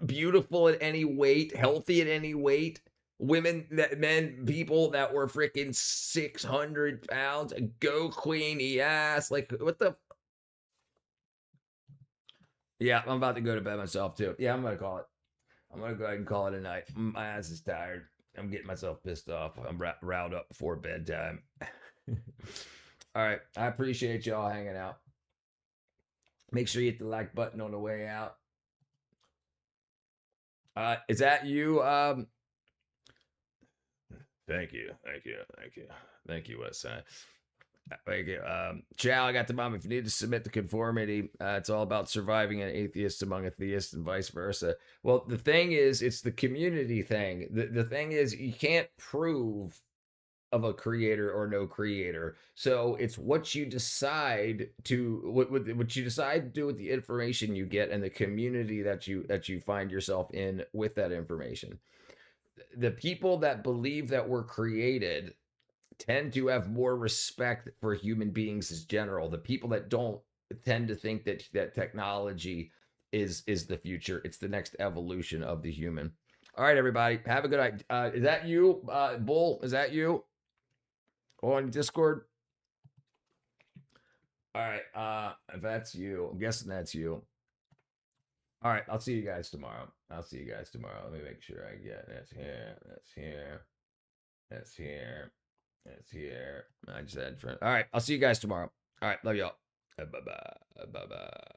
Beautiful at any weight, healthy at any weight. People that were freaking 600 pounds, go queenie ass. Like, what the? Yeah, I'm about to go to bed myself too. Yeah, I'm gonna call it. I'm gonna go ahead and call it a night. My ass is tired. I'm getting myself pissed off. I'm riled up before bedtime. All right. I appreciate y'all hanging out. Make sure you hit the like button on the way out. Is that you? Thank you. Thank you, Westside. Thank you. Chow, I got the bomb. If you need to submit to conformity, it's all about surviving an atheist among a theist and vice versa. Well, the thing is, it's the community thing. The thing is, you can't prove of a creator or no creator. So it's what you decide to what you decide to do with the information you get and the community that you find yourself in with that information. The people that believe that we're created tend to have more respect for human beings as general. The people that don't tend to think that technology is the future. It's the next evolution of the human. All right, everybody, have a good night. Is that you, Bull? Is that you on Discord? All right, if that's you, I'm guessing that's you. All right, I'll see you guys tomorrow. Let me make sure I get that's here. That's here. I just had friend. All right, I'll see you guys tomorrow. All right, love y'all. Bye bye.